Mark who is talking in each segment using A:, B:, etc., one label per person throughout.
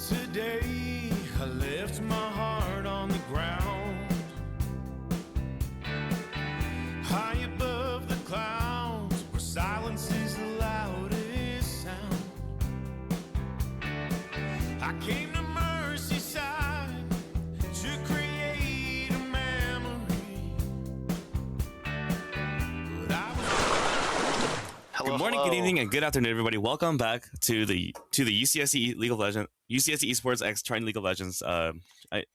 A: Today I left my heart on the ground, high above the clouds, where silence is the loudest sound. I came to Merseyside to create a memory, but I was...
B: Good morning, good evening, and good afternoon, everybody. Welcome back to the UCSD League of Legends, UCSD Esports X Triton League of Legends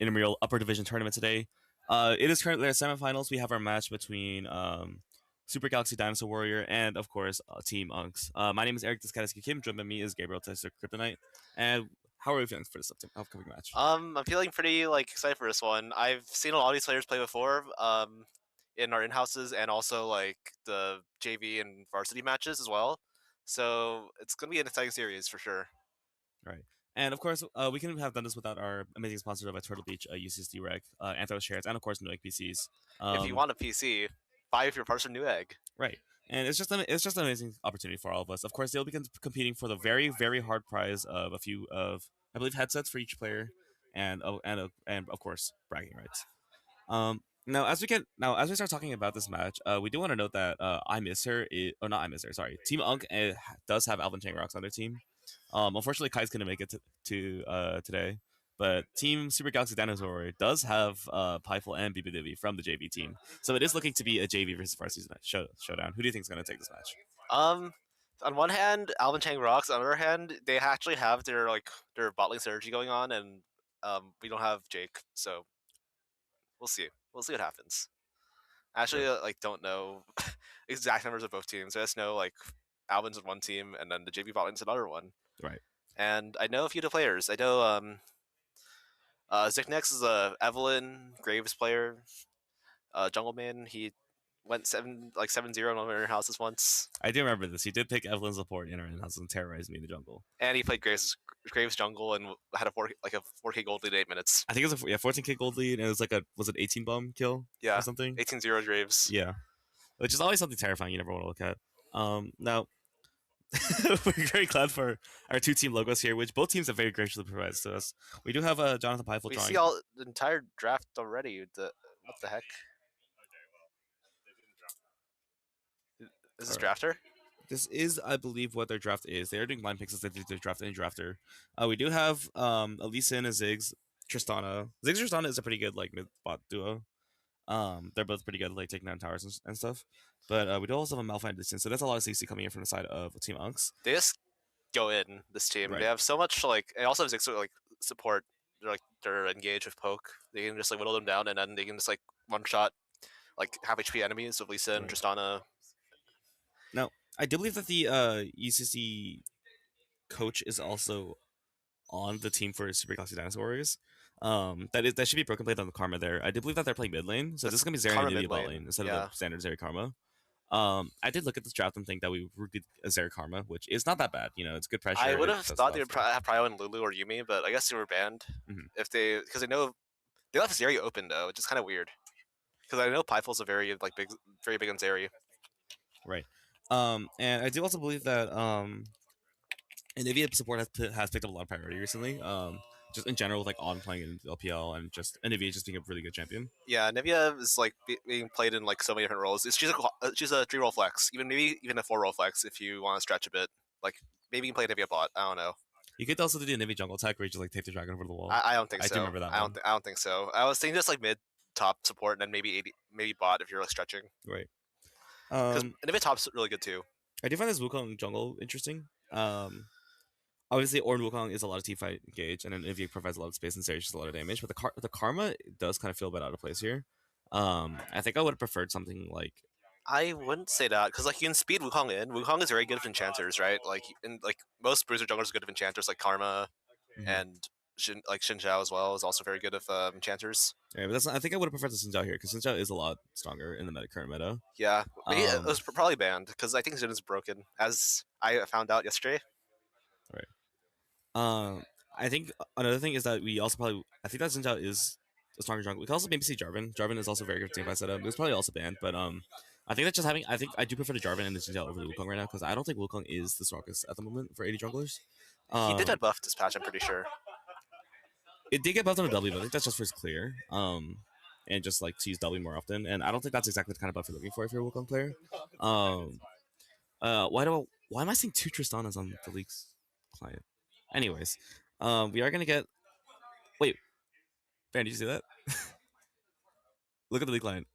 B: Intramural Upper Division tournament today. It is currently our semifinals. We have our match between Super Galaxy Dinosaur Warrior and, of course, Team Unks. My name is Eric Discadeski Kim. Joined by me is Gabriel Tester Kryptonite. And how are you feeling for this upcoming match?
C: I'm feeling pretty excited for this one. I've seen a lot of these players play before. In our in-houses and also the JV and varsity matches as well. So it's going to be an exciting series for sure.
B: Right. And of course, we couldn't have done this without our amazing sponsor of Turtle Beach, UCSD Rec, Anthos Shares, and of course, Newegg PCs.
C: If you want a PC, buy if you're part of Newegg.
B: Right. And it's just an amazing opportunity for all of us. Of course, they'll be competing for the very, very hard prize of a few of, I believe, headsets for each player, and of course, bragging rights. Now, as we start talking about this match, we do want to note that Team Unk does have Alvin Chang Rocks on their team. Unfortunately, Kai's couldn't make it to today, but Team Super Galaxy Dinosaur does have Pyful and BBDB from the JV team, so it is looking to be a JV versus varsity showdown. Who do you think is going to take this match?
C: On one hand, Alvin Chang Rocks. On the other hand, they actually have their bot lane synergy going on, and we don't have Jake, so we'll see. We'll see what happens. I actually don't know exact numbers of both teams. I just know Alvin's in one team and then the JV bot lane's another one.
B: Right.
C: And I know a few of the players. I know Ziknex is a Evelyn Graves player. Jungleman, he went 7-0 on one of our houses once.
B: I do remember this. He did pick Evelyn's support in our house and terrorized me in the jungle.
C: And he played Graves jungle and had a 4K gold lead in 8 minutes.
B: I think it was 14K gold lead, and it was was it 18 bomb kill?
C: Yeah,
B: or something.
C: 18-0 Graves.
B: Yeah, which is always something terrifying you never want to look at. Now we're very glad for our two team logos here, which both teams have very graciously provided to us. We do have Jonathan Pyful
C: We
B: drawing.
C: see all the entire draft already. What the heck? Is this Drafter?
B: This is, I believe, what their draft is. They are doing line picks as they do their draft any drafter. We do have Elisa and Ziggs, Tristana. Ziggs and Tristana is a pretty good mid-bot duo. They're both pretty good at taking down towers and stuff. But we do also have a Malphite distance, so that's a lot of CC coming in from the side of Team Unks.
C: They just go in, this team.
B: Right.
C: They have so much they also have Ziggs support. They're engaged with poke. They can just whittle them down, and then they can just one shot half HP enemies with Lisa and Tristana.
B: Now, I do believe that the UCC coach is also on the team for Super Galaxy Dinosaur Warriors. That should be broken blade on the Karma there. I do believe that they're playing mid lane, so this is going to be Zeri and Nivea bot lane instead of the standard Zeri Karma. I did look at this draft and think that we were good as Zeri Karma, which is not that bad. It's good pressure.
C: I would have thought they would have Pryo and Lulu or Yumi, but I guess they were banned because they know they left Zeri open though, which is kind of weird. Because I know Pyful's a very big on Zeri.
B: Right. And I do also believe that Nivea support has picked up a lot of priority recently. Just in general, on playing in LPL and Nivea just being a really good champion.
C: Yeah, Nivea is being played in so many different roles. She's a 3-role flex, maybe even a 4-role flex if you want to stretch a bit. Maybe you can play Nivea bot. I don't know.
B: You could also do the Nivea jungle attack where you just take the dragon over the wall.
C: I don't think so.
B: I do remember that.
C: I don't think so. I was thinking just mid top support and then maybe bot if you're stretching.
B: Right.
C: Because Nivea top's really good too.
B: I do find this Wukong jungle interesting. Obviously, Ornn Wukong is a lot of teamfight engage, and then Nivea provides a lot of space and Sarah's just a lot of damage. But the Karma does kind of feel a bit out of place here. I think I would have preferred something like.
C: I wouldn't say that because you can speed Wukong in. Wukong is very good with enchanters, right? Most bruiser junglers are good with enchanters like Karma, and Xin Zhao as well is also very good with enchanters.
B: Yeah, but I think I would have preferred the Xin Zhao here because Xin Zhao is a lot stronger in the current meta.
C: Yeah, it was probably banned because I think Xin is broken, as I found out yesterday.
B: Right. I think another thing is that I think that Xin Zhao is a stronger jungle. We can also maybe see Jarvan. Jarvan is also very good team fight setup. It was probably also banned, but I think that I do prefer the Jarvan and the Xin Zhao over the Wukong right now because I don't think Wukong is the strongest at the moment for 80 junglers.
C: He did that buff this patch, I'm pretty sure.
B: It did get buffed on a W, but I think that's just for his clear. And just like to use W more often. And I don't think that's exactly the kind of buff you're looking for if you're a Wukong player. Why am I seeing 2 Tristanas on the league's client? Anyways, we are gonna get. Wait, Baron, did you see that? Look at the league client.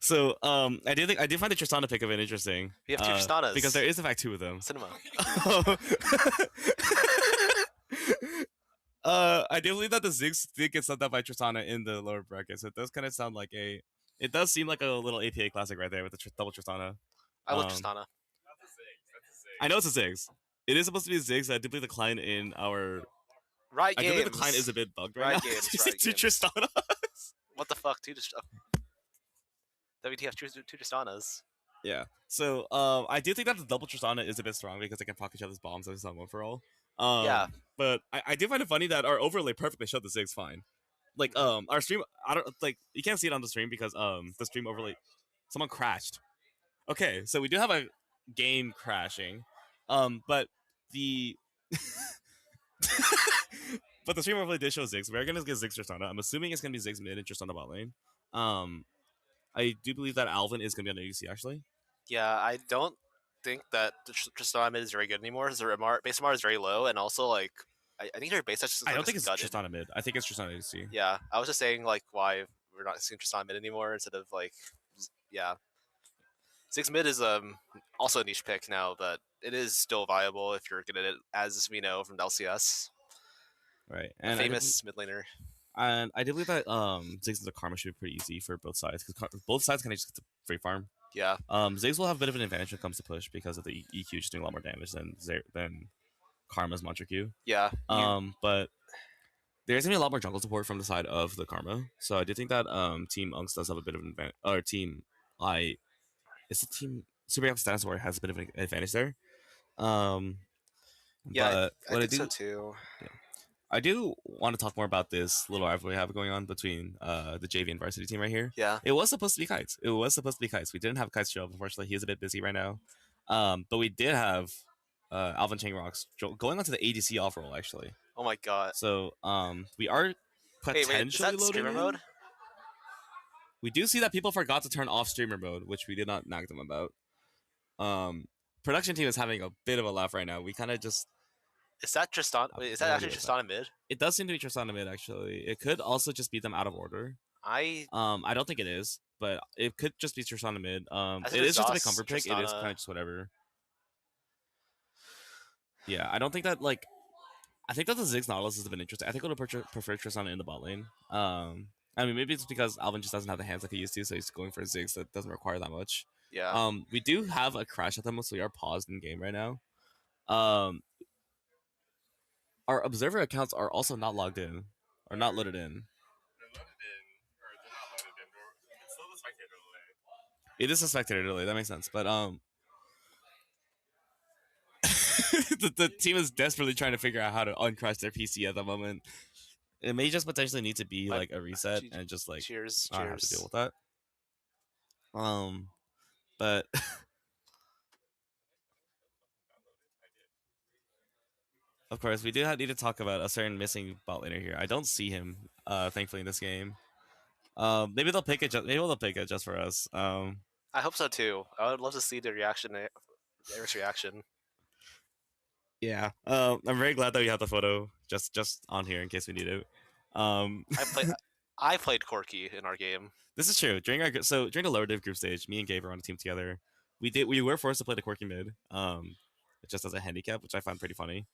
B: So I do find the Tristana pick of it interesting.
C: We have 2 Tristanas.
B: Because there is in fact 2 of them.
C: Cinema.
B: I do believe that the Ziggs did get subbed out by Tristana in the lower bracket, so it does kind of sound like a. It does seem like a little APA classic right there with the double Tristana.
C: I love Tristana.
B: I know it's a Ziggs. It is supposed to be a Ziggs. I do believe the client in our.
C: Right
B: I
C: games.
B: do believe the client is a bit bugged right
C: Right
B: now.
C: games,
B: You
C: right
B: see 2
C: games.
B: Tristanas.
C: What the fuck? 2 WTF 2 Tristanas.
B: Yeah. So I do think that the double Tristana is a bit strong because they can proc each other's bombs as one for all.
C: Yeah.
B: But I do find it funny that our overlay perfectly showed the Ziggs fine. Like our stream, I don't like you can't see it on the stream because the stream overlay, someone crashed. Okay, so we do have a game crashing, but the but the stream overlay did show Ziggs. We're gonna get Ziggs Tristana. I'm assuming it's gonna be Ziggs mid and Tristana bot lane. I do believe that Alvin is gonna be on the UC actually.
C: Yeah, I don't think that the Tristana mid is very good anymore. Their base MR is very low, and also like I think their base touch is
B: I
C: like,
B: don't think it's
C: gutted.
B: Tristana mid. I think it's Tristana UC.
C: Yeah, I was just saying like why we're not seeing Tristana mid anymore instead of like yeah. 6 mid is also a niche pick now, but it is still viable if you're good at it, as we know from the LCS.
B: Right,
C: A
B: and
C: famous mid laner.
B: And I do believe that Ziggs and the Karma should be pretty easy for both sides because both sides can just get to free farm.
C: Yeah.
B: Ziggs will have a bit of an advantage when it comes to push because of the EQ just doing a lot more damage than Karma's Mantra Q.
C: Yeah.
B: But there's gonna be a lot more jungle support from the side of the Karma, so I do think that Team Unks does have a bit of an advantage. Or Team it's the Team Super Young Dinosaur has a bit of an advantage there.
C: Yeah,
B: but
C: I think so too.
B: Yeah. I do want to talk more about this little rivalry we have going on between the JV and varsity team right here.
C: Yeah.
B: It was supposed to be Kites. We didn't have Kites show up. Unfortunately, he's a bit busy right now. But we did have Alvin Chang Rocks going onto the ADC off roll actually.
C: Oh my god.
B: So we are potentially
C: wait, is that
B: loading
C: streamer
B: in.
C: mode?
B: We do see that people forgot to turn off streamer mode, which we did not nag them about. Production team is having a bit of a laugh right now. We kind of just.
C: Is that Tristana? Wait, is that actually Tristana mid?
B: It does seem to be Tristana mid actually. It could also just be them out of order. I don't think it is, but it could just be Tristana mid. It is just a big comfort pick. It is kind of just whatever. Yeah, I don't think that like. I think that the Ziggs Nautilus is a bit interesting. I think I would prefer Tristana in the bot lane. I mean, maybe it's because Alvin just doesn't have the hands like he used to, so he's going for Ziggs that doesn't require that much.
C: Yeah.
B: We do have a crash at them, so we are paused in game right now. Our observer accounts are also not logged in or not loaded in.
D: They're loaded in, or they're not loaded in. It's still the spectator delay.
B: It is a spectator delay. That makes sense, but the team is desperately trying to figure out how to uncrash their PC at the moment. It may just potentially need to be like a reset and just like
C: cheers.
B: not have to deal with that. But of course, we do need to talk about a certain missing bot laner here. I don't see him, thankfully, in this game. Maybe they'll pick it. Maybe they'll pick it just for us.
C: I hope so too. I would love to see the reaction, Eric's reaction.
B: Yeah. I'm very glad that we have the photo just on here in case we need it.
C: I played Corky in our game.
B: This is true. During the lower div group stage, me and Gabe were on a team together. We were forced to play the Quirky mid. Just as a handicap, which I found pretty funny.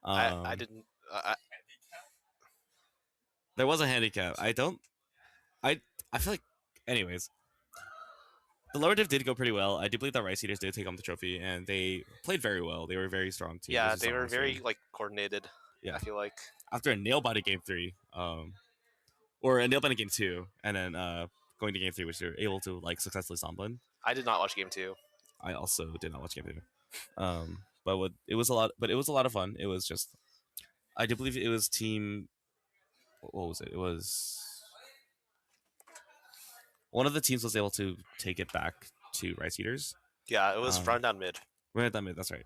C: I didn't.
B: There was a handicap. I feel like, anyways, the lower div did go pretty well. I do believe that Rice Eaters did take home the trophy, and they played very well. They were a very strong team.
C: Yeah, they were very like coordinated.
B: Yeah,
C: I feel like
B: after a nail biter game 3, or a nail biter game 2, and then going to game 3, which they were able to like successfully somblin.
C: I did not watch game 2.
B: I also did not watch game 2. But it was a lot of fun. It was just, I do believe it was team. What was it? It was one of the teams was able to take it back to Rice Eaters.
C: Yeah, it was run down mid.
B: Right down mid. That's right.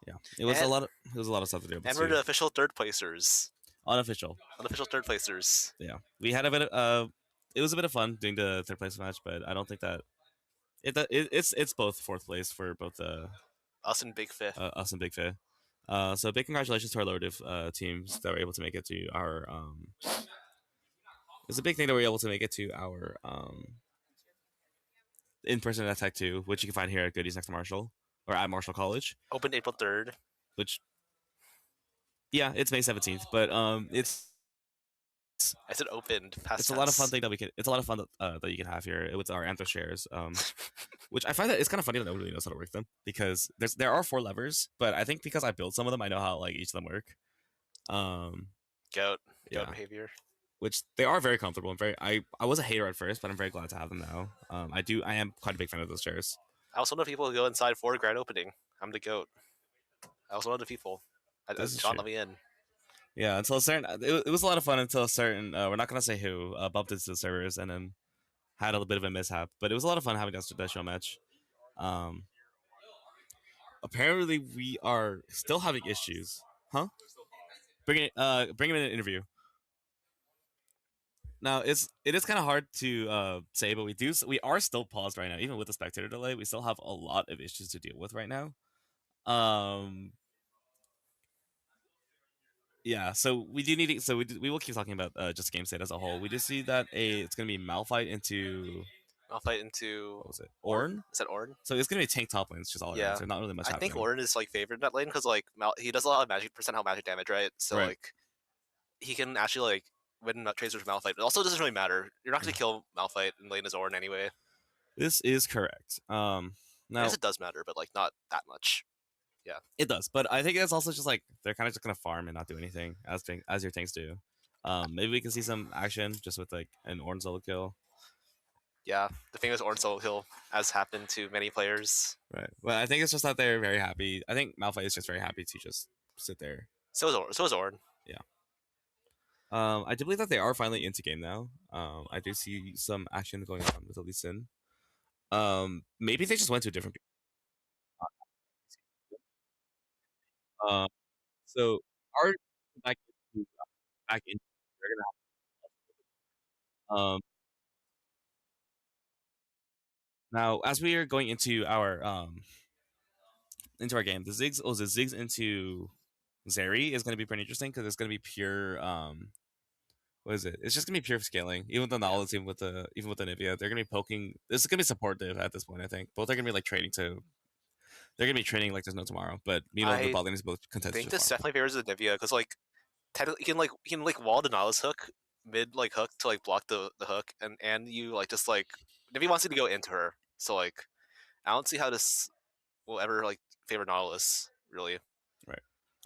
B: Yeah, it was a
C: And-
B: lot. It was a lot of stuff to do.
C: And we're the official third placers.
B: Unofficial.
C: Unofficial third placers.
B: Yeah, we had a bit of it was a bit of fun doing the third place match, but I don't think that it's both fourth place for both
C: Us and Big Fifth.
B: us and Big Fair. So big congratulations to our lower div teams that were able to make it to our it's a big thing that we're able to make it to our in-person at Tech 2, which you can find here at Goodies next to Marshall or at Marshall College.
C: Opened April 3rd.
B: Which yeah, it's May 17th, but it's
C: I said opened. Past
B: it's a lot of fun
C: tense.
B: thing that we can. It's a lot of fun that you can have here with our Anther shares. Which I find that it's kind of funny that nobody really knows how to work them because there are 4 levers, but I think because I built some of them, I know how like each of them work.
C: Goat
B: Yeah,
C: behavior.
B: which they are very comfortable and very. I was a hater at first, but I'm very glad to have them now. I am quite a big fan of those shares.
C: I was one of the people who go inside for grand opening. I'm the goat. I was one of the people.
B: This is
C: John
B: true.
C: let me in.
B: Yeah, until a certain, it was a lot of fun until a certain. We're not gonna say who bumped into the servers and then had a little bit of a mishap, but it was a lot of fun having that show match. Apparently we are still having issues, huh? Bring him in an interview. Now it is kind of hard to say, but we are still paused right now, even with the spectator delay. We still have a lot of issues to deal with right now. Yeah, so we do need to, so we will keep talking about just game state as a whole. We do see that it's gonna be Malphite into
C: I'll fight into.
B: what was it? Ornn?
C: Is that Ornn?
B: So it's gonna be tank top lanes just all
C: Yeah.
B: around. So not really much
C: I
B: happening.
C: think Ornn is like favored in that lane because like he does a lot of magic percentile magic damage, right? So
B: Right.
C: like he can actually like win trades with Malphite. It also doesn't really matter. You're not going to kill Malphite in lane as Ornn anyway.
B: This is correct.
C: I
B: Now
C: guess it does matter, but like not that much.
B: it does, but I think it's also just like they're kind of just gonna farm and not do anything as your tanks do. Maybe we can see some action just with like an Ornn solo kill.
C: Yeah, the famous Ornn solo kill, as happened to many players.
B: Right. Well, I think it's just that they're very happy. I think Malphite is just very happy to just sit there.
C: So is Ornn.
B: I do believe that they are finally into game now. I do see some action going on with Lee Sin. Maybe they just went to a different. So our back back in, they're gonna now as we are going into our game, the Ziggs into Zeri is gonna be pretty interesting because it's gonna be pure what is it? It's just gonna be pure scaling. Even with the knowledge, even with the Nivea, they're gonna be poking. This is gonna be supportive at this point. I think both are gonna be like trading to. They're gonna be trading like there's no tomorrow. But meanwhile, the
C: I
B: bot lane is both
C: I
B: contested.
C: think this definitely favors the Nivea because like technically you can wall the Nautilus hook mid like hook to like block the hook and you like just like Nivea wants you to go into her. So like I don't see how this will ever like favor Nautilus really.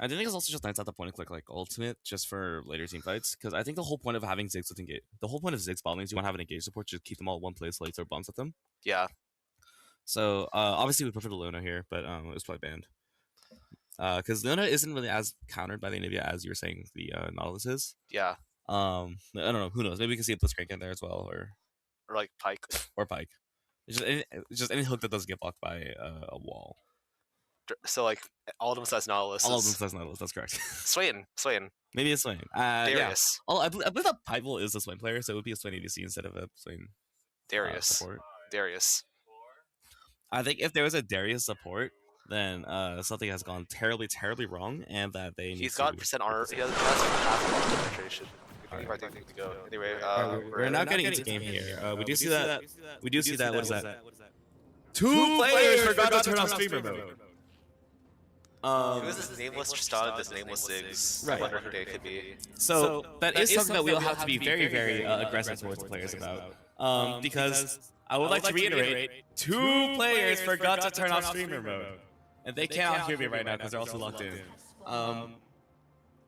B: I think it's also just nice at the point of click like ultimate just for later team fights because I think the whole point of having Ziggs with engage, the whole point of Ziggs bot lanes, you want to have an engage support to keep them all in one place, so you throw bombs at them.
C: Yeah.
B: So obviously we prefer the Luna here, but it was probably banned because Luna isn't really as countered by the Nivea as you were saying the Nautilus is.
C: Yeah.
B: I don't know. Who knows? Maybe we can see a Blitzcrank in there as well,
C: Or like Pike.
B: or Pike. It's just any hook that doesn't get blocked by a wall.
C: So like all of them says Nautilus.
B: All of them says Nautilus. That's correct.
C: Swain.
B: Maybe it's Swain. Yeah.
C: Darius.
B: I believe that Pivel is a Swain player, so it would be a Swain ADC instead of a Swain
C: Darius.
B: support.
C: Darius.
B: I think if there was a Darius support, then something has gone terribly, terribly wrong, and that they need
C: He's
B: to
C: got percent armor. He has half armor penetration.
B: Alright.
C: I think to go. Anyway,
B: we're now getting into game here. We do see that. We do see that. What is that? Two players forgot to turn off streamer mode.
C: It was this nameless Tristan and this nameless Ziggs.
B: Right.
C: I wonder who they could be.
B: So that is something that we'll have to be very, very aggressive towards the players about. Because I would like to reiterate, two players forgot to turn off streamer mode, and they cannot hear me right now because they're also locked in.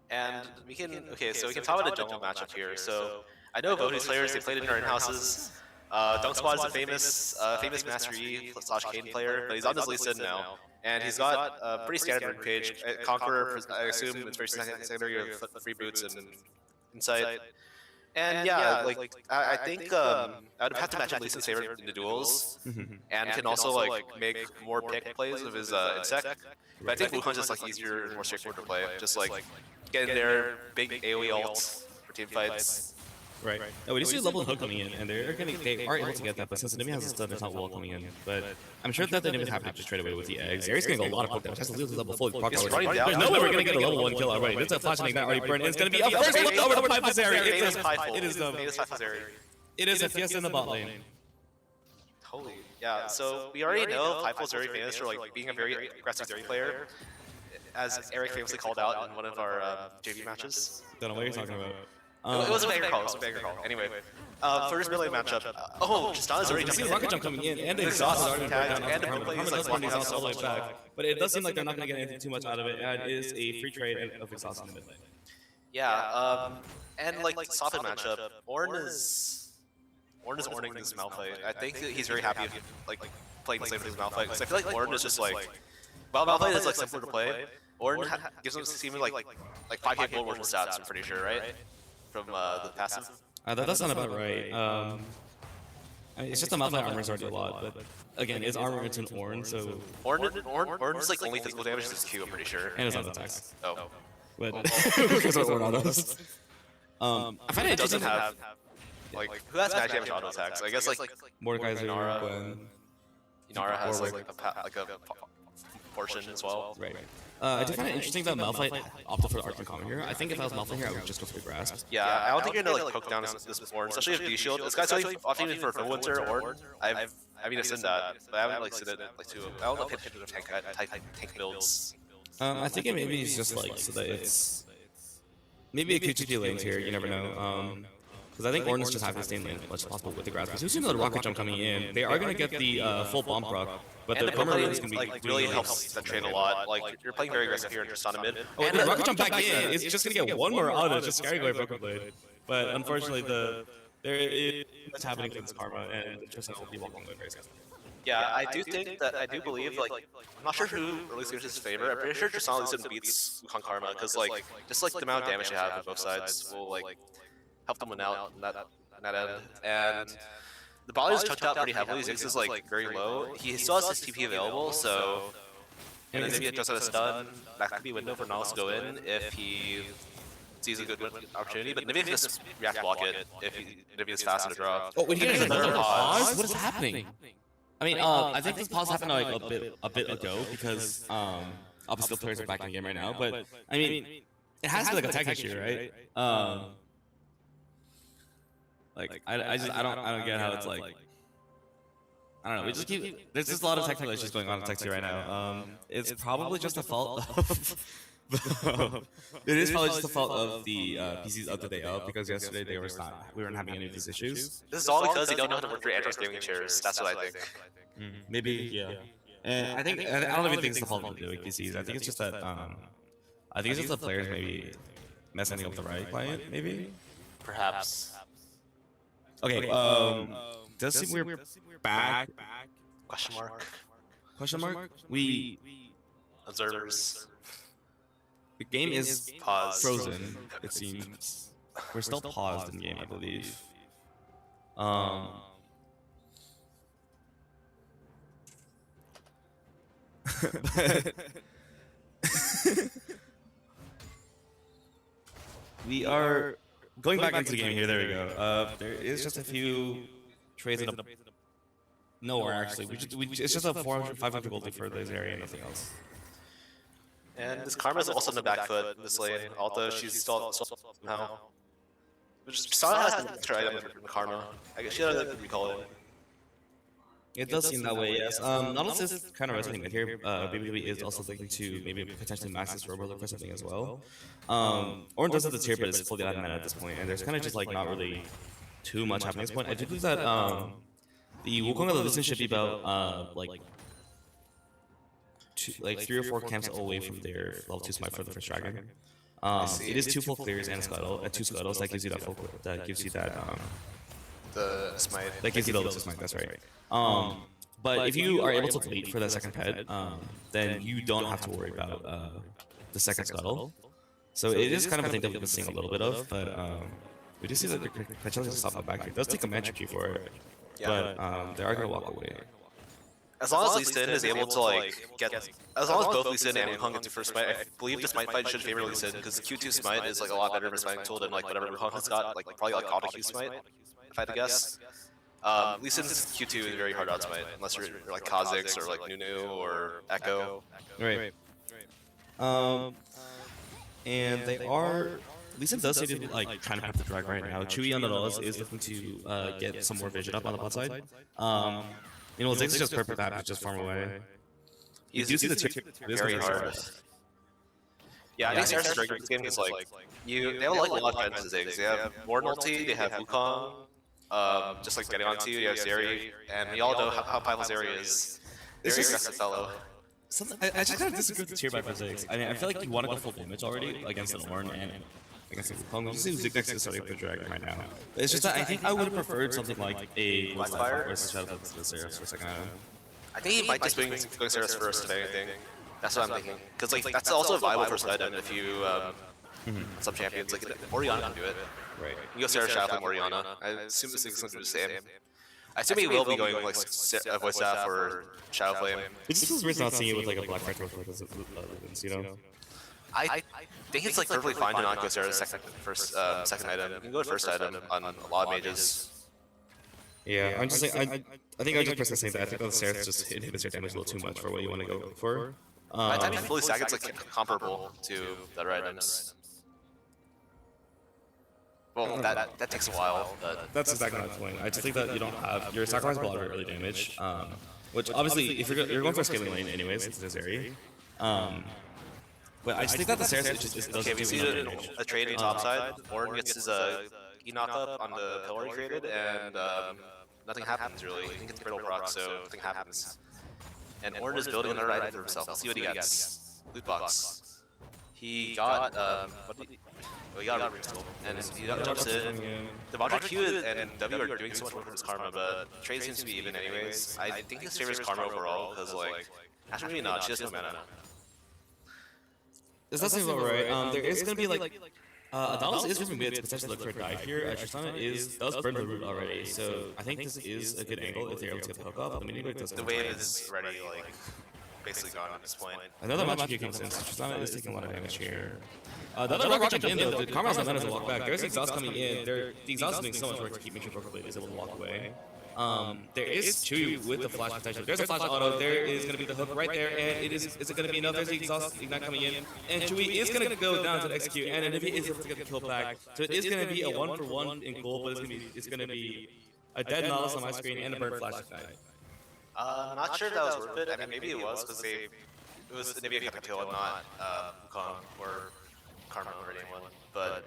C: And we can so we can talk about the jungle matchup here. So I know both these players, they played in their in-houses. Dunkspot is a famous Master E / Kane player, but he's on this Lee Sin now. And he's got a pretty standard page. Conqueror, I assume it's very secondary of free boots and insight. And yeah, like I think I would have to match up Lee's favorite in the duels, and can also like make more pick plays of his insect. But I think Wukong's just like easier and more straightforward to play. Just like get in there, big AoE ult for team fights.
B: Right. Oh, we do see a level hook coming in, and they are able to get that, but since the enemy has a stun, it's not well coming in. But I'm sure that the enemy is happy to just trade away with the eggs. Ares gonna get a lot of poke damage, has to lose his level 4 proc
C: He's
B: already.
C: running down.
B: There's no way we're gonna get a level 1 kill already. There's a flash and ignite already burned, and it's gonna be a first look over the pipe this area. It is It is a fiesta in the bot lane.
C: Totally. Yeah, so we already know Pipel's very famous for like being a very aggressive Zeri player, as Eric famously called out in one of our JV matches.
B: Don't know what you're talking about.
C: It was a banger call. It was a banger call. Anyway, first melee matchup. Oh, Tristana's already
B: You see
C: jumping
B: the rocket jump coming in, and the exhaust is already
C: tagged,
B: down.
C: and the play is like blocking
B: exhaust
C: out
B: all the way
C: so
B: back. But it does seem like they're not gonna get anything too much out of it, and it is a free trade of exhaust in the mid lane.
C: Yeah, and like soften matchup. Ornn is Ornning this Malphite. I think that he's very happy with, like playing safe with his Malphite, because I feel like Ornn is just like, well, Malphite is like simpler to play. Ornn gives him seeming like 5k gold worth of stats. I'm pretty sure, right? From the passive.
B: That does sound about right. I mean, it's just the Malphite armor is already a lot, but again, it's armor into an Ornn, so
C: Ornn's like only physical damage is his Q, I'm pretty sure.
B: and it's on attacks.
C: Oh.
B: But because that's what Ornn does. I find it
C: doesn't
B: interesting
C: have like who has magic damage auto attacks? I guess like
B: Mordekaiser,
C: Inara.
B: Gwen.
C: Inara has like a portion as well.
B: Right. I do find it interesting that Malphite opted for the Arcane Common here. I think if I was Malphite here, I would just go for the Grasp.
C: Yeah, I don't think you're gonna like poke down this Ornn, especially if D-Shield. This guy's really opting for a Winter Ornn. I mean, I've seen that, but I haven't like seen it like too. I don't know if it's tank builds.
B: I think it maybe is just like so that it's maybe a QTP lanes here. You never know. Because I think Ornn is just happy to stay in lane as much as possible with the Grasp. Because we've seen the rocket jump coming in. They are going to get the full bomb proc, but the perma is going to be
C: like really helps that trade a lot. Like you're playing very aggressive here in Tristana mid.
B: Oh, and the rocket jump back in is just going to get one more auto, just scaring away Broken Blade. But unfortunately, there is happening to this karma, and Tristana will be walking away very soon.
C: Yeah, I do think that I do believe like I'm not sure who really gives his favor. I'm pretty sure Tristana at least beats Wukong Karma because like just like the amount of damage they have on both sides will like help them win out in that end. And the bot is choked out pretty heavily. Ziggs is like very low. He still has his TP available, so and then maybe it just out a stun. That could be a window for Nautilus to go in if he sees a good opportunity. But maybe if he just react block it if he is fast in a draw.
B: Oh, when he gets another pause, what is happening? I mean, I think this pause happened like a bit ago because opposite players are back in the game right now. But I mean, it has to be like a tech issue, right? Like I don't get how it's like. I don't know. We just keep. There's just a lot of technical issues going on in Texas right now. It's probably just the fault of. It is probably just the fault of the PCs up the day up because yesterday we weren't having any of these issues.
C: This is all because they don't know how to work their Andros gaming chairs. That's what I think.
B: Maybe, yeah. And I don't even think it's the fault of the PCs. I think it's just that I think it's just the players maybe messing up the right client, maybe.
C: Perhaps.
B: Okay. Does seem we're back?
C: Question mark.
B: Question mark. We
C: Observers.
B: the game is
C: Pause.
B: frozen. It seems we're still paused in game, I believe. But we are going back into the game here. There we go. There is just a few trades in a nowhere actually. It's just a 400, 500 gold for this area, and nothing else.
C: And this Karma's also in the back foot in this lane, although she's still now. Sana has to try them with Karma. I guess she doesn't recall it.
B: It does seem that way, yes. Nautilus is kind of resonating with here. BBB is also looking to maybe potentially max this Robo for something as well. Ornn does have the tier, but it's fully out of mana at this point, and there's kind of just like not really too much happening at this point. I do believe that the Wukong Evolution should be about like 3 or 4 camps away from their level 2 smite for the first dragon. It is 2 full clears and a scuttle, 2 scuttles that gives you that full, that gives you that
C: The smite.
B: that gives you the level 2 smite. That's right. But if you are able to wait for that second pet, then you don't have to worry about the second scuttle. So it is kind of a thing that we've been seeing a little bit of, but We do see that they're potentially to stop the back. It does take a magic key for it,
C: Yeah.
B: but they are gonna walk away.
C: As long as Lee Sin is able to like get, as long as both Lee Sin and Wukong get to first smite, I believe the smite fight should favor Lee Sin because Q2 smite is like a lot better of a smiting tool than like whatever Wukong has got, like probably like auto Q smite, if I had to guess. Lee Sin's Q2 is very hard out smite unless you're like Kha'Zix or like Nunu or Echo.
B: Right. And they are. Lee Sin does seem to be like trying to put the drag right now. Chewy on the nose is looking to get some more vision up on the bot side. You know, Ziggs is just perfect to just farm away. You do see the tier
C: very hard. Yeah, I think Sarah's strength in this game is like they have like a lot of defense to Ziggs. They have Warden ulti, they have Wukong, just like getting onto you. You have Zeri, and we all know how powerful Zeri is. Very aggressive fellow.
B: I just kind of disagree with the tier by for Ziggs. I mean, I feel like you want to go full damage already against an Ornn and against the Wukong. You see Ziggs is starting to dragon right now. It's just that I think I would have preferred something like a
C: Blackfire
B: versus Shadow for the Series for a second.
C: I think he might just be going Sarah's first if anything. That's what I'm thinking. Because like that's also a viable first item if you some champions like Orianna can do it.
B: Right.
C: You go Sarah Shadow from Orianna. I assume this thing's gonna do the same. I assume he will be going like voice staff or Shadow Flame.
B: It just feels weird not seeing it with like a Black Factor for this, you know.
C: I think it's like perfectly fine to not go Sarah's second item. You can go first item on a lot of mages.
B: Yeah, I'm just like I think I just personally think that I think the Seraph just inhibits your damage a little too much for what you want to go for.
C: By the time you fully stack, it's like comparable to the other items. Well, that takes a while.
B: That's exactly my point. I just think that you don't have your sacrifice a lot of early damage, which obviously if you're going for a scaling lane anyways, it's this area. But I just think that the Seraph just doesn't
C: we see a trade in top side. Ornn gets his E knock up on the pillar he created, and nothing happens really. He gets brittle proc, so nothing happens. And Ornn is building another item for himself. Let's see what he gets. Loot box. He got he got a Root Skull, and he jumps in. The Vajra Q and W are doing so much work for his karma, but trade seems to be even anyways. I think this favors karma overall because like Asher maybe not. She has no mana.
B: This does seem about right. There is gonna be like Adalis is moving mid to potentially look for a dive here. Tristana does burn the root already, so I think this is a good angle if they're able to get the hook up.
C: The wave is already like basically gone at this point.
B: Another match kicking since Tristana is taking a lot of damage here. The other rock jumped in though. The Karma's not done as a walk back. There's exhaust coming in. The exhaust is doing so much work to keep making sure Broken is able to walk away. There is Chewy with the flash potential. There's a flash auto. There is going to be the hook right there, and it is it going to be enough? There's the exhaust ignite coming in, and Chewy is going to go down to execute, and if he is able to get the kill back, so it is going to be a 1-for-1 in goal, but it's going to be a dead Nautilus on my screen and a burn flash ignite.
C: Not sure if that was worth it. I mean, maybe it was because it was maybe a kill and not Wukong or Karma or anyone, but.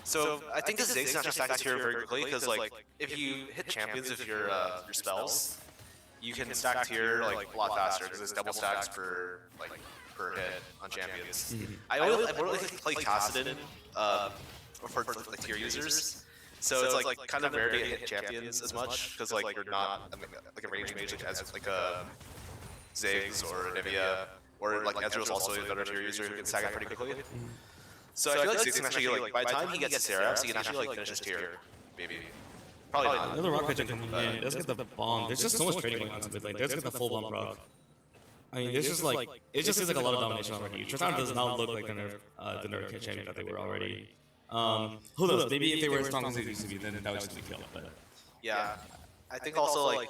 C: So I think this Ziggs not stack here very quickly because like if you hit champions with your spells, you can stack tier like a lot faster because it's double stacks per hit on champions. I more like play Kassadin for like tier users, so it's like kind of rare to hit champions as much because like you're not like a range mage as like a Ziggs or Nivea or like Ezreal's also another tier user who can stack it pretty quickly. So I feel like Ziggs can actually like by the time he gets Seraphs, he can actually like finish his tier, maybe. Probably not.
B: Another rock pitcher coming in. Does get the bomb. There's just so much trading going on to mid lane. Does get the full bomb rock. I mean, there's just like it just seems like a lot of domination already. Tristana does not look like the nerf champion that they were already. Who knows? Maybe if they were as strong as they used to be, then that would just be killed. But
C: yeah, I think also like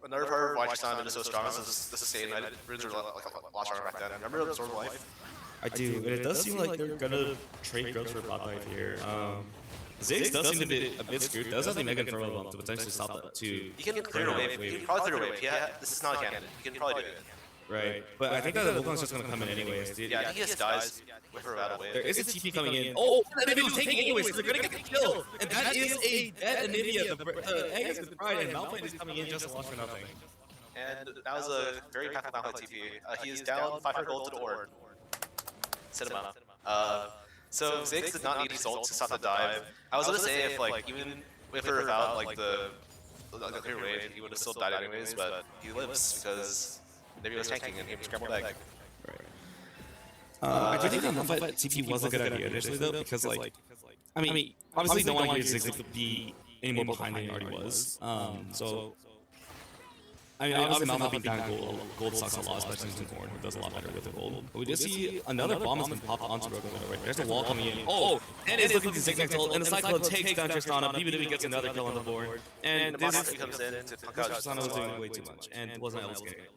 C: another part of why Tristana is so strong is the sustain. Runes are like a lot stronger back then. Remember Absorb Life?
B: I do, and it does seem like they're gonna trade growth for bot life here. Ziggs does seem to be a bit screwed. Does have the Mega Inferno Bomb to potentially stop that too.
C: You can clear a wave. You can probably clear a wave. Yeah, this is not a cannon. You can probably do it.
B: Right, but I think that the Wukong's just gonna come in anyways.
C: Yeah, I think he just dies with her out of wave.
B: There is a TP coming in. Oh, Anivia was taking anyways, so they're gonna get the kill! And that is a dead Anivia. The egg is with pride, and Malphite is coming in just to watch for nothing.
C: And that was a very passive Malphite TP. He is down 500 gold to the Ornn. Set him up. So Ziggs did not need Salt to stop the dive. I was gonna say if like even with or without like the clear wave, he would have still died anyways, but he lives because Nivea was tanking and he was scrambled egg.
B: Right. I do think that Malphite TP was a good idea initially though, because like I mean, obviously, don't want Ziggs to be any more behind than he already was. So. I mean, obviously, Malmo being down gold sucks a lot, especially since Horn, who does a lot better with the gold. But we did see another bomb has been popped onto Roku right. There's a wall coming in. Oh, and it's looking to Ziggs ult, and the Cyclone takes down Tristana. BBW gets another kill on the board. And this is
C: comes in to punk out
B: Tristana was doing way too much and wasn't able to escape.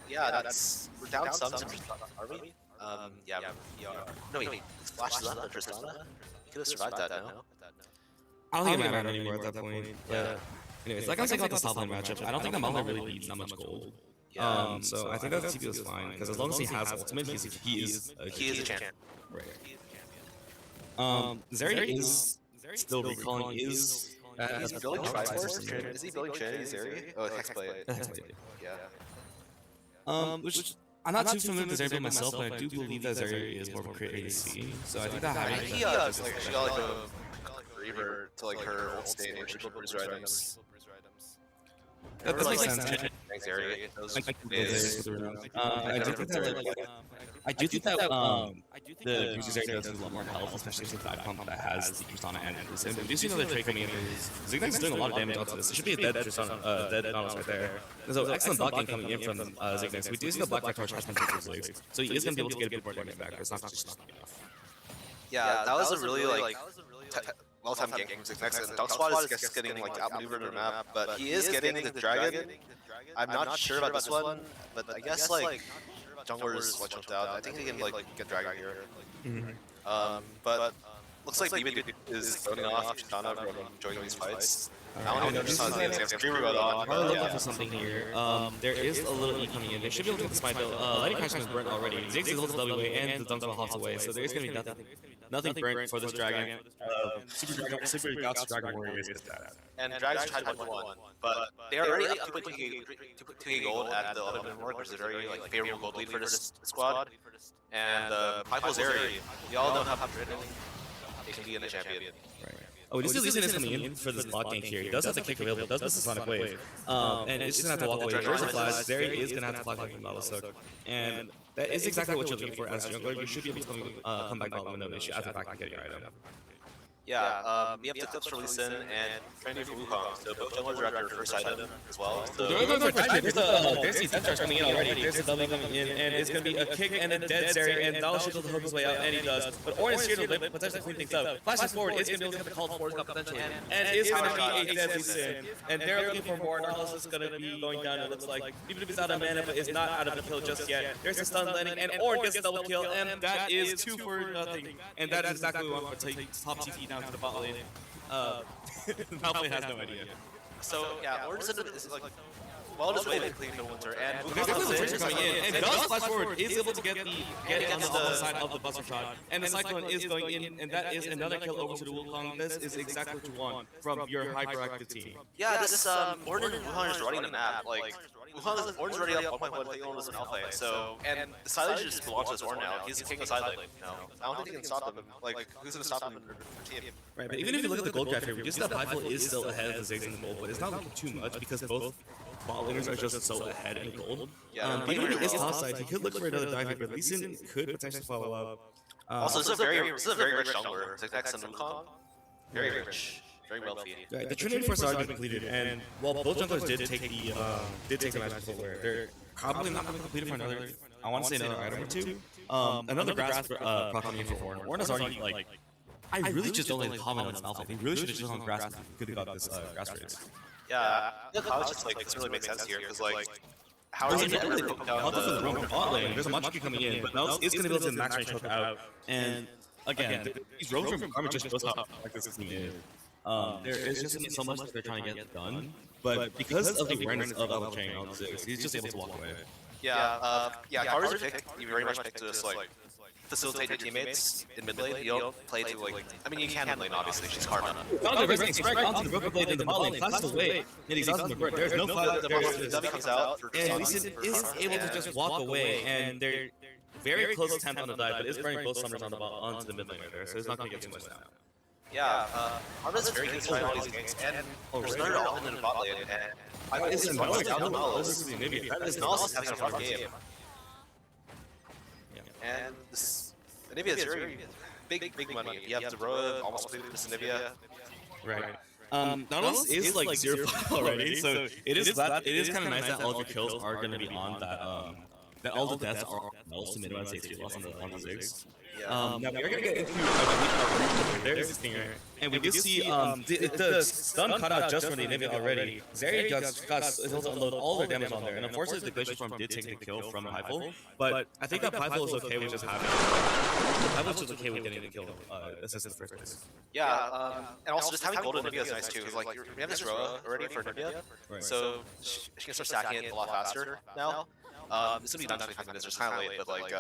C: Yeah, we're down some to Tristana, are we? Yeah, we are. No, wait, splashes up on Tristana? You could have survived that, no?
B: I don't think it mattered anymore at that point. Yeah. Anyways, like I was saying about the top lane matchup, I don't think that Malmo really needs that much gold. So I think that TP is fine, because as long as he has ultimate, he is a
C: champion.
B: Right. Zeri is still recalling is
C: building Triforce? Is he building Trinity Zeri? Oh, Hexblade.
B: Yeah. Which I'm not too familiar with Zeri myself, but I do believe that Zeri is more of a crit ADC. So I think that having
C: she got like a Reaver to like her old state where she built bruiser items.
B: That makes sense.
C: Thanks, Zeri.
B: I do think that the user Zeri does a lot more health, especially since that pump that has the Tristana and Endless. And we do see another trade coming in. Zignax doing a lot of damage onto this. It should be a dead Tristana, dead Nautilus right there. There's an excellent blocking coming in from Zignax. We do see the Black Torch has been taking his legs, so he is going to be able to get a bit more damage back, but it's not just knocking enough.
C: Yeah, that was a really well-timed gank from Zignax, and Dog Squad is just getting like outmaneuvered on the map, but he is getting the dragon. I'm not sure about this one, but I guess like junglers jumped out. I think he can like get dragon here. But looks like BB is zoning off Tristana from joining these fights. I don't know if Tristana's Dreamer got on.
B: We're looking for something here. There is a little E coming in. They should be able to get the spy though. Lightning Crash is burnt already. Ziggs is also W away, and the Dunk's hops away. So there is going to be nothing burnt for this dragon. Super Gauss Dragon Warrior is that.
C: And Dragons tried 1-1, but they are already up to 2k gold at the 11 mark, which is a very like favorable gold lead for this squad. And Pipo Zeri, we all know how driven they can be in the champion.
B: Oh, this is Leeson is coming in for this block gank here. He does have the kick available, does miss the Sonic Wave. And it's just going to have to walk away. There's a flash. Zeri is going to have to block like from Nautilus. And that is exactly what you're looking for as a jungler. You should be able to come back bottom with no issue after back and get your item.
C: Yeah, we have the clips for Lee Sin and training for Wukong, so both junglers are at their first item as well. So
B: there's the Death coming in already. There's the W coming in, and it's going to be a kick and a dead Zeri, and Nautilus should hook his way out, and he does. But Orin is here to potentially clean things up. Flashes forward, it's going to be able to get the call towards the potential, and it's going to be a deadly Sin. And they're looking for more. Nautilus is going to be going down, it looks like. Even if he's out of mana, but is not out of the kill just yet. There's a stun landing, and Orin gets a double kill, and that is 2 for nothing. And that is exactly what we want to take top TT down to the bot lane. Malphite has no idea.
C: So yeah, Orin is like well on his way to clean the winter, and
B: there's definitely a coming in, and does flash forward, is able to get on the other side of the Buster Shot, and the Cyclone is going in, and that is another kill over to the Wukong. This is exactly what you want from your hyperactive team.
C: Yeah, this Orin and Wukong is running the map, like Orin's already up 1.1, taking on as an alpha, so, and the side lane just belongs to Orin now. He's king of side lane now. I don't think he can stop him. Like, who's gonna stop him in the team?
B: Right, but even if you look at the gold graph here, we just see that Pipo is still ahead of the Ziggs in the gold, but it's not looking too much because both bot laners are just so ahead in gold.
C: Yeah,
B: even if he is topside, he could look for another dive, but Leeson could potentially follow up.
C: Also, this is a very rich jungler. Zignax and Wukong, very rich. Very well feeding.
B: Right, the Trinity Force has been completed, and while both junglers did take the magic footwear, they're probably not going to complete it for another. I want to say another item or two. Another grass proclamation for Orin. Orin is already like. I really just don't like the comment on this Malphite. They really should have just on grass. Could have got this grass race.
C: Yeah, the college just like doesn't really make sense here because like. How are you
B: going to bot lane? There's a Machuki coming in, but now it's going to be able to max range hook out. And again, these rogues from Karma just shows how like this team is. There is just so much that they're trying to get done, but because of the awareness of Alpha Chang on Ziggs, he's just able to walk away.
C: Yeah, Kara's a pick. You very much pick to just like facilitate your teammates in mid lane. You don't play to like. I mean, you can mid lane obviously. She's Karma.
B: Strike onto the broken blade in the bot lane, flashes away, and he's on the court. There's no flash.
C: The W comes out,
B: and Leeson is able to just walk away, and they're very close attempt on the dive, but is burning both summers on the ball onto the mid lane right there, so it's not going to get too much down.
C: Yeah, Karma's very good at all these games, and there's another all in the bot lane, and I think it's Nautilus. Nautilus having a rough game. And this, maybe it's very big money. You have Zoroa almost completed with Nivea.
B: Right. Nautilus is like 0-5 already, so it is kind of nice that all of your kills are going to be on that that all the deaths are Nautilus to minimize safety loss on the Ziggs. Now we are going to get into there is this thing here, and we do see the stun cut out just from the Nivea already. Zeri got able to unload all their damage on there, and unfortunately the Glacier Storm did take the kill from Hyphal, but I think that Hyphal is okay with just having Hyphal's just okay with getting the kill assist in the first place.
C: Yeah, and also just having gold in Nivea is nice too, because like we have this Roa already for Nivea, so she can start stacking it a lot faster now. This will be done in 5 minutes, just kind of late, but like,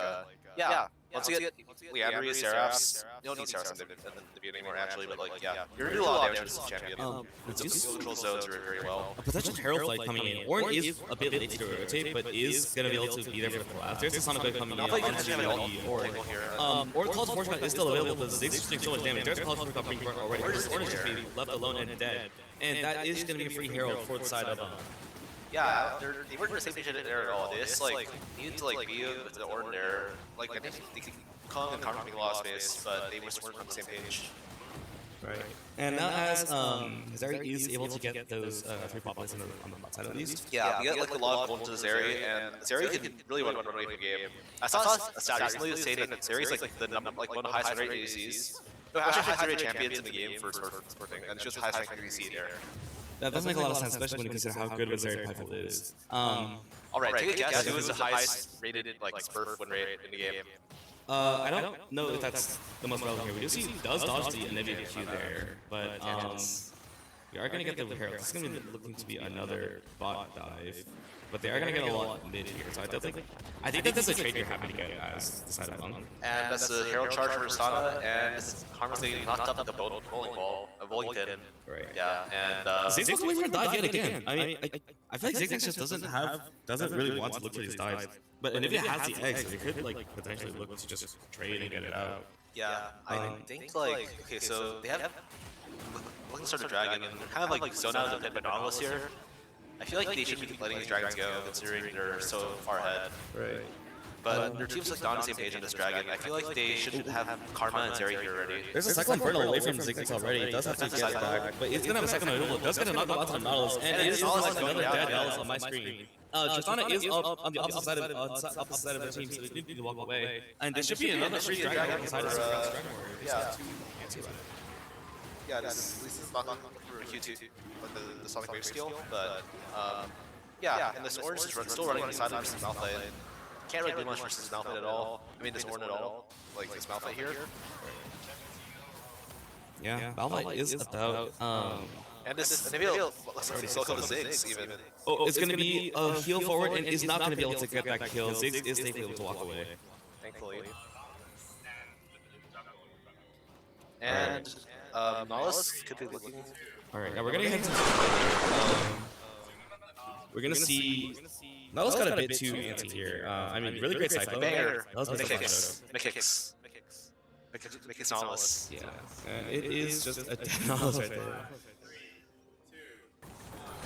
C: yeah. Once you get Leandry, Seraphs, you don't need Seraphs in the Nivea anymore, actually, but like, yeah, you're gonna do a lot of damage to this champion. It's control zones very well.
B: A potential Herald fight coming in. Ornn is a bit late to rotate, but is gonna be able to be there for the collapse. There's a Sonic Wave coming in. Or College Force Cut is still available, but Ziggs is doing so much damage. There's a College Force Cut being burnt already. Ornn is just being left alone and dead. And that is gonna be a free Herald for the side of
C: Yeah, they weren't in the same page there at all. They just like needed to like be with the Ornn there. Like I think they could Kong and Karma make a lot of space, but they just weren't on the same page.
B: Right. And now as Zeri is able to get those 3 pop points on the bot side at least.
C: Yeah, you get like a lot of gold into Zeri, and Zeri can really run away from the game. I saw a stat recently stating that Zeri's like one of the highest rate ADCs. No, actually highest rate champions in the game for sporting, and she was the highest ranked ADC there.
B: That does make a lot of sense, especially when you consider how good Zeri Hyphal is.
C: Alright, take a guess who is the highest rated like Smurf win rate in the game.
B: I don't know if that's the most relevant here. We do see he does dodge the Nivea Q there, but we are going to get the Herald. This is going to be looking to be another bot dive, but they are going to get a lot mid here. So I think that that's a trade you're happy to get as the side of Monk.
C: And that's the Herald charge for Sana, and it's harmlessly knocked up the bowling ball of Wellington.
B: Right.
C: Yeah, and
B: Ziggs wasn't waiting for a dive yet again. I mean, I feel like Ziggs just doesn't really want to look for these dives. But Nivea has the eggs, they could like potentially look to just trade and get it out.
C: Yeah, I think like okay, so they have looking to start the dragon, and they're kind of like zoned out of the pit by Nautilus here. I feel like they should be letting these dragons go, considering they're so far ahead.
B: Right.
C: But their team's like not on the same page on this dragon. I feel like they should have Karma and Zeri here already.
B: There's a second burn away from Ziggs already. It does have to get back, but it's gonna have a second Nautilus. It does get a knockdown onto the Nautilus, and it is like another dead Nautilus on my screen. Tristana is up on the opposite side of the team, so they need to walk away. And there should be another free dragon on the side of the Dragon Warrior.
C: Yeah, at least it's not on for Q2, the Sonic Wave skill, but yeah, and this Orange is still running inside versus Malphite. Can't really do much versus Malphite at all. I mean, this Ornn at all, like this Malphite here.
B: Yeah, Malphite is about.
C: And this maybe still called the Ziggs even.
B: Oh, it's gonna be a heal forward and is not gonna be able to get that kill. Ziggs is safely able to walk away.
C: Thankfully. And Nautilus could be looking.
B: Alright, now we're gonna head to we're gonna see Nautilus got a bit too antsy here. I mean, really great cycle.
C: Banger.
B: Mikix.
C: Mikix Nautilus.
B: Yeah, it is just a dead Nautilus right there.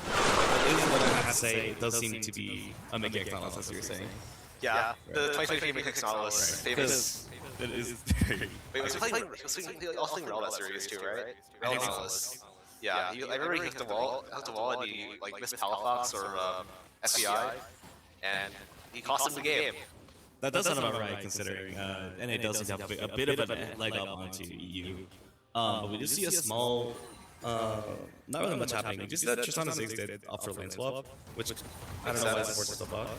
B: That is what I have to say. It does seem to be a Mikix Nautilus, as you were saying.
C: Yeah, the 2023 Mikix Nautilus. Famous.
B: It is very.
C: Wait, was he also playing Rel that series too, right? Rel Nautilus. Yeah, I remember he hooked the wall, and he like missed Palafox or SBI, and he cost him the game.
B: That does sound about right, considering, and it does seem to have a bit of a leg up onto EU. But we do see a small, not really much happening. We just see that Tristana Ziggs did opt for lane swap, which I don't know why Sports is still bought.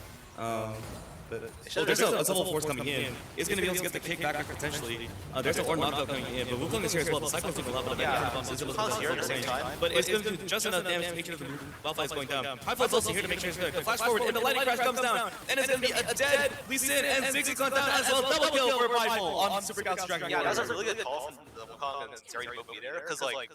B: But there's a double force coming in. It's going to be able to get the kick back potentially. There's an Ornn knockout coming in, but Wukong is here as well. The Cyclone's doing a lot of damage.
C: Wukong's here at the same time.
B: But it's going to do just enough damage to make sure the Malphite is going down. Hyphal's also here to make sure it's good. The flash forward and the lightning crash comes down. And it's going to be a dead Lee Sin and Ziggs comes down as well. Double kill for Hyphal on Super Galaxy Dragon.
C: Yeah, that was a really good call from the Wukong and Zeri to both be there, because like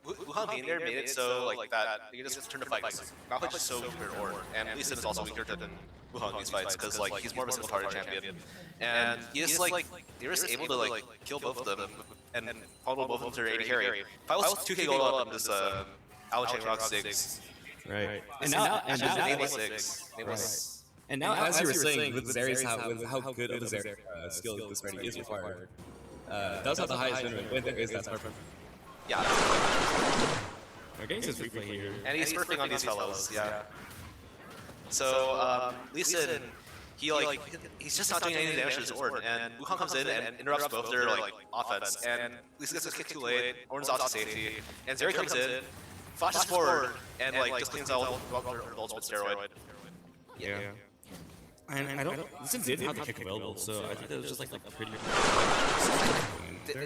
C: Wukong being there made it so like that you can just turn to fight. Malphite's just so weaker to Ornn, and Lee Sin is also weaker than Wukong in these fights, because like he's more of a single-target champion, and he's like they're just able to like kill both of them and follow both of them to 80 carry. If I was 2k gold up on this Alchang Rock 6,
B: right?
C: And now nameless 6,
B: And now, as you were saying, with Zeri's with how good of a Zeri skill this ready is required, Does have the highest win rate. Win is that's perfect.
C: Yeah,
B: We're getting his replay here.
C: and he's surfing on these fellows. Yeah. So Lee Sin, he's just not doing any damage to his Ord, and Wukong comes in and interrupts both their offense, and Lee Sin gets his kick too late. Orn's off to safety, and Zeri comes in, flashes forward, and just cleans out their ultimate steroid.
B: Yeah. And I don't. This did have the kick available, so I think that was just like a pretty.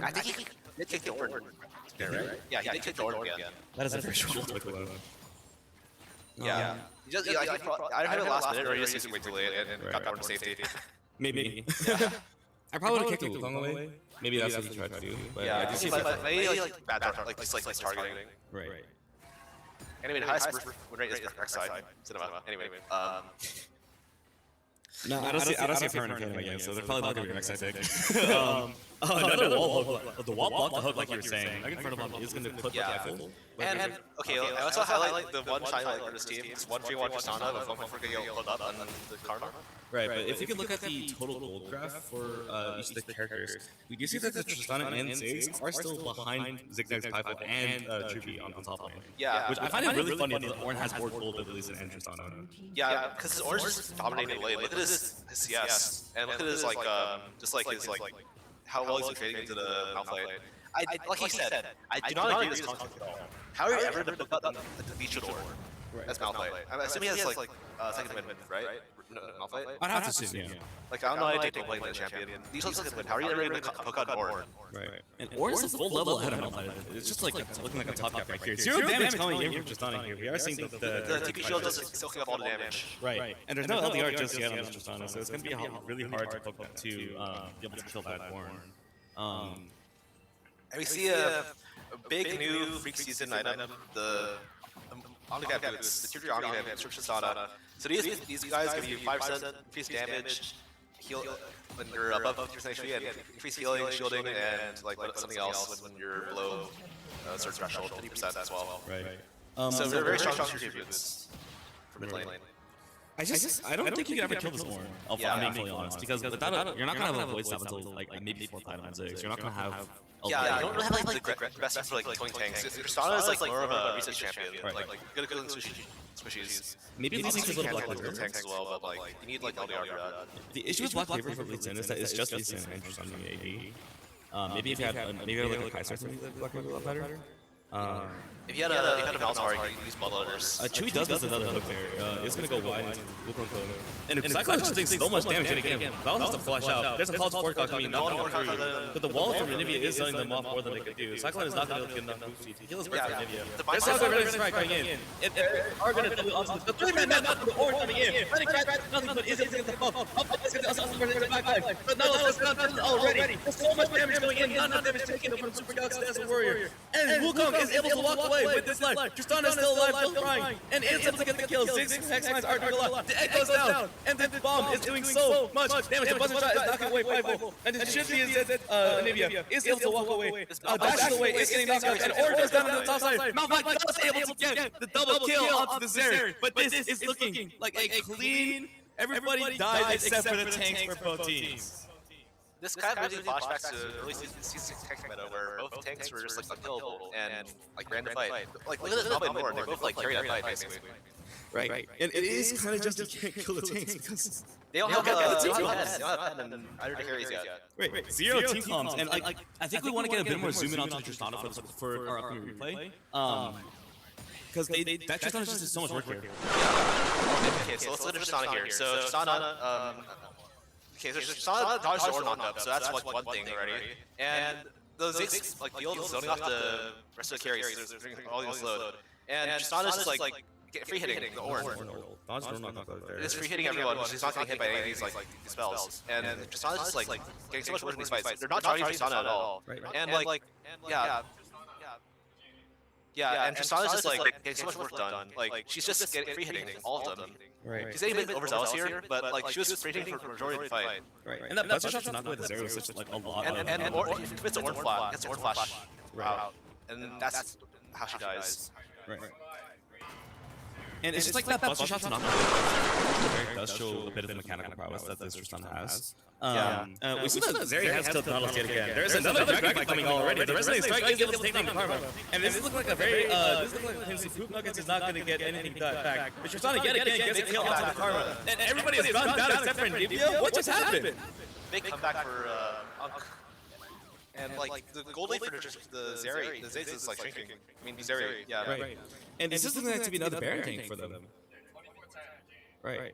C: I think he did kick the Ord. Right? Yeah, he did kick the Ord again.
B: That is a very short look alone.
C: Yeah. He just, I heard it last minute, or he just used to wait too late and got down to safety.
B: Maybe. I probably would have kicked the Wukong away. Maybe that's what he tried to do. But
C: Yeah,
B: I just
C: but maybe bad targeting.
B: Right.
C: Anyway, the highest win rate is X side cinema. Anyway,
B: No, I don't see a permanent kill again, so they're probably not going to be next, I think. Another wall hook. The wall block the hook, like you were saying. I can front of him is going to clip the rifle.
C: and okay, I also highlight the one shiny light on this team. It's 1-3-1 Tristana with 1.4 get pulled up on the karma.
B: Right, but if you could look at the total gold graph for each of the characters, we do see that the Tristana and Ziggs are still behind Zigzag's Pipeline and Trippy on the top lane.
C: Yeah,
B: Which I find it really funny that Ornn has more gold abilities than Tristana.
C: yeah, because Orange is dominating the lane. Look at his CS, and look at his his how well he's fading into the Malphite. Like he said, I do not agree with this concept at all. How are you ever to put that on the beach door as Malphite? I'm assuming he has second win, right? No, Malphite?
B: I'd have to assume, yeah.
C: I don't know how to take playing the champion. These are second win. How are you ever going to poke out Ornn?
B: Right. And Ornn is a full level ahead of Malphite. It's just like looking like a top gap right here. Zero damage coming in from Tristana here. We are seeing the
C: TP shield is soaking up all the damage.
B: Right. And there's no LDR just yet on this Tristana, so it's going to be really hard to poke that to be able to kill that Ornn.
C: And we see a big new Freak Season item, the Omnigap boots, the Tier 3 Omnigap boots for Tristana. So these guys give you 5% increased damage, heal when you're above 50% HP, and increased healing, shielding, and something else when you're below a certain threshold, 50% as well.
B: Right.
C: So they're very strong Tier 3 boots for mid lane.
B: I don't think you can ever kill this Ornn. I'm being fully honest, because without you're not gonna have a voice until maybe 4th item on Ziggs. You're not gonna have.
C: Yeah, you don't really have the best for killing tanks. Tristana is more of a research champion, good at killing squishies.
B: Maybe Lee Sin
C: can
B: Black
C: kill
B: Clover
C: tanks as well, but you need LDR for that.
B: The issue with Black Clover for Lee Sin is that it's just Lee Sin and Tristana AD. Maybe if you had a Kai'Sa, maybe Black Clover a lot better.
C: If you had a Malzahar, you could use Bloodletters.
B: Chewie does miss another hook there. It's gonna go wide. And if Cyclops just takes so much damage again, Val has to flash out. There's a call to Fort coming, not coming through. But the wall from Anivia is selling them off more than they could do. Cyclone is not gonna get enough boost speed to heal his breath for Anivia. There's also a really strike coming in. And are gonna do the 3-man match with the Ornn coming in. Running track, nothing but is it the buff. Up, it's gonna also for the back. But no, it's not done already. There's so much damage going in, not enough damage taken from Super Galaxy as a warrior. And Wukong is able to walk away with this life. Tristana is still alive, still crying, and is able to get the kill. Ziggs Hex Lines are doing a lot. The egg goes down, and the bomb is doing so much damage. The buzzer shot is knocking away 5-0, and the shifty is that Anivia is able to walk away. Dashes away, is getting knocked out, and Ornn goes down on the top side. Malphite was able to get the double kill onto the Zeri, but this is looking like a clean. Everybody died except for the tanks for both teams.
C: This kind of really flashbacks to early season 6 tank meta where both tanks were just unkillable and ran the fight. Look at this Malphite and Ornn, they both carry that fight basically.
B: Right. And it is kind of just you can't kill the tanks because
C: they don't have pen and either carries yet.
B: Right. Zero team comms, and I think we want to get a bit more zoom in onto Tristana for our upcoming replay. Because that Tristana just does so much work here.
C: Okay, so let's look at Tristana here. So Tristana, okay, so Tristana dodged the Ornn knock-up, so that's one thing already. And those Ziggs, field is zoning off the rest of the carries, so they're all these load. And Tristana's just free hitting the Ornn. It's free hitting everyone, she's not getting hit by any of these spells. And Tristana's just getting so much work in these fights. They're not targeting Tristana at all. And yeah, and Tristana's just getting so much work done. She's just free hitting all of them.
B: Right.
C: She's getting a bit overzealous here, but she was free hitting for the majority of the fight.
B: Right. And that buzzer shot's not with the Zero, such a lot.
C: And if it's an Ornn flat, it's Ornn flash out, and that's how she dies.
B: Right. And it's just like that buster shot's not it does show a bit of the mechanical prowess that this Tristana has. We see that Zeri has killed Nautilus yet again. There's another Dragonfly coming already. The Resonating Strike is able to take down Karma. And this looks like a very, this looks like Pimsy Poop Nuggets is not going to get anything done back. But Tristana yet again gets a kill onto the Karma. And everybody is run down except for Nivea. What just happened?
C: Big comeback for Unk. And like the gold lane for the Zeri, the Zay's is like shrinking. I mean, Zeri, yeah.
B: Right. And this is going to be another Baron tank for them. Right.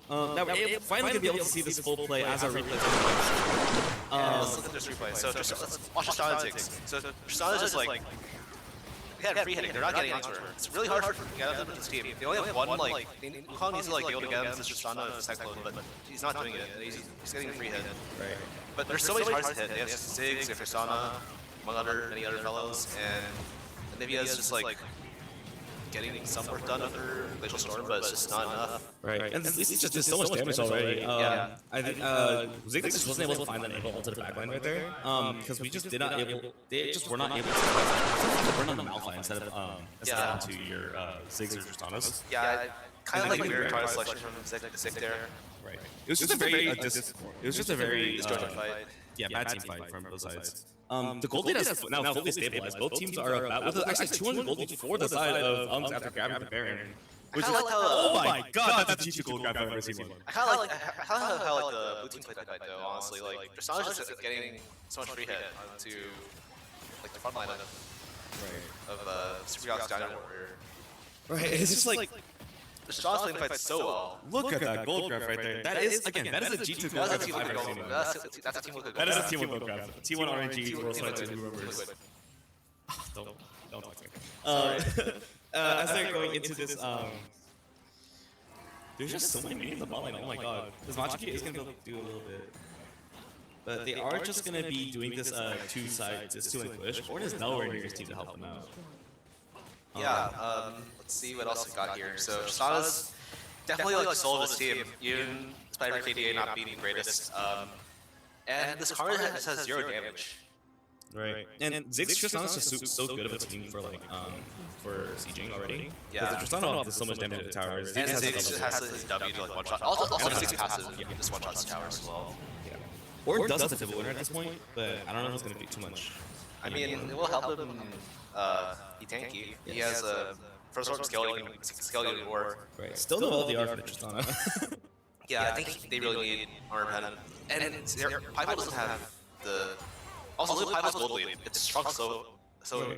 B: Now we're finally going to be able to see this full play as our replay.
C: Let's look at this replay. So let's watch Tristana Ziggs. So Tristana's just like, they had free hitting, they're not getting onto her. It's really hard to get out of this team. They only have one, like, Wukong needs to like be able to get into Tristana Cyclone, but he's not doing it. He's getting a free hit. Right. But there's so many targets to hit. They have Ziggs, they have Tristana, among many other fellows, and Nivea's just like getting some work done under Glacial Storm, but it's just not enough.
B: Right. And this is just so much damage already. I think Ziggs just wasn't able to find that angle onto the backline right there. Because we just did not able, they just were not able to burn on the Malphite instead of onto your Ziggs or Tristanas.
C: Yeah, kind of like weird target selection from Zig there.
B: Right. It was just a very, it was just a very
C: disjointed fight.
B: Yeah, bad team fight from both sides. The gold lead has now fully stabilized. Both teams are about with actually 200 gold lead for the side of Unks after grabbing the Baron. Which is, oh my god, that's a G2 gold grab I've ever seen one.
C: I kind of like how like the blue team played that fight though. Honestly, like Tristana's just getting so much free hit onto like the front line of Super Galaxy Dino Warrior.
B: Right, it's just like
C: Tristana's playing the fight so well.
B: Look at that gold grab right there. That is again, that is a G2 gold grab I've ever seen.
C: That's a team with
B: that is a team with gold grab. T1 RNG, World Side 2 Rumors. Don't talk to me. As they're going into this, there's just so many minions in the bot lane. Oh my god, this Machiki is gonna do a little bit, but they are just gonna be doing this this two-lane push. Ornn is nowhere near his team to help them out.
C: Let's see what else we got here. So Tristana's definitely like the soul of this team, even despite her KDA not being the greatest. And this Karma has 0 damage.
B: Right. And Ziggs Tristana's just so good of a team for like for sieging already.
C: Yeah.
B: Because Tristana does so much damage to the towers.
C: And Ziggs has his W to like one shot. Also Ziggs passes just one shot to towers as well.
B: Yeah. Or does have the winner at this point, but I don't know if it's gonna be too much.
C: I mean, it will help him. He tanky. He has a first order scaling war.
B: Right. Still no LDR for Tristana.
C: Yeah, I think they really need armor pen. And Piebald doesn't have the. Also, look at Piebald's gold lead. It's shrunk so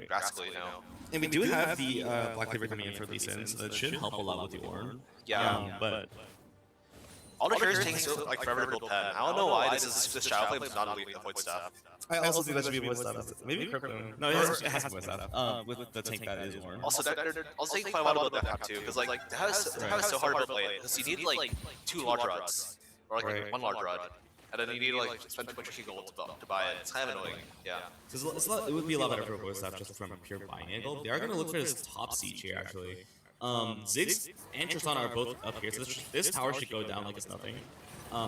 C: drastically now.
B: And we do have the Black Cleaver coming in for Lee Sin, so that should help a lot with the Ornn.
C: Yeah,
B: but
C: all the carries take so like forever to build pen. I don't know why this shadow flame is not elite the void staff.
B: I also think that should be void staff. Maybe Crypto. No, it has void staff. With the tank that is Ornn.
C: Also, they're also taking quite a while to build that too, because like that is so hard to play. Because you need like 2 large rods or like 1 large rod. And then you need to like spend too much gold to buy it. It's kind of annoying. Yeah.
B: It would be a lot better for voice staff just from a pure buying angle. They are going to look for this top siege here actually. Ziggs and Tristana are both up here, so this tower should go down like it's nothing.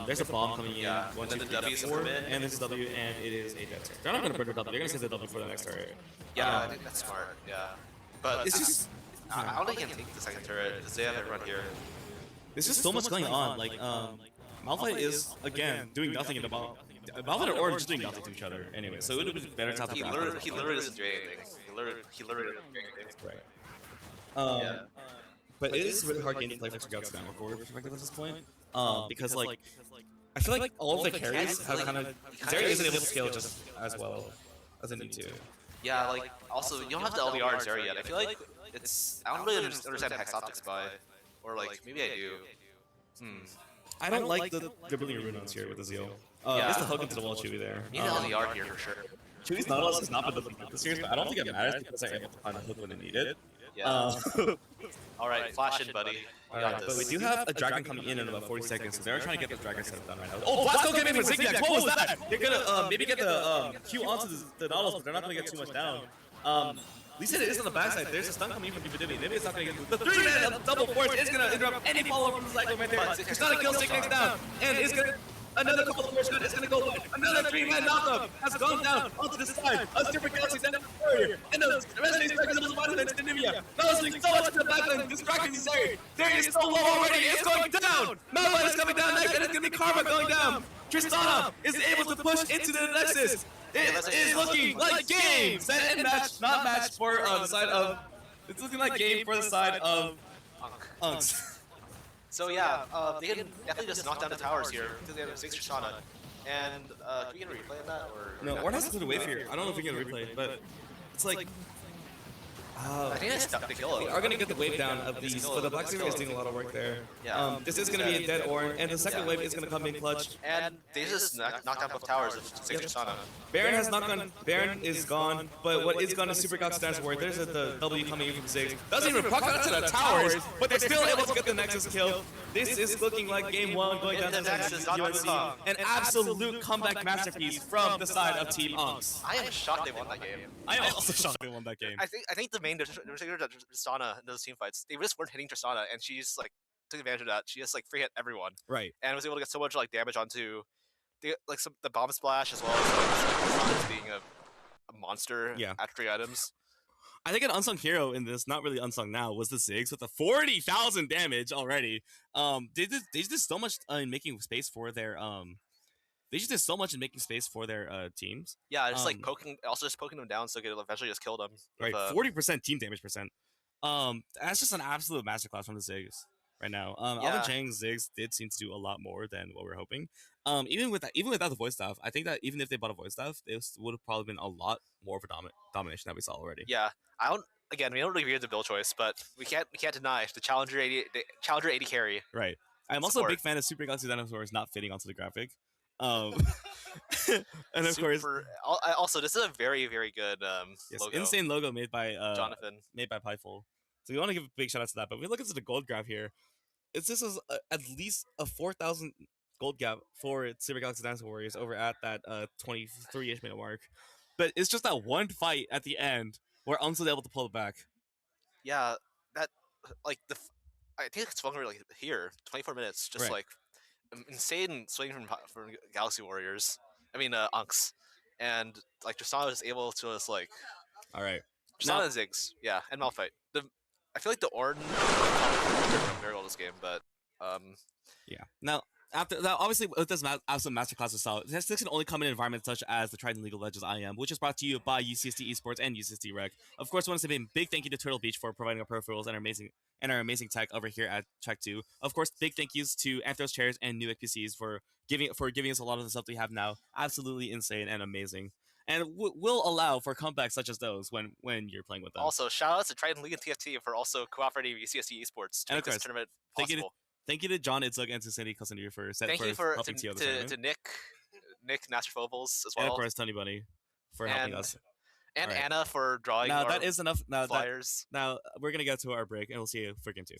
B: There's a bomb coming in.
C: Yeah. And then the W is in mid.
B: And this is W, and it is a dead turret. They're not going to burn the W. They're going to save the W for the next turret.
C: Yeah, I think that's smart. Yeah. But it's just I don't think I can take the second turret because they have everyone here.
B: There's just so much going on. Like Malphite is again doing nothing in the bottom. Malphite and Ornn are just doing nothing to each other anyway, so it would have been better to have the
C: He literally doesn't do anything. He literally doesn't do anything.
B: Right. But it is really hard game to play for Galaxy Dino forward perspective at this point. Because like I feel like all of the carries have kind of Zeri isn't able to scale just as well as it need to.
C: Yeah, like also you don't have the LDR in Zeri yet. I feel like it's I don't really understand Hex Optics by, or like maybe I do.
B: I don't like the Brilliant Runes here with the Zeal. It's the hook into the wall Chewy there.
C: You need LDR here for sure.
B: Chewy's Nautilus has not been looking good this year, but I don't think it matters because they're able to find the hook when they need it.
C: Yeah. Alright, flash in, buddy.
B: But we do have a dragon coming in about 40 seconds, so they're trying to get the dragon setup done right now. Oh, Blasco came in for Zigzags! What was that? They're gonna maybe get the Q onto the Nautilus, but they're not gonna get too much down. Lisa is on the backside. There's a stun coming from Dividend. Maybe it's not going to get the 3-man double force is going to interrupt any follow from the cycle right there. It's not a kill, Zigzags down. And it's going to Another couple of force gun is gonna go wide. Another 3-man knockup has gone down onto the side of Super Galaxy Center Warrior. And the Resonating Strike is almost into Nivea. Balancing so much to the backline, distracting Zeri. Zeri is so low already, it's going down. Melvin is coming down next, and it's gonna be Karma going down. Tristana is able to push into the Nexus. It is looking like game. Set and match, not match for the side of. It's looking like game for the side of Unks.
C: So yeah, they can definitely just knock down the towers here because they have 6 Tristana. And can we get a replay of that? Or
B: No, Ord has to do the wave here. I don't know if we can get a replay, but it's like.
C: I think it's stuck to kill
B: We
C: him.
B: are going to get the wave down of these, but the Black Saber is doing a lot of work there.
C: Yeah.
B: This is going to be a dead Ord, and the second wave is going to come in clutch.
C: And they just knocked down both towers with 6 Tristana.
B: Baron has not gone. Baron is gone, but what is gone is Super Galaxy Dance Warrior. There's the W coming in from Ziggs. Doesn't even puck out to the towers, but they're still able to get the Nexus kill. This is looking like game 1 going down to the
C: Nexus,
B: UNC. An absolute comeback masterpiece from the side of Team Unks.
C: I am shocked they won that game.
B: I am also shocked they won that game.
C: I think the main difference that Tristana in those team fights, they just weren't hitting Tristana, and she just like took advantage of that. She just like free hit everyone,
B: Right.
C: and was able to get so much like damage onto the bomb splash as well as Tristana being a monster at 3 items.
B: I think an unsung hero in this, not really unsung now, was the Ziggs with the 40,000 damage already. They did so much in making space for their They just did so much in making space for their teams.
C: Yeah, just like poking them down so they could eventually just kill them.
B: Right, 40% team damage percent. That's just an absolute masterclass from the Ziggs right now. Alvin Chang's Ziggs did seem to do a lot more than what we were hoping. Even without the voice stuff, I think that even if they bought a voice stuff, it would have probably been a lot more of a domination that we saw already.
C: Yeah, we don't really agree with the build choice, but we can't deny the Challenger 80 carry.
B: Right. I'm also a big fan of Super Galaxy Dinosaurs not fitting onto the graphic. And of course,
C: also this is a very, very good logo.
B: Insane logo made by
C: Jonathan,
B: made by Pyful. So we want to give a big shout out to that. But if we look into the gold graph here, this is at least a 4,000 gold gap for Super Galaxy Dinosaur Warriors over at that 23-ish minute mark. But it's just that one fight at the end where Unks was able to pull it back.
C: Yeah, that like I think it's fucking like here 24 minutes, just like insane swing from Galaxy Warriors. I mean Unks, and like Tristana was able to just like.
B: All right.
C: Tristana and Ziggs, yeah, and Malphite. I feel like the Orden very well this game, but
B: yeah. Now after that, obviously with this absolute masterclass of solid, this can only come in environments such as the Triton League of Legends IM, which is brought to you by UCSD Esports and UCSD Rec. Of course, I want to say a big thank you to Turtle Beach for providing our peripherals and our amazing tech over here at Trek 2. Of course, big thank yous to Anthros Chairs and New PCs for giving us a lot of the stuff we have now. Absolutely insane and amazing. And will allow for comebacks such as those when you're playing with them. Also,
C: shout out to Triton League and TFT for also cooperating with UCSD Esports to make this tournament possible.
B: Thank you to John Itzug and to Cindy Cosendy for
C: helping to Nick Nastrophobals as well.
B: And of course, Tony Bunny for helping us.
C: And Anna for drawing
B: now, that is enough. Now,
C: flyers.
B: Now, we're going to get to our break, and we'll see you for game 2.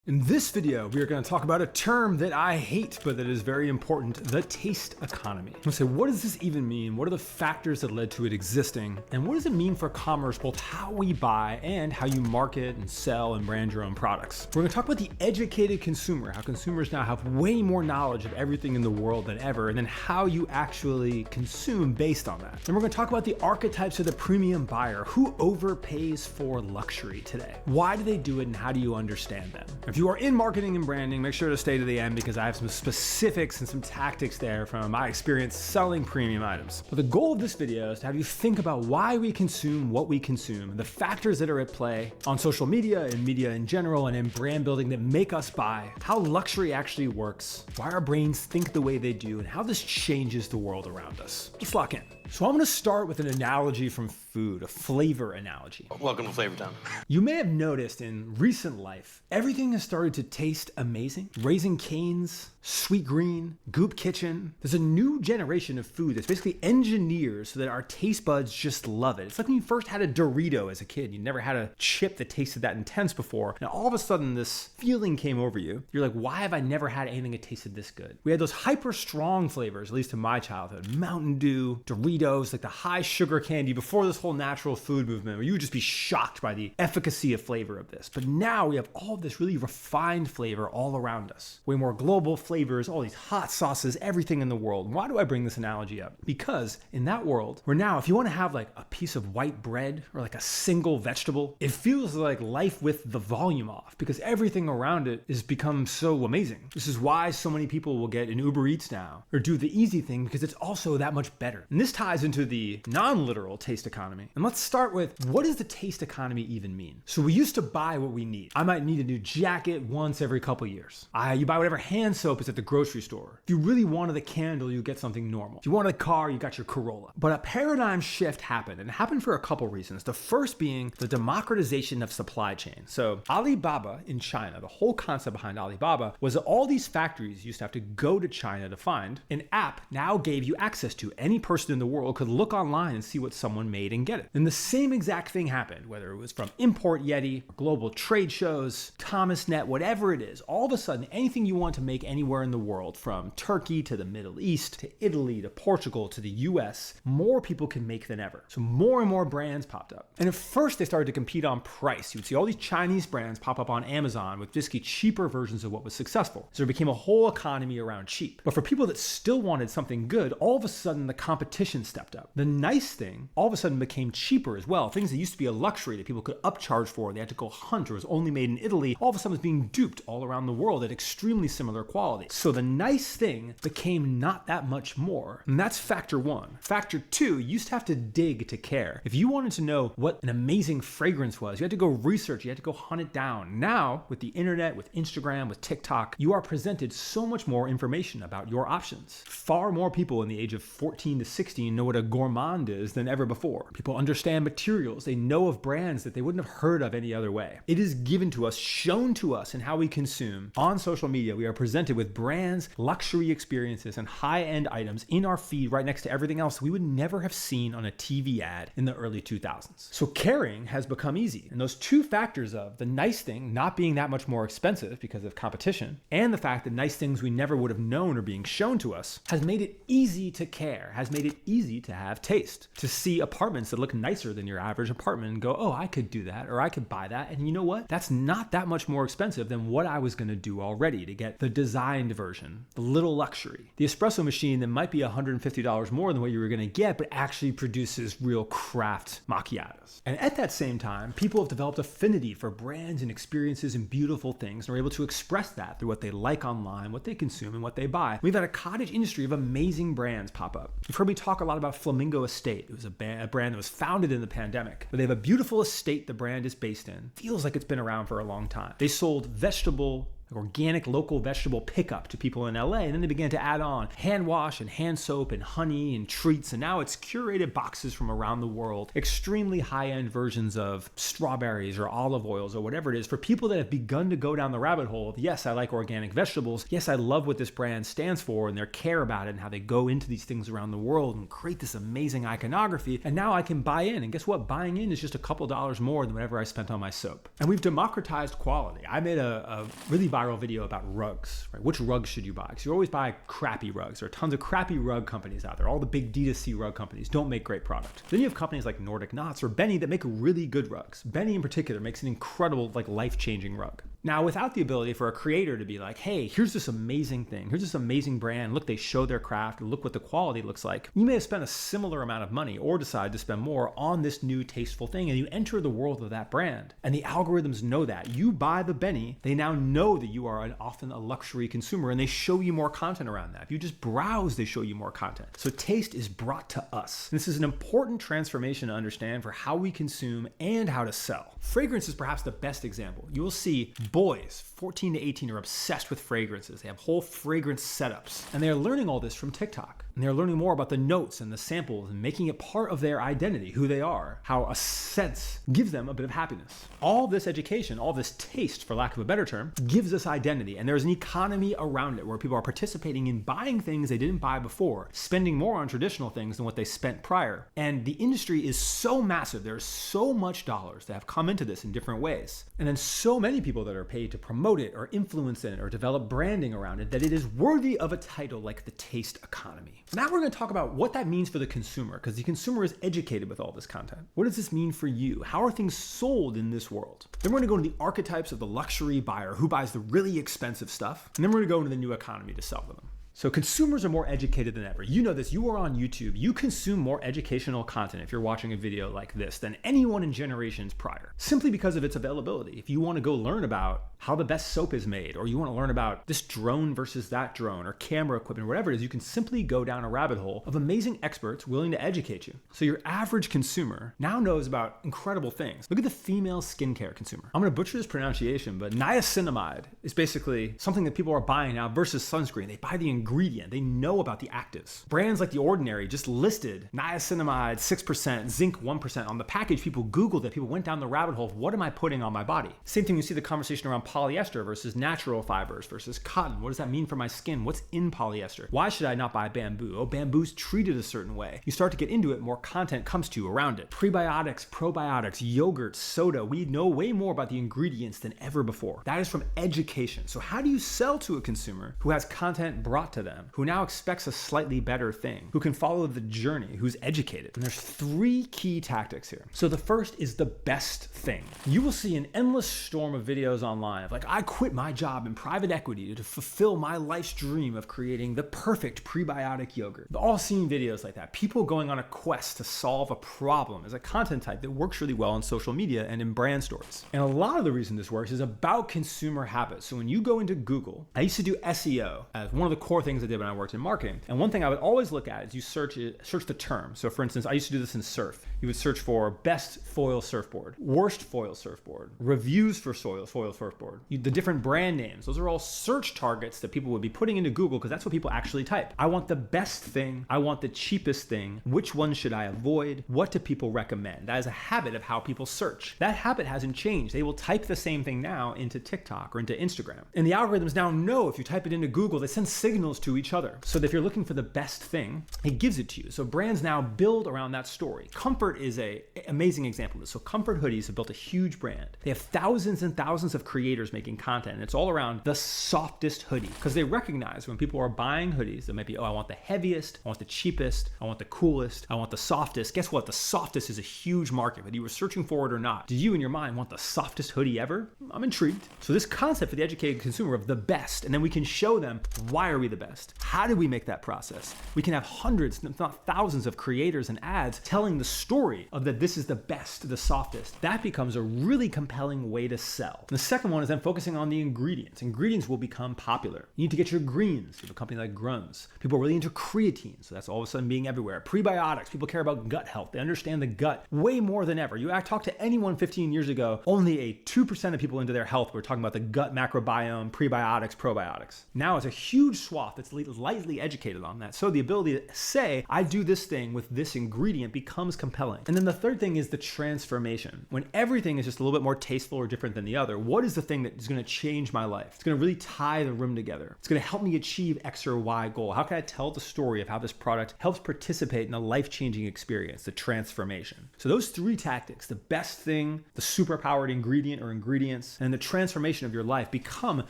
E: In this video, we are going to talk about a term that I hate, but that is very important, the taste economy. I'm going to say, what does this even mean? What are the factors that led to it existing? And what does it mean for commerce, both how we buy and how you market and sell and brand your own products? We're going to talk about the educated consumer, how consumers now have way more knowledge of everything in the world than ever, and then how you actually consume based on that. And we're going to talk about the archetypes of the premium buyer, who overpays for luxury today. Why do they do it and how do you understand them? If you are in marketing and branding, make sure to stay to the end because I have some specifics and some tactics there from my experience selling premium items. But the goal of this video is to have you think about why we consume what we consume, and the factors that are at play on social media and media in general and in brand building that make us buy, how luxury actually works, why our brains think the way they do, and how this changes the world around us. Let's lock in. So I'm going to start with an analogy from food, a flavor analogy.
C: Welcome to Flavor Town.
E: You may have noticed in recent life, everything has started to taste amazing. Raising Cane's, Sweet Green, Goop Kitchen. There's a new generation of food that's basically engineered so that our taste buds just love it. It's like when you first had a Dorito as a kid. You never had a chip that tasted that intense before. And all of a sudden this feeling came over you. You're like, why have I never had anything that tasted this good? We had those hyper strong flavors, at least in my childhood. Mountain Dew, Doritos, like the high sugar candy before this whole natural food movement where you would just be shocked by the efficacy of flavor of this. But now we have all of this really refined flavor all around us. Way more global flavors, all these hot sauces, everything in the world. Why do I bring this analogy up? Because in that world, where now if you want to have like a piece of white bread or like a single vegetable, it feels like life with the volume off because everything around it has become so amazing. This is why so many people will get an Uber Eats now or do the easy thing because it's also that much better. And this ties into the non-literal taste economy. And let's start with, what does the taste economy even mean? So we used to buy what we need. I might need a new jacket once every couple years. You buy whatever hand soap is at the grocery store. If you really wanted a candle, you get something normal. If you wanted a car, you got your Corolla. But a paradigm shift happened, and it happened for a couple reasons. The first being the democratization of supply chain. So Alibaba in China, the whole concept behind Alibaba was that all these factories used to have to go to China to find. An app now gave you access to. Any person in the world could look online and see what someone made and get it. And the same exact thing happened, whether it was from Import Yeti, global trade shows, ThomasNet, whatever it is. All of a sudden, anything you want to make anywhere in the world, from Turkey to the Middle East, to Italy, to Portugal, to the US, more people can make than ever. So more and more brands popped up. And at first they started to compete on price. You would see all these Chinese brands pop up on Amazon with basically cheaper versions of what was successful. So there became a whole economy around cheap. But for people that still wanted something good, all of a sudden the competition stepped up. The nice thing all of a sudden became cheaper as well. Things that used to be a luxury that people could upcharge for, they had to go hunt, or was only made in Italy, all of a sudden was being duped all around the world at extremely similar quality. So the nice thing became not that much more. And that's factor one. Factor two, you used to have to dig to care. If you wanted to know what an amazing fragrance was, you had to go research, you had to go hunt it down. Now, with the internet, with Instagram, with TikTok, you are presented so much more information about your options. Far more people in the age of 14 to 16 know what a gourmand is than ever before. People understand materials. They know of brands that they wouldn't have heard of any other way. It is given to us, shown to us in how we consume. On social media, we are presented with brands, luxury experiences, and high-end items in our feed right next to everything else we would never have seen on a TV ad in the early 2000s. So caring has become easy. And those two factors of the nice thing not being that much more expensive because of competition, and the fact that nice things we never would have known are being shown to us, has made it easy to care, has made it easy to have taste, to see apartments that look nicer than your average apartment and go, oh, I could do that, or I could buy that. And you know what? That's not that much more expensive than what I was going to do already to get the designed version, the little luxury, the espresso machine that might be $150 more than what you were going to get, but actually produces real craft macchiatos. And at that same time, people have developed affinity for brands and experiences and beautiful things and are able to express that through what they like online, what they consume, and what they buy. We've had a cottage industry of amazing brands pop up. You've heard me talk a lot about Flamingo Estate. It was a brand that was founded in the pandemic, but they have a beautiful estate the brand is based in. Feels like it's been around for a long time. They sold vegetable organic local vegetable pickup to people in LA. And then they began to add on hand wash and hand soap and honey and treats. And now it's curated boxes from around the world, extremely high-end versions of strawberries or olive oils or whatever it is for people that have begun to go down the rabbit hole of, yes, I like organic vegetables. Yes, I love what this brand stands for and their care about it and how they go into these things around the world and create this amazing iconography. And now I can buy in. And guess what? Buying in is just a couple dollars more than whatever I spent on my soap. And we've democratized quality. I made a really viral video about rugs, right? Which rugs should you buy? Because you always buy crappy rugs. There are tons of crappy rug companies out there. All the big D2C rug companies don't make great product. Then you have companies like Nordic Knots or Benny that make really good rugs. Benny in particular makes an incredible, like, life-changing rug. Now, without the ability for a creator to be like, hey, here's this amazing thing, here's this amazing brand, look, they show their craft, look what the quality looks like, you may have spent a similar amount of money or decide to spend more on this new tasteful thing, and you enter the world of that brand. And the algorithms know that. You buy the Benny, they now know that you are often a luxury consumer, and they show you more content around that. If you just browse, they show you more content. So taste is brought to us. This is an important transformation to understand for how we consume and how to sell. Fragrance is perhaps the best example. You will see boys 14 to 18 are obsessed with fragrances. They have whole fragrance setups, and they are learning all this from TikTok. And they're learning more about the notes and the samples and making it part of their identity, who they are, how a sense gives them a bit of happiness. All this education, all this taste, for lack of a better term, gives us identity. And there's an economy around it where people are participating in buying things they didn't buy before, spending more on traditional things than what they spent prior. And the industry is so massive. There's so much dollars that have come into this in different ways. And then so many people that are paid to promote it or influence it or develop branding around it that it is worthy of a title like the taste economy. So now we're going to talk about what that means for the consumer, because the consumer is educated with all this content. What does this mean for you? How are things sold in this world? Then we're going to go into the archetypes of the luxury buyer who buys the really expensive stuff. And then we're going to go into the new economy to sell them. So consumers are more educated than ever. You know this, you are on YouTube, you consume more educational content if you're watching a video like this than anyone in generations prior, simply because of its availability. If you want to go learn about how the best soap is made, or you want to learn about this drone versus that drone, or camera equipment, whatever it is, you can simply go down a rabbit hole of amazing experts willing to educate you. So your average consumer now knows about incredible things. Look at the female skincare consumer. I'm going to butcher this pronunciation, but niacinamide is basically something that people are buying now versus sunscreen. They buy the ingredient. They know about the actives. Brands like The Ordinary just listed niacinamide 6%, zinc 1% on the package. People Googled it. People went down the rabbit hole of what am I putting on my body? Same thing, you see the conversation around polyester versus natural fibers versus cotton. What does that mean for my skin? What's in polyester? Why should I not buy bamboo? Oh, bamboo's treated a certain way. You start to get into it, more content comes to you around it. Prebiotics, probiotics, yogurt, soda. We know way more about the ingredients than ever before. That is from education. So how do you sell to a consumer who has content brought to them, who now expects a slightly better thing, who can follow the journey, who's educated? And there's three key tactics here. So the first is the best thing. You will see an endless storm of videos online of like, I quit my job in private equity to fulfill my life's dream of creating the perfect prebiotic yogurt. We've all seen videos like that. People going on a quest to solve a problem is a content type that works really well on social media and in brand stories. And a lot of the reason this works is about consumer habits. So when you go into Google, I used to do SEO as one of the core things I did when I worked in marketing. And one thing I would always look at is you search the term. So for instance, I used to do this in surf. You would search for best foil surfboard, worst foil surfboard, reviews for foil surfboard, the different brand names. Those are all search targets that people would be putting into Google because that's what people actually type. I want the best thing. I want the cheapest thing. Which one should I avoid? What do people recommend? That is a habit of how people search. That habit hasn't changed. They will type the same thing now into TikTok or into Instagram. And the algorithms now know if you type it into Google, they send signals to each other. So that if you're looking for the best thing, it gives it to you. So brands now build around that story. Comfort is an amazing example of this. So Comfort hoodies have built a huge brand. They have thousands and thousands of creators making content. And it's all around the softest hoodie because they recognize when people are buying hoodies, that might be, oh, I want the heaviest, I want the cheapest, I want the coolest, I want the softest. Guess what? The softest is a huge market, whether you were searching for it or not. Do you in your mind want the softest hoodie ever? I'm intrigued. So this concept for the educated consumer of the best, and then we can show them why are we the best? best. How do we make that process? We can have hundreds, if not thousands of creators and ads telling the story of that this is the best, the softest. That becomes a really compelling way to sell. The second one is then focusing on the ingredients. Ingredients will become popular. You need to get your greens. You have a company like Grunz. People are really into creatine, so that's all of a sudden being everywhere. Prebiotics. People care about gut health. They understand the gut way more than ever. I talked to anyone 15 years ago, only a 2% of people into their health were talking about the gut microbiome, prebiotics, probiotics. Now it's a huge swath that's lightly educated on that. So the ability to say, I do this thing with this ingredient becomes compelling. And then the third thing is the transformation. When everything is just a little bit more tasteful or different than the other, what is the thing that is going to change my life? It's going to really tie the room together. It's going to help me achieve X or Y goal. How can I tell the story of how this product helps participate in a life-changing experience, the transformation? So those three tactics, the best thing, the superpowered ingredient or ingredients, and the transformation of your life become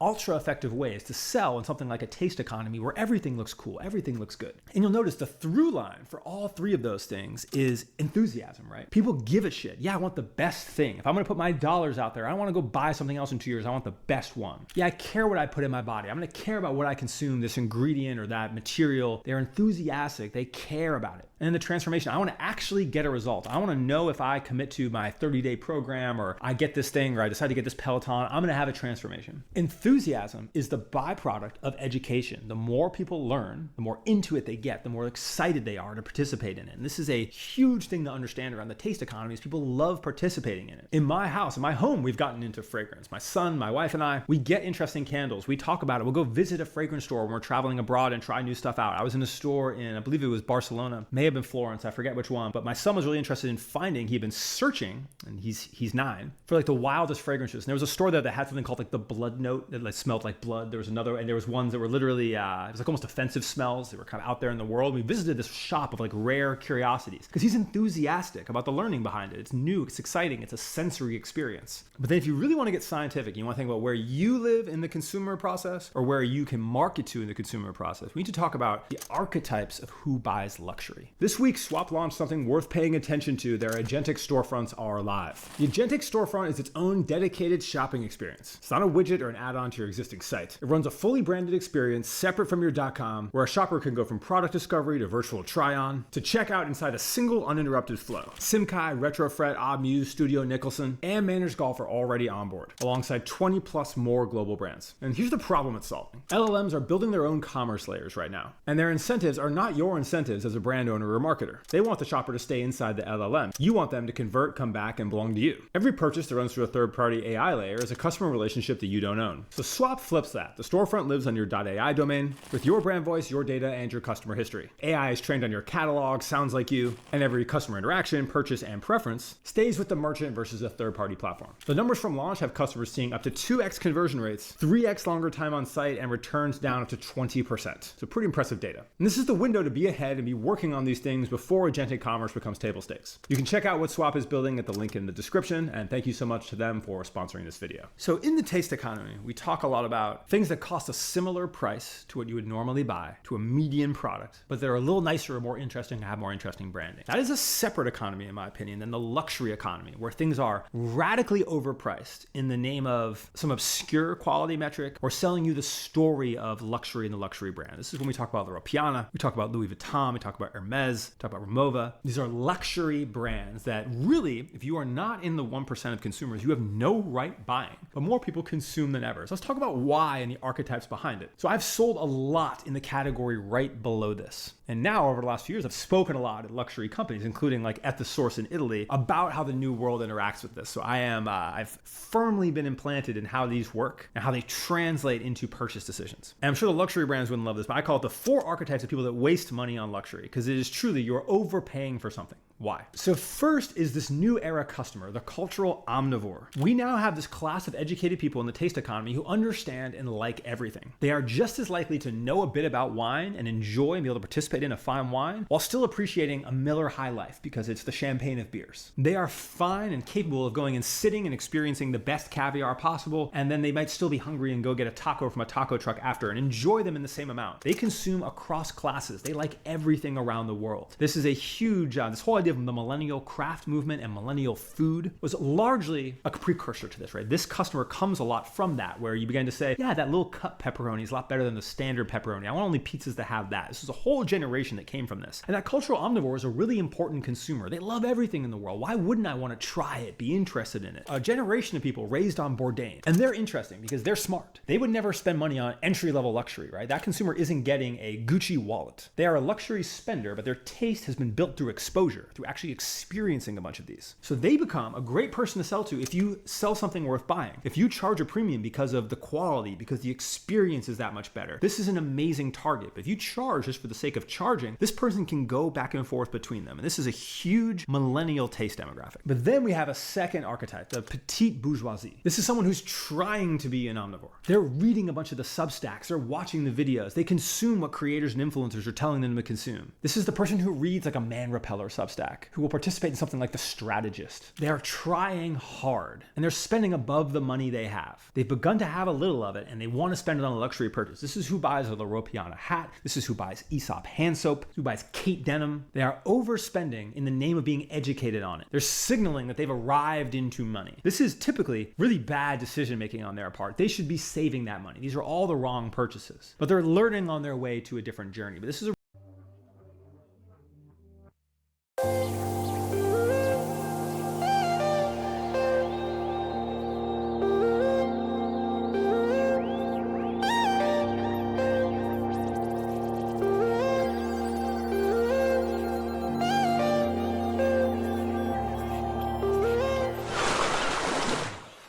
E: ultra effective ways to sell in something like a taste economy where everything looks cool, everything looks good. And you'll notice the through line for all three of those things is enthusiasm, right? People give a shit. Yeah, I want the best thing. If I'm going to put my dollars out there, I don't want to go buy something else in 2 years. I want the best one. Yeah, I care what I put in my body. I'm going to care about what I consume, this ingredient or that material. They're enthusiastic. They care about it. And in the transformation, I want to actually get a result. I want to know if I commit to my 30-day program or I get this thing or I decide to get this Peloton, I'm going to have a transformation. Enthusiasm is the byproduct of education. The more people learn, the more into it they get, the more excited they are to participate in it. And this is a huge thing to understand around the taste economy is people love participating in it. In my house, in my home, we've gotten into fragrance. My son, my wife and I, we get interesting candles. We talk about it. We'll go visit a fragrance store when we're traveling abroad and try new stuff out. I was in a store in, I believe it was Barcelona, may have been Florence, I forget which one, but my son was really interested in finding, he'd been searching, and he's 9, for like the wildest fragrances. And there was a store there that had something called like the blood note that like smelled like blood. There was another, and there was ones that were literally, it was like almost offensive smells. They were kind of out there in the world. We visited this shop of like rare curiosities because he's enthusiastic about the learning behind it. It's new, it's exciting, it's a sensory experience. But then if you really want to get scientific, you want to think about where you live in the consumer process or where you can market to in the consumer process, we need to talk about the archetypes of who buys luxury. This week, Swap launched something worth paying attention to. Their agentic storefronts are live. The agentic storefront is its own dedicated shopping experience. It's not a widget or an add-on to your existing site. It runs a fully branded experience separate from your .com, where a shopper can go from product discovery to virtual try-on to checkout inside a single uninterrupted flow. Simkai, Retrofret, Obmuse, Studio Nicholson, and Manners Golf are already on board, alongside 20 plus more global brands. And here's the problem it's solving. LLMs are building their own commerce layers right now, and their incentives are not your incentives as a brand owner or marketer. They want the shopper to stay inside the LLM. You want them to convert, come back, and belong to you. Every purchase that runs through a third-party AI layer is a customer relationship that you don't own. So Swap flips that. The storefront lives on your .ai domain with your brand voice, your data, and your customer history. AI is trained on your catalog, sounds like you, and every customer interaction, purchase, and preference stays with the merchant versus a third-party platform. The numbers from launch have customers seeing up to 2x conversion rates, 3x longer time on site, and returns down up to 20%. So pretty impressive data. And this is the window to be ahead and be working on these things before agentic commerce becomes table stakes. You can check out what Swap is building at the link in the description, and thank you so much to them for sponsoring this video. So in the taste economy, we talk a lot about things that cost a similar price to what you would normally buy, to a median product, but they're a little nicer or more interesting, have more interesting branding. That is a separate economy, in my opinion, than the luxury economy, where things are radically overpriced in the name of some obscure quality metric or selling you the story of luxury and the luxury brand. This is when we talk about La Piana, we talk about Louis Vuitton, we talk about Hermes, we talk about Rimowa. These are luxury brands that really, if you are not in the 1% of consumers, you have no right buying, but more people consume than ever. So let's talk about why and the archetypes behind it. So I've sold a lot in the category right below this. And now over the last few years, I've spoken a lot at luxury companies, including like at the source in Italy, about how the new world interacts with this. So I've firmly been implanted in how these work and how they translate into purchase decisions. And I'm sure the luxury brands wouldn't love this, but I call it the 4 archetypes of people that waste money on luxury, because it is truly you're overpaying for something. Why? So first is this new era customer, the cultural omnivore. We now have this class of educated people in the taste economy who understand and like everything. They are just as likely to know a bit about wine and enjoy and be able to participate in a fine wine while still appreciating a Miller High Life because it's the champagne of beers. They are fine and capable of going and sitting and experiencing the best caviar possible, and then they might still be hungry and go get a taco from a taco truck after and enjoy them in the same amount. They consume across classes. They like everything around the world. This is a huge, this whole idea idea of the millennial craft movement and millennial food was largely a precursor to this, right? This customer comes a lot from that, where you began to say, yeah, that little cut pepperoni is a lot better than the standard pepperoni. I want only pizzas that have that. This is a whole generation that came from this. And that cultural omnivore is a really important consumer. They love everything in the world. Why wouldn't I want to try it, be interested in it? A generation of people raised on Bourdain. And they're interesting because they're smart. They would never spend money on entry-level luxury, right? That consumer isn't getting a Gucci wallet. They are a luxury spender, but their taste has been built through exposure, through actually experiencing a bunch of these. So they become a great person to sell to if you sell something worth buying. If you charge a premium because of the quality, because the experience is that much better, this is an amazing target. But if you charge just for the sake of charging, this person can go back and forth between them. And this is a huge millennial taste demographic. But then we have a second archetype, the petite bourgeoisie. This is someone who's trying to be an omnivore. They're reading a bunch of the Substacks, they're watching the videos, they consume what creators and influencers are telling them to consume. This is the person who reads like a Man Repeller Substack, who will participate in something like The Strategist. They are trying hard, and they're spending above the money they have. They've begun to have a little of it, and they want to spend it on a luxury purchase. This is who buys a La Ropiana hat. This is who buys Aesop hand soap, who buys Kate denim. They are overspending in the name of being educated on it. They're signaling that they've arrived into money. This is typically really bad decision making on their part. They should be saving that money. These are all the wrong purchases, but they're learning on their way to a different journey. But this is a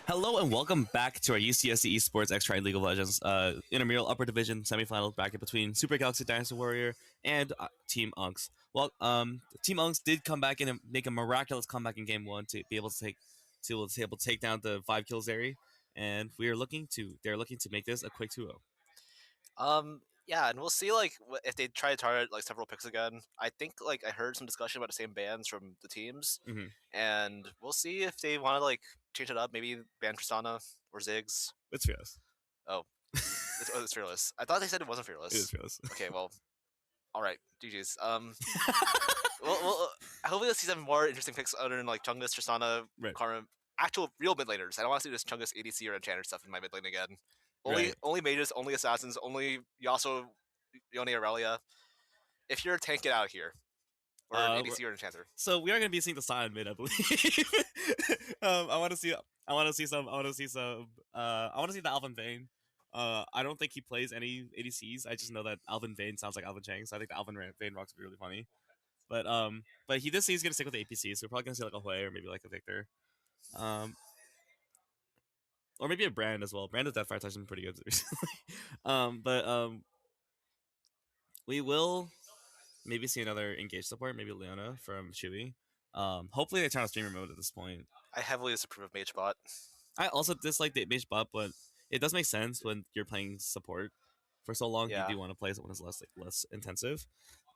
B: Hello and welcome back to our UCSD Esports X Triton League of Legends Intramural Upper Division semifinal bracket between Super Galaxy Dinosaur Warrior and Team Unks. Well, Team Unks did come back in and make a miraculous comeback in Game 1 to be able to take down the 5 kill Zeri, and they're looking to make this a quick 2-0.
C: Yeah, and we'll see like if they try to target like several picks again. I think like I heard some discussion about the same bans from the teams, and we'll see if they want to like change it up. Maybe ban Tristana or Ziggs.
B: It's fearless.
C: Oh, it's fearless. I thought they said it wasn't fearless.
B: It is fearless.
C: Okay, well, all right, GG's. Well, hopefully we'll see some more interesting picks other than like Chungus, Tristana,
B: Right.
C: Karma, actual real mid laners. I don't want to see this Chungus ADC or Enchanter stuff in my mid lane again.
B: Right.
C: Only mages, only assassins, only Yasuo, Yone, Aurelia. If you're a tank, get out of here. Or an ADC or an Enchanter.
B: So we are going to be seeing the Sion mid, I believe. I want to see the Alvin Vayne. I don't think he plays any ADCs. I just know that Alvin Vayne sounds like Alvin Chang, so I think the Alvin Vayne rocks would be really funny. But he did say he's gonna stick with the APC, so we're probably gonna see like a Hui or maybe like a Victor, or maybe a Brand as well. Brand of Deathfire has been pretty good recently. We will maybe see another engage support, maybe Leona from Chewy. Hopefully they turn on streamer mode at this point.
C: I heavily disapprove of Mage Bot.
B: I also dislike the mage bot, but it does make sense when you're playing support for so long.
C: Yeah.
B: You do want to play someone who's less intensive.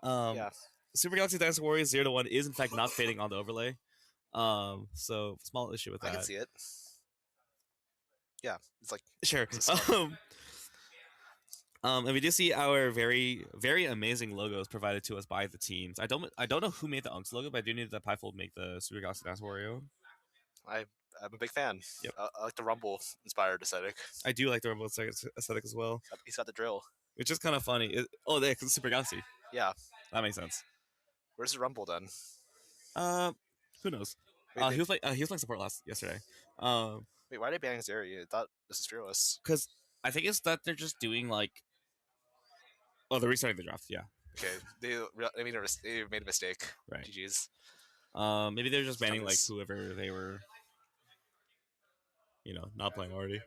C: Yeah.
B: Super Galaxy Dinosaur Warrior 0-1 is in fact not fading on the overlay. So small issue with that.
C: I can see it. Yeah, it's like
B: Sure.
C: it's a
B: And we do see our very, very amazing logos provided to us by the teams. I don't know who made the Unks logo, but I do need that Pyfold make the Super Galaxy Dinosaur Warrior.
C: I'm a big fan.
B: Yep.
C: I like the Rumble inspired aesthetic.
B: I do like the Rumble aesthetic as well,
C: He's got the drill.
B: which is kind of funny. Cause Super Galaxy.
C: Yeah.
B: That makes sense.
C: Where's the Rumble done?
B: Who knows?
C: Wait,
B: He was playing support yesterday.
C: wait, why are they banning Zeri? I thought this is fearless.
B: Because I think it's that they're just doing like, they're restarting the draft. Yeah.
C: Okay, they made a mistake.
B: Right.
C: GG's.
B: Maybe they're just banning like
C: Chungus.
B: whoever they were, not playing already.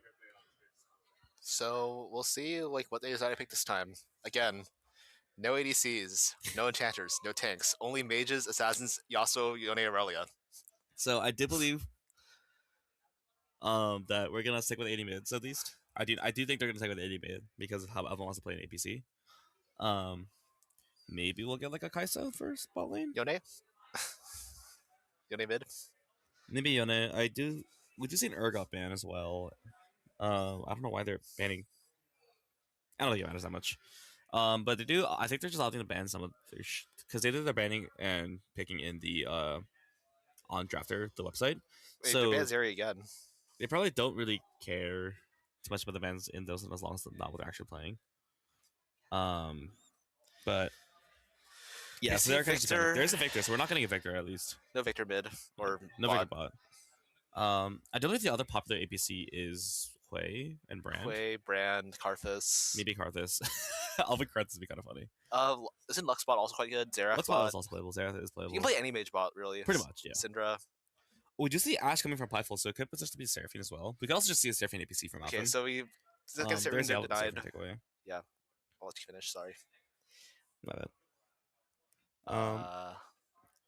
C: So we'll see like what they decide to pick this time. Again, no ADCs, no enchanters, no tanks, only mages, assassins, Yasuo, Yone, Aurelia.
B: So I did believe that we're gonna stick with 80 mids at least. I do think they're gonna stick with 80 mid because of how everyone wants to play an APC. Maybe we'll get like a Kai'Sa for spot lane.
C: Yone? Yone mid?
B: Maybe Yone. We do see an Urgot ban as well. I don't know why they're banning. I don't think it matters that much. But they do. I think they're just opting to ban some of their because they did their banning and picking in the on Drafter, the website.
C: Wait,
B: So
C: they banned Zeri again.
B: they probably don't really care too much about the bans in those as long as they're not what they're actually playing. But yeah,
C: I
B: so
C: see
B: there are
C: Victor.
B: there's a Victor, so we're not gonna get Victor at least.
C: No Victor mid or
B: No
C: bot.
B: Victor bot. I don't believe the other popular APC is Hui and Brand.
C: Hui, Brand, Karthus.
B: Maybe Karthus. Alvin Karthus would be kind of funny.
C: Isn't Luxbot also quite good? Xerath
B: Luxbot
C: bot.
B: is also playable. Xerath is playable.
C: You can play any mage bot really.
B: Pretty much, yeah.
C: Syndra.
B: We do see Ashe coming from Prideful, so it could potentially be Seraphine as well. We could also just see a Seraphine APC from Alvin.
C: Okay, so we get
B: there's
C: Seraphine
B: the Alvin
C: denied.
B: Seraphine takeaway.
C: I'll let you finish. Sorry.
B: My bad.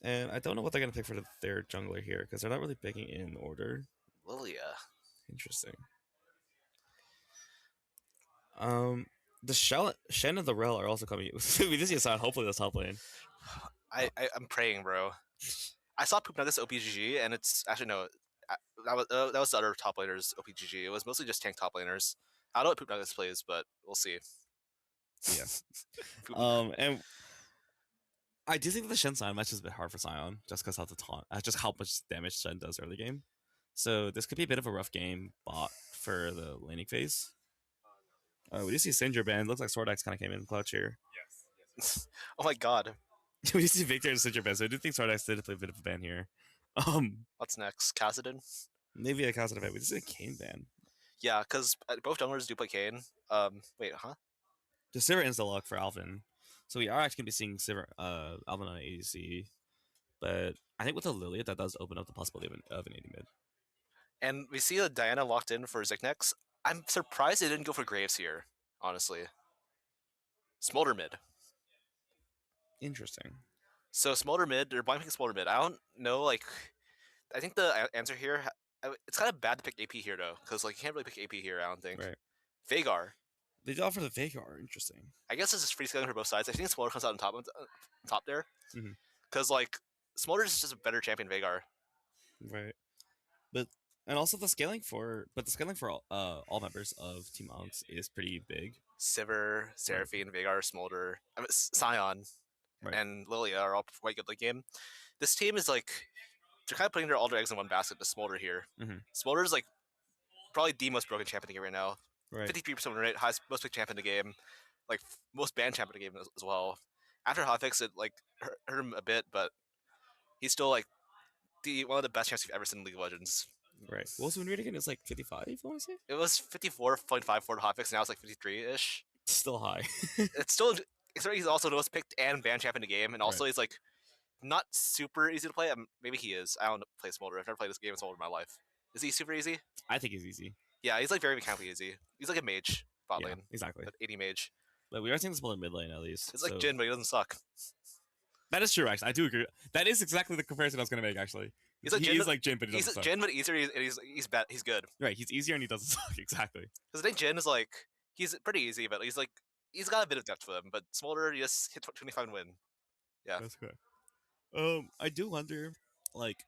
B: And I don't know what they're gonna pick for their jungler here because they're not really picking in order.
C: Lilia.
B: Interesting. The Shen and the Rel are also coming. We just see a side. Hopefully that's top lane.
C: I'm praying, bro. I saw Poop Nuggets OPGG, and it's actually no. That was the other top laners OPGG. It was mostly just tank top laners. I don't know what Poop Nuggets plays, but we'll see.
B: Yeah. And I do think the Shen Sion match is a bit hard for Sion, just because how the taunt, just how much damage Shen does early game. So this could be a bit of a rough game bot for the laning phase. We do see Syndra band. Looks like Sordax kind of came in clutch here.
D: Yes.
C: Oh my god.
B: We do see Victor and Syndra band, so I do think Sordax did play a bit of a ban here.
C: What's next? Kassadin?
B: Maybe a Casa ban. We just see a Kane ban.
C: Yeah, because both junglers do play Kane. Wait, huh?
B: The Sivir insta-lock for Alvin. So we are actually going to be seeing Sivir, Alvin on an ADC. But I think with the Lilia, that does open up the possibility of an AD mid.
C: And we see a Diana locked in for Zignex. I'm surprised they didn't go for Graves here, honestly. Smolder mid.
B: Interesting.
C: So Smolder mid, they're blind picking Smolder mid. I don't know, like, I think the answer here, it's kind of bad to pick AP here though, because like you can't really pick AP here. I don't think.
B: Right.
C: Vhagar.
B: They do offer the Vhagar. Interesting.
C: I guess this is free scaling for both sides. I think Smolder comes out on top there,
B: Mhm.
C: because like Smolder is just a better champion Vhagar.
B: Right. And also the scaling for all members of Team Onyx is pretty big.
C: Sivir, Seraphine, Vhagar, Smolder, Sion,
B: Right.
C: and Lilia are all quite good late game. This team is like they're kind of putting all their eggs in one basket. The Smolder here.
B: Mhm.
C: Smolder is like probably the most broken champion in the game right now.
B: Right.
C: 53% win rate, highest most picked champion in the game, like most banned champion in the game as well. After hotfix, it like hurt him a bit, but he's still like one of the best champs you've ever seen in League of Legends.
B: Right. What was the win rate again? It's like 55, I want to say?
C: It was 54.54 to hotfix, now it's like 53-ish.
B: Still high.
C: It's still, he's also the most picked and banned champion in the game, and also he's like not super easy to play. Maybe he is. I don't play Smolder. I've never played this game in Smolder in my life. Is he super easy?
B: I think it's easy.
C: Yeah, he's like very mechanically easy. He's like a mage bot
B: Yeah,
C: lane,
B: exactly.
C: but 80 mage.
B: But we are seeing the smaller mid lane at least.
C: It's like
B: so-
C: Jin, but he doesn't suck.
B: That is true, actually. I do agree. That is exactly the comparison I was going to make, actually.
C: He's like
B: he
C: Jin,
B: is like Jin, but he doesn't
C: He's
B: suck.
C: Jin, but easier, and he's good.
B: Right, he's easier and he doesn't suck. Exactly.
C: Because I think Jin is like he's pretty easy, but he's got a bit of depth to him. But Smolder, you just hit 25 and win. Yeah.
B: That's correct. I do wonder, like,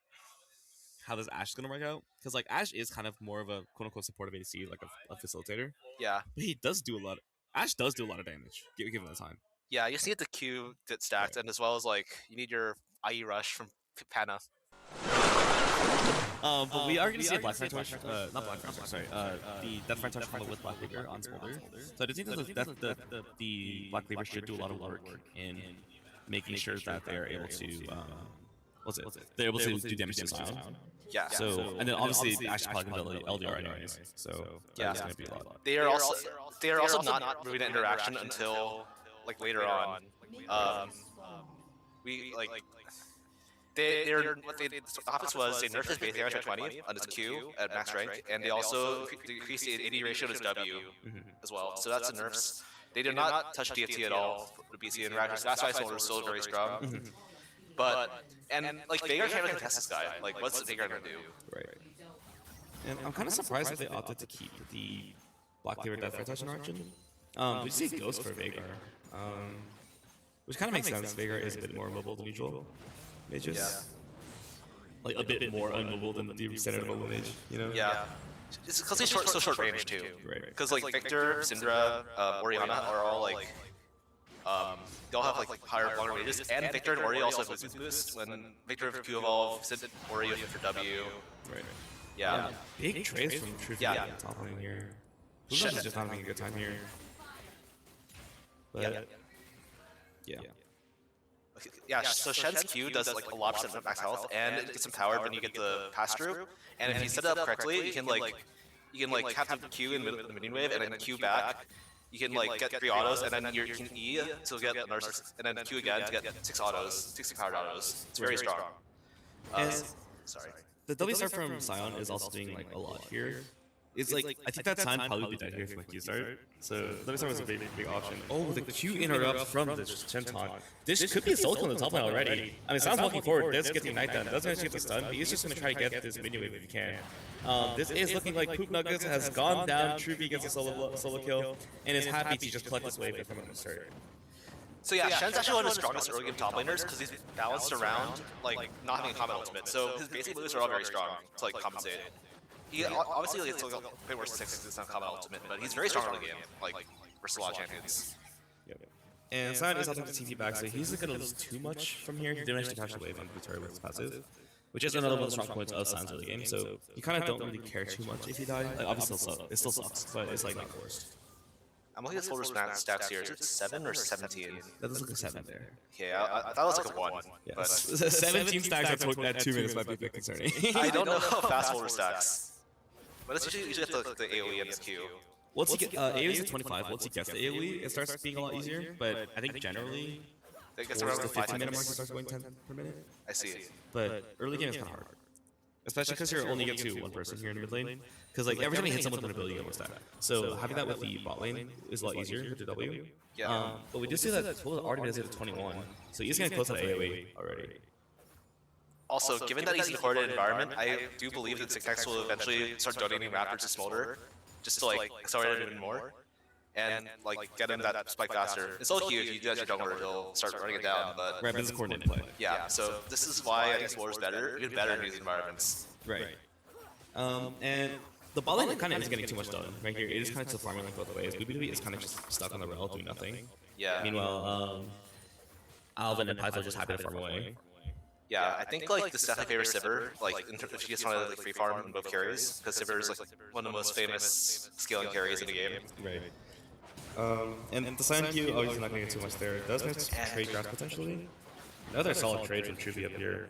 B: how this Ashe is going to work out. Because, like, Ashe is kind of more of a quote-unquote supportive ADC, like a facilitator.
C: Yeah.
B: But he does do a lot. Ashe does do a lot of damage, given the time.
C: Yeah, you just need the Q that stacked, and as well as like you need your IE rush from Panna.
B: But we are going to see a Black Fire Torch, not Black Fire Torch, sorry, the Death Fire Torch follow with Black Cleaver on Smolder. So I do think that the Black Cleaver should do a lot of work in making sure that they are able to, they're able to do damage to Sion.
C: Yeah.
B: So, and then obviously Ashe is probably going to LDR anyways, so
C: Yeah.
B: that's going to be a lot.
C: They are also not moving to interaction until like later on. We like the office was they nerfed his base damage by 20 on his Q at max rank, and they also decreased the AD ratio to his W as well. So that's the nerfs. They did not touch TFT at all for BC interactions. That's why Smolder is still very strong. But and like Vhagar can't really contest this guy. Like what's Vhagar gonna do?
B: Right. And I'm kind of surprised that they opted to keep the Black Cleaver Death Fire Touch interaction. We see Ghost for Vhagar. Which kind of makes sense. Vhagar is a bit more mobile than usual. Mages.
C: Yeah.
B: Like a bit more unmobile than the standard mobile mage, you know?
C: Yeah. It's because he's so short range too.
B: Right.
C: Because like Victor, Syndra, Orianna are all like They all have like higher longer ranges, and Victor and Ori also have movement boost. When Victor have Q evolve, Sid Ori for W.
B: Right.
C: Yeah.
B: Big trades from Triton
C: Yeah.
B: top lane here. Blue is just not having a good time here. But yeah.
C: Okay, yeah, so Shen's Q does like a lot of max health, and it gets empowered when you get the pass through. And if you set it up correctly, you can have the Q in the minion wave, and then Q back. You can like get 3 autos, and then you can E to get another, and then Q again to get 6 autos, 6 powered autos. It's very strong.
B: And
C: Sorry.
B: the W start from Sion is also doing like a lot here. It's like I think that time probably be dead here from the Q start. So W start was a big option. Oh, the Q interrupt from the Shenton. This could be a Soul Kill on the top lane already. I mean, Sion's walking forward. Does get the Ignite done. Doesn't actually get the stun. But he's just gonna try to get this minion wave if he can. This is looking like Poop Nuggets has gone down. Truby gets a solo kill and is happy to just collect this wave from the start.
C: So yeah, Shen's actually one of the strongest early game top laners because he's balanced around like not having a combat ultimate. So his basic moves are all very strong to like compensate. He obviously like, it's like a bit worse 6 it's not combat ultimate, but he's very strong early game, like versus a lot of champions.
B: Yep. And Sion is helping the TP back, so he's not gonna lose too much from here. He didn't actually catch the wave on Victoria with his passive, which is another one of the strong points of Sion's early game. So you kind of don't really care too much if you die. Like obviously it still sucks, but it's like not worst.
C: I'm looking at full stats here. Is it 7 or 17?
B: That does look a 7 there.
C: Okay, I thought it was like a 1.
B: Yes.
C: But
B: 17 stacks at 2 minutes might be a bit concerning.
C: I don't know how fast full stacks. But it's usually the AoE and his Q.
B: Once he get AoE is at 25. Once he gets the AoE, it starts being a lot easier. But I think generally,
C: I guess
B: towards
C: around
B: the
C: 5
B: 15 minute mark, it
C: minutes.
B: starts going 10 per minute.
C: I see.
B: But early game is kind of hard, especially because you're only getting to one person here in the mid lane. Because like every time you hit someone with an ability, you get one stack. So having that with the bot lane is a lot easier with the W.
C: Yeah.
B: But we do see that Tool already does it to 21, so he's getting close to the AoE already.
C: Also, given that he's in a coordinated environment, I do believe that Tic-Tacs will eventually start donating Raptors to Smolder, just to like accelerate it even more, and like get him that spike faster. It's so huge, if you do that to your jungler, he'll start running it down, but
B: Right, but it's a coordinated play.
C: yeah, so this is why I think Smolder's better, even better in these environments.
B: Right. And the bot lane kind of isn't getting too much done right here. It is kind of just farming like both ways. BBW is kind of just stuck on the rel doing nothing.
C: Yeah.
B: Meanwhile, Alvin and Python are just happy to farm away.
C: Yeah, I think like this definitely favors Sivir, like if you just want to like free farm in both carries, because Sivir is like one of the most famous scaling carries in the game.
B: Right. And the Sion Q, oh, he's not going to get too much there. It does manage to trade grass potentially. Another solid trade from Truby up here.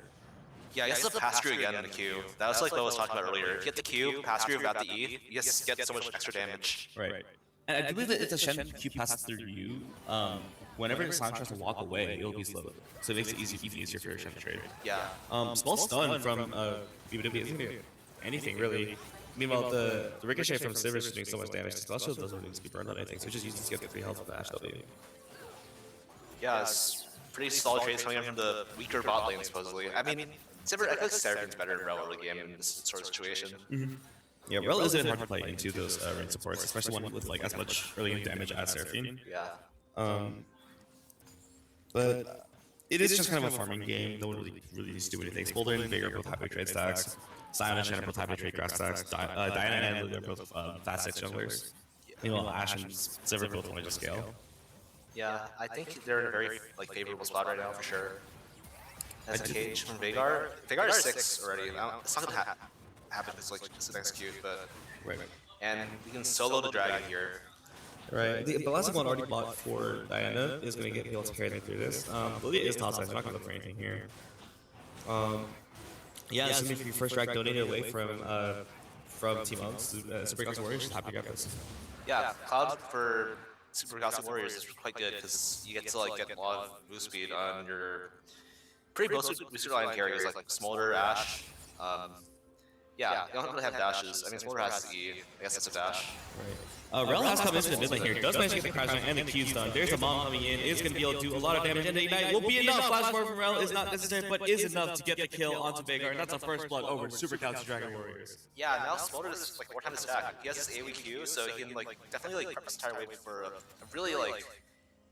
C: Yeah, he has to pass through again in the Q. That was like what I was talking about earlier. If you get the Q, pass through without the E, you just get so much extra damage.
B: Right. And I believe that if the Shen Q passes through you, whenever Sion tries to walk away, it'll be slow. So it makes it even easier for your Shen to trade.
C: Yeah.
B: Small stun from BBW isn't going to do anything really. Meanwhile, the ricochet from Sivir is doing so much damage. The Spell Shield doesn't need to be burned on anything, so it just uses to get the 3 health with the Ash W.
C: Yeah, it's pretty solid trades coming in from the weaker bot lane, supposedly. I mean, Sivir, I feel like Seraphim's better in Rel early game in this sort of situation.
B: Yeah, Rel isn't hard to play into those range supports, especially one with like as much early game damage as Seraphim.
C: Yeah.
B: But it is just kind of a farming game. No one really needs to do anything. Boulder and Vigor both happy to trade stacks. Sion and Shen are both happy to trade grass stacks. Diana and Lily are both fast 6 junglers. Meanwhile, Ash and Sivir both want to just scale.
C: Yeah, I think they're in a very like favorable spot right now for sure. As a cage from Veigar. Veigar is 6 already. It's not gonna happen this like this next cute, but
B: Right.
C: and we can solo the dragon here.
B: Right. The last one already bought for Diana is going to be able to carry them through this. Lilia is top side. They're not going to look for anything here. Yeah, this is going to be your first drag donated away from Team Ups. Super Galaxy Warriors is happy to get this.
C: Yeah, Cloud for Super Galaxy Warriors is quite good because you get to like get a lot of move speed on your pretty booster line carries like Smolder, Ash. Yeah, you don't really have dashes. I mean, Smolder has the E. I guess that's a dash.
B: Right. Rel has come into the mid lane here. Does manage to get the crash and the Q's done. There's a bomb coming in. It's going to be able to do a lot of damage. And the Ignite will be enough. Flash forward from Rel is not necessary, but is enough to get the kill onto Veigar. And that's a first blood over Super Galaxy Dragon Warriors.
C: Yeah, now Smolder is like 4 times his stack. He has his AoE Q, so he can like definitely like prep his entire wave for a really like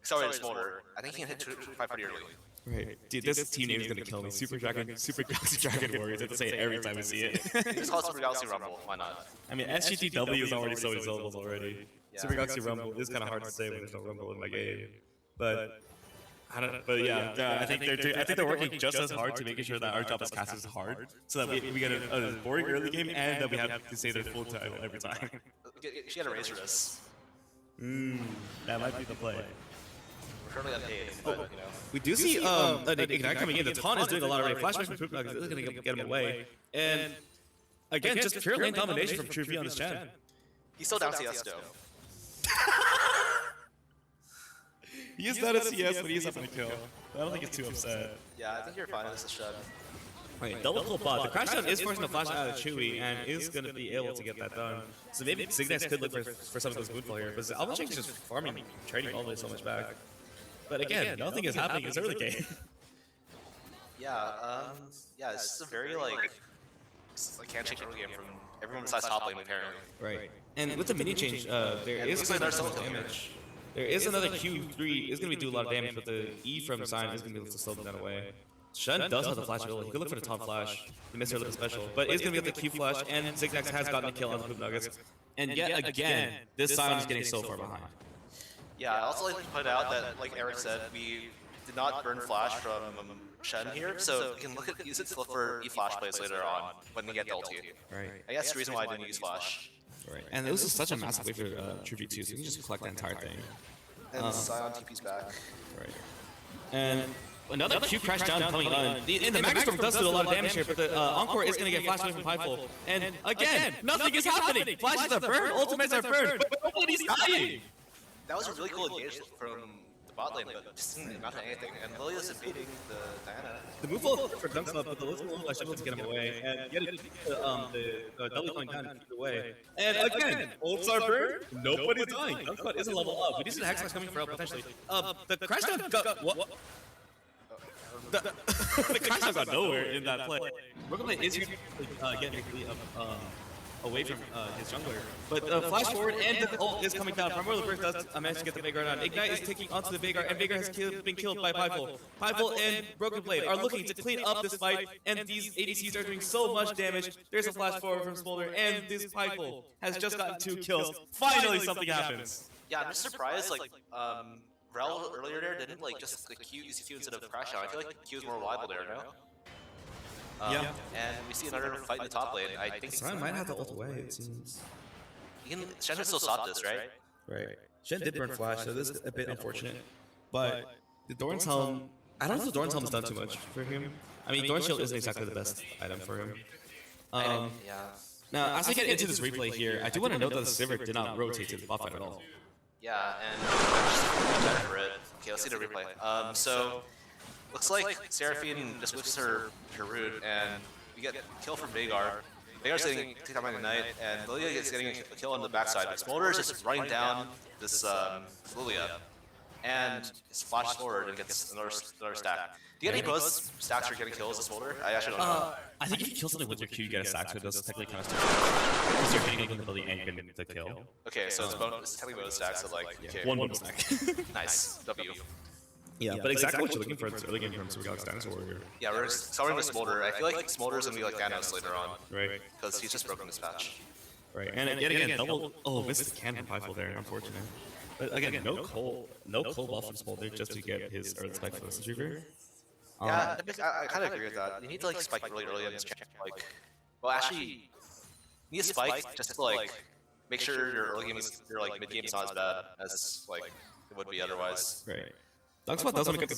C: accelerated Smolder. I think he can hit 25 pretty early.
B: Right. Dude, this team name is going to kill me. Super Galaxy Dragon Warriors. I have to say it every time I see it.
C: Just call it Super Galaxy Rumble. Why not?
B: I mean, SGTW is already so many syllables already.
C: Yeah.
B: Super Galaxy Rumble is kind of hard to say when there's no Rumble in my game. But I don't know. But yeah, I think they're working just as hard to making sure that our job as cast is hard, so that we get a boring early game and that we have to say their full title every time.
C: She had a raise for this.
B: That might be the play.
C: We're currently unpaid, but you know.
B: We do see an Ignite coming in. The Taunt is doing a lot already. Flashback from Poop Nuggets is going to get him away. And again, just pure lane domination from True V on this gen.
C: He's still down CS though.
B: He is down at CS, but he's up in a kill. I don't think he's too upset.
C: Yeah, I think you're fine. This is Shed.
B: Wait, double kill bot. The Crashdown is forcing the flash out of Chewy and is going to be able to get that done. So maybe Zignax could look for some of those Moonfall here, but Albanchank is just farming, trading all the way so much back. But again, nothing is happening. It's early game.
C: Yeah, it's just a very like handshake early game from everyone besides top lane apparently.
B: Right. And with the mini change, there is another damage. There is another Q3. Is going to be doing a lot of damage, but the E from Sign is going to be able to slow them down away. Shen does have the flash ability. He could look for the top flash. He missed her little special, but is going to get the Q flash, and Zignax has gotten a kill on the Poop Nuggets. And yet again, this Sion is getting so far behind.
C: Yeah, I also like to point out that, like Eric said, we did not burn flash from Shen here, so we can use it to look for E flash plays later on when we get the ulti.
B: Right.
C: I guess the reason why I didn't use flash.
B: Right. And this is such a massive way for True V2, so you can just collect the entire thing.
C: And Sion TP's back.
B: Right. And another Q crash down coming on. And the Magnus Storm does do a lot of damage here, but the Encore is going to get flashed away from Pipeful. And again, nothing is happening! Flashes are burned, ultimates are burned, but nobody's dying!
C: That was a really cool engage from the bot lane, but just didn't amount to anything. And Lilia's evading the Diana.
B: The move for Dunks up, but the little flash able to get him away. And yet the double going down to keep away. And again, ults are burned, nobody's dying. Dunks isn't level up. We do see the Hex Slash coming for up potentially. The crash down got what? The crash down got nowhere in that play. Rookable is here getting away from his jungler. But flash forward and the ult is coming down. Primordial Burst does manage to get the Vanguard on. Ignite is taking onto the Vanguard, and Vanguard has been killed by Pipeful. Pipeful and Broken Blade are looking to clean up this fight, and these ADCs are doing so much damage. There's a flash forward from Smolder, and this Pipeful has just gotten 2 kills. Finally something happens.
C: Yeah, I'm just surprised, like, Rel earlier there didn't, like, just Q EC2 instead of Crash Out. I feel like Q is more reliable there, no?
B: Yeah.
C: And we see another fight in the top lane. I think
B: Sion might have to ult away, it seems.
C: Shen can still stop this, right?
B: Right. Shen did burn flash, so this is a bit unfortunate. But the Doran's Helm, I don't know if the Doran's Helm has done too much for him. I mean, Doran's Shield isn't exactly the best item for him.
C: Yeah.
B: Now, as I get into this replay here, I do want to note that the Sivir did not rotate to the bot fight at all.
C: Yeah, and I'm just for it. Okay, let's see the replay. So looks like Seraphine just whips her root, and we get a kill from Veigar. Veigar's getting kicked out by Ignite, and Lilia is getting a kill on the backside. But Smolder is just running down this Lilia, and is flashed forward and gets another stack. Do you get any bonus stacks for getting kills with Smolder? I actually don't know.
B: I think if you kill something with your Q, you get a stack, so it does technically kind of stupid. Because you're hitting the ability and getting the kill.
C: Okay, so it's technically bonus stacks, so like, okay.
B: One bonus stack.
C: Nice, W.
B: Yeah, but exactly what you're looking for in this early game from Super Galaxy Dinosaur Warrior.
C: Yeah, we're starting with Smolder. I feel like Smolder's gonna be like Thanos later on.
B: Right.
C: Because he's just broken this patch.
B: Right, and yet again, double. Oh, missed the cannon Pipeful there, unfortunate. But again, no coal ball from Smolder just to get his Earth Spike for the Reaver.
C: Yeah, I kind of agree with that. You need to like spike really early in this challenge. Like, well, actually, you need a spike just to like make sure your early game is, your like mid game is not as bad as like it would be otherwise.
B: Right. Dogspot does want to get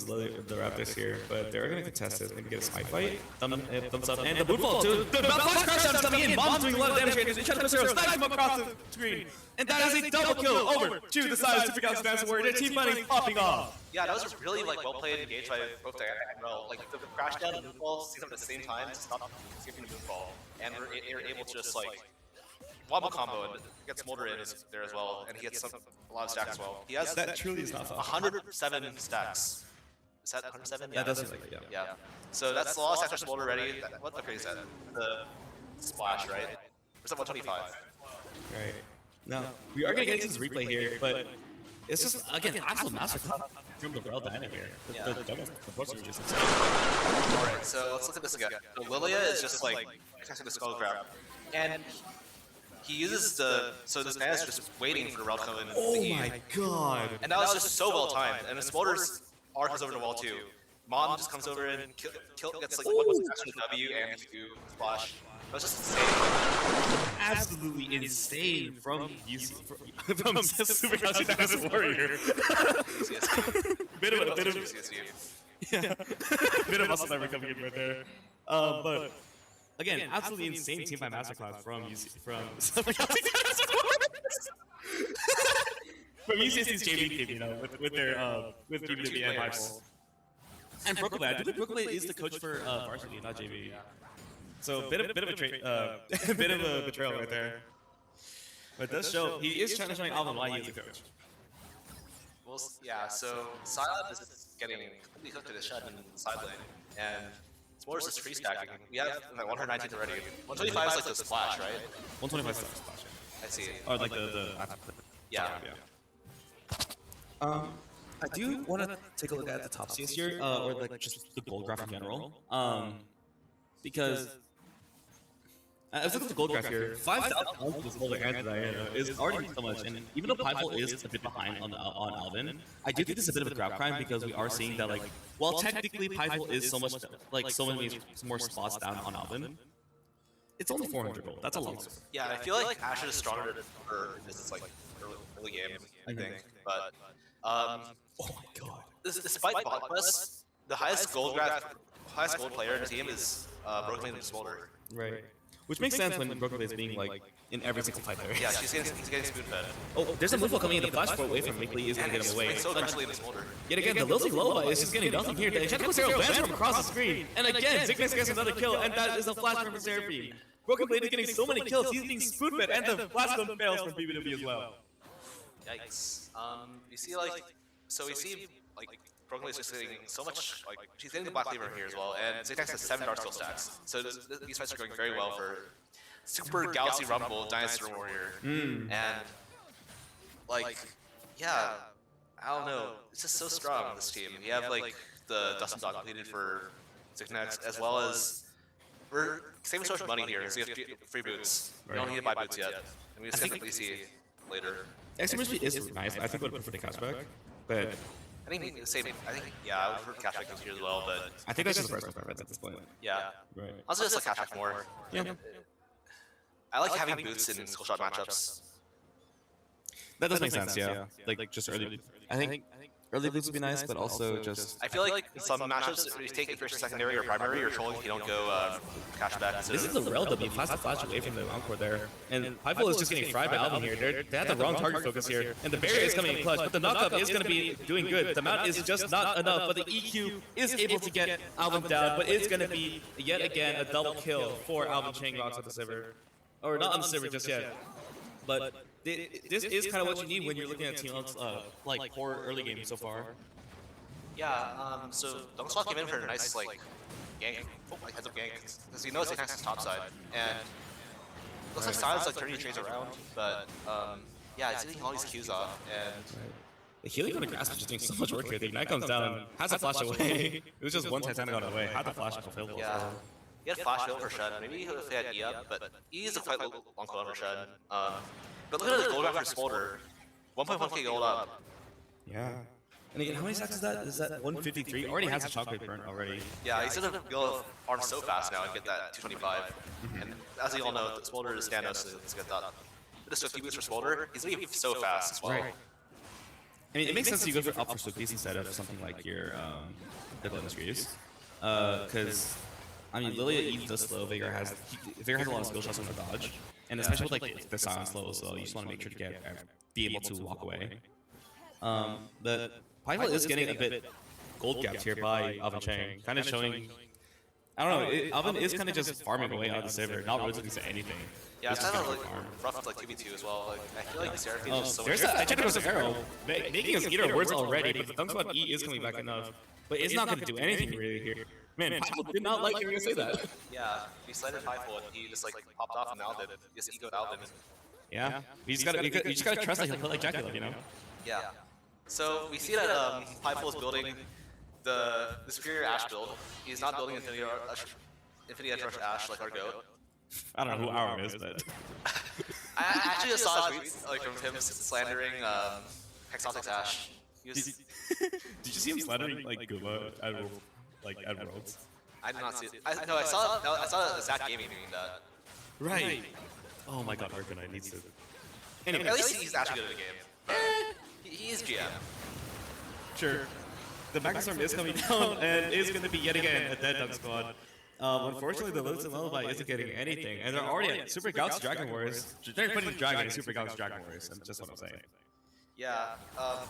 B: the Raptors here, but they're going to contest it. Maybe get a smite fight. Thumbs up, and the Moonfall too. The flash crash down is coming in. Bomb's doing a lot of damage here. They try to push Zero, snipes him across the screen. And that is a double kill over to the side of Super Galaxy Dinosaur Warrior. Their team fighting is popping off.
C: Yeah, that was a really like well played engage by both Diana and Rel. Like the crash down and Moonfall sees them at the same time to stop skipping the Moonfall, and we're able to just like wobble combo and get Smolder in there as well, and he gets a lot of stacks as well. He has
B: that truly is not fun.
C: 107 stacks. Is that 107?
B: Yeah, that does look like it,
C: yeah. So that's the last after Smolder ready. What upgrade is that? The splash, right? Or is that 125?
B: Right. Now, we are going to get into this replay here, but it's just, again, absolute masterclass from the Rel Dyna here. The force are just insane.
C: Alright, so let's look at this again. So Lilia is just like attacking the skull crab. And he uses so this man is just waiting for Ralph to come in.
B: Oh my god.
C: And that was just so well timed. And the Smolder's arc is over the wall too. Mom just comes over and gets like one extra W and two splash. That was just insane.
B: Absolutely insane from from Super Galaxy Dynasty Warrior. bit of
C: UCSD.
B: yeah, bit of muscle memory coming in right there. But again, absolutely insane team by Masterclass from Super Galaxy Dynasty Warrior. From UCSD's JV team, you know, with their with BBW and Bible. And Brooklyn, I believe Brooklyn is the coach for varsity, not JV. So bit of a bit of a betrayal right there. But it does show he is trying to show Alvin why he is a coach.
C: Well, yeah. So Silent is getting completely cooked to the shed in the side lane, and Smolder's just free stacking. We have like 119 already. 125 is like the splash, right?
B: 125 splash.
C: I see.
B: Or like the
C: Yeah.
B: I do want to take a look at the top scenes here, or like just the gold graph in general, because let's look at the gold graph here. 5,000 with Smolder and Diana is already so much, and even though Pineapple is a bit behind on Alvin, I do think this is a bit of a grab crime because we are seeing that like, while technically Pineapple is so much like so many more spots down on Alvin, it's only 400 gold. That's a lot.
C: Yeah, I feel like Asher is stronger for this like early game, I think. But
B: oh my god.
C: Despite bot quest, the highest gold player in the team is Brooklyn and Smolder.
B: Right. Which makes sense when Brooklyn is being like in every single fight there.
C: Yeah, he's getting spoon fed.
B: Oh, there's a move coming in. The flash forward away from Mickey is going to get him away.
C: So aggressively in Smolder.
B: Yet again, the Lilty Lullaby is just getting nothing here. The Enchanted Zero lands from across the screen. And again, Zignex gets another kill, and that is a flash from Seraphine. Broken Blade is getting so many kills, he's being spoon fed, and the flash gun fails from BBW as well.
C: Yikes. You see like Broken Blade is just getting so much, like, she's getting the Black Cleaver here as well, and Zignex has 7 Dark Skill stacks. So these fights are going very well for Super Galaxy Rumble, Dynasty Warrior. And, like, yeah, I don't know. It's just so strong, this team. You have, like, the Dustin Dog completed for Zignex, as well as we're saving so much money here, so you have free boots. You don't need to buy boots yet. And we just get the see later.
B: Extra speed is nice. I think I would prefer the cashback, but
C: I think the same. I think I would prefer cashback this year as well, but
B: I think that's just the personal preference at this point.
C: yeah.
B: Right.
C: Also, just like cashback more.
B: Yeah.
C: I like having boots in skull shot matchups.
B: That does make sense. Yeah. Like just early. I think early boots would be nice, but also just.
C: I feel like in some matchups, if you take it first, secondary, or primary, you're trolling if you don't go cashback.
B: This is the Rel W. Fast flash away from the Encore there. And Pineapple is just getting fried by Alvin here. They had the wrong target focus here. And the barrier is coming in clutch, but the knockup is going to be doing good. The mount is just not enough, but the EQ is able to get Alvin down, but it's going to be, yet again, a double kill for Alvin Chang Rocks on the Sivir. Or not on the Sivir just yet. But this is kind of what you need when you're looking at Team Lunk's like poor early game so far.
C: Yeah, so Dunkslot came in for a nice, like, gank, like heads up gank, because he knows he connects his top side, and looks like Silence like turning your trades around, but yeah, it's getting all these Qs off, and
B: The healing from the grasp is just doing so much work here. The ignite comes down, has to flash away. It was just one Titanic on the way. Had the flash fulfilled.
C: yeah. He had flash heal for Shed, maybe if he had E up, but E is a quite long cooldown for Shed. But look at the gold after Smolder, 1.1k gold up.
B: Yeah. And again, how many stacks is that? Is that 153? Already has a chocolate burn already.
C: Yeah, he's gonna go farm so fast now and get that 225. And as you all know, Smolder is Stanos, so let's get that. But the Swifty boost for Smolder, he's gonna be so fast as well.
B: Right. I mean, it makes sense to go for up for Swifties instead of something like your Deadly Mysteries. Because, I mean, Lilia eats the slow, Vigor has a lot of skill shots on the dodge. And especially with like the silence slow as well, you just want to make sure to be able to walk away. The Pineapple is getting a bit gold gapped here by Alvin Chang, kind of showing. I don't know. Alvin is kind of just farming away out of the Sivir, not really looking to anything.
C: Yeah, it's kind of like rough like 2v2 as well. Like I feel like the Seraphine is so
B: there's that. I checked the arrow, making us eat our words already, but the Dunk Squad E is coming back enough. But it's not going to do anything really here. Man, Pineapple did not like hearing you say that.
C: Yeah, he slighted Pineapple and he just like popped off and Alvin. He just egoed Alvin.
B: Yeah, you just gotta trust that he'll play like Dracula, you know.
C: Yeah. So we see that Pineapple is building the superior Ash build. He's not building Infinity Edge Rush Ash like our goat.
B: I don't know who Aram is, but
C: I actually just saw a tweet like from him slandering Hexotics Ash. He was,
B: Did you see him slandering like Guma at Worlds?
C: I did not see it. I saw Zach Gaming doing that.
B: Right. Oh my god, Arcanine needs to. Anyway,
C: At least he's actually good at the game. He is GM.
B: sure. The Magnustorm is coming down and is going to be yet again a dead Dunk squad. Unfortunately, the Lotus and Lullaby isn't getting anything, and they're already at Super Galaxy Dragon Wars. They're putting Dragon in Super Galaxy Dragon Wars, that's just what I'm saying.
C: Yeah,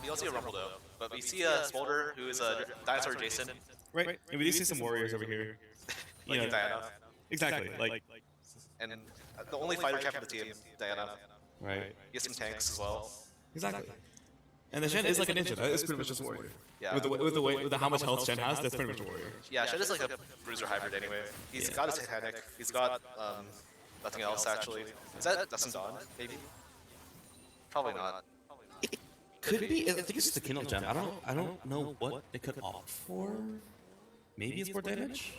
C: we don't see a Rumble though, but we see a Smolder who is a dinosaur adjacent.
B: Right, and we do see some warriors over here. You
C: Like
B: know,
C: Diana.
B: exactly, like,
C: And the only fighter champ of the team, Diana.
B: right,
C: He has some tanks as well.
B: exactly. And the Shen is like a ninja. That is pretty much just a warrior.
C: Yeah.
B: With the how much health Shen has, that's pretty much a warrior.
C: Yeah, Shed is like a bruiser hybrid anyway. He's got his Titanic. He's got nothing else actually. Is that Dustin Dawn? Maybe. Probably not.
B: Could be. I think it's just the Kindle gem. I don't know what it could opt for. Maybe it's more damage.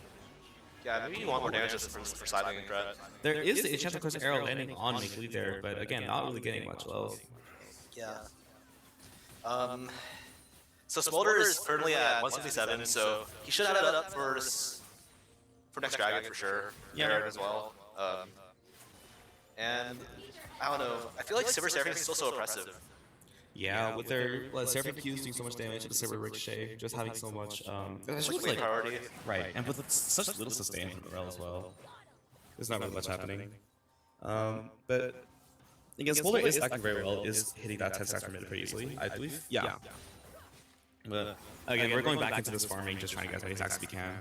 C: Yeah, maybe you want more damage just for sidling and dread.
B: There is the Enchanted Course arrow landing on McLeod there, but again, not really getting much love.
C: Yeah. So Smolder is currently at 177, so he should have it up for next Dragon for sure.
B: Yeah.
C: Aaron as well. And I don't know. I feel like Silver Seraphim is still so oppressive.
B: Yeah, with their Seraphim Q's doing so much damage, and the Silver Ricochet just having so much,
C: Like late priority.
B: right, and with such little sustain from Morel as well. There's not really much happening. But again, Smolder is acting very well, is hitting that 10 stacks per minute pretty easily, I believe. Yeah. But again, we're going back into this farming, just trying to get as many stacks as we can.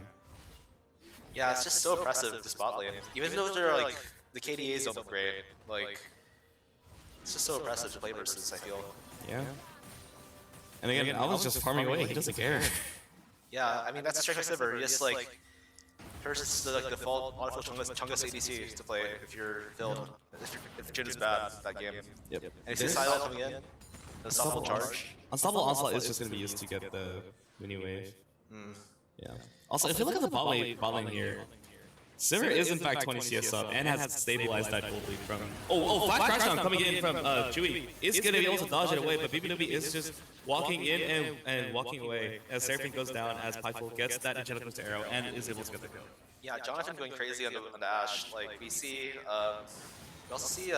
C: Yeah, it's just so oppressive, this bot lane. Even though they're like, the KDAs don't look great, like, it's just so oppressive to play versus, I feel.
B: Yeah. And again, I was just farming away, he doesn't care.
C: Yeah, I mean, that's a straight Silver. You just, like, first the like, default autofill Chungus ADC to play if you're filled. If Jin is bad that game.
B: Yep.
C: And if you see Silent coming in, Unstoppable Charge.
B: Unstoppable Onslaught is just going to be used to get the mini wave. Yeah. Also, if you look at the bot lane here, Sivir is in fact 20 CS up and has stabilized that gold lead from. Flash Crash coming in from Chewy is going to be able to dodge it away, but BBW is just walking in and walking away as Seraphine goes down, as Pythol gets that Enchanted Course arrow and is able to get the kill.
C: Yeah, Jonathan going crazy on the Ashe. Like, we see, we also see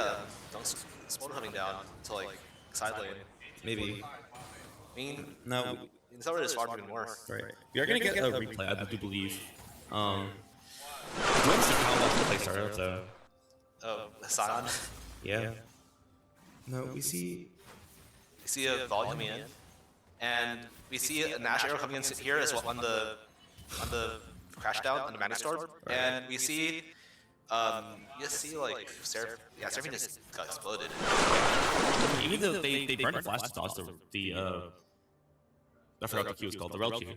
C: Smolder coming down to, like, side lane.
B: Maybe.
C: I mean,
B: No.
C: it's already just farming more.
B: Right. We are going to get a replay, I do believe. When's the how much the play started up though?
C: Oh, Hassan.
B: Yeah. No, we see.
C: We see a volley coming in, and we see a Nash arrow coming in here as well on the crash down on the Mana Storm, and we see you see like Seraphine just got exploded.
B: Even though they burned a flash to dodge the I forgot what the Q was called, the Rel Q.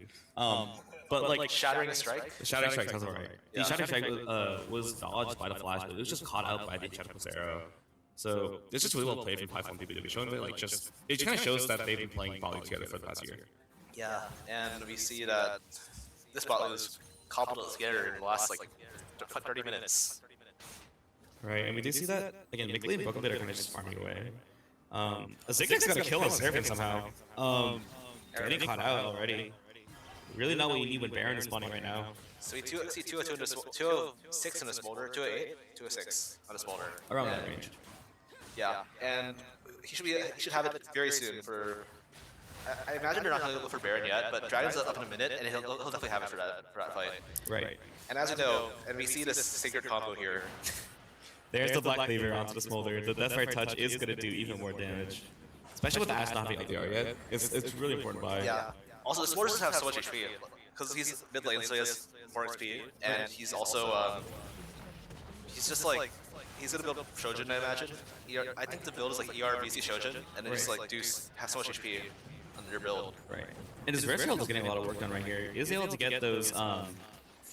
B: But like
C: Shattering Strike.
B: the Shattering Strike sounds alright.
C: Yeah.
B: The Shattering Strike was dodged by the flash, but it was just caught out by the Enchanted Course arrow. So it's just really well played from Python BBW, showing that like just it kind of shows that they've been playing volley together for the past year.
C: Yeah, and we see that this bot was cobbled together in the last like 30 minutes.
B: Right, and we do see that again. Mickley and Bokobit are kind of just farming away. Zigzag's gonna kill us Seraphine somehow. Getting caught out already. Really not what you need when Baron is spawning right now.
C: So we see 206 in a Smolder, 208, 206 on a Smolder.
B: Around that range.
C: Yeah, and he should have it very soon for. I imagine they're not going to go for Baron yet, but Dragon's up in a minute, and he'll definitely have it for that fight.
B: Right.
C: And as we know, and we see this sacred combo here.
B: There's the Black Cleaver onto the Smolder. The Deathfire Touch is going to do even more damage. Especially with the Ashe not having LDR yet. It's really important buy.
C: Yeah. Also, the Smolder doesn't have so much HP, because he's mid lane, so he has more XP, and he's also, he's just like, he's gonna build Shojin, I imagine. I think the build is like ER, BC, Shojin, and then just like have so much HP on your build.
B: Right. And his Red Shield is getting a lot of work done right here. He is able to get those,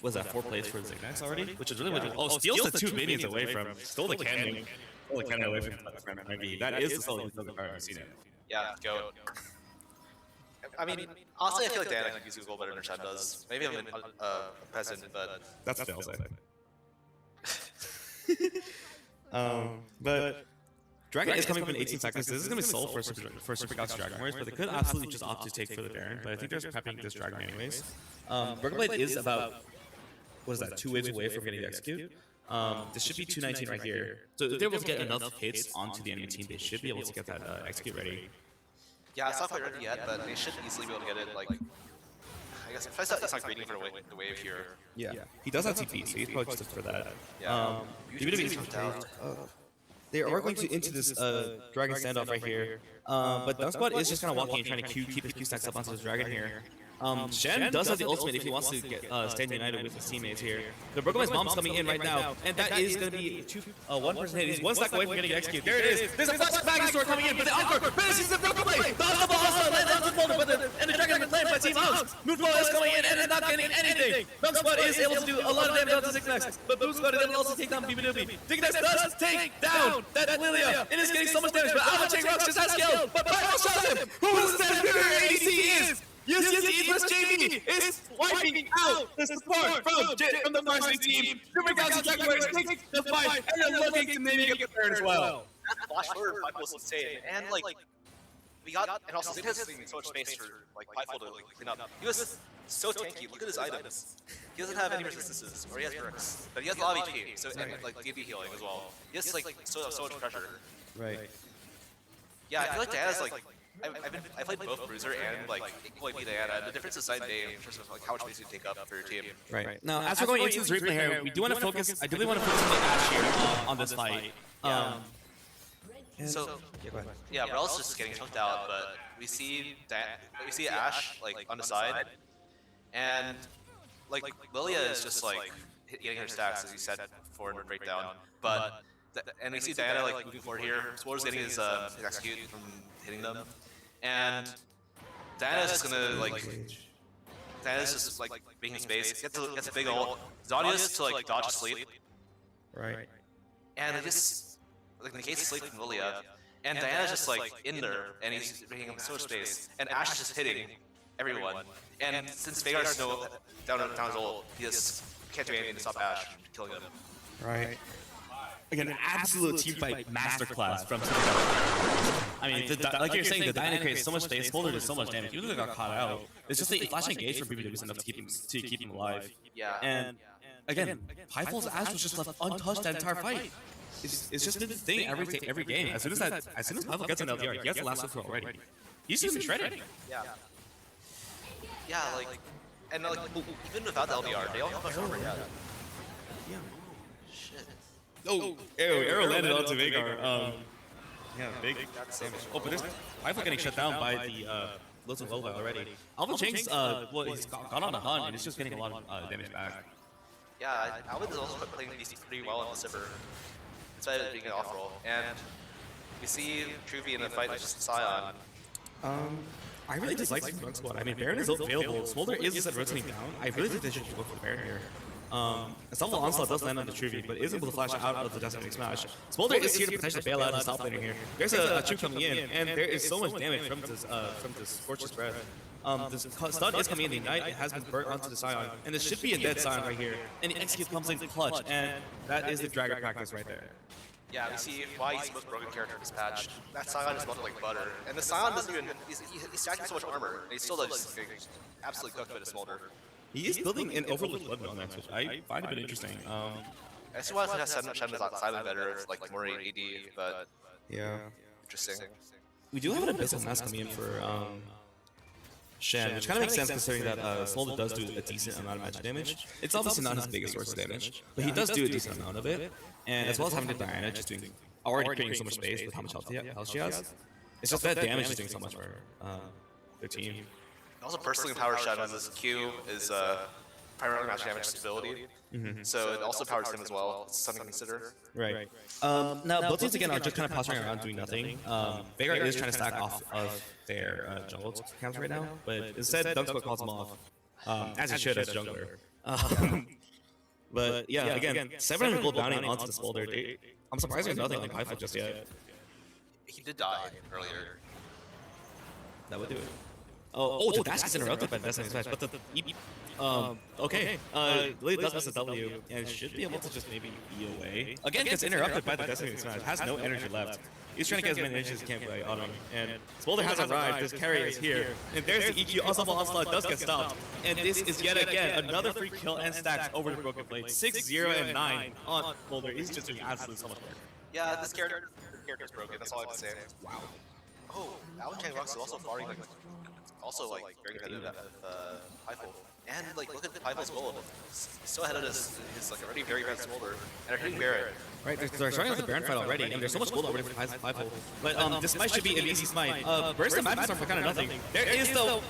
B: was that 4 plays for Zignax already? Which is really what oh, steals the 2 minions away from, stole the cannon. Stole the cannon away from That is the solo he's I've seen it.
C: Yeah, go. I mean, honestly, I feel like Diana can use Google better than Shen does. Maybe I'm a peasant, but
B: That's fails, I think. But Dragon is coming up in 18 seconds. This is going to be sold for Super Galaxy Dragon Warriors, but they could absolutely just opt to take for the Baron. But I think they're prepping this Dragon anyways. Burgerblade is about, what is that, 2 waves away from getting to execute. This should be 219 right here. So if they're able to get enough hits onto the enemy team, they should be able to get that execute ready.
C: Yeah, it's not quite ready yet, but they should easily be able to get it, like... I guess it's like waiting for the wave here.
B: Yeah. He does have TP, so he's probably just for that.
C: Yeah.
B: Even if he's down. They are going to into this dragon standoff right here. But Dunk Squad is just kind of walking and trying to keep his Q stacks up onto this dragon here. Shen does have the ultimate if he wants to get stand united with his teammates here. The Brooklyn's mom's coming in right now, and that is going to be one person hit. He's one stack away from getting executed. There it is. There's a flash back store coming in, but the Encore finishes the Brooklyn. The Hostile also lands on the folder, and the dragon has been played by Team House. Moonflow is coming in and not getting anything. Dunk Squad is able to do a lot of damage onto Zignex, but Boom Squad is able to also take down BBW. Zignex does take down that Lilia. It is getting so much damage, but Avalanche Rocks just has skill, but Pyro shots him. Who is the superior ADC is? UCSD plus JV is wiping out the support from the varsity team. Super Galaxy Dragon Warriors takes the fight, and they're looking to maybe get third as well.
C: That flash forward fight was insane, and like we got, and also Zid has so much space for like Fightful to like clean up. He was so tanky. Look at his items. He doesn't have any resistances, or he has bricks, but he has a lot of HP, so and like DB healing as well. He has like so much pressure.
B: Right.
C: Yeah, I feel like Diana's like. I played both Bruiser and like equally Diana. The difference is night and day in terms of like how much space you take up for your team.
B: Right. Now, as we're going into this replay here, we do want to focus. I really want to focus on the Ash here on this fight.
C: So yeah, Rel's just getting choked out, but we see Ash like on the side, and like Lilia is just like getting her stacks as you said before in the breakdown. But and we see Diana like moving forward here. Spoiler's getting his execute from hitting them, and Diana's just gonna like being in space. Gets a big ult. Zodius to like dodge sleep.
B: Right.
C: And it just like negates sleep from Lilia, and Diana's just like in there, and he's bringing him so much space, and Ash is just hitting everyone. And since Veigar's down his ult, he just can't do anything to stop Ash from killing him.
B: Right. Again, an absolute team fight masterclass from Super Galaxy. I mean, like you're saying, the Diana creates so much damage, Smolder does so much damage. Even though they got caught out, it's just the flash engage from BBW is enough to keep him alive.
C: Yeah.
B: And again, Pyfol's Ash was just left untouched that entire fight. It's just been the thing every game. As soon as Pyfol gets an LDR, he has the last throw already. He's just been shredded.
C: Yeah. Yeah, like, and like even without the LDR, they all have much armor. Yeah. Shit.
B: Oh, arrow landed onto Veigar. Yeah, big damage. Oh, but there's Pyfol getting shut down by the Little Nova already. Alvin Chang's well, he's gone on a hunt and it's just getting a lot of damage back.
C: Yeah, Alvin is also playing DC pretty well in the Sivir, despite it being an off roll. And we see Truvy in the fight with just Scion.
B: I really dislike the Dunk Squad. I mean, Baron is available. Smolder is just rotating down. I really think they should go for the Baron here. Assault Onslaught does land on the Truvy, but is able to flash out of the Deathmatch Smash. Smolder is here to potentially bail out his top laner here. There's a Chu coming in, and there is so much damage from this Scorch's Breath. This stun is coming in, the Ignite has been burnt onto the Scion, and this should be a dead Scion right here. And the execute comes in clutch, and that is the Dragon practice right there.
C: Yeah, we see why he's the most broken character in this patch. That Scion is melted like butter. And the Scion doesn't even, he's stacking so much armor, and he still does absolutely cooked with a Smolder.
B: He is building an Overlook Blood on that, which I find a bit interesting.
C: I see why it has Silent better, it's like more AD, but
B: yeah,
C: interesting.
B: We do have an Abyssal Mask coming in for Shen, which kind of makes sense considering that Smolder does do a decent amount of magic damage. It's obviously not his biggest source of damage, but he does do a decent amount of it. And as well as having the Diana just doing, already creating so much space with how much health she has. It's just that damage is doing so much for their team.
C: Also, personally, Power Shen as his Q is primarily magic damage stability, so it also powers him as well. It's something to consider.
B: Right. Now, both teams again are just kind of posturing around doing nothing. Veigar is trying to stack off of their jungle camps right now, but instead, Dunk Squad calls him off, as he should as a jungler. But yeah, again, 700 gold bounty onto the Smolder. I'm surprised there's nothing like Pyfol just yet.
C: He did die earlier.
B: That would do it. Oh, the dash is interrupted by the Destiny Smash, but okay. Lily does miss a W, and should be able to just maybe be away. Again, gets interrupted by the Destiny Smash, has no energy left. He's trying to get as many initiatives as he can by autoing. And Smolder has arrived. This carry is here. And there's the EQ. Ensemble Onslaught does get stopped. And this is yet again another free kill and stacks over the Broken Blade. 6-0 and 9 on Smolder. He's just doing absolutely so much work.
C: Yeah, this character's broken. That's all I have to say. Wow. Oh, Alan Chang Rocks is also farting like, very competitive with Pyful. And like, look at Pyful's goal. He's so ahead of his like already very advanced Smolder, and they're hitting Barret.
B: Right, they're starting with the Baron fight already, and there's so much gold already for Pyful. But this smite should be an easy smite. Burst the Magic Storm for kind of nothing. There is the... Oh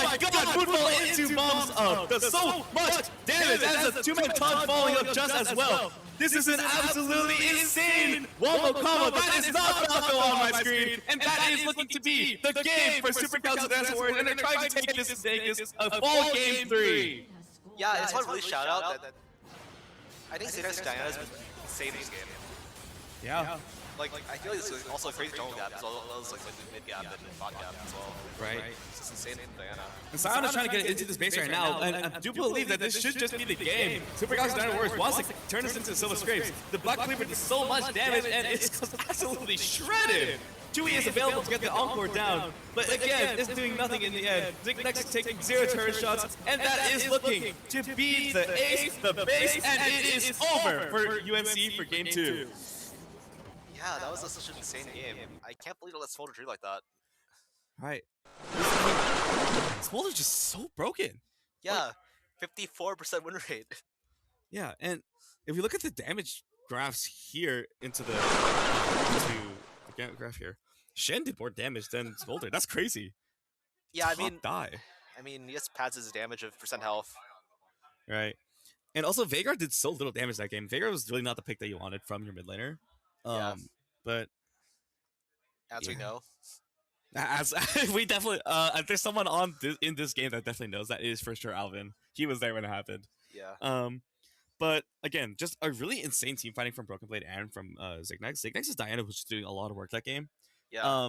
B: my god! Moonfall into bombs up! Does so much damage! That is a 2-man taunt following up just as well. This is an absolutely insane wombo combo. That is not Falco on my screen, and that is looking to be the game for Super Council Dance Wars, and they're trying to take this a full game 3.
C: Yeah, it's not really shout out that I think Zaynex Diana has been insane this game.
B: Yeah.
C: Like, I feel like this is also a crazy jungle gap as well as like mid gap and bot gap as well.
B: Right.
C: It's just insane from Diana.
B: And Sion is trying to get into this base right now, and I do believe that this should just be the game. Super Council Dance Wars wants to turn this into Silver Scrapes. The Black Cleaver does so much damage, and it's absolutely shredded. Chewie is available to get the Encore down, but again, it's doing nothing in the end. Zignex is taking 0 turret shots, and that is looking to be the ace, the base, and it is over for UNC for game 2.
C: Yeah, that was such an insane game. I can't believe it let Smolder treat like that.
B: Right. Smolder's just so broken.
C: Yeah, 54% win rate.
B: Yeah, and if we look at the damage graphs here into the graph here, Shen did more damage than Smolder. That's crazy.
C: Yeah, I mean, he just pads his damage of percent health.
B: Right. And also, Veigar did so little damage that game. Veigar was really not the pick that you wanted from your mid laner.
C: Yeah.
B: But
C: as we know,
B: as we definitely, there's someone in this game that definitely knows that. It is for sure Alvin. He was there when it happened.
C: Yeah.
B: But again, just a really insane team fighting from Broken Blade and from Zignex. Zignex's Diana was just doing a lot of work that game.
C: Yeah.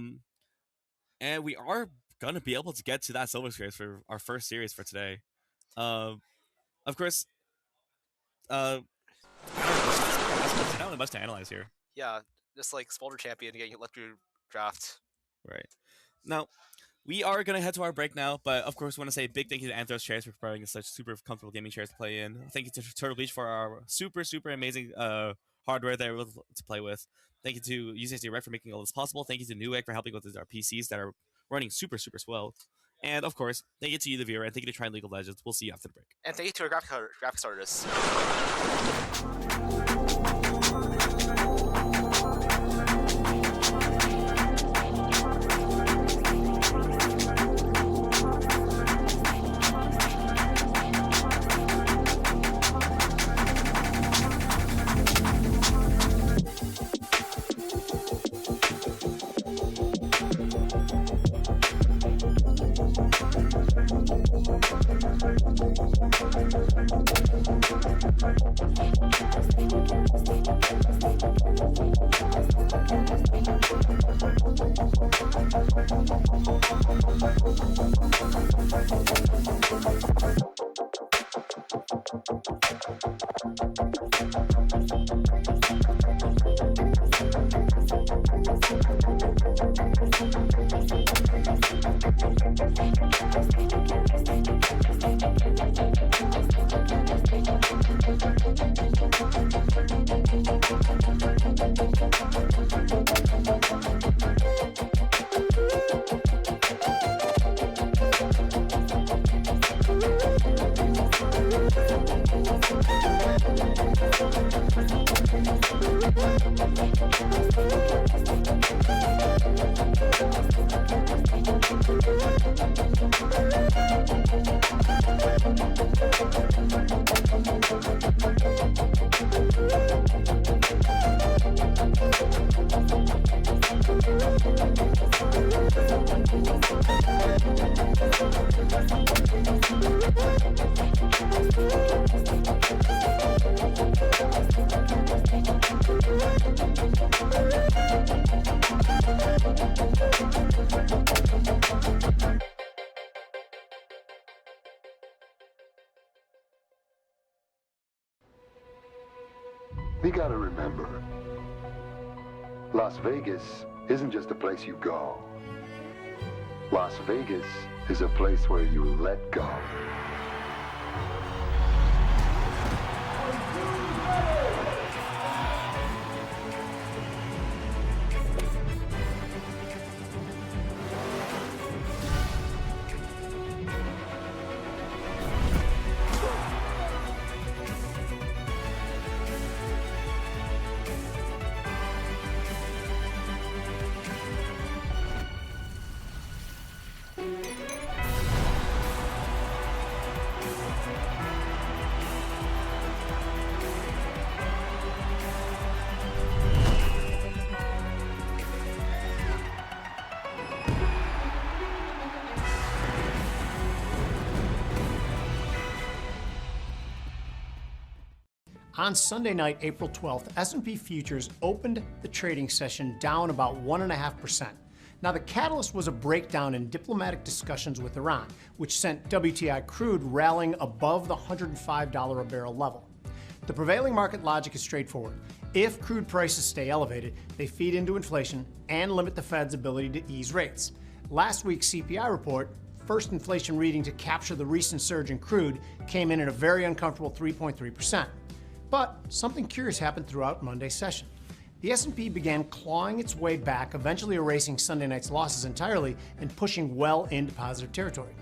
B: And we are gonna be able to get to that Silver Scrapes for our first series for today. Of course, there's not really much to analyze here.
C: Yeah, just like Smolder champion getting left through draft.
B: Right. Now, we are going to head to our break now, but of course, we want to say a big thank you to Anthros Chairs for providing us such super comfortable gaming chairs to play in. Thank you to Turtle Beach for our super amazing hardware that we're able to play with. Thank you to UCSD Red for making all this possible. Thank you to Newegg for helping with our PCs that are running super swell. And of course, thank you to you, the viewer, and thank you to Triton League of Legends. We'll see you after the break.
C: And thank you to our graphics artists.
F: We gotta remember, Las Vegas isn't just a place you go. Las Vegas is a place where you let go.
G: On Sunday night, April 12th, S&P futures opened the trading session down about 1.5%. Now, the catalyst was a breakdown in diplomatic discussions with Iran, which sent WTI crude rallying above the $105 a barrel level. The prevailing market logic is straightforward. If crude prices stay elevated, they feed into inflation and limit the Fed's ability to ease rates. Last week's CPI report, first inflation reading to capture the recent surge in crude, came in at a very uncomfortable 3.3%. But something curious happened throughout Monday's session. The S&P began clawing its way back, eventually erasing Sunday night's losses entirely and pushing well into positive territory.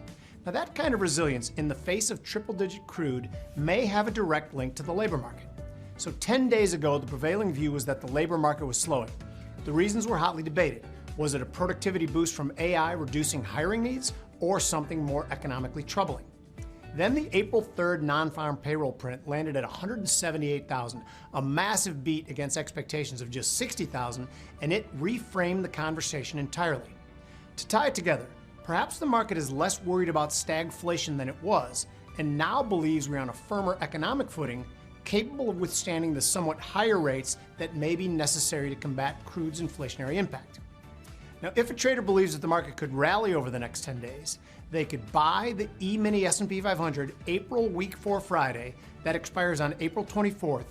G: Now, that kind of resilience in the face of triple-digit crude may have a direct link to the labor market. So 10 days ago, the prevailing view was that the labor market was slowing. The reasons were hotly debated. Was it a productivity boost from AI reducing hiring needs, or something more economically troubling? Then the April 3rd non-farm payroll print landed at 178,000, a massive beat against expectations of just 60,000, and it reframed the conversation entirely. To tie it together, perhaps the market is less worried about stagflation than it was, and now believes we're on a firmer economic footing, capable of withstanding the somewhat higher rates that may be necessary to combat crude's inflationary impact. Now, if a trader believes that the market could rally over the next 10 days, they could buy the E-mini S&P 500 April week 4 Friday that expires on April 24th,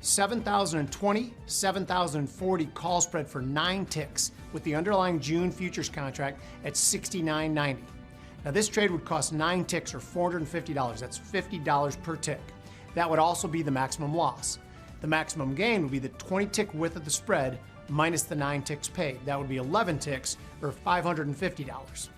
G: 7,020, 7,040 call spread for 9 ticks with the underlying June futures contract at 69.90. Now, this trade would cost 9 ticks or $450. That's $50 per tick. That would also be the maximum loss. The maximum gain would be the 20 tick width of the spread minus the 9 ticks paid. That would be 11 ticks or $550.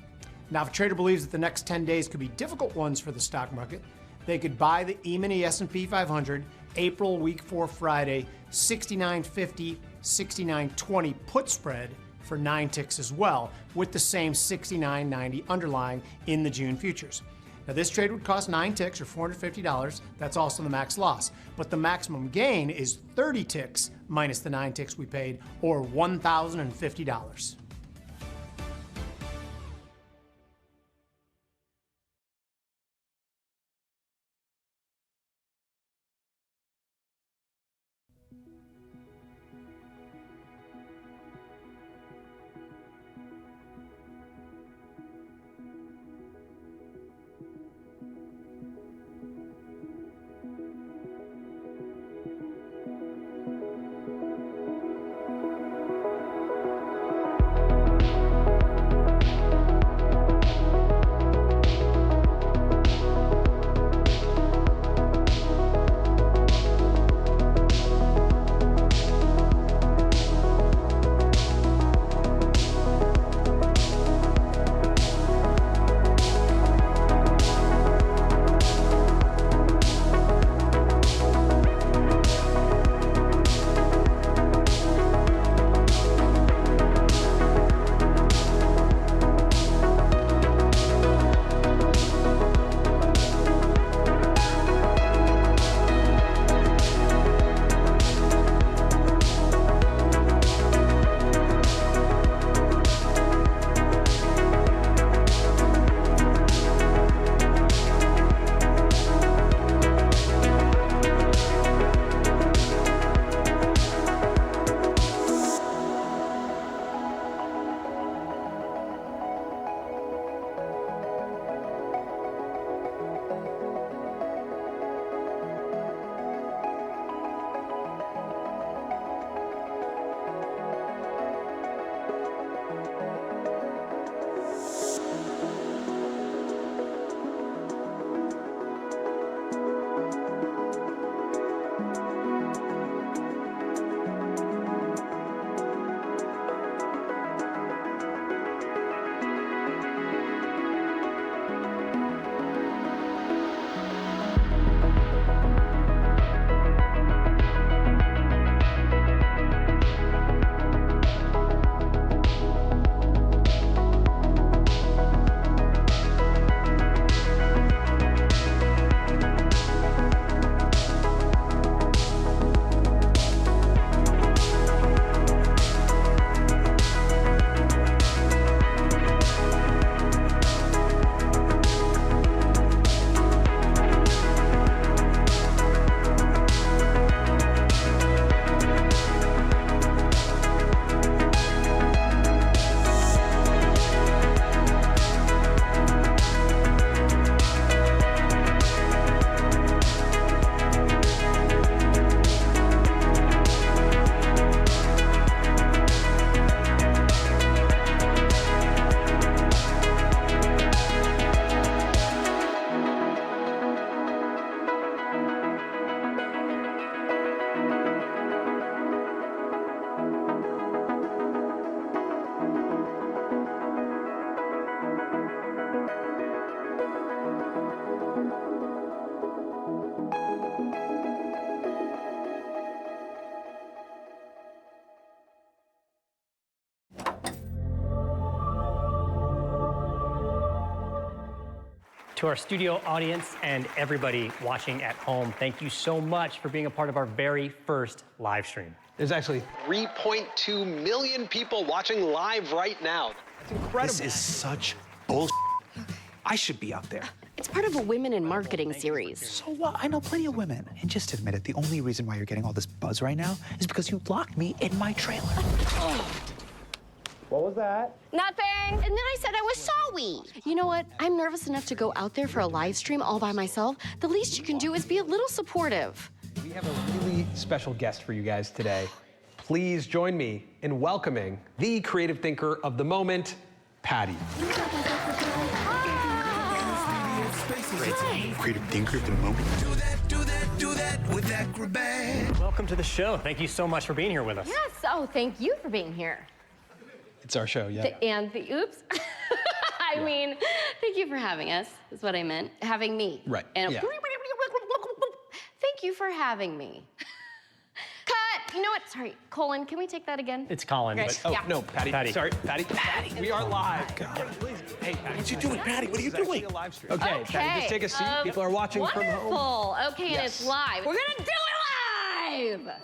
G: Now, if a trader believes that the next 10 days could be difficult ones for the stock market, they could buy the E-mini S&P 500 April week 4 Friday 69.50, 69.20 put spread for 9 ticks as well, with the same 69.90 underlying in the June futures. Now, this trade would cost 9 ticks or $450. That's also the max loss. But the maximum gain is 30 ticks minus the 9 ticks we paid, or $1,050.
H: To our studio audience and everybody watching at home, thank you so much for being a part of our very first live stream.
I: There's actually 3.2 million people watching live right now. That's incredible.
J: This is such bullshit. I should be out there.
K: It's part of a women in marketing series.
J: So what? I know plenty of women. And just admit it, the only reason why you're getting all this buzz right now is because you locked me in my trailer.
I: What was that?
K: Nothing. And then I said I was sorry. You know what? I'm nervous enough to go out there for a live stream all by myself. The least you can do is be a little supportive.
I: We have a really special guest for you guys today. Please join me in welcoming the creative thinker of the moment, Patty.
J: Creative thinker of the moment.
A: Do that with acrobat.
H: Welcome to the show. Thank you so much for being here with us.
K: Yes. Oh, thank you for being here.
I: It's our show, yeah.
K: Oops. I mean, thank you for having us, is what I meant. Having me.
I: Right,
K: And
I: yeah.
K: Thank you for having me. Cut! You know what? Sorry, Colin, can we take that again?
H: It's Colin.
K: Great.
H: But,
I: Oh,
K: Yeah.
I: no, Patty. Sorry, Patty. We are live. God. Please. Hey, Patty.
J: What you doing, Patty? What are you
I: This is
J: doing?
I: actually a live stream. Okay, Patty, just take a seat. People are watching from home.
K: Wonderful. Okay, and
I: Yes.
K: it's live. We're gonna do it live!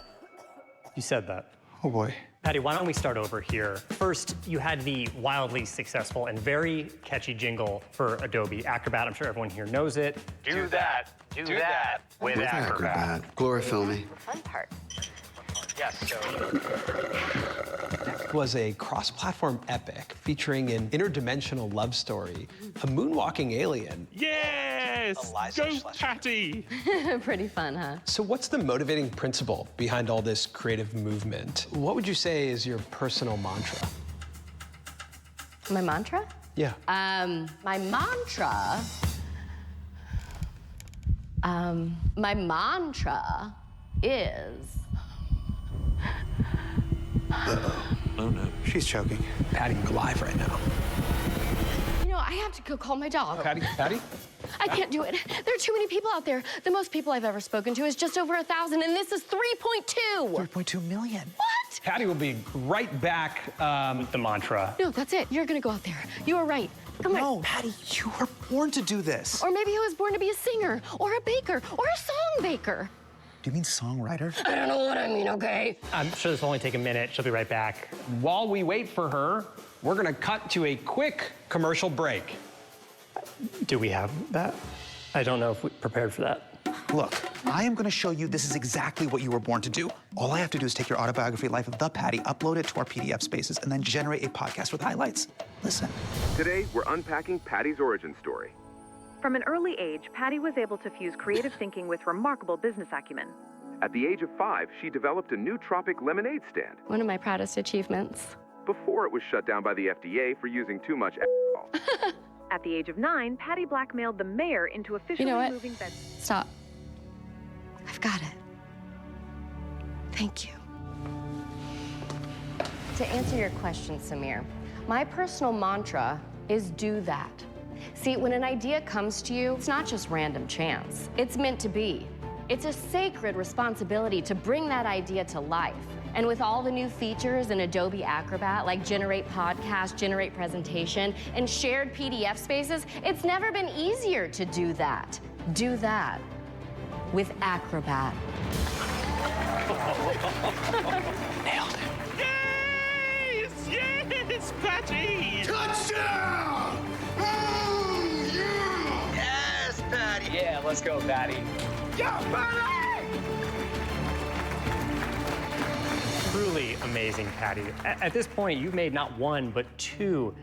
H: you said that.
J: Oh boy.
H: Patty, why don't we start over here? First, you had the wildly successful and very catchy jingle for Adobe Acrobat. I'm sure everyone here knows it. Do that with Acrobat.
L: Glorifilmy.
K: Fun part.
H: Yes, so
I: Was a cross-platform epic featuring an interdimensional love story, a moonwalking alien.
D: Yes! Go, Patty!
K: Pretty fun, huh?
I: So what's the motivating principle behind all this creative movement? What would you say is your personal mantra?
K: My mantra?
I: Yeah.
K: My mantra. My mantra is.
J: Oh no. She's choking.
I: Patty, we're live right now.
K: You know, I have to go call my dog.
I: Patty?
K: I can't do it. There are too many people out there. The most people I've ever spoken to is just over 1,000, and this is 3.2.
J: 3.2 million.
K: What?
I: Patty will be right back.
H: with the mantra.
K: No, that's it. You're gonna go out there. You were right. Come on.
J: No, Patty, you were born to do this.
K: Or maybe I was born to be a singer, or a baker, or a song baker.
J: Do you mean songwriter?
K: I don't know what I mean, okay?
H: I'm sure this will only take a minute. She'll be right back.
I: While we wait for her, we're gonna cut to a quick commercial break.
H: Do we have that? I don't know if we prepared for that.
J: Look, I am going to show you this is exactly what you were born to do. All I have to do is take your autobiography, Life of the Patty, upload it to our PDF spaces, and then generate a podcast with highlights. Listen.
M: Today, we're unpacking Patty's origin story.
N: From an early age, Patty was able to fuse creative thinking with remarkable business acumen.
M: At the age of 5, she developed a nootropic lemonade stand
K: One of my proudest achievements.
M: before it was shut down by the FDA for using too much alcohol.
N: At the age of 9, Patty blackmailed the mayor into officially
K: You know what?
N: moving bed.
K: Stop. I've got it. Thank you. To answer your question, Samir, my personal mantra is do that. See, when an idea comes to you, it's not just random chance. It's meant to be. It's a sacred responsibility to bring that idea to life. And with all the new features in Adobe Acrobat, like generate podcast, generate presentation, and shared PDF spaces, it's never been easier to do that. Do that with Acrobat.
J: Nailed it.
D: Yes, Patty!
A: Touchdown! Oh, yeah!
I: Yes, Patty. Yeah, let's go, Patty.
A: Yeah, Patty!
H: Truly amazing, Patty. At this point, you've made not one, but 2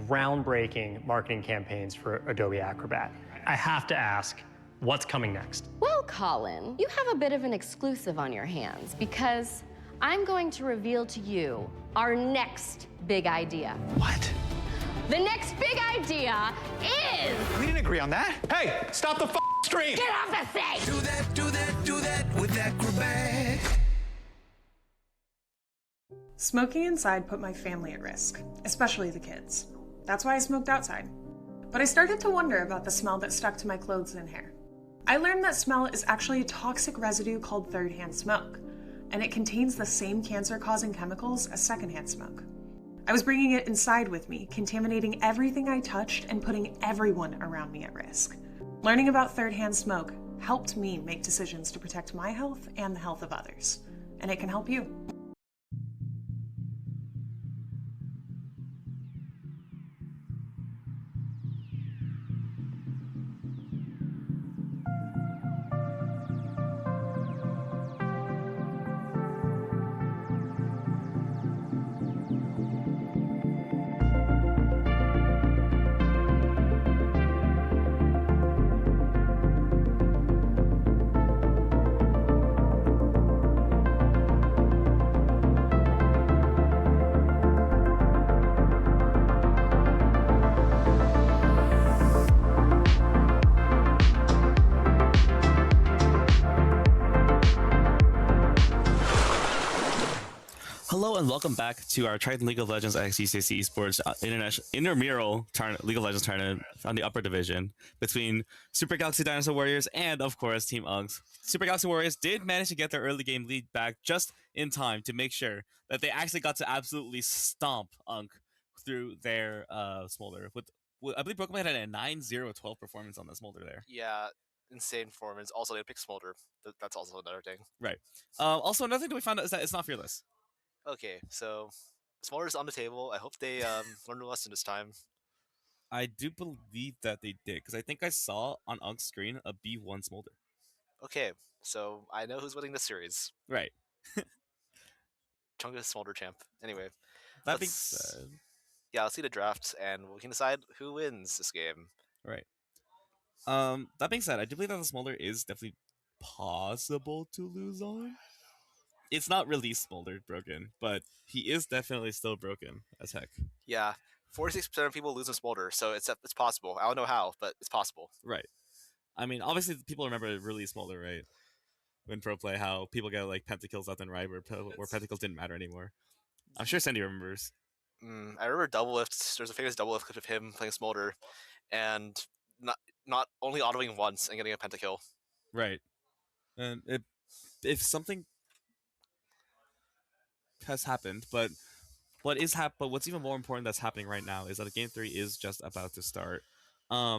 H: groundbreaking marketing campaigns for Adobe Acrobat. I have to ask, what's coming next?
K: Well, Colin, you have a bit of an exclusive on your hands because I'm going to reveal to you our next big idea.
J: What?
K: The next big idea is...
J: We didn't agree on that.
I: Hey, stop the stream.
K: Get off the stage!
A: Do that with Acrobat.
O: Smoking inside put my family at risk, especially the kids. That's why I smoked outside. But I started to wonder about the smell that stuck to my clothes and hair. I learned that smell is actually a toxic residue called third-hand smoke, and it contains the same cancer-causing chemicals as secondhand smoke. I was bringing it inside with me, contaminating everything I touched and putting everyone around me at risk. Learning about third-hand smoke helped me make decisions to protect my health and the health of others, and it can help you.
B: Hello and welcome back to our Triton League of Legends X UCSD Esports International Intramural League of Legends tournament on the upper division between Super Galaxy Dinosaur Warriors and, of course, Team UNKS. Super Galaxy Warriors did manage to get their early game lead back just in time to make sure that they actually got to absolutely stomp UNK through their Smolder. I believe Brooklyn had a 9-0-12 performance on the Smolder there.
C: Yeah, insane performance. Also, they picked Smolder. That's also another thing.
B: Right. Also, another thing that we found out is that it's not fearless.
C: Okay, so Smolder's on the table. I hope they learned a lesson this time.
B: I do believe that they did, because I think I saw on UNK's screen a B1 Smolder.
C: Okay, so I know who's winning this series.
B: Right.
C: Chungus Smolder champ. Anyway,
B: That being said,
C: yeah, let's see the draft, and we can decide who wins this game.
B: Right. That being said, I do believe that the Smolder is definitely possible to lose on. It's not really smoldered broken, but he is definitely still broken as heck.
C: Yeah, 46% of people lose in Smolder, so it's possible. I don't know how, but it's possible.
B: Right. I mean, obviously, people remember really Smolder, right? When pro play, how people get like pentakills left and right, where pentakills didn't matter anymore. I'm sure Sandy remembers.
C: I remember double lifts. There's a famous double lift clip of him playing Smolder, and not only autoing once and getting a pentakill.
B: Right. And if something has happened, but what's even more important that's happening right now is that Game 3 is just about to start. I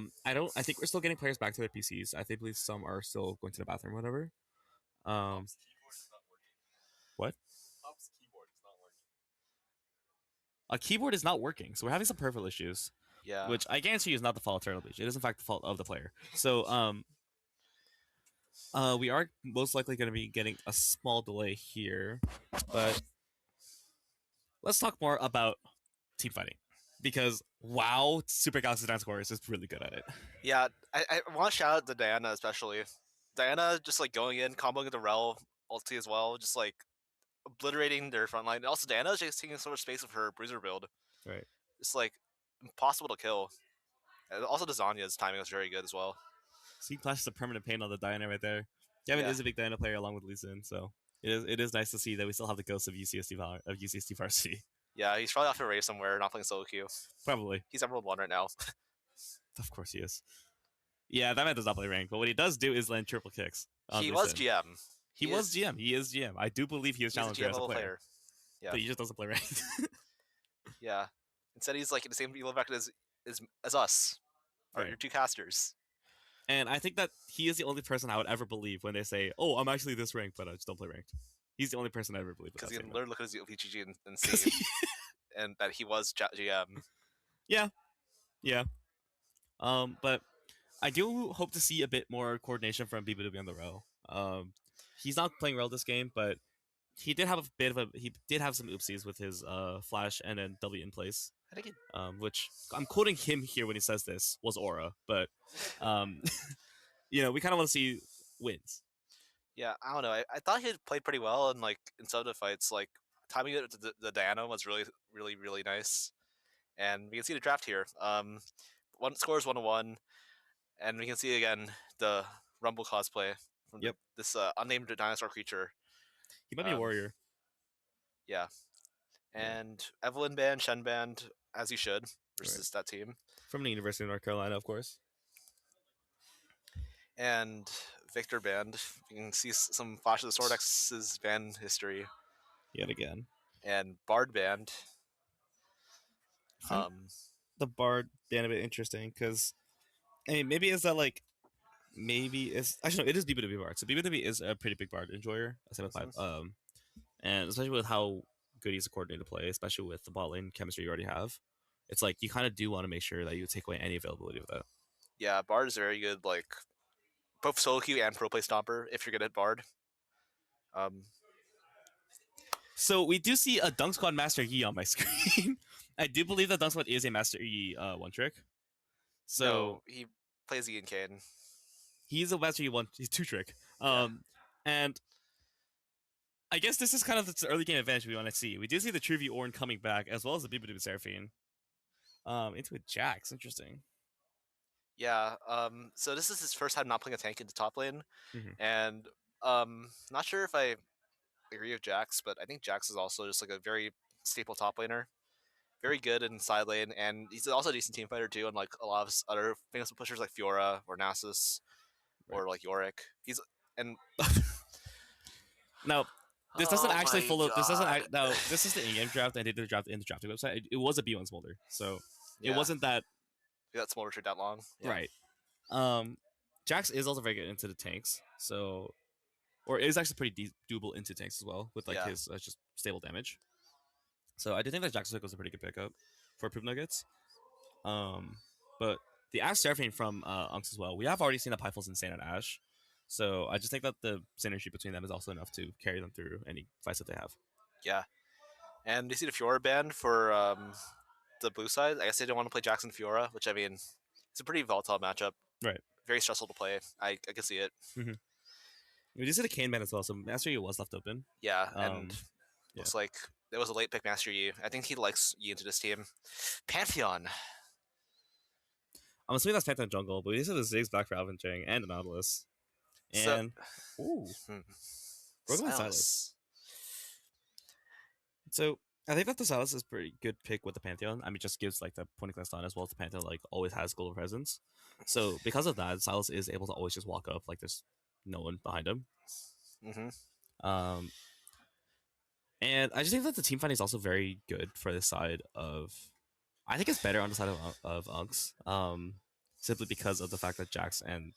B: think we're still getting players back to their PCs. I believe some are still going to the bathroom or whatever. What? A keyboard is not working, so we're having some peripheral issues.
C: Yeah.
B: Which I guarantee you is not the fault of Turtle Beach. It is in fact the fault of the player. So we are most likely going to be getting a small delay here, but let's talk more about team fighting, because wow, Super Galaxy Dinosaur Warriors is really good at it.
C: Yeah, I want to shout out to Diana especially. Diana just like going in, comboing with the Rel ulti as well, just like obliterating their front line. And also, Diana is just taking so much space with her Bruiser build.
B: Right.
C: It's like impossible to kill. And also, the Zanya's timing was very good as well.
B: See, flashes a permanent pain on the Diana right there. Gavin is a big Diana player along with Lee Sin, so it is nice to see that we still have the ghost of UCSD varsity.
C: Yeah, he's probably off to a race somewhere, not playing solo queue.
B: Probably.
C: He's Emerald 1 right now.
B: Of course he is. Yeah, that man does not play rank, but what he does do is land triple kicks.
C: He was GM.
B: He was GM. He is GM. I do believe he is challenger as a player.
C: Yeah.
B: But he just doesn't play ranked.
C: Yeah. Instead, he's like in the same elo vector as us, or your two casters.
B: And I think that he is the only person I would ever believe when they say, "Oh, I'm actually this ranked, but I just don't play ranked." He's the only person I ever believe.
C: Because he can literally look at his VGG and see, and that he was GM.
B: Yeah. But I do hope to see a bit more coordination from BBW on the Rel. He's not playing Rel this game, but he did have some oopsies with his flash and then W in place.
C: I think
B: which I'm quoting him here when he says this was Aura, but we kind of want to see wins.
C: Yeah, I don't know. I thought he had played pretty well in some of the fights. Like timing it to the Diana was really, really, really nice. And we can see the draft here. One scores 1-1, and we can see again the Rumble cosplay from this unnamed dinosaur creature.
B: He might be a warrior.
C: Yeah. And Evelyn Band, Shen Band, as you should, versus that team.
B: From the University of North Carolina, of course.
C: And Victor Band. You can see some Flash of the Sword X's band history.
B: Yet again.
C: And Bard Band.
B: The Bard band a bit interesting, because maybe is that like maybe is actually no, it is BBW Bard. So BBW is a pretty big Bard enjoyer, a 7-5. And especially with how good he's a coordinated play, especially with the bot lane chemistry you already have, it's like you kind of do want to make sure that you take away any availability of that.
C: Yeah, Bard is very good, like both solo queue and pro play stomper if you're good at Bard.
B: So we do see a Dunk Squad Master Yi on my screen. I do believe that Dunk Squad is a Master Yi one trick. So
C: no, he plays Yi and Kane.
B: He's a Master Yi one. He's 2-trick. And I guess this is kind of the early game advantage we want to see. We do see the True V Ornn coming back, as well as the BBW Seraphine. Into a Jax. Interesting.
C: Yeah. So this is his first time not playing a tank into top lane, and not sure if I agree with Jax, but I think Jax is also just like a very staple top laner, very good in side lane, and he's also a decent team fighter too. Unlike a lot of other famous pushers like Fiora or Nasus or like Yorick. He's and
B: now. This doesn't actually follow. This doesn't. No, this is the in-game draft. I did the draft in the drafting website. It was a B1 Smolder, so it wasn't that.
C: That Smolder trade that long,
B: right? Jax is also very good into the tanks, so or is actually pretty doable into tanks as well with like his just stable damage. So I do think that Jax was a pretty good pickup for Poop Nuggets. But the Ash Seraphine from Unks as well. We have already seen that Pyfle's insane at Ash. So I just think that the synergy between them is also enough to carry them through any fights that they have.
C: Yeah. And you see the Fiora ban for the blue side. I guess they don't want to play Jackson Fiora, which I mean, it's a pretty volatile matchup.
B: Right.
C: Very stressful to play. I can see it.
B: We just did a Kane ban as well, so Master Yi was left open.
C: Yeah, and looks like it was a late pick Master Yi. I think he likes Yi into this team. Pantheon.
B: I'm assuming that's Pantheon jungle, but we see the Ziggs back for Alvin Chang and the Nautilus. And Broken Silas. So I think that the Silas is a pretty good pick with the Pantheon. I mean, just gives like the point class stun as well as the Pantheon like always has global presence. So because of that, Silas is able to always just walk up like there's no one behind him. And I just think that the team fighting is also very good for this side of. I think it's better on the side of Unks, simply because of the fact that Jax and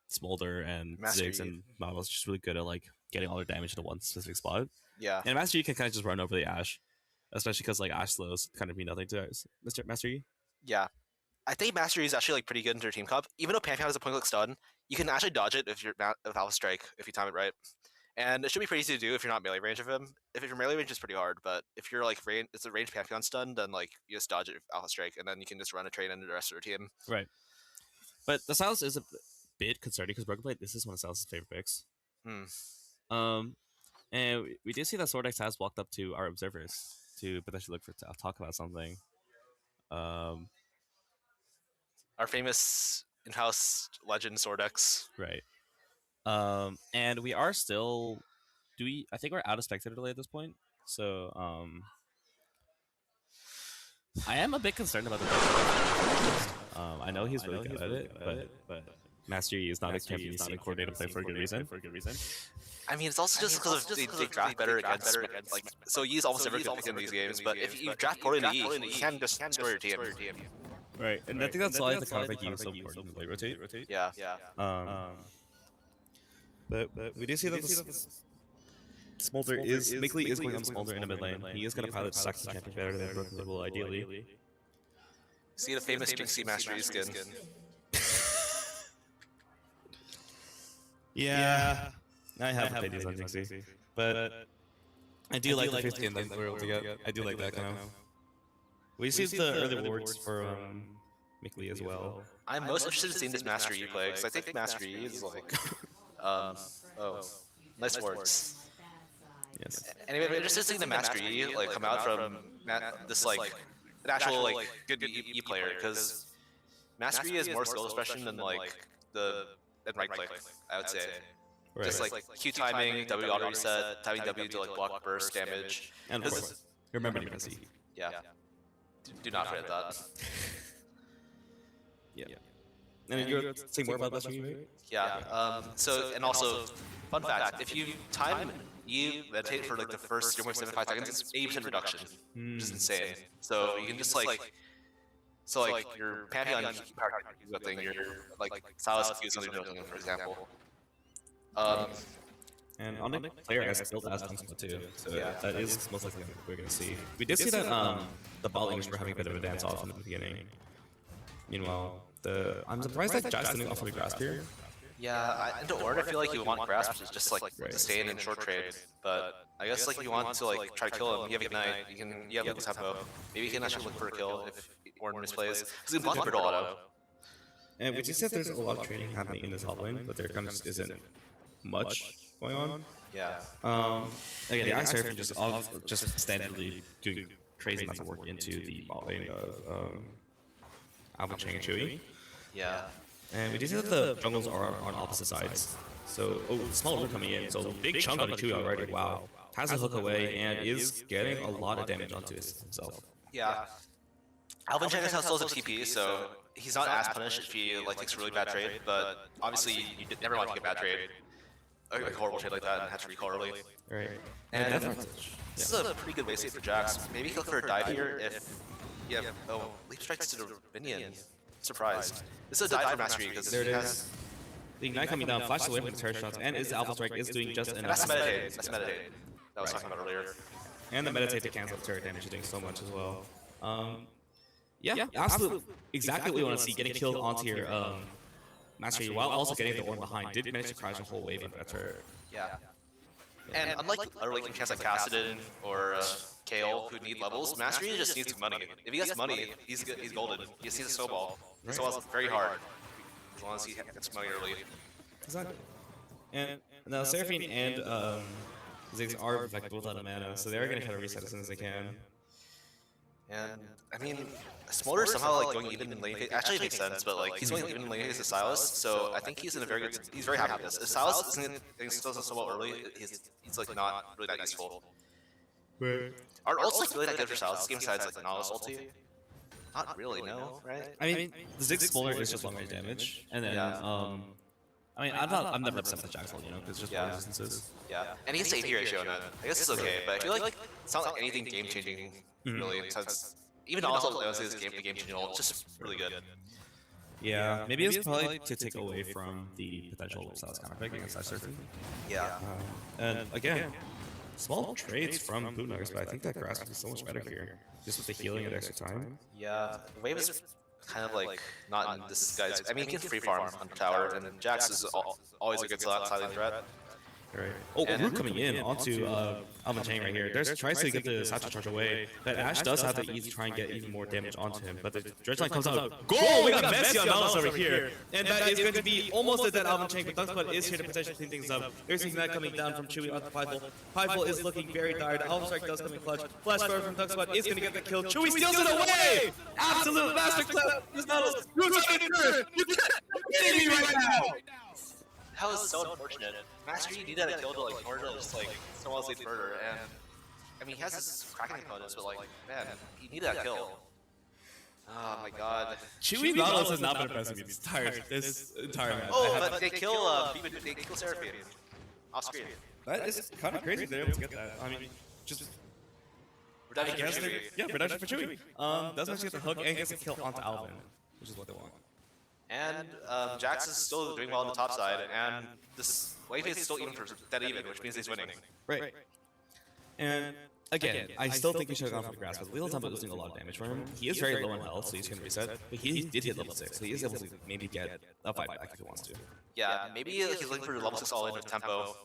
B: Smolder and Ziggs and Nautilus just really good at like getting all their damage into one specific spot.
C: Yeah.
B: And Master Yi can kind of just run over the Ashe, especially because like Ashe slows kind of mean nothing to Mr. Master Yi.
C: Yeah. I think Master Yi is actually like pretty good in their team cup. Even though Pantheon has a point click stun, you can actually dodge it if you're with Alpha Strike if you time it right. And it should be pretty easy to do if you're not melee range of him. If your melee range is pretty hard, but if you're like it's a range Pantheon stun, then like you just dodge it with Alpha Strike, and then you can just run a train into the rest of your team.
B: Right. But the Silas is a bit concerning because Broken Blade, this is one of Silas' favorite picks. And we did see that Swordex has walked up to our observers to potentially look for talk about something.
C: Our famous in-house legend Swordex.
B: Right. And we are still. I think we're out of spectator delay at this point. So I am a bit concerned about the. I know he's really good at it, but Master Yi is not a champion you see coordinated play for a good reason.
C: I mean, it's also just because they draft better against like so. Yi's almost never good pick in these games, but if you draft poorly into Yi, you can just score your team.
B: Right, and I think that's why the counterpick Yi is so important to rotate.
C: Yeah.
B: But we do see that Smolder is Migley is going on Smolder in the mid lane. He is going to pilot Saxon champion better than Broken Blade will ideally.
C: See the famous Jinxie Master Yi skin.
B: Yeah, I have opinions on Jinxie, but I do like the 15 that we're able to get. I do like that kind of. We see the early rewards for Migley as well.
C: I'm most interested in seeing this Master Yi play because I think Master Yi is like, nice words.
B: Yes.
C: Anyway, I'm interested in seeing the Master Yi like come out from this like an actual like good E player because Master Yi is more skill expression than like than right click, I would say.
B: Right.
C: Just like Q timing, W auto reset, timing W to like block burst damage.
B: And of course, remember defense.
C: Yeah. Do not forget that.
B: Yeah. And you're saying more about Master Yi, right?
C: Yeah. So and also, fun fact: if you time you meditate for like the first 0.75 seconds, it's 80% reduction, which is insane. So you can just like So like your Pantheon good thing, your like Silas Q is something thing, for example.
B: And on the player, I guess build as Dunspa too. So that is most likely what we're gonna see. We did see that the bot laners were having a bit of a dance off in the beginning. Meanwhile, I'm surprised that Jax didn't offer the grasp here.
C: Yeah, into Ord, I feel like you want grasp just like to stay in and short trade, but I guess like you want to like try to kill him. You have Ignite, you have tempo. Maybe you can actually look for a kill if Ord misplays. Because you can block Brittle auto.
B: And we just said there's a lot of trading happening in this top lane, but there kind of isn't much going on.
C: Yeah.
B: Again, the Ice Seraph just standardly doing crazy amounts of work into the bot lane of Alvin, Chang, and Chewy.
C: Yeah.
B: And we do see that the jungles are on opposite sides. So, small root coming in. So, big chunk on the Chewy already. Wow. Has a hook away and is getting a lot of damage onto himself.
C: Yeah. Alvin Chang still has a TP, so he's not as punished if he like takes a really bad trade. But obviously, you never want to take a bad trade, a horrible trade like that, and have to recall early.
B: Right.
C: And this is a pretty good way save for Jax. Maybe he'll look for a dive here if you have Leap Strikes to the minion. Surprised. This is a dive for Mastery because
B: there it is. The Ignite coming down, flashes away from the terror shots, and his Alpha Strike is doing just enough.
C: That's Meditate. That's Meditate. That I was talking about earlier.
B: And the Meditate to cancel the terror damage is doing so much as well. Yeah, absolutely. Exactly what we want to see. Getting killed onto your Mastery while also getting the Ornn behind. Did manage to crash a whole wave into that turret.
C: Yeah. And unlike early camps like Kassadin or Kale, who need levels, Mastery just needs money. If he gets money, he's golden. He just needs a snowball. So it's very hard, as long as he gets money early.
B: Exactly. And now Seraphine and Ziggs are like both out of mana, so they're going to try to reset as soon as they can.
C: And I mean, Smolder somehow like going even in lane phase actually makes sense, but like he's going even in lane phase to Silas, so I think he's in a very good. He's very happy with this. If Silas isn't still so well early, he's like not really that useful. Our ult's like really that good for Silas. This game besides like Nautilus ulti. Not really, no, right?
B: I mean, the Ziggs Smolder is just long range damage, and then I mean, I'm never upset with Jax, you know, because it's just long distances.
C: Yeah, and he has AP ratio on it. I guess it's okay, but I feel like it's not like anything game changing really. Since even also this game changing ult, just really good.
B: Yeah, maybe it's probably to take away from the potential of Silas counterpick against that Surfing.
C: Yeah.
B: And again, small trades from Bootnuggers, but I think that Grasp is so much better here, just with the healing at extra time.
C: Yeah, Wave is kind of like not in this guy's. I mean, he can free farm on tower, and Jax is always a good silent threat.
B: Right. Oh, Root coming in onto Alvin Chang right here. There's tries to get the Satchel Charge away, but Ashe does have the ease to try and get even more damage onto him, but the Dredgeline comes out. Goal! We got Messi on Nautilus over here! And that is going to be almost a dead Alvin Chang, but Dunkspot is here to potentially clean things up. There's that coming down from Chewy onto Prideful. Prideful is looking very tired. Alpha Strike does come in clutch. Flash forward from Dunkspot is going to get the kill. Chewy steals it away! Absolute masterclass! This Nautilus! You're kidding me right now!
C: That was so unfortunate. Master, you needed a kill to like order just like someone else lead murder, and I mean he has his cracking opponents, but like man, he needed that kill. Oh my god.
B: Chewy Nautilus has not been impressive this entire match.
C: Oh, but they kill Seraphine off screen.
B: That is kind of crazy they're able to get that. I mean, just
C: redemption for Chewy.
B: Yeah, redemption for Chewy. Doesn't actually get the hook and gets a kill onto Alvin, which is what they want.
C: And Jax is still doing well on the top side, and this wave phase is still dead even, which means he's winning.
B: Right. And again, I still think he should have gone for the grass, because Lethal Tempo is doing a lot of damage for him. He is very low in health, so he's going to reset, but he did hit level 6, so he is able to maybe get a fight back if he wants to.
C: Yeah, maybe he's looking for level 6 all-in with tempo.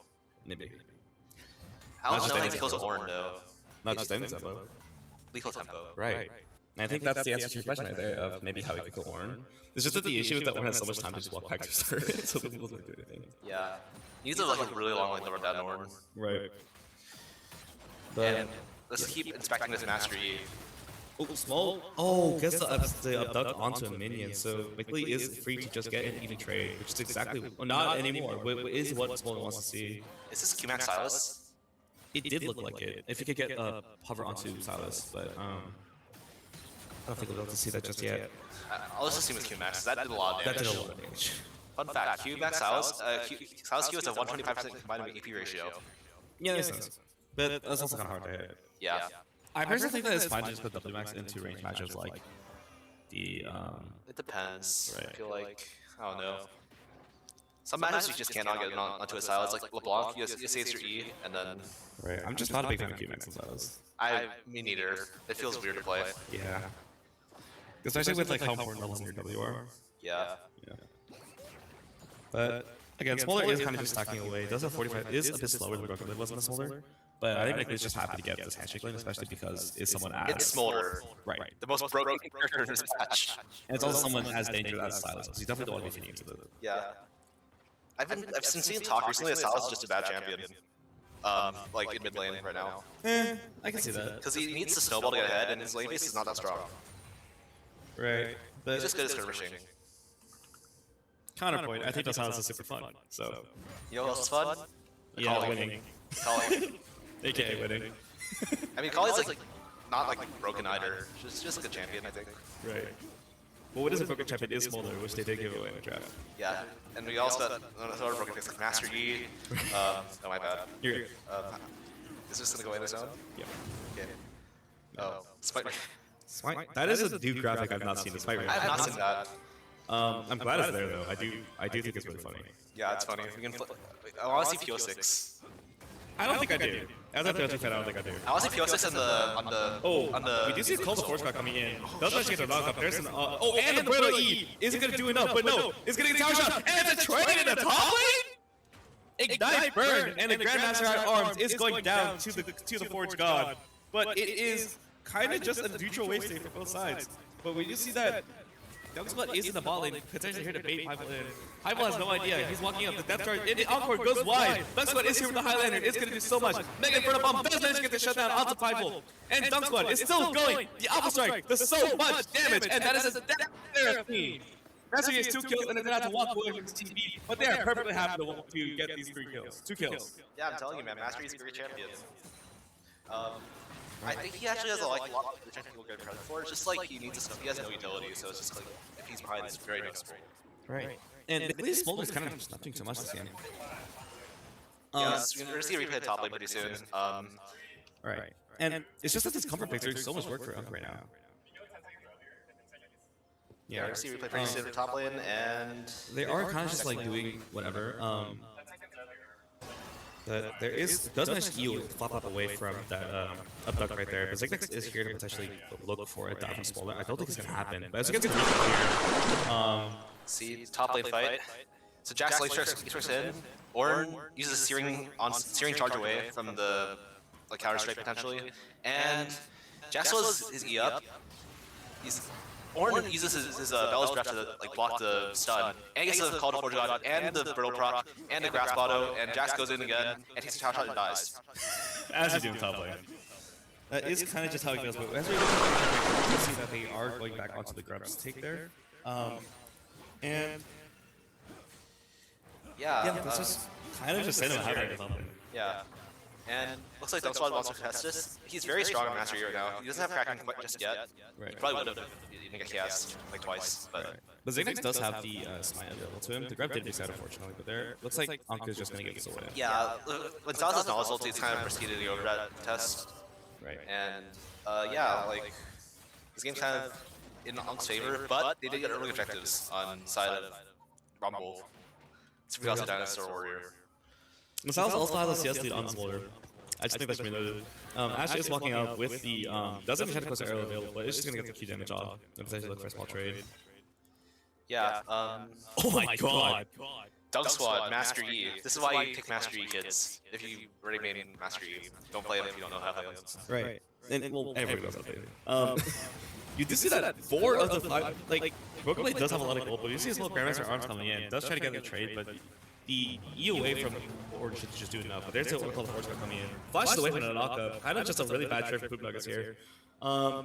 B: Maybe.
C: I don't know if he kills Ornn, though.
B: Not just any tempo.
C: Lethal tempo.
B: Right. And I think that's the answer to your question right there, of maybe how he could kill Ornn. It's just that the issue is that Ornn has so much time to just walk back to his turret, so people don't do anything.
C: Yeah. He needs like a really long lane to run down Ornn.
B: Right.
C: And let's keep inspecting this mastery.
B: Oh, small. Oh, gets the abduct onto a minion, so Wickley is free to just get an even trade, which is exactly, well, not anymore, is what Smolder wants to see.
C: Is this Q-Max Silas?
B: It did look like it. If he could get hover onto Silas, but I don't think we'll be able to see that just yet.
C: I'll just assume it's Q-Max. That did a lot of damage.
B: That did a lot of damage.
C: Fun fact, Q-Max Silas, Silas Q is a 125% combined AP ratio.
B: Yeah, that makes sense. But that's also kind of hard to hit.
C: Yeah.
B: I personally think that it's fine to just put W Max into range matchups like the
C: It depends.
B: Right.
C: I feel like I don't know. Some matches you just cannot get onto a style. It's like LeBlanc. You say it's your E, and then.
B: Right. I'm just not a big fan of Q-Max styles.
C: Me neither. It feels weird to play.
B: Yeah. Especially with like how important levels in your W are.
C: Yeah.
B: Yeah. But again, Smolder is kind of just stacking away. It does have 45. It is a bit slower than Broken Lid was in the Smolder. But I think Nick is just happy to get this handshake lane, especially because it's someone as
C: It's Smolder.
B: Right.
C: The most broken character in this match.
B: And it's also someone as dangerous as Silas, because you definitely don't want to be feeding into the.
C: Yeah. I've been seeing talk recently that Silas is just a bad champion. Like in mid lane right now.
B: I can see that.
C: Because he needs to snowball to get ahead, and his lane base is not that strong.
B: Right. But
C: He's just good at skirmishing.
B: Counterpoint, I think the Silas is super fun. So.
C: You know what else is fun?
B: Yeah, winning.
C: Calling.
B: AKA winning.
C: I mean, Kali's like not like broken either. Just a good champion, I think.
B: Right. Well, what is a broken champion is Smolder, which they did give away in the draft.
C: Yeah, and we also got another broken picks like Master Yi. Oh my bad.
B: Here.
C: Is this gonna go in the zone?
B: Yep.
C: Okay. Oh, Spite.
B: That is a new graphic I've not seen. The Spite
C: I have not seen that.
B: I'm glad it's there though. I do think it's really funny.
C: Yeah, it's funny. We can. I want to see PO6.
B: I don't think I do. As a PO6 fan, I don't think I do.
C: I want to see PO6 on the.
B: We do see Cole's Force Card coming in. Does actually get the knockup. There's an and the Brittle E isn't gonna do enough, but no, it's gonna get a tower shot and it's a Triton in the top lane. Ignite Burn and the Grandmaster at Arms is going down to the Forge God, but it is kind of just a neutral wave state for both sides. But when you see that Young Split is in the bot lane, potentially here to bait Hyvel in. Hyvel has no idea. He's walking up the depth chart. And the Encore goes wide. Dunk Squad is here with the Highlander. It's going to do so much. Mega Inferno Bomb does manage to get the shutdown onto Hyvel. And Dunk Squad is still going. The Alpha Strike does so much damage. And that is a therapy. Master is 2 kills and they're going to have to walk away from his TP. But they are perfectly happy to get these 3 kills. 2 kills.
C: Yeah, I'm telling you, man. Master is a great champion. I think he actually has a lot of people get credit for. It's just like he has no utility, so it's just like if he's behind, it's very noticeable.
B: Right. And at least Smolder's kind of not doing so much this game.
C: Yeah, we're gonna see a replay of top lane pretty soon.
B: Right. And it's just that this comfort picks are so much work for Unk right now.
C: Yeah, we're gonna see a replay pretty soon for top lane, and
B: they are kind of just like doing whatever. There does manage to heal flop up away from that abduct right there, but Zignex is here to potentially look for a dive from Smolder. I don't think it's gonna happen, but as it gets here,
C: see top lane fight. So Jax lane strikes in. Ornn uses searing charge away from the counter strike potentially, and Jax was his E up. Ornn uses his Bella's Breath to block the stun, and gets the Call to Forge God, and the Brittle proc, and the Grasp Auto, and Jax goes in again, and takes a tower shot and dies.
B: As you do in top lane. That is kind of just how it goes, but as we look at the see that they are going back onto the Grubs take there. And
C: yeah,
B: that's just kind of just saying what happened.
C: Yeah. And looks like Dunk Squad wants to contest this. He's very strong in Master Yi right now. He doesn't have Kraken quite just yet.
B: Right.
C: He probably would have in a chaos twice. But
B: Zignex does have the smite available to him. The grab did miss out unfortunately, but there looks like Ankh is just going to get this away.
C: Yeah, when Silas has knowledge ulti, it's kind of risky to go over that test.
B: Right.
C: And yeah, this game's kind of in Ankh's favor, but they did get early objectives on side of Rumble. It's because of Dinosaur Warrior.
B: Silas also has a CS lead on Smolder. I just think that should be noted. Ashley is walking out with the doesn't have technical arrow available, but it's just gonna get the key damage off and potentially look for a small trade.
C: Yeah.
B: Oh my god.
C: Dunk Squad, Master Yi. This is why you pick Master Yi, kids. If you already made Master Yi, don't play him if you don't know how to play him.
B: Right. And well, everybody knows how to play him. You do see that 4 of the 5, Broken Blade does have a lot of gold, but you see his little Grandmaster arms coming in. Does try to get the trade, but the E away from Ornn should just do enough. But there's the Oracle Force Card coming in. Flashes away from the knockup. Kind of just a really bad trade for Poop Nuggets here. I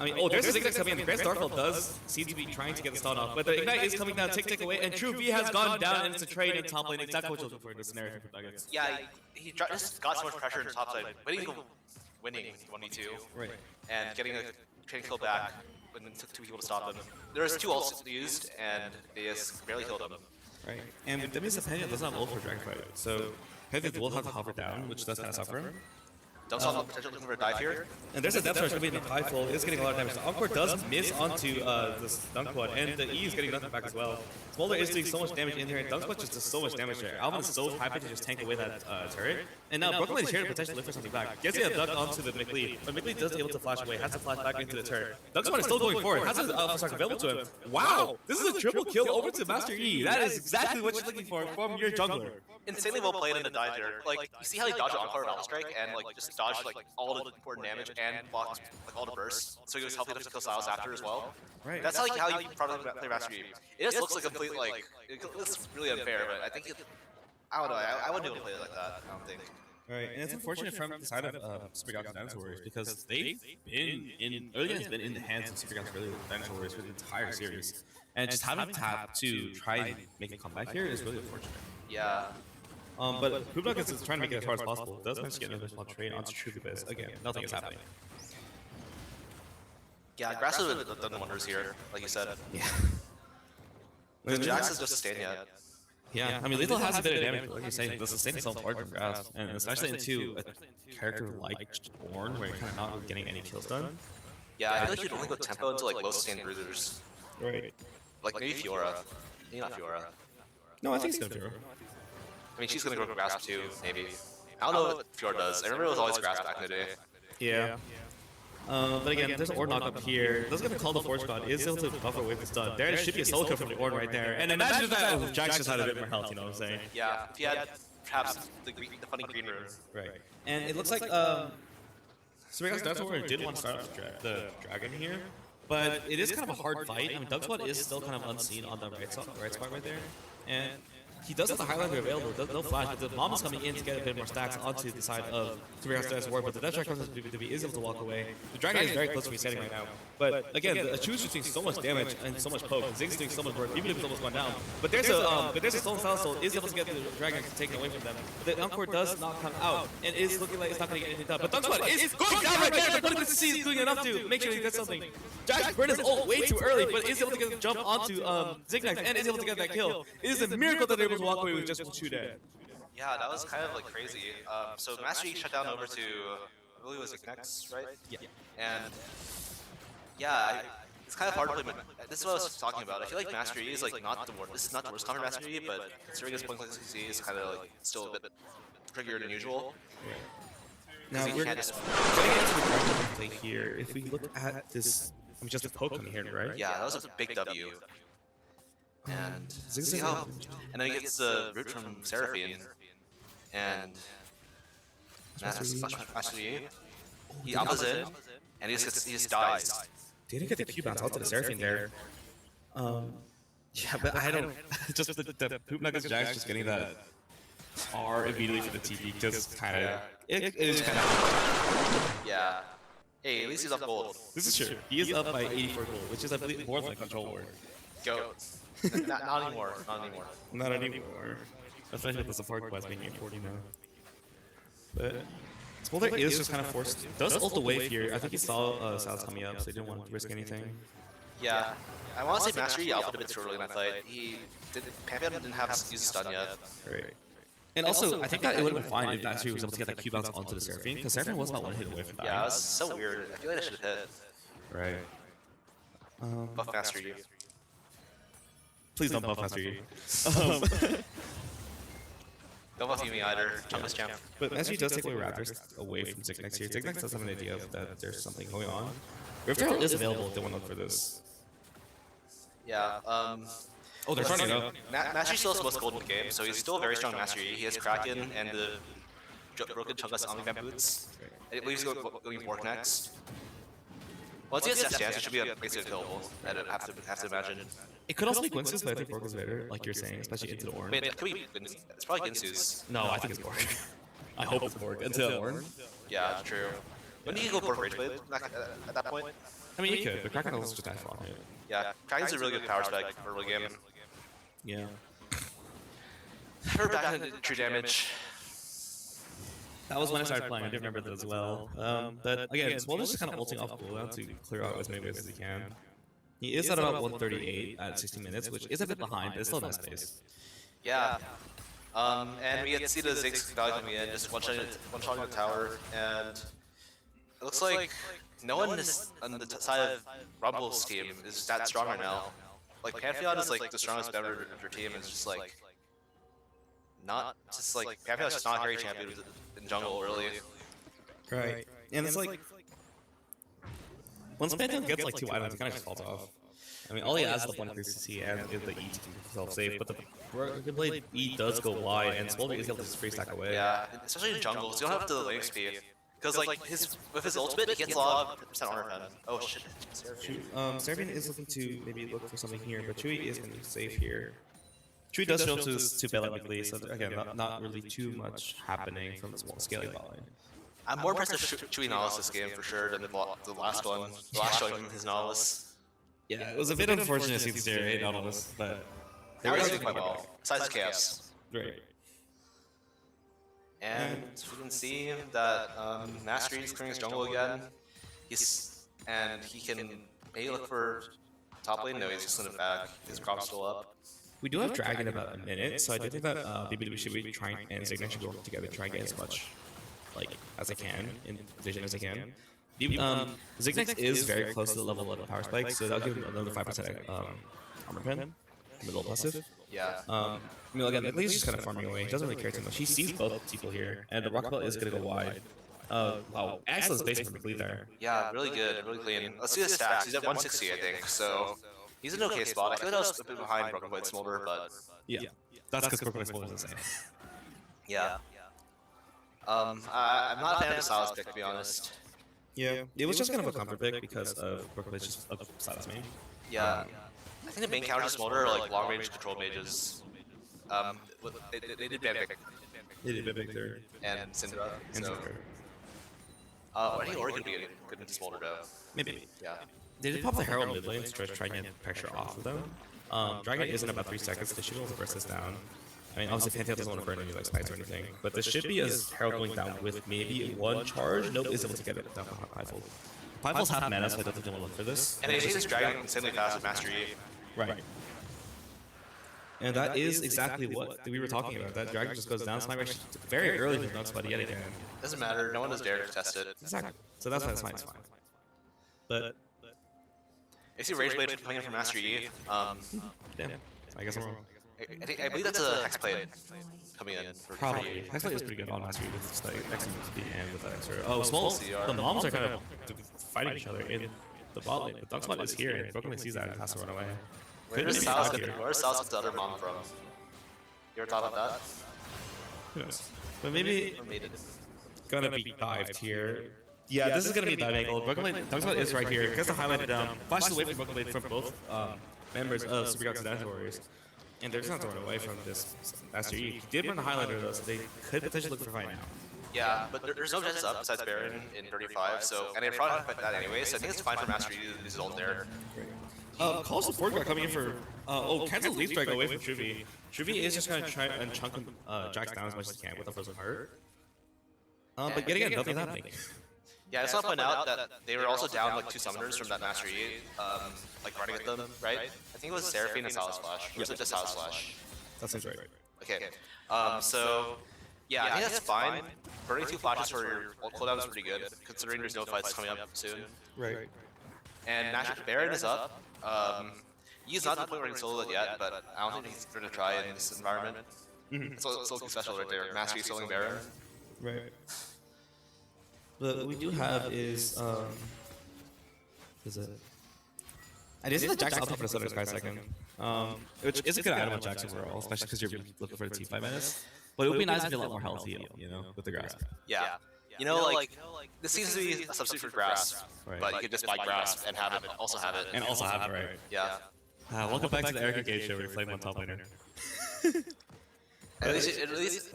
B: mean, there's the Zignex coming in. The Grand Starfall does seem to be trying to get the stun off, but the Ignite is coming down, tick away, and True V has gone down, and it's a trade in top lane. Exactly what you're looking for in this scenario for Poop Nuggets.
C: Yeah, he just got so much pressure in top side. Winning 1v2.
B: Right.
C: And getting a trading kill back when it took 2 people to stop him. There was 2 ults used, and they just barely killed him.
B: Right. And with Demi's Opinion doesn't have ult for Dragonflight, so Heavy will have to hover down, which does kind of suffer him.
C: Don't saw the potential for a dive here.
B: And there's a depth charge going to be in the high full. It's getting a lot of damage. The Encore does miss onto this Dunk Quad, and the E is getting nothing back as well. Smolder is doing so much damage in there, and Dunk Quad just does so much damage there. Alvin is so happy to just tank away that turret. And now Brooklyn is here to potentially lift for something back. Gets a duck onto the McLeod, but McLeod does able to flash away, has to flash back into the turret. Dunk Quad is still going forward, has an Alpha Shark available to him. Wow! This is a triple kill over to Master E. That is exactly what you're looking for from your jungler.
C: Insanely well played in the dive there. Like, you see how he dodged Encore and Alpha Strike and like just dodged like all the important damage and blocked like all the bursts. So he was helping to kill Silas after as well.
B: Right.
C: That's how you probably play Master E. It just looks like a complete like it looks really unfair, but I think I don't know. I wouldn't be able to play it like that. I don't think.
B: Right, and it's unfortunate from the side of Super Galaxy Dinosaur Warriors because they've been in early has been in the hands of Super Galaxy Dinosaur Warriors for the entire series, and just having tap to try and make a comeback here is really unfortunate.
C: Yeah.
B: But Poopnuck is trying to make it as hard as possible. Does manage to get another small trade onto True Biz. Again, nothing is happening.
C: Yeah, Grass would have done wonders here, like you said.
B: Yeah.
C: Jax is just a stand yet.
B: Yeah, I mean, Lethal has a bit of damage, but like you're saying, the sustain itself hard from Grass, and especially into a character like Ornn, where you're kind of not really getting any kills done.
C: Yeah, I feel like you'd only go tempo into like low sustain bruisers.
B: Right.
C: Like maybe Fiora. Maybe not Fiora.
B: No, I think it's gonna Fiora.
C: I mean, she's gonna go Grasp too, maybe. I don't know what Fiora does. I remember it was always Grasp back in the day.
B: Yeah. But again, there's an Ornn knock up here. Does gonna call the Forge God. Is able to buffer away the stun. There should be a solo kill from the Ornn right there. And imagine that Jax just had a bit more health, you know what I'm saying?
C: Yeah, if he had perhaps the funny green rune.
B: Right. And it looks like Super Galaxy Dinosaur Warrior did want to start off the dragon here. But it is kind of a hard fight. I mean, Dunk Squad is still kind of unseen on the right spot right there. And he does have the Highlander available, no flash, but the Mom is coming in to get a bit more stacks onto the side of Super Galaxy Dinosaur Warrior, but the Death Strike comes to be is able to walk away. The Dragon is very close to resetting right now. But again, the Achu's doing so much damage and so much poke, and Zig's doing so much work, even if it's almost gone down. But there's a Stolen Silence Soul is able to get the Dragon taken away from them. The Encore does not come out, and is looking like it's not going to get anything done. But Dunk Squad is going down right there, but Putting is doing enough to make sure he gets something. Jax burned his ult way too early, but is able to get the jump onto Zignax and is able to get that kill. It is a miracle that they're able to walk away with just 2 dead.
C: Yeah, that was kind of like crazy. So Master Yi shut down over to, I believe it was Zignax, right?
B: Yeah.
C: And yeah, it's kind of hard to play. This is what I was talking about. I feel like Master Yi is like not the worst. This is not the worst comp for Master Yi, but considering his point consistency is kind of like still a bit trickier than usual.
B: Now we're getting into the dragon play here. If we look at this, I mean, just a poke coming here, right?
C: Yeah, that was a big W. And see how, and then he gets the root from Seraphine, and Master Yi. He alphas in, and he just dies.
B: Didn't get the Q bounce out to the Seraphine there. Yeah, but I don't. Just the Poop Nuggets Jax just getting that R immediately for the TP just kind of. It is kind of.
C: Yeah. Hey, at least he's up gold.
B: This is true. He is up by 84 gold, which is I believe more than a control ward.
C: Go. Not anymore. Not anymore.
B: Not anymore. Especially with the support quest being 840 now. But Smolder is just kind of forced. Does ult the wave here. I think he saw Sal's coming up, so he didn't want to risk anything.
C: Yeah. I want to say Master Yi alpha a bit too early in that fight. Pantheon didn't have to use a stun yet.
B: Right. And also, I think that it would have been fine if Master Yi was able to get that Q bounce onto the Seraphine, because Seraphine was about 1 hit away from dying.
C: Yeah, it was so weird. I feel like I should have hit.
B: Right.
C: Buff Master Yi.
B: Please don't buff Master Yi.
C: Don't buff me either. Chungus champ.
B: But Master Yi does take away Raptors away from Zignax here. Zignax does have an idea that there's something going on. Rift Arrow is available if they want to look for this.
C: Yeah,
B: oh, they're turning up.
C: Master Yi still has most gold in the game, so he's still a very strong Master Yi. He has Kraken and the broken Chungus Omni-Fan boots. I believe he's going Bork next. Once he has Death Chance, it should be basically killable. I have to imagine.
B: It could also be Gwynsu's, but I think Bork is better, like you're saying, especially into the Ornn.
C: Wait, it could be it's probably Ginsu's.
B: No, I think it's Bork. I hope it's Bork. Into Ornn?
C: Yeah, true. When do you go Bork Rageblade at that point?
B: I mean, you could, but Kraken also just dies for it.
C: Yeah, Kraken's a really good power spec for early game.
B: Yeah.
C: Her back into true damage.
B: That was when I started playing. I do remember that as well. But again, Smolder's just kind of ulting off cooldown to clear out as many waves as he can. He is at about 138 at 60 minutes, which is a bit behind, but it's still a nice pace.
C: Yeah. And we get to see the Ziggs Valley coming in, just one-shotting the tower, and it looks like no one on the side of Rumble's team is that strong right now. Like, Pantheon is like the strongest member of your team, and it's just like, Pantheon is just not a carry champion in jungle, really.
B: Right. And it's like, once Pantheon gets like 2 items, it kind of just falls off. I mean, all he has is the 1 3CC and the E to keep himself safe, but the good blade E does go wide, and Smolder is able to just free stack away.
C: Yeah, especially in jungle, so you don't have the lane speed. Because like with his ultimate, he gets a lot of percent armor pen. Oh shit.
B: Seraphine is looking to maybe look for something here, but Chewy is going to be safe here. Chewy does show up to bail out McLean, so again, not really too much happening from the small scaling bot lane.
C: I'm more impressed with Chewy Nautilus this game for sure than the last one. The last showing his Nautilus.
B: Yeah, it was a bit unfortunate to see the Nautilus, but
C: they were doing quite well. Besides chaos.
B: Right.
C: And we can see that Mastery is clearing his jungle again. He can maybe look for top lane. No, he's just in the back. His crop's still up.
B: We do have Dragon in about a minute, so I do think that BBW should be trying and Zignac should work together to try and get as much as I can in vision as I can. Zignac is very close to the level of power spike, so that'll give him another 5% armor pen, middle passive.
C: Yeah.
B: I mean, again, he's just kind of farming away. He doesn't really care too much. He sees both people here, and the rock belt is going to go wide. Wow, excellent space for McLean there.
C: Yeah, really good, really clean. Let's see the stats. He's at 160, I think, so he's in an okay spot. I feel like I was a bit behind Broken Blade Smolder, but
B: yeah, that's because Broken Blade Smolder is insane.
C: Yeah. I'm not a fan of the Silas pick, to be honest.
B: Yeah, it was just kind of a comfort pick because of Broken Blade's just a Silas main.
C: Yeah. I think the main counter Smolder are like long range control mages. They did Bambic.
B: They did Bambic there.
C: And Syndra. So. I think Ori could be good into Smolder though.
B: Maybe.
C: Yeah.
B: They did pop the Herald mid lane to try and get pressure off of them. Dragon is in about 3 seconds. They should be able to burst this down. I mean, obviously Pantheon doesn't want to burn any like spites or anything, but this should be as Herald going down with maybe 1 charge. Nope, is able to get it down from Pinefold. Pinefold's half mana, so I don't think they'll look for this.
C: And they chase this Dragon insanely fast with Mastery.
B: Right. And that is exactly what we were talking about. That Dragon just goes down, sniper very early with Nuts Buddy yet again.
C: Doesn't matter, no one has dared to test it.
B: Exactly. So that's why it's fine, it's fine. But
C: I see Rage Blade coming in from Mastery E.
B: Yeah, I guess I'm wrong.
C: I believe that's a Hexblade coming in.
B: Probably. Hexblade is pretty good on Mastery with just like excellent speed and with that extra. Oh, small. The moms are kind of fighting each other in the bot lane, but Duckspot is here and Broken sees that and has to run away.
C: Where's Sal's with the other mom from? You ever thought about that?
B: Who knows? But maybe gonna be dived here. Yeah, this is gonna be a dive angle. Duckspot is right here. Gets the highlighted down. Flashes away from Broken from both members of Super Gods and Warriors. And they're just not throwing away from this Master E. He did run the highlighter though, so they could potentially look for fight now.
C: Yeah, but there's no judges up besides Baron in 35, so and they probably fight that anyway, so I think it's fine for Master E to use his ult there.
B: Call support guard coming in for cancel leaf strike away from Shruvy. Shruvy is just gonna try and chunk Jax down as much as he can with a frozen heart. But yet again, nothing's happening.
C: Yeah, I just want to point out that they were also down like 2 summoners from that Master E, like running at them, right? I think it was Seraphine and Salad Splash, or was it just Salad Splash?
B: That sounds right.
C: Okay, so yeah, I think that's fine. Burning 2 flashes for your ult cooldown is pretty good, considering there's no fights coming up soon.
B: Right.
C: And Baron is up. He's not at the point where he can solo it yet, but I don't think he's going to try in this environment. It's something special right there. Mastery soloing Baron.
B: Right. But what we do have is it? I did see the Jax output for the Southern Sky second, which is a good item on Jax overall, especially because you're looking for the T5 minutes. But it would be nice to feel a lot more healthy, you know, with the grasp.
C: Yeah. You know, like this seems to be a substitute for grasp, but you could just buy grasp and have it, also have it.
B: And also have it, right?
C: Yeah.
B: Welcome back to the Erica Gage show where you flame one top laner.
C: At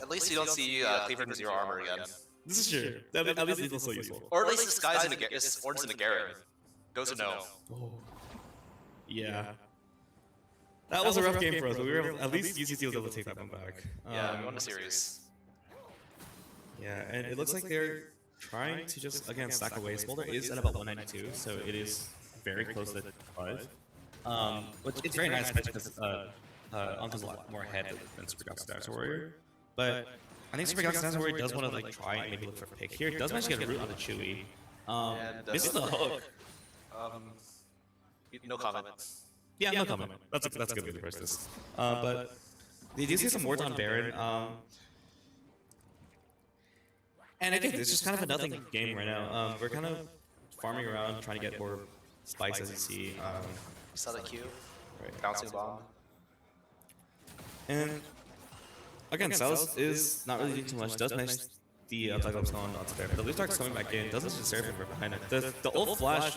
C: least you don't see Cleaver in 0 armor again.
B: This is true. At least it's also useful.
C: Or at least this guy's in the Orn's in the Garen. Goes to no.
B: Oh. Yeah. That was a rough game for us, but we were at least UCSD was able to take that one back.
C: Yeah, we won the series.
B: Yeah, and it looks like they're trying to just, again, stack away. Smolder is at about 192, so it is very close to 5. Which it's very nice because Unca's a lot more ahead than Super Gods Warrior. But I think Super Galaxy Dinosaur does want to like try and maybe look for a pick here. Does manage to get a root on the Chewy. This is the hook.
C: No comment.
B: Yeah, no comment. That's a good way to approach this. But they do see some wards on Baron. And I think it's just kind of a nothing game right now. We're kind of farming around, trying to get more spikes, as you see.
C: You saw the Q,
B: right.
C: bouncing bomb.
B: And again, Silas is not really doing too much. Does manage the Cyclops on onto there. The Leaf Dark's coming back in. Doesn't just Seraphim right behind it. The ult flash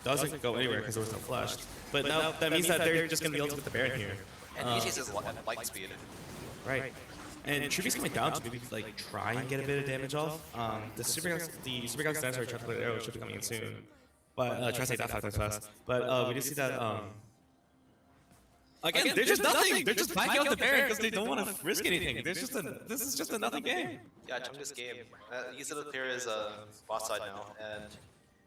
B: doesn't go anywhere because there was no flash. But now that means that they're just going to be able to get the Baron here.
C: And he chases light speed.
B: Right. And Trippy's coming down to maybe like try and get a bit of damage off. The Super Galaxy Dinosaur Chocolate Arrow should be coming in soon. But try to take that 5 times fast. But we do see that again, they're just nothing. They're just backing out the Baron because they don't want to risk anything. This is just a nothing game.
C: Yeah, Chungus game. He's gonna clear his boss side now, and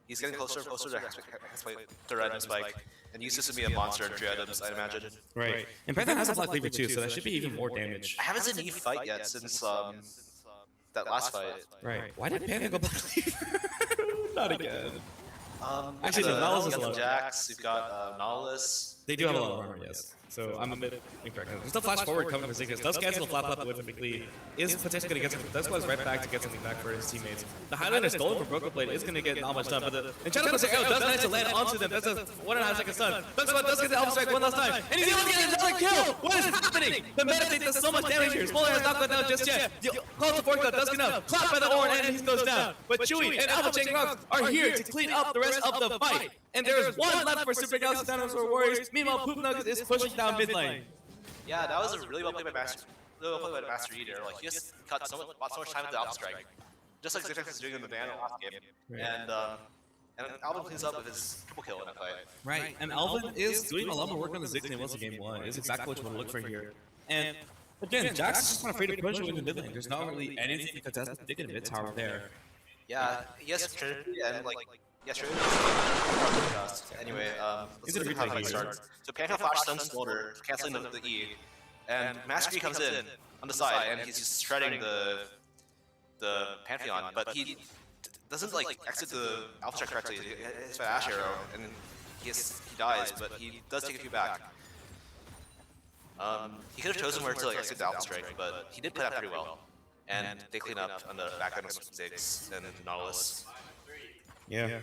C: he's getting closer and closer to Red and Spike. And Eustace would be a monster in 3 items, I imagine.
B: Right. And Python has a Black Cleaver too, so that should be even more damage.
C: I haven't seen Eve fight yet since that last fight.
B: Right. Why did Panda go Black Cleaver? Not again.
C: Actually, the Nautilus is low. Jax, you've got Nautilus.
B: They do have a lot of armor, yes. So I'm a bit incorrect. There's still flash forward coming for Ziggs. Does cancel the flap up with quickly. Is potentially going to get something. Does go right back to get something back for his teammates. The Highlander stolen from Broken Blade is going to get not much done, but the Enchanted Arrow does manage to land onto them. That's a 1.5 second stun. Does get the Alpha Strike one last time. And he's able to get another kill! What is happening? The meditate does so much damage here. Smaller has not gone down just yet. Call to Fork does get up. Clapped by the Orin and he goes down. But Chewy and Alpha Chain Rocks are here to clean up the rest of the fight. And there is one left for Super Galaxy Dinosaur Warriors. Meanwhile, Poop Nuggets is pushing down mid lane.
C: Yeah, that was a really well played by Master Eater. Like, he just cut so much time with the Alpha Strike. Just like Ziphex was doing in the ban last game.
B: Right.
C: And Alvin cleans up with his triple kill in that fight.
B: Right, and Alvin is doing a lot more work on the Ziggs than once in game 1. Is exactly what you want to look for here. And again, Jax is just kind of afraid to push with the mid lane. There's not really anything to contest with the mid tower there.
C: Yeah, yes, Trinity, and like, yes, Trinity. Anyway, let's look at how it starts. So Pantheon Flash stuns Smolder, canceling the E, and Mastery comes in on the side, and he's just shredding the Pantheon, but he doesn't like exit the Alpha Strike correctly. It's by Ash Arrow, and he dies, but he does take a few back. He could have chosen where to like exit the Alpha Strike, but he did play that pretty well. And they clean up on the back end of Ziggs and Nautilus.
B: Yeah.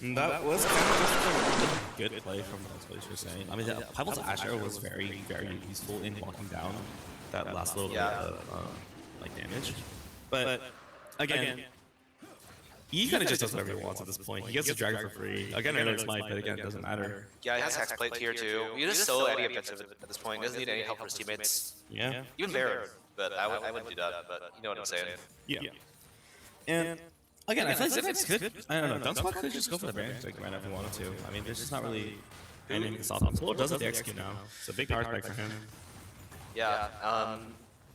B: And that was kind of just a good play from what you're saying. I mean, the Pebble to Ash Arrow was very, very useful in walking down that last little bit of like damage. But again, he kind of just does whatever he wants at this point. He gets the Dragon for free. Again, I know it's Smite, but again, it doesn't matter.
C: Yeah, he has Hexblade here too. He just so any offensive at this point. He doesn't need any help from his teammates.
B: Yeah.
C: Even Baron, but I wouldn't do that. But you know what I'm saying.
B: Yeah. And again, I feel like Ziphex could, I don't know, Dunsquad could just go for the Baron like right now if he wanted to. I mean, there's just not really anything to stop him. Solar does have the execute now. It's a big power spike for him.
C: Yeah,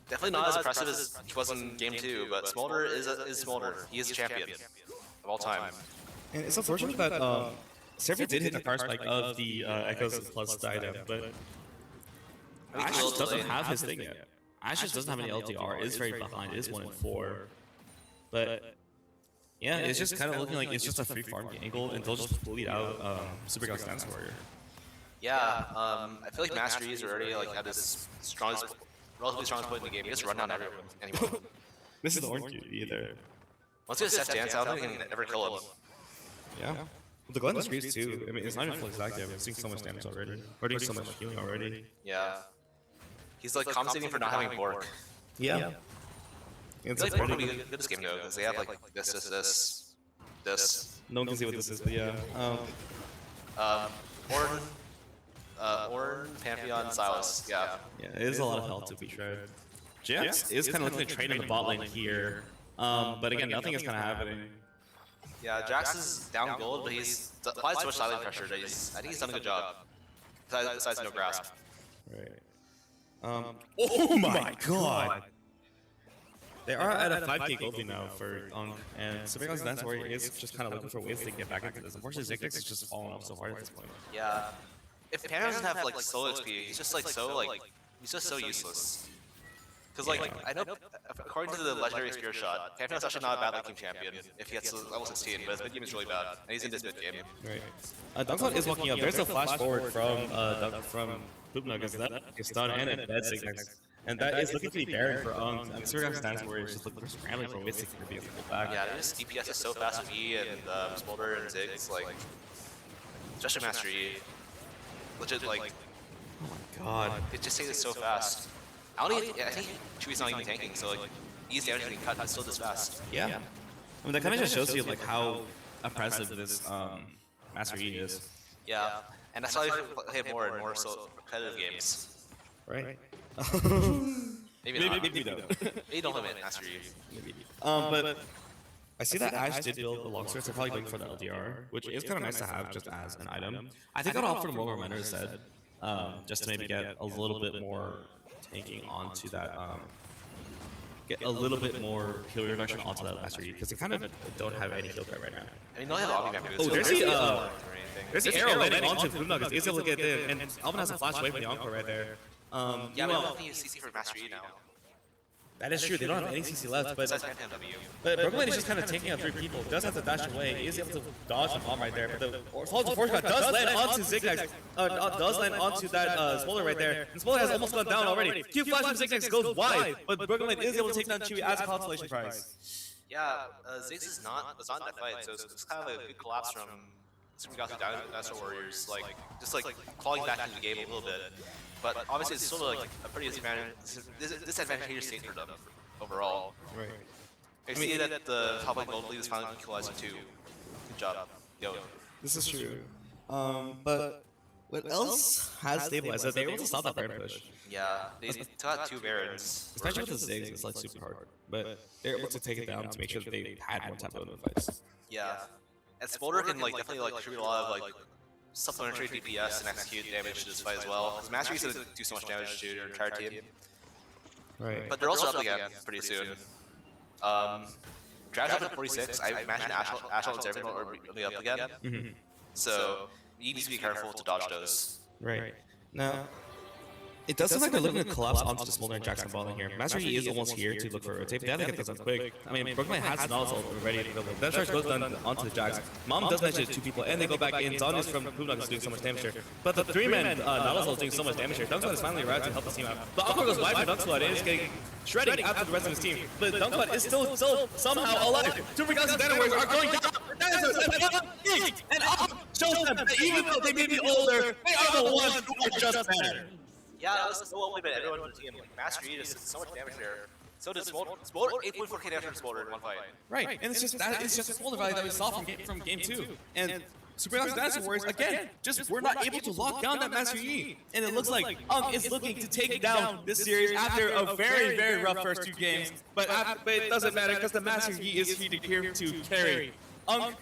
C: definitely not as impressive as he was in game 2, but Smolder is Smolder. He is a champion of all time.
B: And it's unfortunate that Seraphim did hit the power spike of the Echoes plus the item, but Ash just doesn't have his thing yet. Ash just doesn't have any LDR, is very behind, is 1 in 4. But yeah, it's just kind of looking like it's just a free farm angle, and they'll just bleed out Super Galaxy Dance Warrior.
C: Yeah, I feel like Master E's already like had this relatively strongest point in the game. He just run down anyone.
B: This is the Orange Cutie either.
C: Once he has Seth Dance, I don't think he can ever kill him.
B: Yeah. Well, the Glenn Screws too. I mean, it's not even full exact yet. We're seeing so much damage already. We're doing so much healing already.
C: Yeah. He's like compensating for not having Bork.
B: Yeah.
C: It's like Bork would be good this game though, because they have like this.
B: No one can see what this is, but yeah.
C: Ornn, Pantheon, Silas. Yeah.
B: Yeah, it is a lot of health to be tried. Jax is kind of looking to trade in the bot lane here. But again, nothing is kind of happening.
C: Yeah, Jax is down gold, but he's applies so much silent pressure that I think he's done a good job. Besides no grasp.
B: Right. Oh my god! They are at a 5k goldie now for and Super Galaxy Dance Warrior is just kind of looking for ways to get back into this. Unfortunately, Ziggs is just falling off so hard at this point.
C: Yeah. If Panda doesn't have like solo XP, he's just like so he's just so useless. Because I know according to the legendary Spear Shot, Pantheon's actually not a bad late game champion if he gets to level 16, but his mid game is really bad, and he's in this mid game.
B: Right. Dunkspot is walking up. There's a flash forward from Poop Nuggets. That is stun and a dead Zigzags. And that is looking to be Baron for I'm Surya's stance where it's just looking for scrambling for Mystic to be able to pull back.
C: Yeah, this DPS is so fast with E and Smolder and Ziggs, like, especially Master E. Legit, like,
B: oh my god.
C: It just takes so fast. I think Chewie's not even tanking, so like, E's damage getting cut, it's still this fast.
B: Yeah. I mean, that kind of just shows you like how oppressive this Master E is.
C: Yeah, and that's why I play more and more so competitive games.
B: Right.
C: Maybe not. Maybe don't. Maybe don't limit Master E.
B: But I see that Ash did build the longsword, so they're probably going for the LDR, which is kind of nice to have just as an item. I think I'd opt for the more momentum instead, just to maybe get a little bit more tanking onto that, get a little bit more heal reduction onto that Master E, because they kind of don't have any heal threat right now.
C: I mean, they don't have Omni Map.
B: Oh, there's the arrow landing onto Blue Nuggets. He's able to get in, and Alvin has a flash away from the Encore right there.
C: Yeah, but I don't think you CC for Master E now.
B: That is true, they don't have any CC left, but Brooklyn is just kind of taking out 3 people, does have to dash away, he is able to dodge the bomb right there, but the Soldier Force Shot does land onto Zigzags, does land onto that Smolder right there, and Smolder has almost gone down already. Q flash from Zigzags goes wide, but Brooklyn is able to take down Chewie as a consolation prize.
C: Yeah, Ziggs was not in that fight, so it's kind of a good collapse from Dinosaur Warriors, just clawing back into the game a little bit. But obviously, it's still like a pretty disadvantageous state for them overall.
B: Right.
C: I see that the top lane gold lead is finally equalizing too. Good job, yo.
B: This is true. But what else has stabilized? They were able to stop that Baron push.
C: Yeah, they took out 2 Barons.
B: Especially with the Ziggs, it's like super hard. But they're able to take it down to make sure that they had more tempo in the fights.
C: Yeah, and Smolder can definitely contribute a lot of supplementary DPS and execute damage to this fight as well. Because Master E's gonna do so much damage to your entire team.
B: Right.
C: But they're also up again pretty soon. Dragon's up at 46. I imagine Ashel and Zervin will be up again. So you need to be careful to dodge those.
B: Right. Now, it does seem like they're looking to collapse onto the Smolder and Jackson balling here. Master E is almost here to look for a rotate. They have to get this done quick. I mean, Brooklyn has Nautilus ready to go. That charge goes down onto the Jax. Mom does mention 2 people, and they go back in. Zonius from Poonug is doing so much damage here. But the 3-man Nautilus is doing so much damage here. Dunkspot is finally arrived to help the team out. The Encore goes wide for Dunkspot and is getting shredding after the rest of his team. But Dunkspot is still somehow alive. 2 Regalis and Dynamores are going down. And shows them that even though they may be older, they are the ones who are just better.
C: Yeah, that was so only, but everyone on the team, Master E just did so much damage there. So did Smolder. 8.4k damage from Smolder in one fight.
B: Right, and it's just the Smolder value that we saw from game 2. And Super Dinosaur Warriors, again, we're not able to lock down that Master E. And it looks like is looking to take down this series after a very, very rough first 2 games. But it doesn't matter because the Master E is here to carry.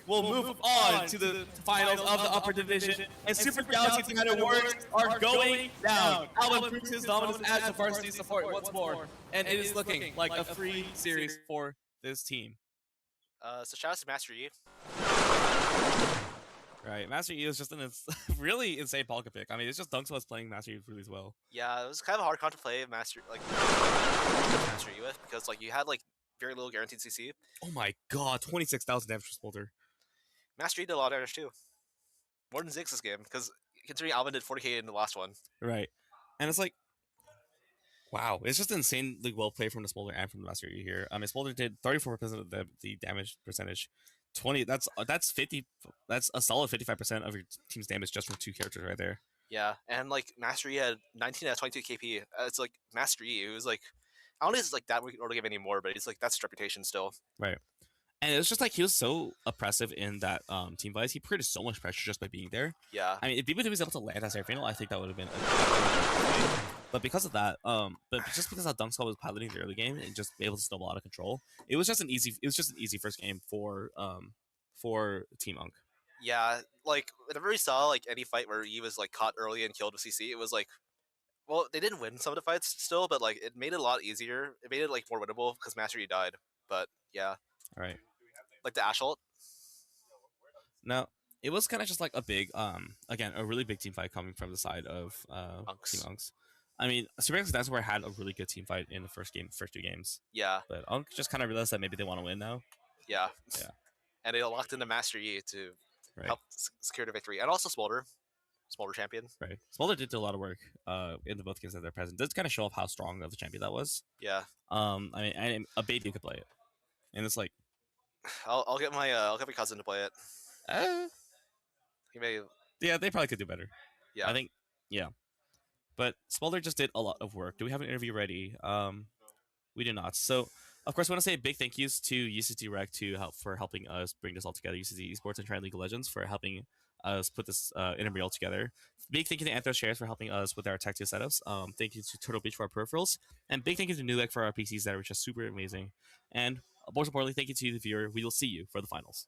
B: Will move on to the finals of the upper division, and Super Galaxy Dino Warriors are going down. Alvin proves his dominance as the varsity support once more, and it is looking like a free series for this team.
C: So shout out to Master E.
B: Right, Master E is just a really insane Palka pick. I mean, it's just Dunkspot playing Master E really well.
C: Yeah, it was kind of a hard con to play Master E with because you had very little guaranteed CC.
B: Oh my god, 26,000 damage for Smolder.
C: Master E did a lot of damage too. More than Ziggs this game, because considering Alvin did 40k in the last one.
B: Right. And it's wow, it's just insanely well played from the Smolder and from the Master E here. I mean, Smolder did 34% of the damage percentage. 20, that's a solid 55% of your team's damage just from 2 characters right there.
C: Yeah, and Master E had 19 out of 22 KP. It's Master E, it was I don't know if it's that we can order game anymore, but it's that's his reputation still.
B: Right. And it was just he was so oppressive in that team fight. He created so much pressure just by being there.
C: Yeah.
B: I mean, if BBW was able to land as air final, I think that would have been but because of that, but just because how Dunkspot was piloting the early game and just be able to snowball out of control, it was just an easy first game for Team Unk.
C: Yeah, whenever we saw any fight where he was caught early and killed with CC, it was well, they didn't win some of the fights still, but it made it a lot easier. It made it more winnable because Master E died. But yeah.
B: All right.
C: The Ash ult.
B: No, it was kind of just a big, again, a really big team fight coming from the side of Team Unks. I mean, Super that's where I had a really good team fight in the first two games.
C: Yeah.
B: But I'll just kind of realize that maybe they want to win now.
C: Yeah.
B: Yeah.
C: And they locked into Master Yi to
B: Right.
C: help secure the victory, and also Smolder champion.
B: Right. Smolder did do a lot of work in the both games that they're present. Does kind of show off how strong of a champion that was.
C: Yeah.
B: I mean, and a baby could play it, and it's like,
C: I'll get my cousin to play it. He may.
B: Yeah, they probably could do better.
C: Yeah.
B: I think. Yeah. But Smolder just did a lot of work. Do we have an interview ready? We do not. So, of course, I want to say a big thank yous to UCSD Rec for helping us bring this all together. UCSD Esports and Triton League of Legends for helping us put this intermural together. Big thank you to Anthros Shares for helping us with our Tech 2 setups. Thank you to Turtle Beach for our peripherals. And big thank you to Newegg for our PCs that are just super amazing. And most importantly, thank you to the viewer. We will see you for the finals.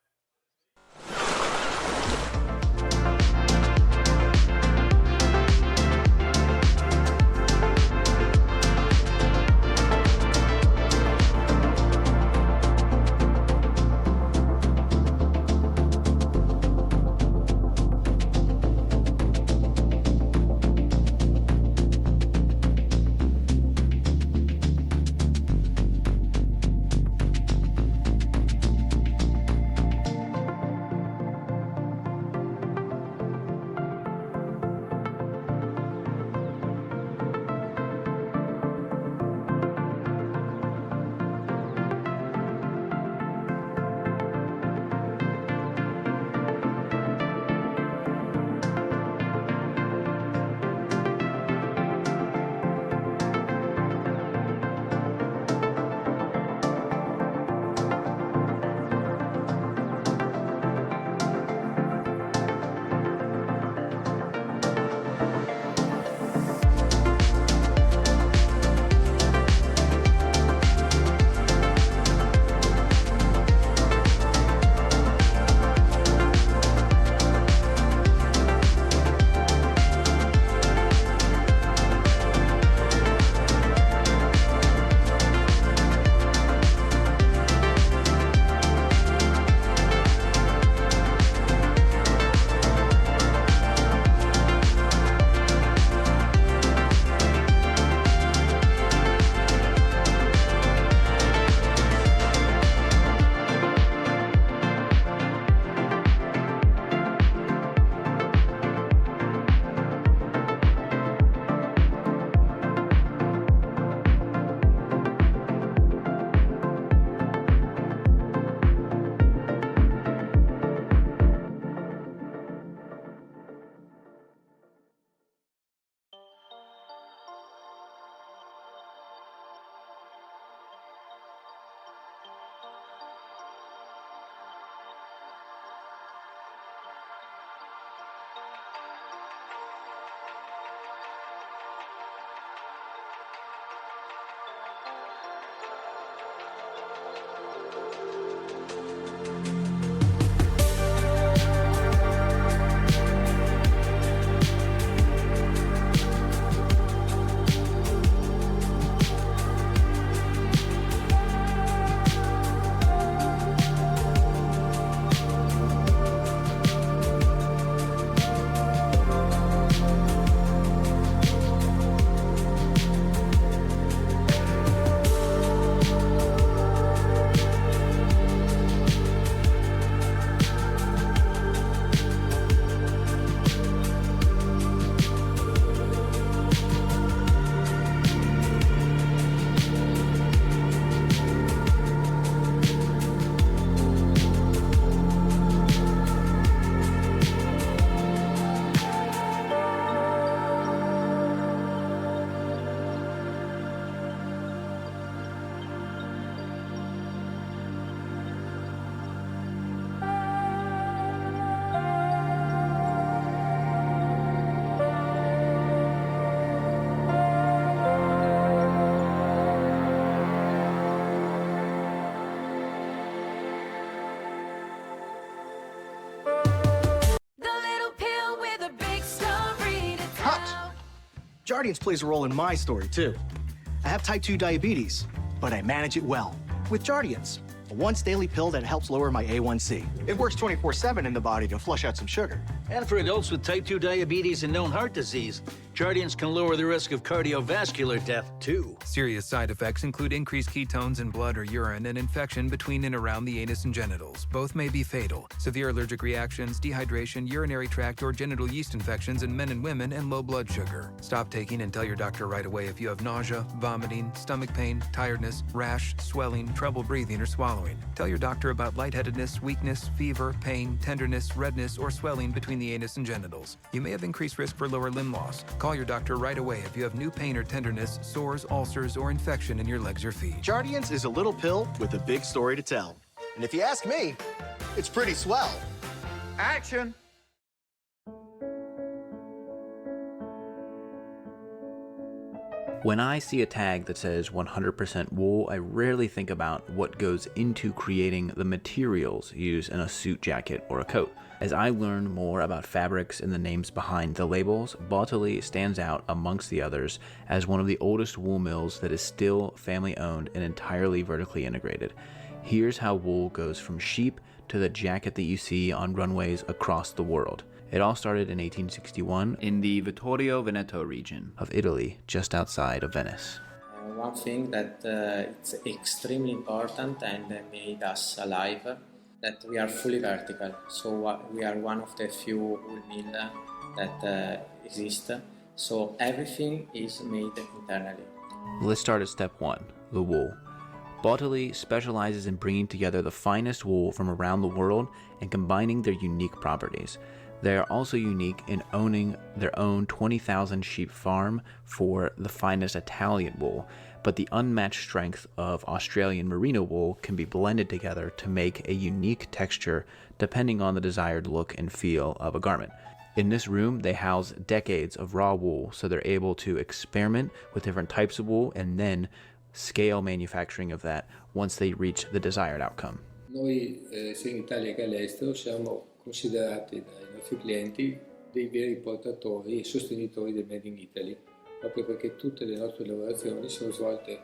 L: Jardiance plays a role in my story, too. I have type 2 diabetes, but I manage it well with Jardiance, a once-daily pill that helps lower my A1C. It works 24/7 in the body to flush out some sugar.
P: And for adults with type 2 diabetes and known heart disease, Jardiance can lower the risk of cardiovascular death, too.
Q: Serious side effects include increased ketones in blood or urine and infection between and around the anus and genitals. Both may be fatal. Severe allergic reactions, dehydration, urinary tract or genital yeast infections in men and women, and low blood sugar. Stop taking and tell your doctor right away if you have nausea, vomiting, stomach pain, tiredness, rash, swelling, trouble breathing or swallowing. Tell your doctor about lightheadedness, weakness, fever, pain, tenderness, redness, or swelling between the anus and genitals. You may have increased risk for lower limb loss. Call your doctor right away if you have new pain or tenderness, sores, ulcers, or infection in your legs or feet.
L: Jardiance is a little pill with a big story to tell. And if you ask me, it's pretty swell. Action!
R: When I see a tag that says 100% wool, I rarely think about what goes into creating the materials used in a suit jacket or a coat. As I learn more about fabrics and the names behind the labels, Baltali stands out amongst the others as one of the oldest wool mills that is still family owned and entirely vertically integrated. Here's how wool goes from sheep to the jacket that you see on runways across the world. It all started in 1861 in the Vittorio Veneto region of Italy, just outside of Venice.
S: One thing that it's extremely important and made us alive, that we are fully vertical. So we are one of the few wool mills that exist. So everything is made internally.
R: Let's start at step one, the wool. Baltali specializes in bringing together the finest wool from around the world and combining their unique properties. They are also unique in owning their own 20,000 sheep farm for the finest Italian wool, but the unmatched strength of Australian merino wool can be blended together to make a unique texture depending on the desired look and feel of a garment. In this room, they house decades of raw wool, so they're able to experiment with different types of wool and then scale manufacturing of that once they reach the desired outcome.
T: Noi sia in Italia che all'estero siamo considerati dai nostri clienti dei veri portatori e sostenitori del Made in Italy, proprio perché tutte le nostre lavorazioni sono svolte.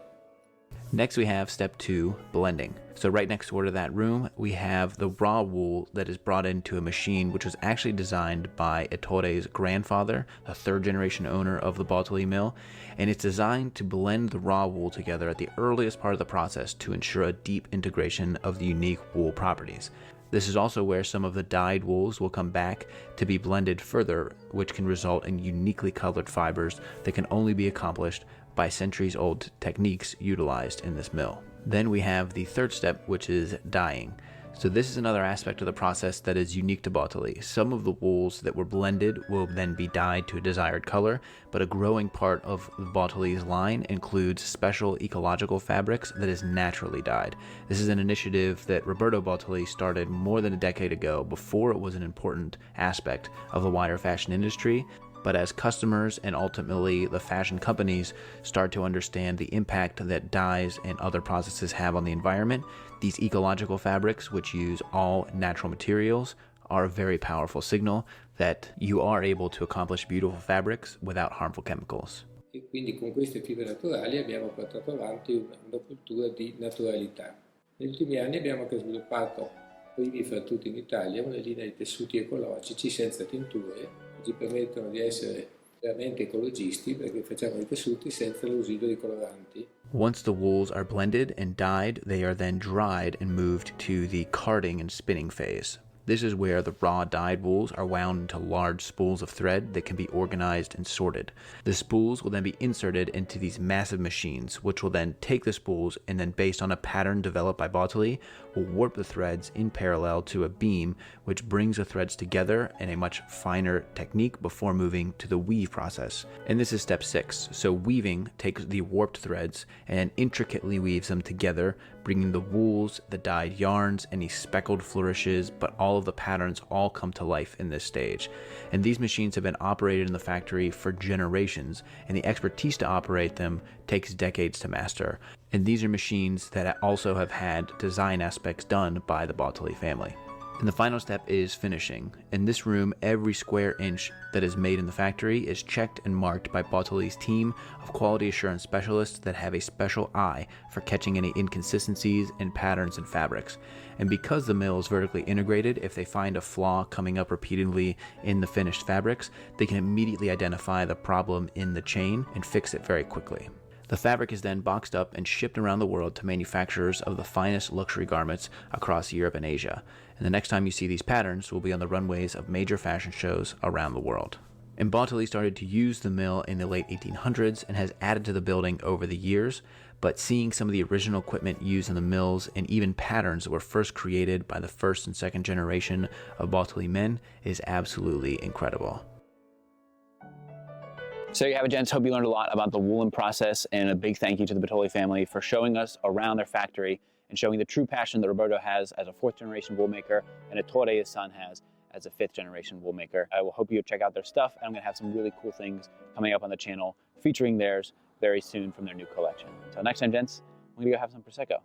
R: Next we have step 2, blending. So right next door to that room, we have the raw wool that is brought into a machine which was actually designed by Ettore's grandfather, the third generation owner of the Baltali mill, and it's designed to blend the raw wool together at the earliest part of the process to ensure a deep integration of the unique wool properties. This is also where some of the dyed wools will come back to be blended further, which can result in uniquely colored fibers that can only be accomplished by centuries-old techniques utilized in this mill. Then we have the third step, which is dyeing. So this is another aspect of the process that is unique to Baltali. Some of the wools that were blended will then be dyed to a desired color, but a growing part of Baltali's line includes special ecological fabrics that is naturally dyed. This is an initiative that Roberto Baltali started more than a decade ago, before it was an important aspect of the wider fashion industry. But as customers and ultimately the fashion companies start to understand the impact that dyes and other processes have on the environment, these ecological fabrics, which use all natural materials, are a very powerful signal that you are able to accomplish beautiful fabrics without harmful chemicals.
T: E quindi con queste fibre naturali abbiamo portato avanti una cultura di naturalità. Negli ultimi anni abbiamo anche sviluppato, primi fra tutti in Italia, una linea di tessuti ecologici senza tinture, che ci permettono di essere veramente ecologisti perché facciamo i tessuti senza l'utilizzo di coloranti.
R: Once the wools are blended and dyed, they are then dried and moved to the carding and spinning phase. This is where the raw dyed wools are wound into large spools of thread that can be organized and sorted. The spools will then be inserted into these massive machines, which will then take the spools and then, based on a pattern developed by Baltali, will warp the threads in parallel to a beam, which brings the threads together in a much finer technique before moving to the weave process. And this is step 6. So weaving takes the warped threads and intricately weaves them together, bringing the wools, the dyed yarns, any speckled flourishes, but all of the patterns all come to life in this stage. And these machines have been operated in the factory for generations, and the expertise to operate them takes decades to master. And these are machines that also have had design aspects done by the Baltali family. And the final step is finishing. In this room, every square inch that is made in the factory is checked and marked by Bartoli's team of quality assurance specialists that have a special eye for catching any inconsistencies in patterns and fabrics. And because the mill is vertically integrated, if they find a flaw coming up repeatedly in the finished fabrics, they can immediately identify the problem in the chain and fix it very quickly. The fabric is then boxed up and shipped around the world to manufacturers of the finest luxury garments across Europe and Asia. And the next time you see these patterns will be on the runways of major fashion shows around the world. And Bartoli started to use the mill in the late 1800s and has added to the building over the years, but seeing some of the original equipment used in the mills and even patterns that were first created by the first and second generation of Bartoli men is absolutely incredible.
U: So there you have it, gents. Hope you learned a lot about the woolen process, and a big thank you to the Bartoli family for showing us around their factory and showing the true passion that Roberto has as a 4th-generation woolmaker and Ettore, his son, has as a 5th-generation woolmaker. I will hope you check out their stuff, and I'm going to have some really cool things coming up on the channel featuring theirs very soon from their new collection. Until next time, gents, I'm going to go have some Prosecco.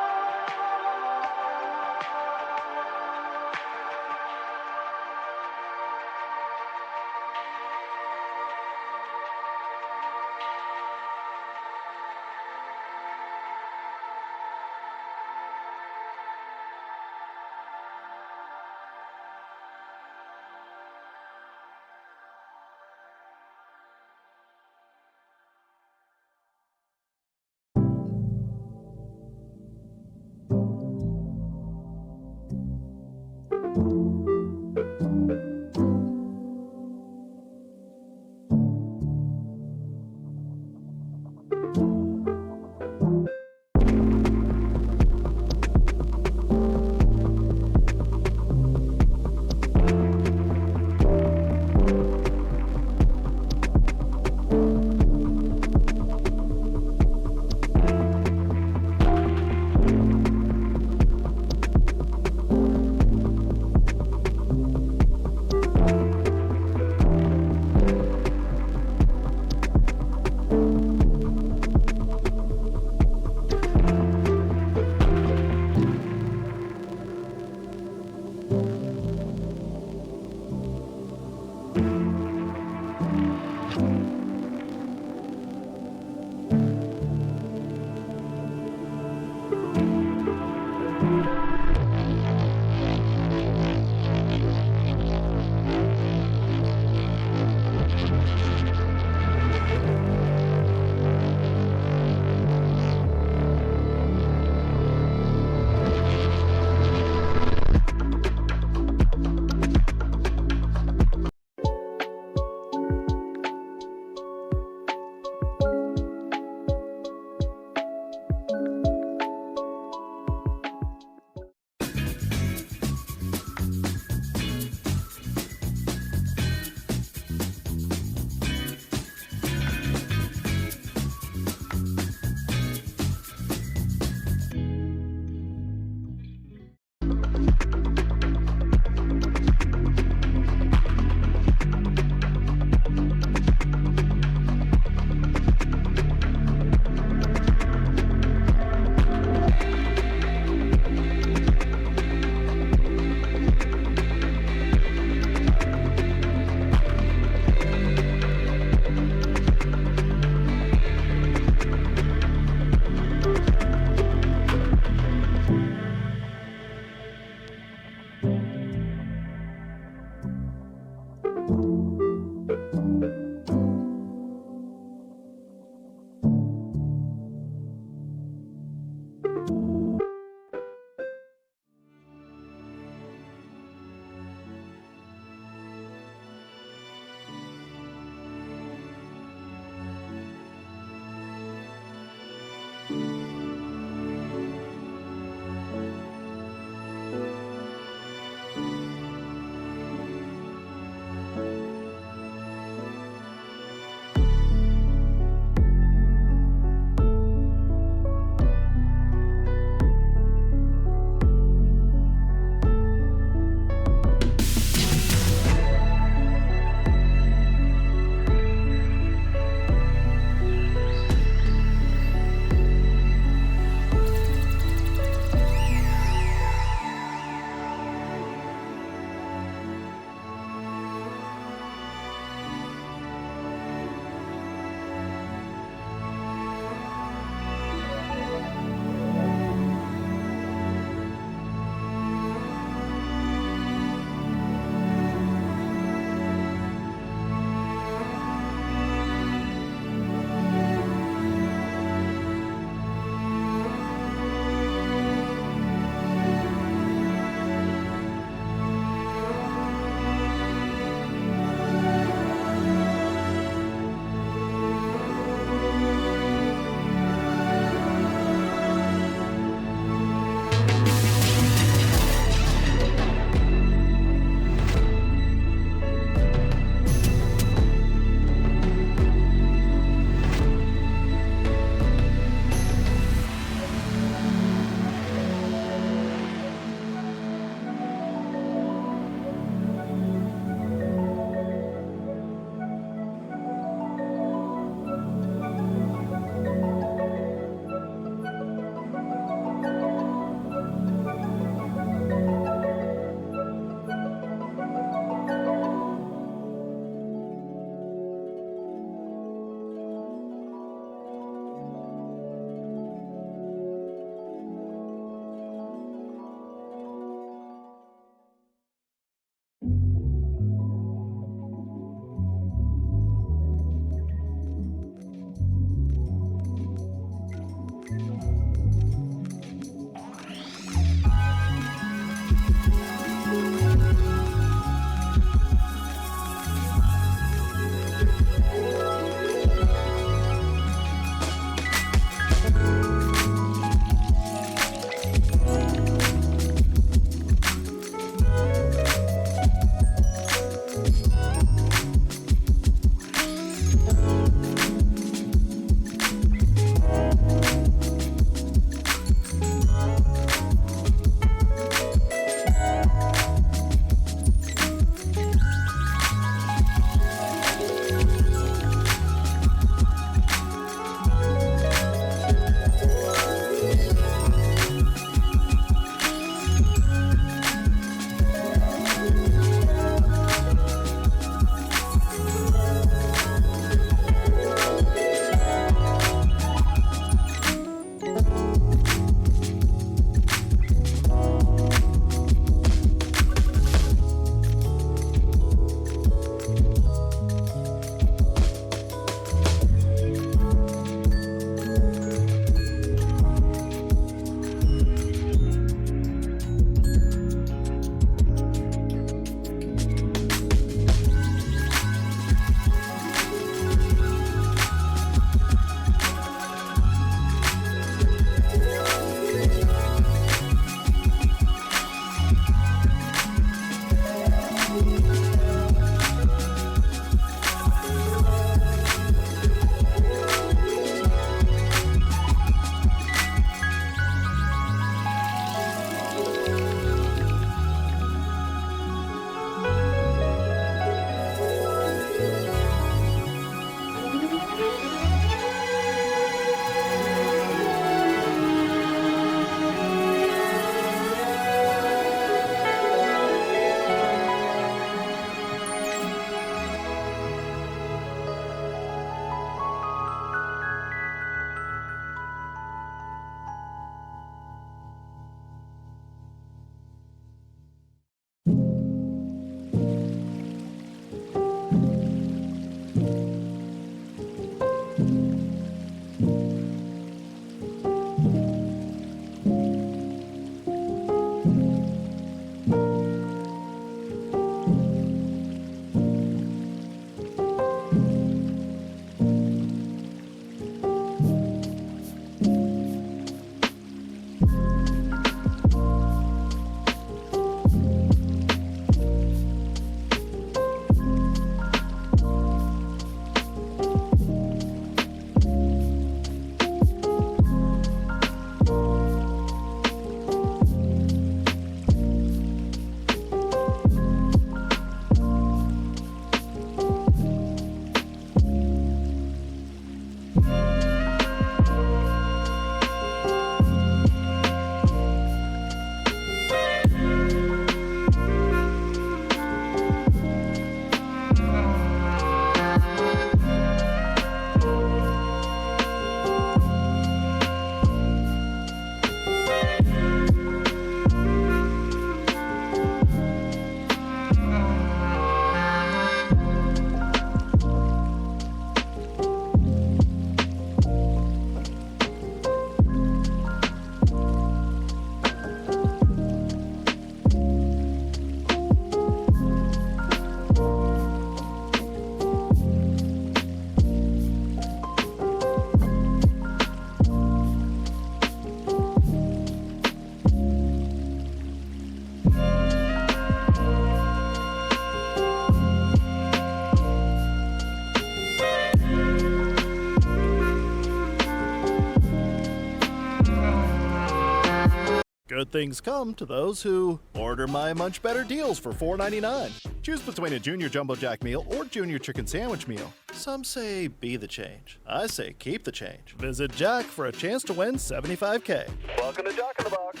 E: Good things come to those who order my much better deals for $4.99. Choose between a Junior Jumbo Jack meal or Junior Chicken Sandwich meal. Some say be the change. I say keep the change. Visit Jack for a chance to win $75K. Welcome to Jack in the Box.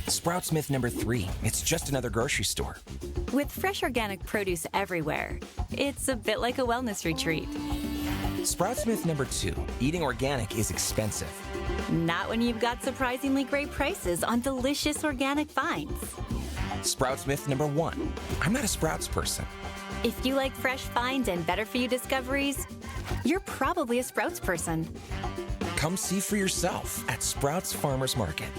V: Sprouts Myth number 3. It's just another grocery store.
W: With fresh organic produce everywhere, it's a bit like a wellness retreat.
V: Sprouts Myth number 2. Eating organic is expensive.
W: Not when you've got surprisingly great prices on delicious organic finds.
V: Sprouts Myth number 1. I'm not a Sprouts person.
W: If you like fresh finds and better-for-you discoveries, you're probably a Sprouts person.
V: Come see for yourself at Sprouts Farmers Market.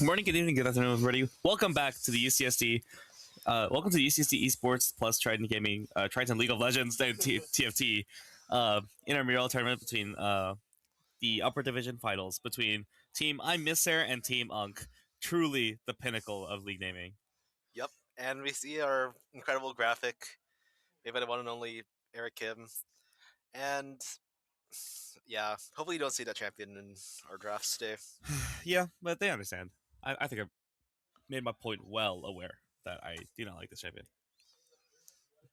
B: Morning, good evening, good afternoon, everybody. Welcome back to the UCSD. Welcome to the UCSD Esports plus Triton Gaming, Triton League of Legends, and TFT intramural tournament between the upper division finals between Team I Miss Her and Team Unk. Truly the pinnacle of league naming.
C: Yep, and we see our incredible graphic made by the one and only Eric Kim. And yeah, hopefully you don't see that champion in our drafts today.
B: Yeah, but they understand. I think I made my point well aware that I do not like this champion.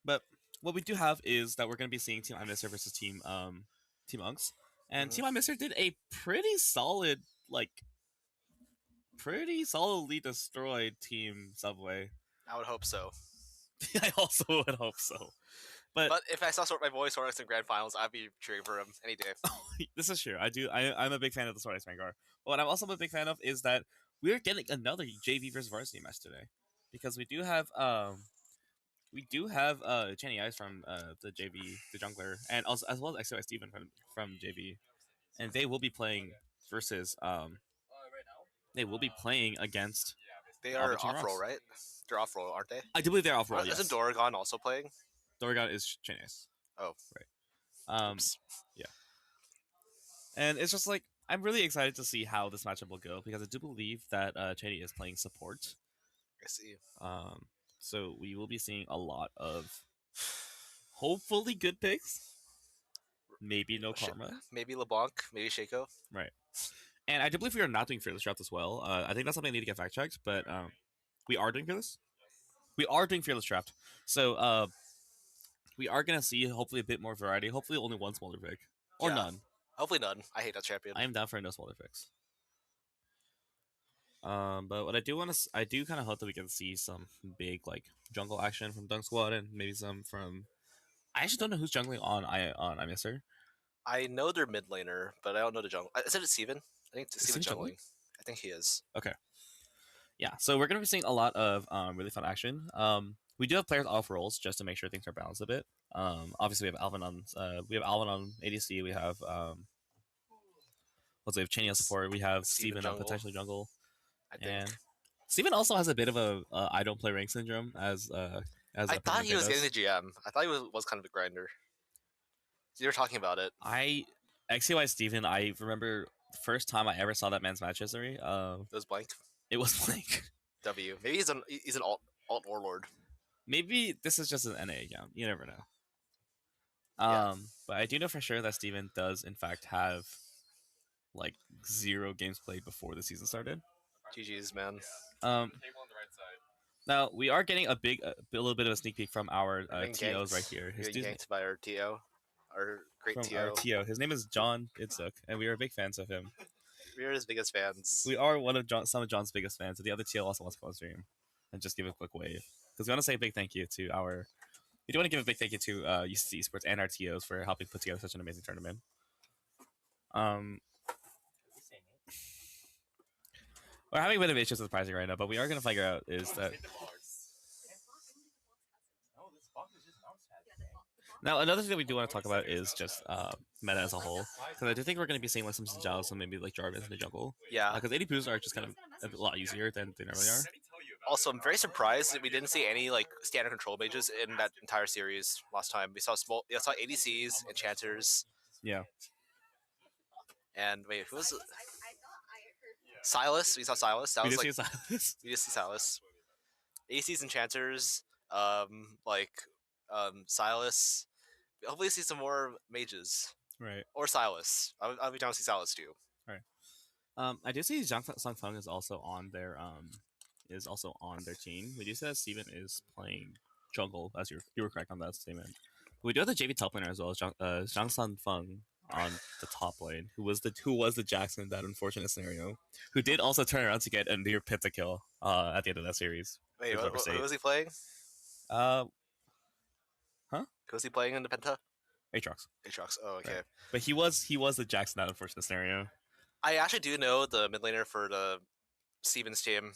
B: But what we do have is that we're going to be seeing Team I Miss Her versus Team Unks, and Team I Miss Her did a pretty solidly destroyed Team Subway.
C: I would hope so.
B: I also would hope so. But
C: if I saw my boy Sorax in grand finals, I'd be cheering for him any day.
B: This is true. I'm a big fan of the Sword Ice Vanguard. But what I'm also a big fan of is that we're getting another JV versus varsity match today, because we do have Channy Ice from the JV, the jungler, and also as well as XOI Steven from JV, and they will be playing versus against.
C: They are off roll, right? They're off roll, aren't they?
B: I do believe they're off roll. Yes.
C: Isn't Doragon also playing?
B: Doragon is Channy Ice.
C: Oh,
B: right. Yeah. And it's just like, I'm really excited to see how this matchup will go, because I do believe that Channy is playing support.
C: I see.
B: So we will be seeing a lot of hopefully good picks. Maybe no karma.
C: Maybe LeBlanc. Maybe Shaco.
B: Right. And I do believe we are not doing Fearless Draft as well. I think that's something I need to get fact checked, but we are doing Fearless. We are doing Fearless Draft. So we are going to see hopefully a bit more variety. Hopefully only one smaller pick. Or none.
C: Hopefully none. I hate that champion.
B: I am down for no smaller picks. But what I do kind of hope that we can see some big jungle action from Dunk Squad, and maybe some from. I actually don't know who's jungling on I Miss Her.
C: I know they're mid laner, but I don't know the jungle. Is it Steven? I think Steven jungling. I think he is.
B: Okay. Yeah, so we're gonna be seeing a lot of really fun action. We do have players off roles just to make sure things are balanced a bit. Obviously we have Alvin on ADC. We have we have Chaney on support. We have Steven on potentially jungle. And Steven also has a bit of a I don't play rank syndrome as
C: I thought he was getting the GM. I thought he was kind of a grinder. You were talking about it.
B: XCY Steven, I remember the first time I ever saw that man's match history.
C: It was blank.
B: It was blank.
C: W. Maybe he's an alt warlord.
B: Maybe this is just an NA account. You never know. But I do know for sure that Steven does in fact have 0 games played before the season started.
C: GG's, man.
B: Now we are getting a little bit of a sneak peek from our TOs right here.
C: His ganked by our TO, our great TO.
B: Our TO. His name is John Idzuk, and we are big fans of him.
C: We are his biggest fans.
B: We are some of John's biggest fans. And the other TO also wants to come on stream and just give a quick wave, because we want to say a big thank you to our. We do want to give a big thank you to UCSD Esports and our TOs for helping put together such an amazing tournament. We're having a bit of issues with pricing right now, but we are going to figure out is that. Now, another thing that we do want to talk about is just meta as a whole, because I do think we're going to be seeing some Sinjaos and maybe Jarvis in the jungle.
C: Yeah.
B: Because AD Poos are just kind of a lot easier than they normally are.
C: Also, I'm very surprised that we didn't see any standard control mages in that entire series last time. We saw ADCs, enchanters.
B: Yeah.
C: And wait, who was it? Silas. We saw Silas. That was
B: Silas.
C: We just see Silas. ACs, enchanters, Silas. Hopefully, see some more mages.
B: Right.
C: Or Silas. I'll be down to see Silas too.
B: Right. I do see Zhang Feng is also on their team. We do see that Steven is playing jungle, as you were correct on that statement. But we do have the JV top laner as well, Zhang San Feng on the top lane, who was the Jackson in that unfortunate scenario, who did also turn around to get a near pentakill at the end of that series.
C: Wait, what was he playing?
B: Huh?
C: Who was he playing in the penta?
B: Aatrox.
C: Aatrox. Oh, okay.
B: Right. But he was the Jackson in that unfortunate scenario.
C: I actually do know the mid laner for the Steven's team.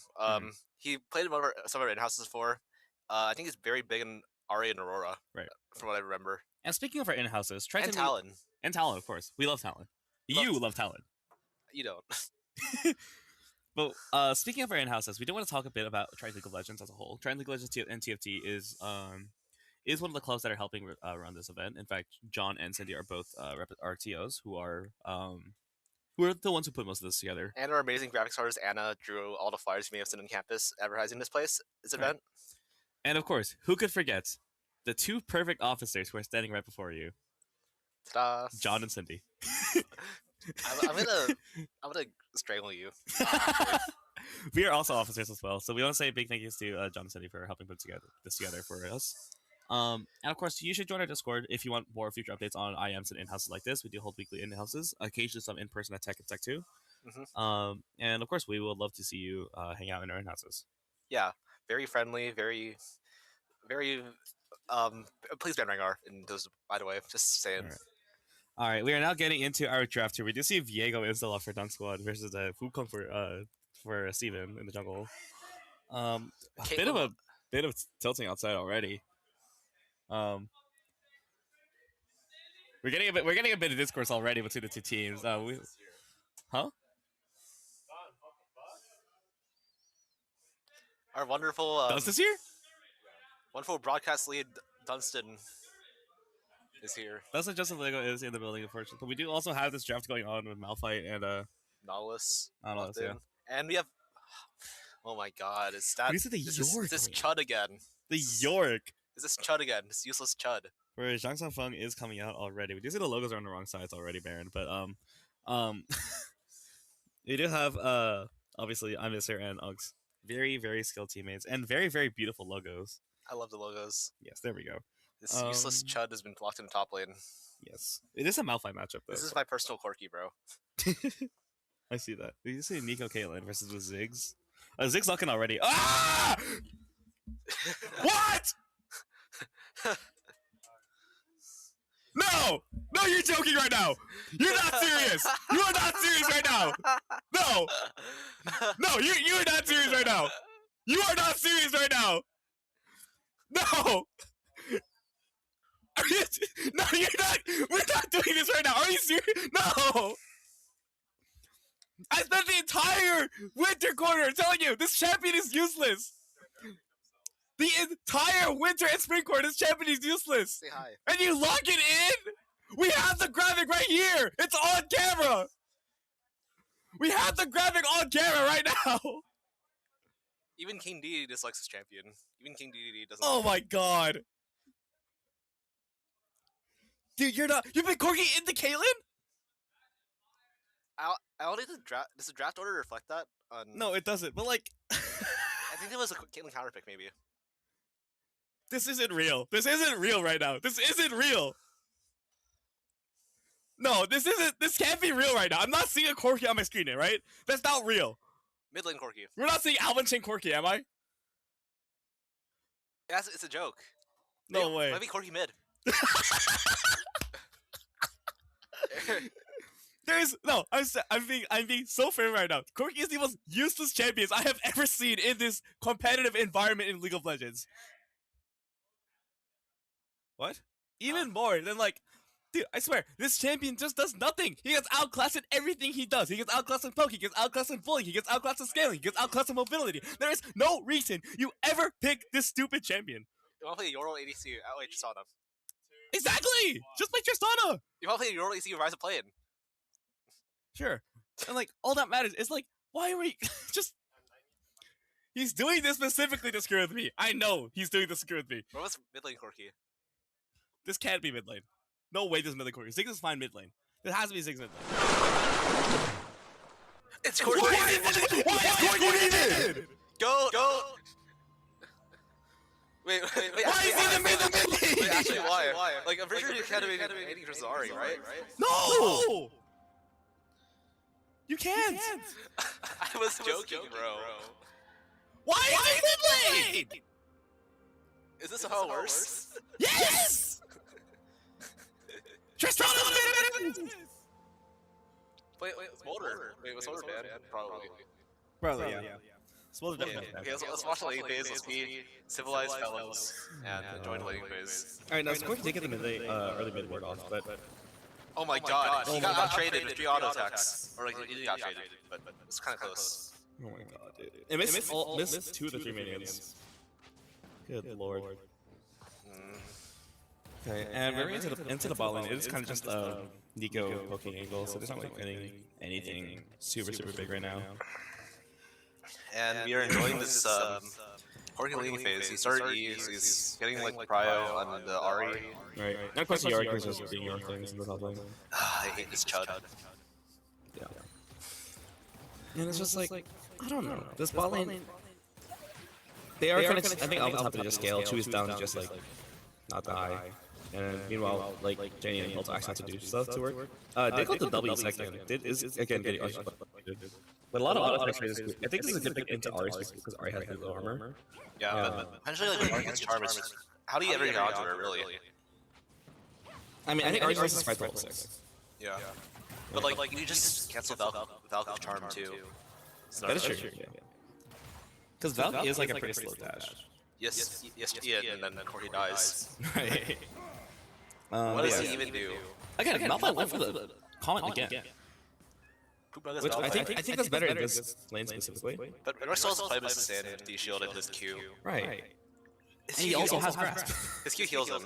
C: He played in some of our in-houses before. I think he's very big in Ari and Aurora.
B: Right.
C: From what I remember.
B: And speaking of our in-houses, Triton
C: and Talon.
B: And Talon, of course. We love Talon. You love Talon.
C: You don't.
B: But speaking of our in-houses, we do want to talk a bit about Triton League of Legends as a whole. Triton League of Legends and TFT is one of the clubs that are helping run this event. In fact, John and Cindy are both RTOs who are the ones who put most of this together.
C: And our amazing graphics artist Anna drew all the flyers you may have seen on campus advertising this event.
B: And of course, who could forget the two perfect officers who are standing right before you?
C: Ta-da.
B: John and Cindy.
C: I'm gonna strangle you.
B: We are also officers as well, so we want to say big thank yous to John and Cindy for helping put this together for us. And of course, you should join our Discord if you want more future updates on IMs and in-houses like this. We do hold weekly in-houses, occasionally some in-person at Tech and Tech 2. And of course, we would love to see you hang out in our in-houses.
C: Yeah, very friendly, very. Please ban Rengar in those. By the way, just saying.
B: All right, we are now getting into our draft here. We do see Viego is still up for Dunk Squad versus Wukong for Steven in the jungle. A bit of tilting outside already. We're getting a bit of discourse already between the two teams. Huh?
C: Our wonderful
B: Dunston's here?
C: Wonderful broadcast lead Dunston is here.
B: Dunston Justin Lego is in the building, unfortunately. But we do also have this draft going on with Malphite and
C: Nautilus.
B: Yeah.
C: And we have. Oh my God! Is that?
B: Is
C: this Chud again?
B: The York.
C: Is this Chud again? This useless Chud.
B: Where Zhang Sanfeng is coming out already. We do see the logos are on the wrong sides already, Baron. But we do have obviously Amister and Uggs. Very, very skilled teammates and very, very beautiful logos.
C: I love the logos.
B: Yes, there we go.
C: This useless Chud has been blocked in the top lane.
B: Yes. It is a Malphite matchup, though.
C: This is my personal Corky, bro.
B: I see that. Did you see Nico Caitlyn versus the Ziggs? Ziggs looking already. Ah! What? No! No, you're joking right now! You're not serious! You are not serious right now! No! No, you are not serious right now! You are not serious right now! No! No, you're not! We're not doing this right now! Are you serious? No! I spent the entire winter quarter telling you this champion is useless! The entire winter and spring quarter, this champion is useless!
C: Say hi.
B: And you lock it in?! We have the graphic right here! It's on camera! We have the graphic on camera right now!
C: Even King D dislikes his champion. Even King D doesn't.
B: Oh my God! Dude, you're not. You've been Corky into Caitlyn?
C: I don't think does the draft order reflect that?
B: No, it doesn't. But like,
C: I think it was a Caitlyn counterpick, maybe.
B: This isn't real. This isn't real right now. This isn't real. No, this isn't. This can't be real right now. I'm not seeing a Corky on my screen, right? That's not real.
C: Mid lane Corky.
B: We're not seeing Alvin Chain Corky, am I?
C: Yeah, it's a joke.
B: No way.
C: Might be Corky mid.
B: There's no. I'm being so fair right now. Corky is the most useless champions I have ever seen in this competitive environment in League of Legends. What? Even more than like, dude, I swear, this champion just does nothing. He gets outclassed in everything he does. He gets outclassed in poke, he gets outclassed in bullying, he gets outclassed in scaling, he gets outclassed in mobility. There is no reason you ever pick this stupid champion.
C: You want to play Yoral ADC? Oh, wait, Tristana.
B: Exactly! Just play Tristana!
C: You want to play Yoral ADC Rise of Playing?
B: Sure. And like, all that matters is like, why are we just... He's doing this specifically to screw with me. I know he's doing this to screw with me.
C: What was mid lane Corky?
B: This can't be mid lane. No way this is mid lane Corky. Ziggs is fine mid lane. It has to be Ziggs mid lane.
C: It's Corky!
B: Why is Corky mid?
C: Go! Wait.
B: Why is he the mid lane?
C: Wait, actually, why? Like, I'm pretty sure you can't be aiding Rosari, right?
B: No! You can't!
C: I was joking, bro.
B: Why is he mid lane?
C: Is this how it works?
B: Yes! Tristana mid!
C: Wait, Smolder. Wait, was Smolder bad? Probably.
B: Probably, yeah. Smolder definitely bad.
C: Okay, let's watch the lane phase. Let's be civilized fellows and enjoy the lane phase.
B: Alright, now Corky did get the mid lane, early mid ward off, but...
C: Oh my god, he got traded with 3 auto attacks. Or like, he got traded, but it's kind of close.
B: Oh my god, dude. It missed 2 of the 3 minions. Good lord. Okay, and we're into the bot lane. It is kind of just Nico poking angle, so there's not like anything super big right now.
C: And we are enjoying this Corki leading phase. He started E, so he's getting like prio on the Ahri.
B: Right. Not quite the Ahri, just being your things in the top lane.
C: I hate this Chud.
B: Yeah. And it's just like, I don't know. This bot lane, they are kind of, I think Alpha's happy to just scale. 2 is down to just like, not die. And meanwhile, like, Jenny and Hilton actually have to do stuff to work. They got the W second. It is, again, getting but a lot of auto attacks. I think this is a good pick into Ahri because Ahri has low armor.
C: Yeah, but eventually, like, Ahri gets charm. How do you ever get onto her, really?
B: I mean, I think Ahri is 5 level 6.
C: Yeah. But, like, you just cancel Valk's charm, too.
B: That is true, yeah. Because Valk is like a pretty slow dash.
C: Yes, and then Corki dies.
B: Right.
C: What does he even do?
B: Again, Malphite went for the comment again. Which I think that's better in this lane specifically.
C: But Royce also played with stand and D-shield and his Q.
B: Right.
C: And
B: he also has Grasp.
C: His Q heals him.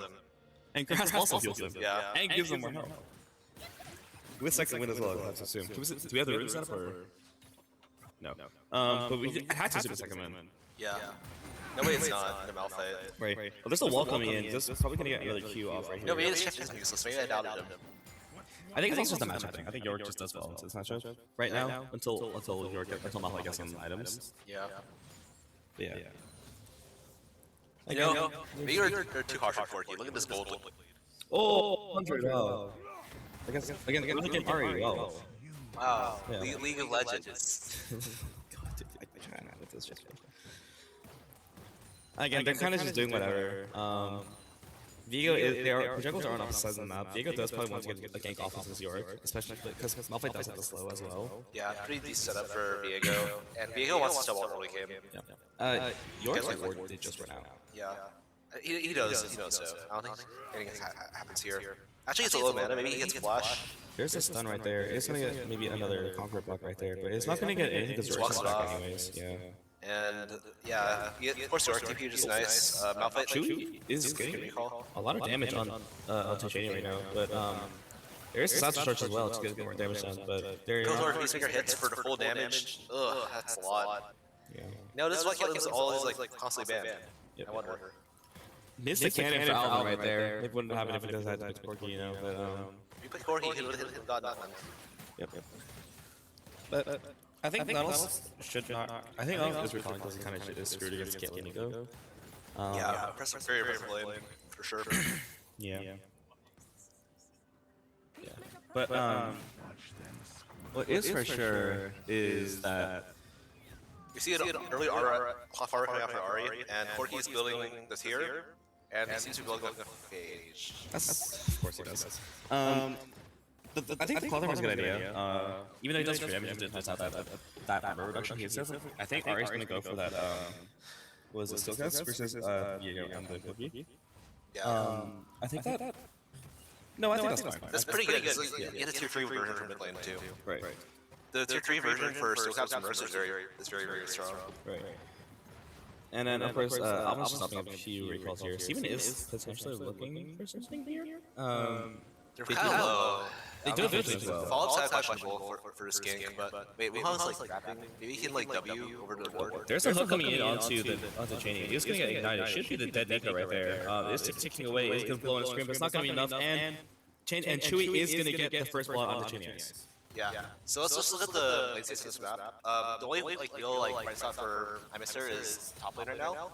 B: And Grasp also heals him.
C: Yeah.
B: And gives him more health. With second win as well, I have to assume. Do we have the room set up or? No. But we had to do the second win.
C: Yeah. No way, it's not. I'm Malphite.
B: Right. Well, there's a wall coming in. This is probably gonna get another Q off right here.
C: No, maybe it's shift is useless. Maybe I doubted him.
B: I think it's also just a matchup thing. I think York just does well into this matchup right now until Malphite gets some items.
C: Yeah.
B: Yeah.
C: You know, maybe you're too harsh on Corki. Look at this gold.
B: Oh, 100. Wow. Again, look at Ahri. Wow.
C: Wow. League of Legends.
B: God, dude, I try not with this shit. Again, they're kind of just doing whatever. Viego, projectiles are on opposite sides of the map. Viego does probably want to get a gank off of his York, especially because Malphite does have the slow as well.
C: Yeah, pretty decent setup for Viego. And Viego wants to stop early game.
B: Yeah. York's like ward did just run out.
C: Yeah. He does, so I don't think anything happens here. Actually, it's a low mana. Maybe he gets flash.
B: There's a stun right there. It's gonna get maybe another Conqueror block right there, but it's not gonna get anything because York's back anyways. Yeah.
C: And yeah, of course, York TP is nice. Malphite
B: Chu is getting a lot of damage on Titania right now, but there is Satchel Charge as well to get more damage done. But there
C: goes over Peacemaker hits for the full damage. Ugh, that's a lot.
B: Yeah.
C: No, this is why Killian's always like constantly banned.
B: Yep.
C: I wonder.
B: Missed the cannon for Alvin right there. It wouldn't happen if it does that to Corki, you know. But
C: if you put Corki, he would have got nothing.
B: Yep. But I think Nautilus should not. I think Nautilus is recalling because he kind of is screwed against Caitlyn Nico.
C: Yeah, press very lane for sure.
B: Yeah. But what is for sure is that
C: we see it early Cloth coming after Ahri, and Corki is building this here, and he seems to be building a phage.
B: Of course he does. I think the Cloth is a good idea. Even though he does free damage, it does have that armor reduction. I think Ahri's going to go for that. Was it Steelcast versus Viego on the Cookie?
C: Yeah.
B: I think that. No, I think that's fine.
C: That's pretty good. You get a tier 3 version for mid lane too.
B: Right.
C: The tier 3 version for Steelcaps and Mercer is very strong.
B: Right. And then of course, Alvin's just stopping up a few recalls here. Steven is potentially looking for something here.
C: They're kind of low.
B: They do vision as well.
C: Follow-up's kind of questionable for this gank, but wait, Wuhan's like grabbing. Maybe he can like W over the board.
B: There's a hook coming in onto Chaining. He's gonna get ignited. Should be the dead Nico right there. It's ticking away. It's gonna blow and scream, but it's not gonna be enough. And Chewy is gonna get the first blood onto Chaining.
C: Yeah. So let's just look at the lane states of this map. The only real price out for Emister is top lane right now.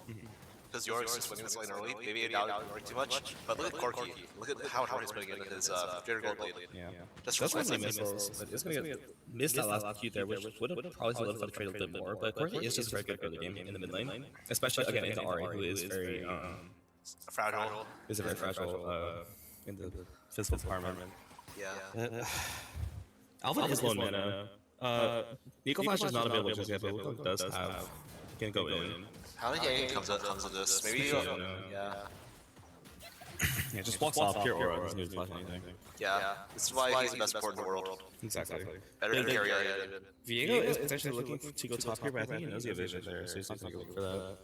C: Because York's just winning this lane early. Maybe I doubt York too much. But look at Corki. Look at how hard he's putting in his Jaded Gold lead.
B: Yeah.
C: Just
B: that's why missiles. But it's gonna get missed that last Q there, which would have probably solidified the trade a bit more. But Corki is just very good early game in the mid lane, especially again into Ahri, who is very
C: fragile.
B: Is very fragile in the physical department.
C: Yeah.
B: Alvin is low mana. Nico Flash is not available just yet, but Luke does have can go in.
C: How many game comes of this? Maybe yeah.
B: Yeah, just walks off pure aura. Doesn't need to flash anything.
C: Yeah, this is why he's the best support in the world.
B: Exactly.
C: Better than carry even.
B: Viego is potentially looking to go top here, but I think he knows the vision there, so he's not going to go for that.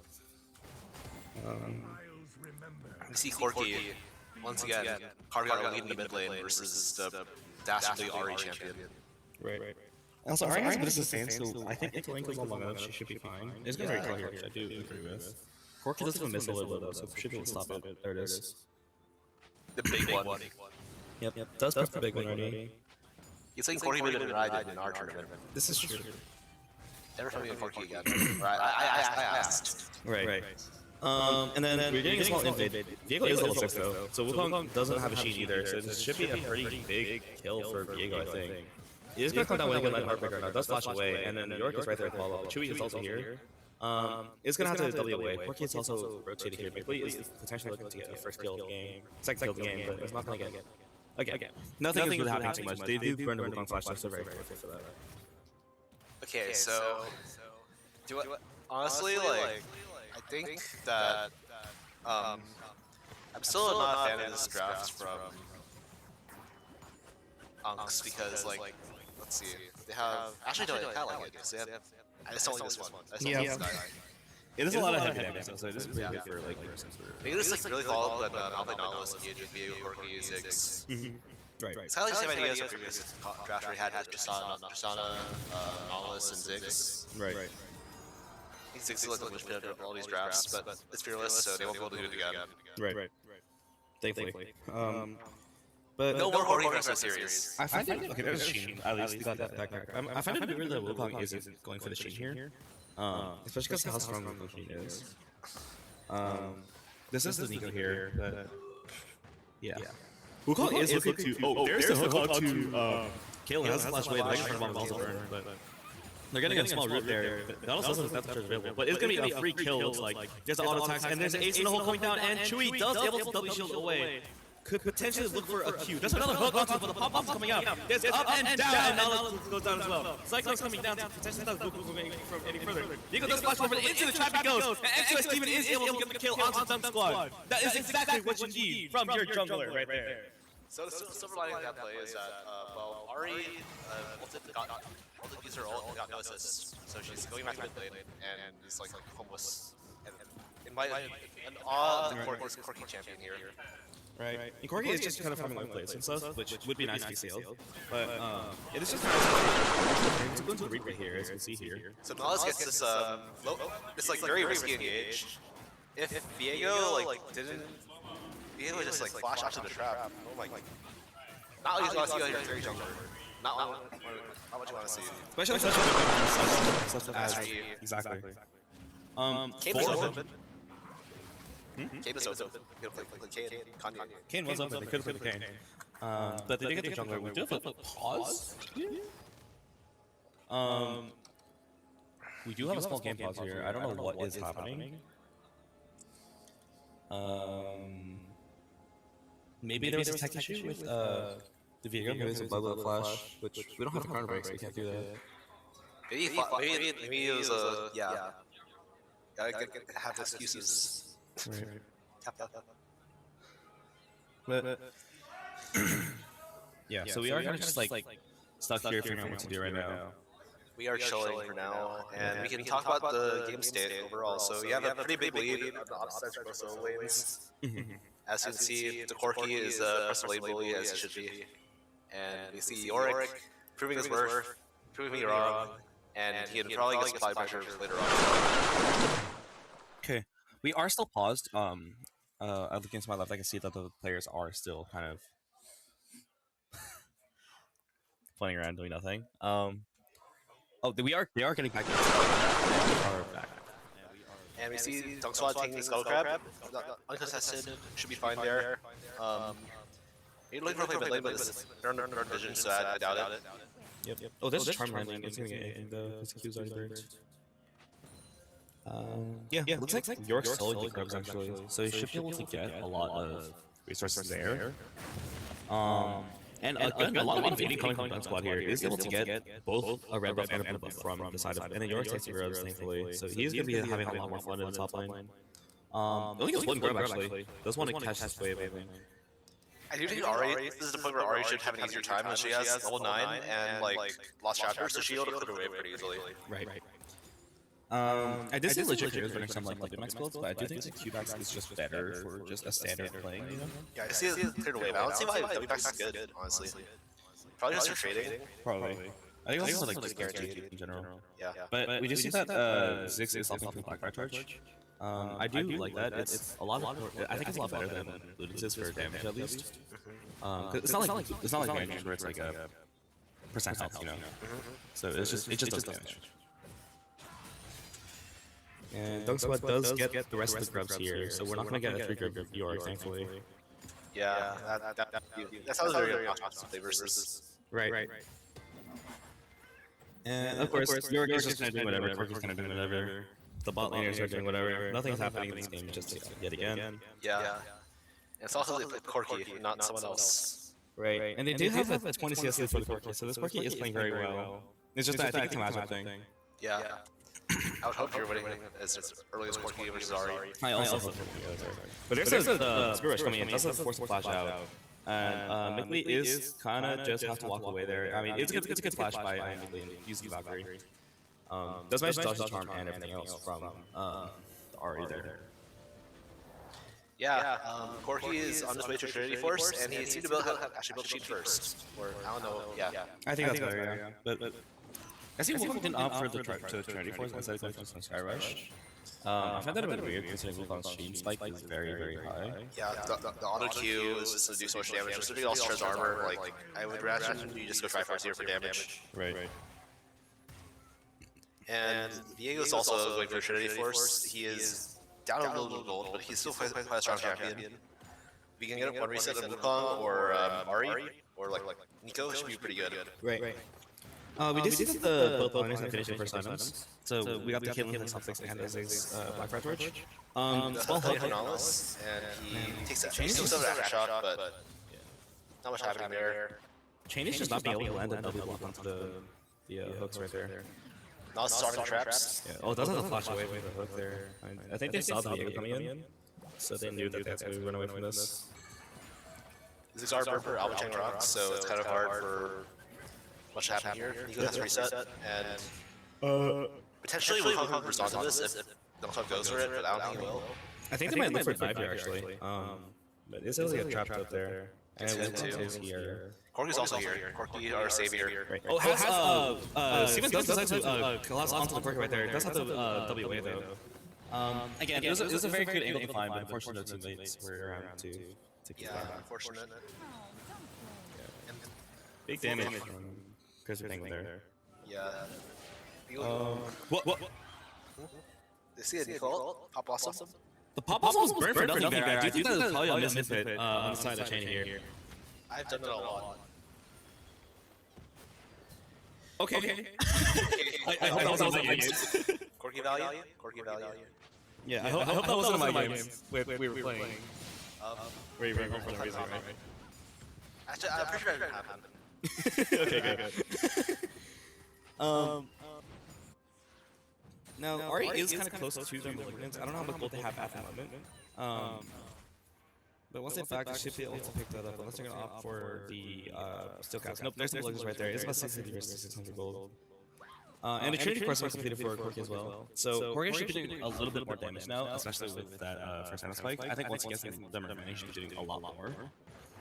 C: We see Corki once again. Carving lead in the mid lane versus the dastardly Ahri champion.
B: Right. Also, Ahri has a bit of sustain, so I think if Link goes long enough, she should be fine. It's going to be very clear, which I do agree with. Corki doesn't have a missile over though, so should be able to stop it. There it is.
C: The big one.
B: Yep. Does press the big one already.
C: It's like Corki did in Ride in our tournament.
B: This is true.
C: Never told me Corki again. I asked.
B: Right. And then we're getting a small invade. Viego is level 6 though, so Wukong doesn't have a sheet either, so this should be a pretty big kill for Viego, I think. He is going to come down with a good Heartbreaker now, does flash away, and then York is right there to follow up. Chewy is also here. It's going to have to W away. Corki is also rotating here. Quickly is potentially looking to get a first kill of the game, second kill of the game, but it's not going to get. Again, nothing is really happening too much. They do burn the Wukong flash, so very careful for that.
C: Okay, so honestly, like, I think that I'm still not a fan of this draft from Unks because, like, let's see, they have actually no, I kind of like it because they have. I just don't like this one. I just don't like this guy.
B: It is a lot of heavy damage, so it is pretty good for like.
C: Maybe just like really follow up on Alpha Nautilus and Viego, Corki, Ziggs.
B: Right.
C: It's kind of like the same ideas from previous draft we had with Tristana, Nautilus, and Ziggs.
B: Right.
C: I think Ziggs is like the linchpin of all these drafts, but it's fearless, so they won't be able to do it again.
B: Right. Thankfully. But
C: no more Corki versus the series.
B: I find it okay. There's Sheen. At least we got that back. I find it weird that Wukong isn't going for the Sheen here, especially because of how strong Wukong Sheen is. This is the Nico here, but yeah. Wukong is looking to. Oh, there's the hook to. Kaelin has a flash away. They're going to also burn, but they're getting a small root there. Not also that's available, but it's going to be a free kill. Looks like there's an auto attacks, and there's an ace in the hole coming down, and Chewy does able to double shield away. Could potentially look for a Q. There's another hook onto but the pop-up's coming out. There's up and down, and now goes down as well. Cyclone's coming down to potentially not Goku going from any further. Viego does flash forward into the trap he goes, and XOS Steven is able to get the kill onto the Dump Squad. That is exactly what you need from your jungler right there.
C: So the silver lining of that play is that, well, Ahri ulted user ult and got no assists, so she's going back to mid lane, and is like homeless. And in my Corki champion here.
B: Right. And Corki is just kind of farming one place and stuff, which would be nice to be sealed. But it is just kind of to go into the replay here, as you can see here.
C: So Nautilus gets this this like very risky engage. If Viego Viego just like flash out to the trap. Oh my god. Not only do you want to see your very jungler. Not what you want to see.
B: Especially as exactly.
C: Came is open. Kane is open.
B: Kane was open. They could have played Kane. But they did get the jungler. We do have a pause. We do have a small game pause here. I don't know what is happening. Maybe there was a tech issue with the Viego. Maybe it's a bug flash, which we don't have a counter break, so we can't do that.
C: Maybe it was a I have excuses.
B: Right. But yeah, so we are kind of just like stuck here figuring out what to do right now.
C: We are chilling for now, and we can talk about the game state overall. So you have a pretty big lead on the offside for both solo lanes. As you can see, the Corki is a press lane bully as he should be. And we see Yorick proving his worth, proving me wrong, and he can probably get supply pressure later on.
B: Okay, we are still paused. Looking to my left, I can see that the players are still kind of playing around, doing nothing. They are getting back.
C: And we see Dunk Squad taking the Skull Crab. Uncontested, should be fine there. You're looking for a play mid lane, but they're under vision, so I doubt it.
B: Yep. Oh, there's a Charm landing. It's going to get anything, though. His Q's already burned. Yeah, looks like York's soloing the crabs, actually. So he should be able to get a lot of resources there. And again, a lot of invading coming from the squad here is able to get both a red buff and a blue buff from the side of it. And then York takes the roads, thankfully. So he's going to be having a lot more fun in the top lane. I think it's one grab actually. Does want to catch this wave, I think.
C: I do think Ari, this is the point where Ari should have an easier time, because she has level 9 and like Lost Chapter, so she'll be able to clear the wave pretty easily.
B: Right. I did see legit clears running some like max builds, but I do think the Q-Bax is just better for just a standard playing, you know?
C: Yeah, I see it clear the wave. I don't see why W-Bax is good, honestly. Probably just for trading.
B: Probably. I think it's also like guaranteed in general.
C: Yeah.
B: But we do see that Ziggs is something from Black Torch. I do like that. It's a lot. I think it's a lot better than Luden's for damage at least. It's not like damage where it's like a percent health, you know. So it just does damage. And Dunk Sweat does get the rest of the grubs here, so we're not gonna get a 3 grub York, thankfully.
C: Yeah, that sounds very opposite versus.
B: Right. And of course, York is just kind of doing whatever. Corky's kind of doing whatever. The bot laners are doing whatever. Nothing's happening in this game just yet again.
C: Yeah. It's also Corky, not someone else.
B: Right. And they do have a 20 CS for the Corky, so this Corky is playing very well. It's just that I think it's a matchup thing.
C: Yeah. I would hope you're winning as early as Corky versus Ari.
B: I also hope Corky. But there's the Spirit Rush coming in. That's a force to flash out. And Mickley is kind of just have to walk away there. I mean, it's a good flash by Mickley and using Valkyrie. Does manage to dodge the charm and everything else from the Ari there.
C: Yeah, Corky is on his way to Trinity Force, and he seemed to actually build Cheat first. Or, I don't know, yeah.
B: I think that's better, yeah. But I see Wolfgang didn't opt for the Trinity Force instead of going for some Sky Rush. I find that a bit weird considering Wolfgang's Sheen Spike is very, very high.
C: Yeah, the auto Q is just to do so much damage. Just to do all Shreds armor, like, I would rather you just go try for 0 for damage.
B: Right.
C: And Diego's also going for Trinity Force. He is down a little gold, but he's still quite a strong champion. We can get one reset of Wukong or Ari, or like Nico, should be pretty good.
B: Right. We did see that both liners have finished first items. So we got the Caitlyn and Sub-6 and Ziggs Black Rat Torch.
C: Small help from Nautilus, and he takes that chain. Still does an aftershock, but not much happening there.
B: Chain is just not being able to land a double block onto the hooks right there.
C: Nautilus starting traps.
B: Yeah. Oh, it does have to flash away with the hook there. I think they saw the Diego coming in, so they knew that they had to run away from this.
C: Ziggs are Burper, Alba Chang rocks, so it's kind of hard for much to happen here. Nico has to reset, and potentially Wukong could respond to this if Dunk goes for it, but I don't think he will.
B: I think they might look for 5 here actually. But it's only get trapped up there. And Wukong is here.
C: Corky's also here. Corky, our savior.
B: Right. Oh, Steven does decide to collapse onto the Corky right there. It does have the WA though. Again, it was a very good angle to find, but unfortunately the teammates were around to keep that.
C: Unfortunate.
B: Big damage from Chris angle there.
C: Yeah.
B: What?
C: They see a default? Pop Blossom?
B: The Pop Blossom was burned for nothing there. I do think that was probably a misfit on the side of the chain here.
C: I've done it a lot.
B: Okay. I hope that was my games.
C: Corky value? Corky value?
B: Yeah, I hope that wasn't my games we were playing. Where you were going for the reason, right?
C: Actually, I'm pretty sure that didn't happen.
B: Okay, good. Now, Ari is kind of close to their Malignants. I don't know how much gold they have at the moment. But once they back, they should be able to pick that up, unless they're going to opt for the Steel Cast. Nope, there's the Malignants right there. It's about 650 versus 600 gold. And the Trinity Force was completed for Corky as well. So Corky should be doing a little bit more damage now, especially with that first item spike. I think once he gets them remaining, he should be doing a lot more.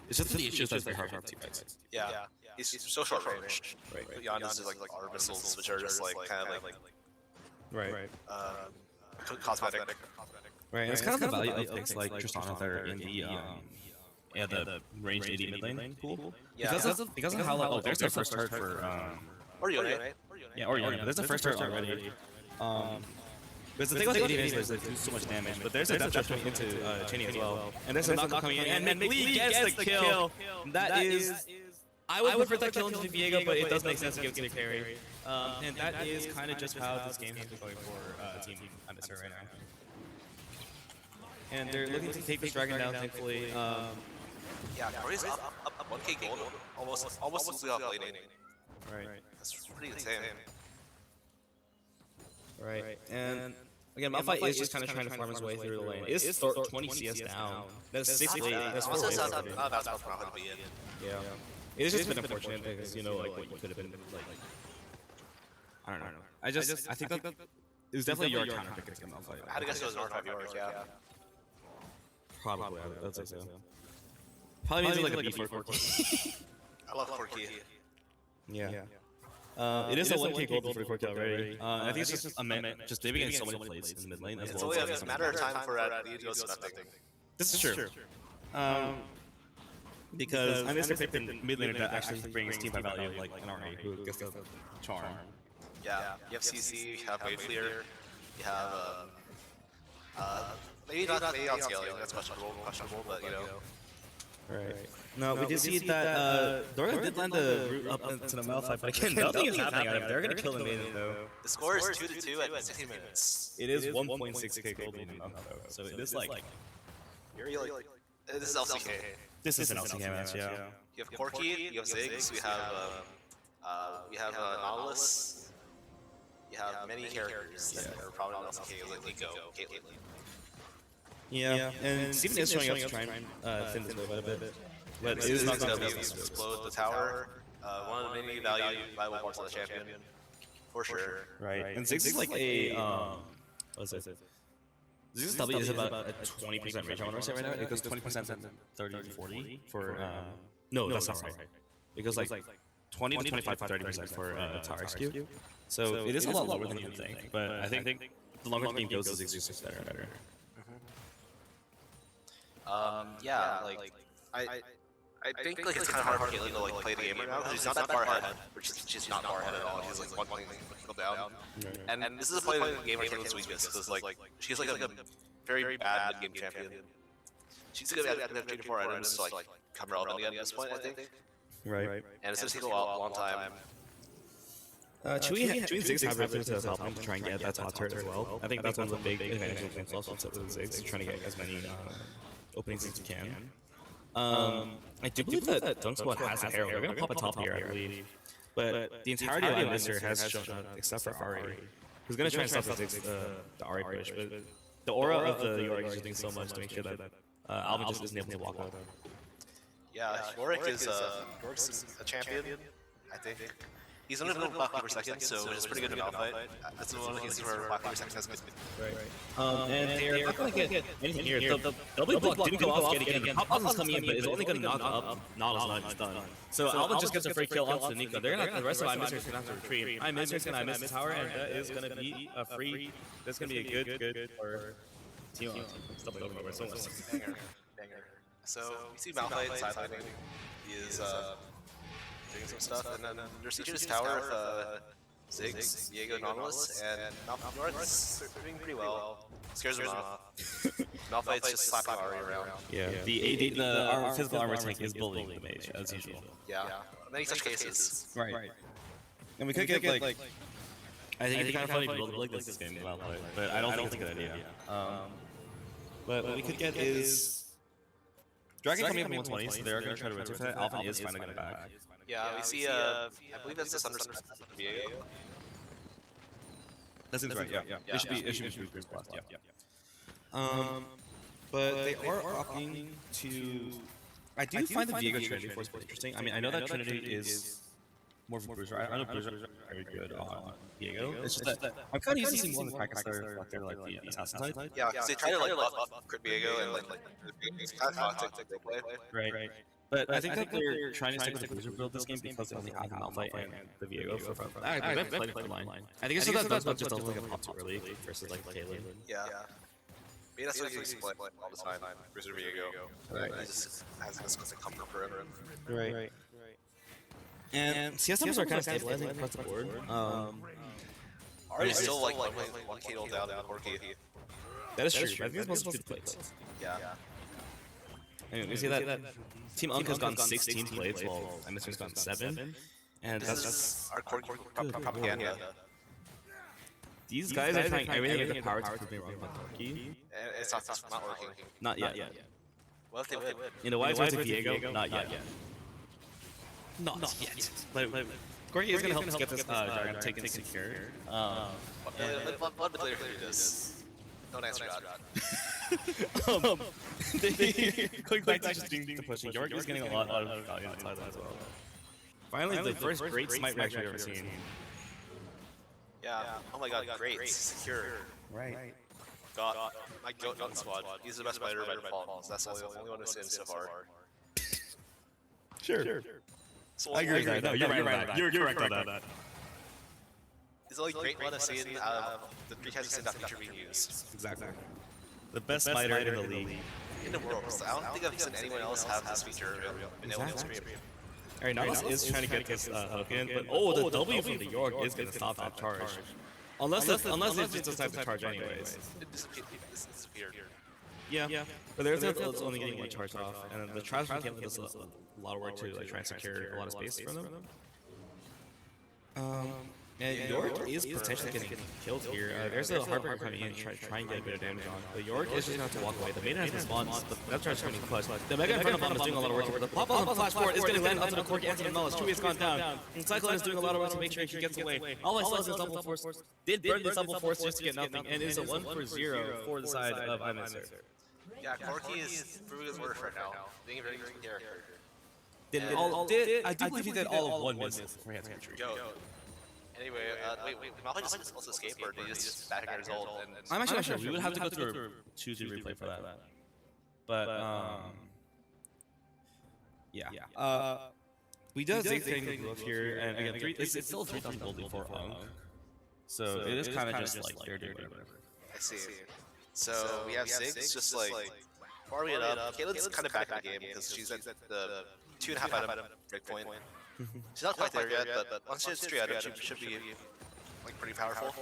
B: It's just the issue that's very hard for the T-Bags.
C: Yeah, he's so short range. Right. Beyond is like our missiles, which are just like kind of like cosmetic.
B: Right, and it's kind of the value of picks like Tristana that are in the range 80 mid lane pool. Because of how like, there's their first turret for
C: or Yone.
B: Yeah, or Yone. There's a first turret already. But the thing with 80 is they do so much damage, but there's a death judge coming into Cheney as well. And there's a knock coming in, and Lee gets the kill. That is... I would prefer that kill into Diego, but it does make sense to give it to the carry. And that is kind of just how this game has been going for Team Emissary right now. And they're looking to take this dragon down, thankfully.
C: Yeah, Corey's up 1k gold, almost completely off laning.
B: Right.
C: That's pretty insane.
B: Right, and Again, Malphite is just kind of trying to farm his way through the lane. It is 20 CS down. That's 6 late. That's 4
C: also
B: late.
C: sounds like that's not going to be it.
B: Yeah. It is just been unfortunate because, you know, like, what you could have been, like, I don't know. I think that it was definitely your counter pick against Malphite.
C: I had to guess it was North 5 yours, yeah.
B: Probably, I would say so. Probably means like a B4 Corki.
C: I love Corki.
B: Yeah. It is a 1k gold for 44k already. I think it's just just maybe getting so many plates in the mid lane as well.
C: It's a matter of time for Lead to go smething.
B: This is true. Because I'm just picking mid laner that actually brings team by value, like an RA who gets the charm.
C: Yeah, you have CC, you have Wave Leader, you have maybe not scaling, that's questionable, but you know.
B: Right. No, we did see that Dora did land the route up into the Malphite, but again, nothing is happening out of it. They're gonna kill the maiden though.
C: The score is 2-2 at 60 minutes.
B: It is 1.6k gold maiden though, so it is like.
C: This is LCK.
B: This is an LCK match, yeah.
C: You have Corki, you have Ziggs, we have Nautilus. You have many characters that are probably not LCK, like Nico, Caitlyn.
B: Yeah, and Steven is showing up to try and thin this way a bit. But it is not going to
C: explode the tower. One of the many valuable parts of the champion, for sure.
B: Right, and Ziggs is like a what is it? Ziggs W is about a 20% range. I want to say right now it goes 20% and 30 to 40 for no, that's not right. It goes like 20 to 25 to 30% for tower XQ. So it is a lot lower than you would think. But I think the longer the game goes, the Ziggs is just better and better.
C: Yeah, like I think like it's kind of hard for Caitlyn to like play the game right now because she's not that far ahead. She's not far ahead at all. She's like one point down. And this is a play of the game where Caitlyn's weakness because like she's like a very bad mid game champion. She's gonna have 24 items to like come relevant again at this point, I think.
B: Right.
C: And it's gonna take a long time.
B: Chewie Ziggs have reference to help him to try and get that top turret as well. I think that's one of the big advantages of himself with Ziggs, trying to get as many openings as you can. I do believe that Dunk Squad has a Herald. They're going to pop a top here, I believe. But the entirety of this year has shown up, except for Ari, who's going to try and stop the Ari push. But the aura of the Yorick is using so much to make sure that Alvin just isn't able to walk out.
C: Yeah, Yorick is a champion, I think. He's only been Black per second, so it's pretty good in Malphite. That's one of the cases where Black per second has good.
B: Right. And they're not going to get anything here. The W block didn't go off yet again. Pop is coming in, but it's only going to knock up Nautilus not it's done. So Alvin just gets a free kill onto Nico. They're going to, the rest of IMSR's going to have to retreat. IMSR's going to miss the tower, and that is going to be a free. That's going to be a good for team. Stop it over so much.
C: Banger. So we see Malphite sidelining. He is doing some stuff, and then there's sieging his tower with Ziggs, Diego, Nautilus, and North's doing pretty well. Scares him off. Malphite's just slapping Ari around.
B: Yeah, our physical armor tank is bullying the mage, as usual.
C: Yeah, many such cases.
B: Right. And we could get like I think it'd be kind of funny to build like this game, but I don't think it's a good idea. But what we could get is Dragon coming up in 120, so they're going to try to rotate that. Alpha is finally going to back.
C: Yeah, we see, I believe that's the Thunder Diego.
B: That seems right, yeah. It should be Bruce Blast, yeah. But they are opting to... I do find the Viego Trinity Force interesting. I mean, I know that Trinity is more of a bruiser. I know bruiser are very good on Viego. It's just that I'm kind of used to seeing more of the practice there, like the assassin type.
C: Yeah, because they try to like buff crit Viego and like it's kind of toxic to play.
B: Right. But I think that they're trying to stick with the bruiser build this game because they only have Malphite and the Viego for fun. They've played it for line. I think it's so that does just doesn't like a pop too early versus like Caitlyn.
C: Yeah. Maybe that's what you split all the time. Bruiser Viego. Right. He just has this comfort for him.
B: Right. And CS numbers are kind of stabilizing across the board.
C: Ari's still like 1k ult down in the Corki.
B: That is true. I think it's most of the plates.
C: Yeah.
B: And we see that Team Unk has gone 16 plates while MSR's gone 7. And that's
C: our Corki propaganda.
B: These guys are trying everything in the power to prove me wrong about Corki.
C: It's not working.
B: Not yet.
C: What if they win?
B: In a wise way to Viego, not yet. Not yet. Corki is going to help us get this Dragon taken secure.
C: What better can do this? answer that.
B: Going back to just doing the pushing, York is getting a lot of value inside that as well. Finally, the first great smite reaction I've ever seen.
C: Yeah. Oh my god, great. Secure.
B: Right.
C: God, my goat on the squad. He's the best fighter by default. That's the only one I've seen so far.
B: Sure.
C: So
B: I agree with that. No, you're right. You're correct on that.
C: It's the only great one I've seen out of the 3 times I've seen that feature being used.
B: Exactly. The best fighter in the league.
C: In the world. I don't think I've seen anyone else have this feature in the stream.
B: Alright, Nautilus is trying to get this hook in, but the W from the York is going to stop that charge. Unless it just decides to charge anyways.
C: It disappeared.
B: Yeah. But there's it's only getting one charge off, and the trash from Caitlyn does a lot of work to like try and secure a lot of space from them. And York is potentially getting killed here. There's a Heartbreaker coming in, try and get a bit of damage on. But York is just going to have to walk away. The maiden has respawned. The charge is coming clutch. The Mega in front of him is doing a lot of work here. The pop on the flash forward is getting landed onto the Corki and to the Knowledge. Chewie has gone down. And Cyclone is doing a lot of work to make sure he gets away. All I saw is his double force. Did burn this double force just to get nothing. And it is a 1-for-0 for the side of Imancer.
C: Yeah, Corki is proving his worth right now. Being a very good character.
B: I do believe he did all of one miss.
C: Yo. Anyway, wait, Malphite just also escaped, or did he just back a result?
B: I'm actually not sure. We would have to go through a 2-2 replay for that. But, yeah. We did a Zig thing here, and again, it's still a 3,000 gold lead for Unk. So it is kind of just like fair to whatever.
C: I see. So we have Ziggs just like farming it up. Caitlin's kind of back in the game because she's at the 2.5 item breakpoint. She's not quite there yet, but once she hits 3 items, she should be like pretty powerful.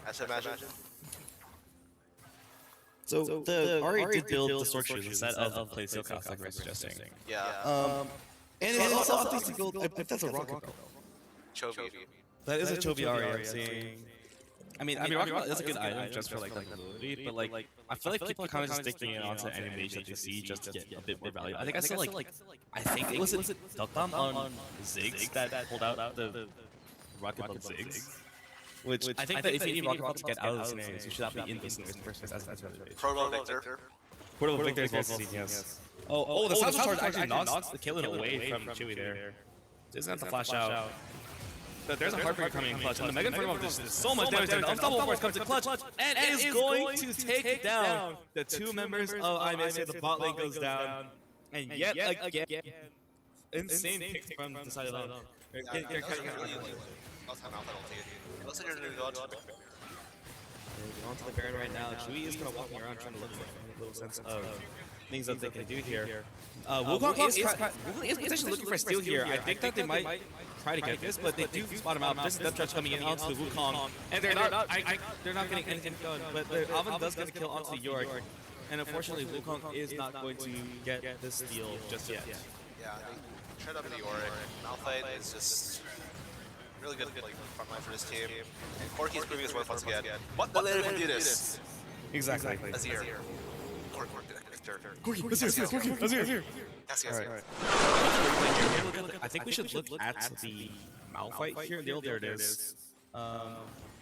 C: I should imagine.
B: So the RA did build the Stork Shoes instead of the play seal cost like we're suggesting.
C: Yeah.
B: And it also obviously gold. I think that's a rocket belt.
C: Chovy.
B: That is a Chovy RA I'm seeing. I mean, rocket belt is a good item just for like mobility, but like I feel like people are kind of just sticking it onto animation that they see just to get a bit more value. I think I saw like I think it was Duck Bomb on Ziggs that pulled out the rocket belt Ziggs. Which I think that if you need rocket belt to get out of the scenarios, you should not be in this scenario in the first place. That's really big.
C: Proto Victor.
B: Proto Victor is also seen, yes. Oh, the Salvage Charge actually knocks the Caitlyn away from Chewie there. Doesn't have to flash out. But there's a Heartbreaker coming in clutch, and the Mega in front of him does so much damage. The double force comes in clutch, and it is going to take down the 2 members of IMSA. The bot lane goes down, and yet again, insane pick from the side of the lane. They're cutting it.
C: Looks like you're going to go on to
B: the Baron right now. Chewie is kind of walking around trying to look for a little sense of things that they can do here. Wukong is potentially looking for a steal here. I think that they might try to get this, but they do spot him out. This Death Touch coming in onto the Wukong, and they're not getting anything done. But Alvin does get a kill onto York, and unfortunately Wukong is not going to get this steal just yet.
C: Yeah, they tried up into York. Malphite is just really good like frontline for this team. And Corki's proving his worth once again. But the later can do this.
B: Exactly.
C: Azir.
B: Corki, Azir.
C: Yes.
B: I think we should look at the Malphite here. There it is.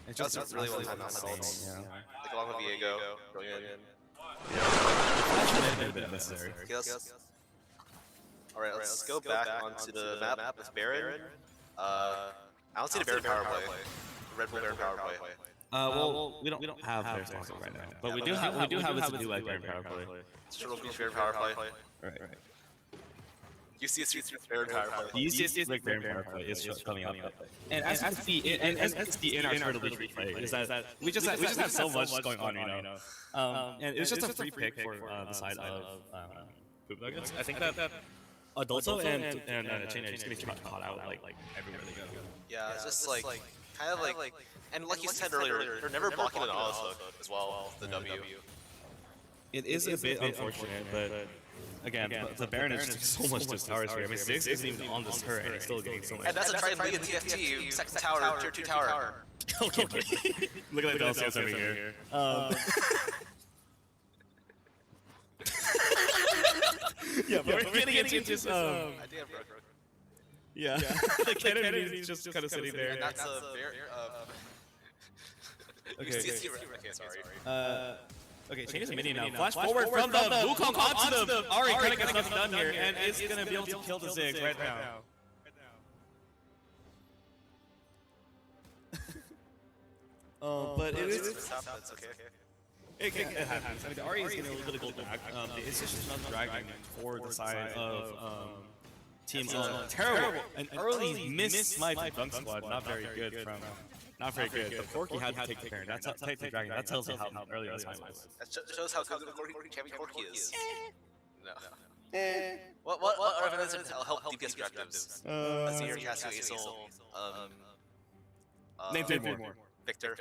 B: It's
C: just really well timed Malphite.
B: Yeah.
C: Like along with Viego going in.
B: Yeah. A bit necessary.
C: Alright, let's go back onto the map with Baron. I don't see the Baron power play. Red Bull Baron power play.
B: Well, we don't have their sponsor right now, but we do have a new Baron power play.
C: Turtle Beach Baron power play.
B: Right.
C: UCSD Baron power play.
B: The UCSD Baron power play is coming up. And as you can see in our Turtle Beach replay, is that we just have so much going on, you know. And it's just a free pick for the side of Poop Nuggets. I think that Adulto and Chain are just gonna be caught out like everywhere they go.
C: Yeah, it's just like kind of like, and like you said earlier, they're never blocking an auto hook as well. The W.
B: It is a bit unfortunate, but again, the Baron is just so much to towers here. I mean, Ziggs isn't even on this turret, and he's still getting so much.
C: And that's a Triton League in TFT, second tower, tier 2 tower.
B: Okay. Look at that Delcios over here. Yeah, but we're getting into some. Yeah, the cannon is just kind of sitting there.
C: And that's a very.
B: Okay.
C: Okay, sorry.
B: Okay, change the minion now. Flash forward from the Wukong onto the Ari. Kind of gets nothing done here, and it's gonna be able to kill the Ziggs right now. But it is.
C: It's okay.
B: It happens. I mean, the Ari is getting a little bit of gold back. It's just not dragging for the side of Team terrible. An early miss snipe from Dunk Squad. Not very good from. Not very good. The Corky had to take the turn. That's take the dragon. That tells you how early this time was.
C: That shows how good Champion Corky is. No. What evidence help DPS objectives? Azir, Cassio, Aesol,
B: Name three more.
C: Victor.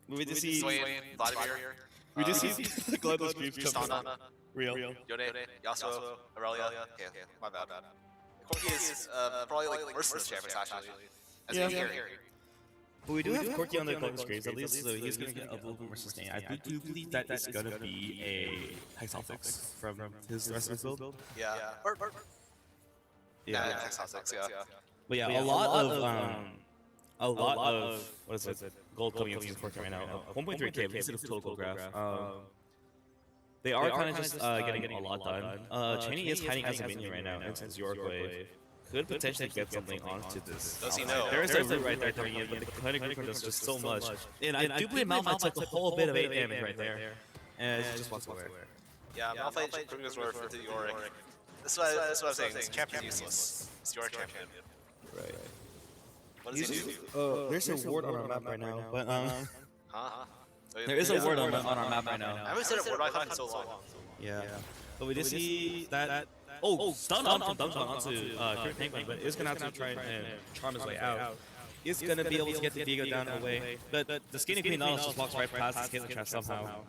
B: We did see
C: Swain, Vladimir.
B: We did see Global Streams come
C: Tristana.
B: Real.
C: Yone, Yasuo, Aurelia. Okay, my bad. Corky is probably like worse than champions actually. As a carry.
B: But we do have Corky on the Global Streams, at least, so he's going to get a little bit more sustained. I do believe that is going to be a Hexalfix from his rest of his build.
C: Yeah. Hexalfix, yeah.
B: But yeah, a lot of what is it? Gold coming in from Corky right now. 1.3k instead of total gold graph. They are kind of just getting a lot done. Chaney is hiding as a minion right now, and since York Wave could potentially get something onto this.
C: Does he know?
B: There is a root right there coming in, but the kinetic root does just so much. And I do believe Malphite took a whole bit of 8 damage right there, and it just walks away.
C: Yeah, Malphite brings us for the Yorick. That's what I'm saying. This champion useless. It's your champion.
B: Right.
C: What does he do?
B: There's a ward on our map right now, but
C: Huh?
B: there is a ward on our map right now.
C: I haven't seen a ward icon in so long.
B: Yeah. But we did see that. Oh, stun onto Triton, but it's gonna have to try and charm his way out. He's gonna be able to get the Viego down away, but the Skinny Queen Nautilus just walks right past his Caitlyn Trash somehow.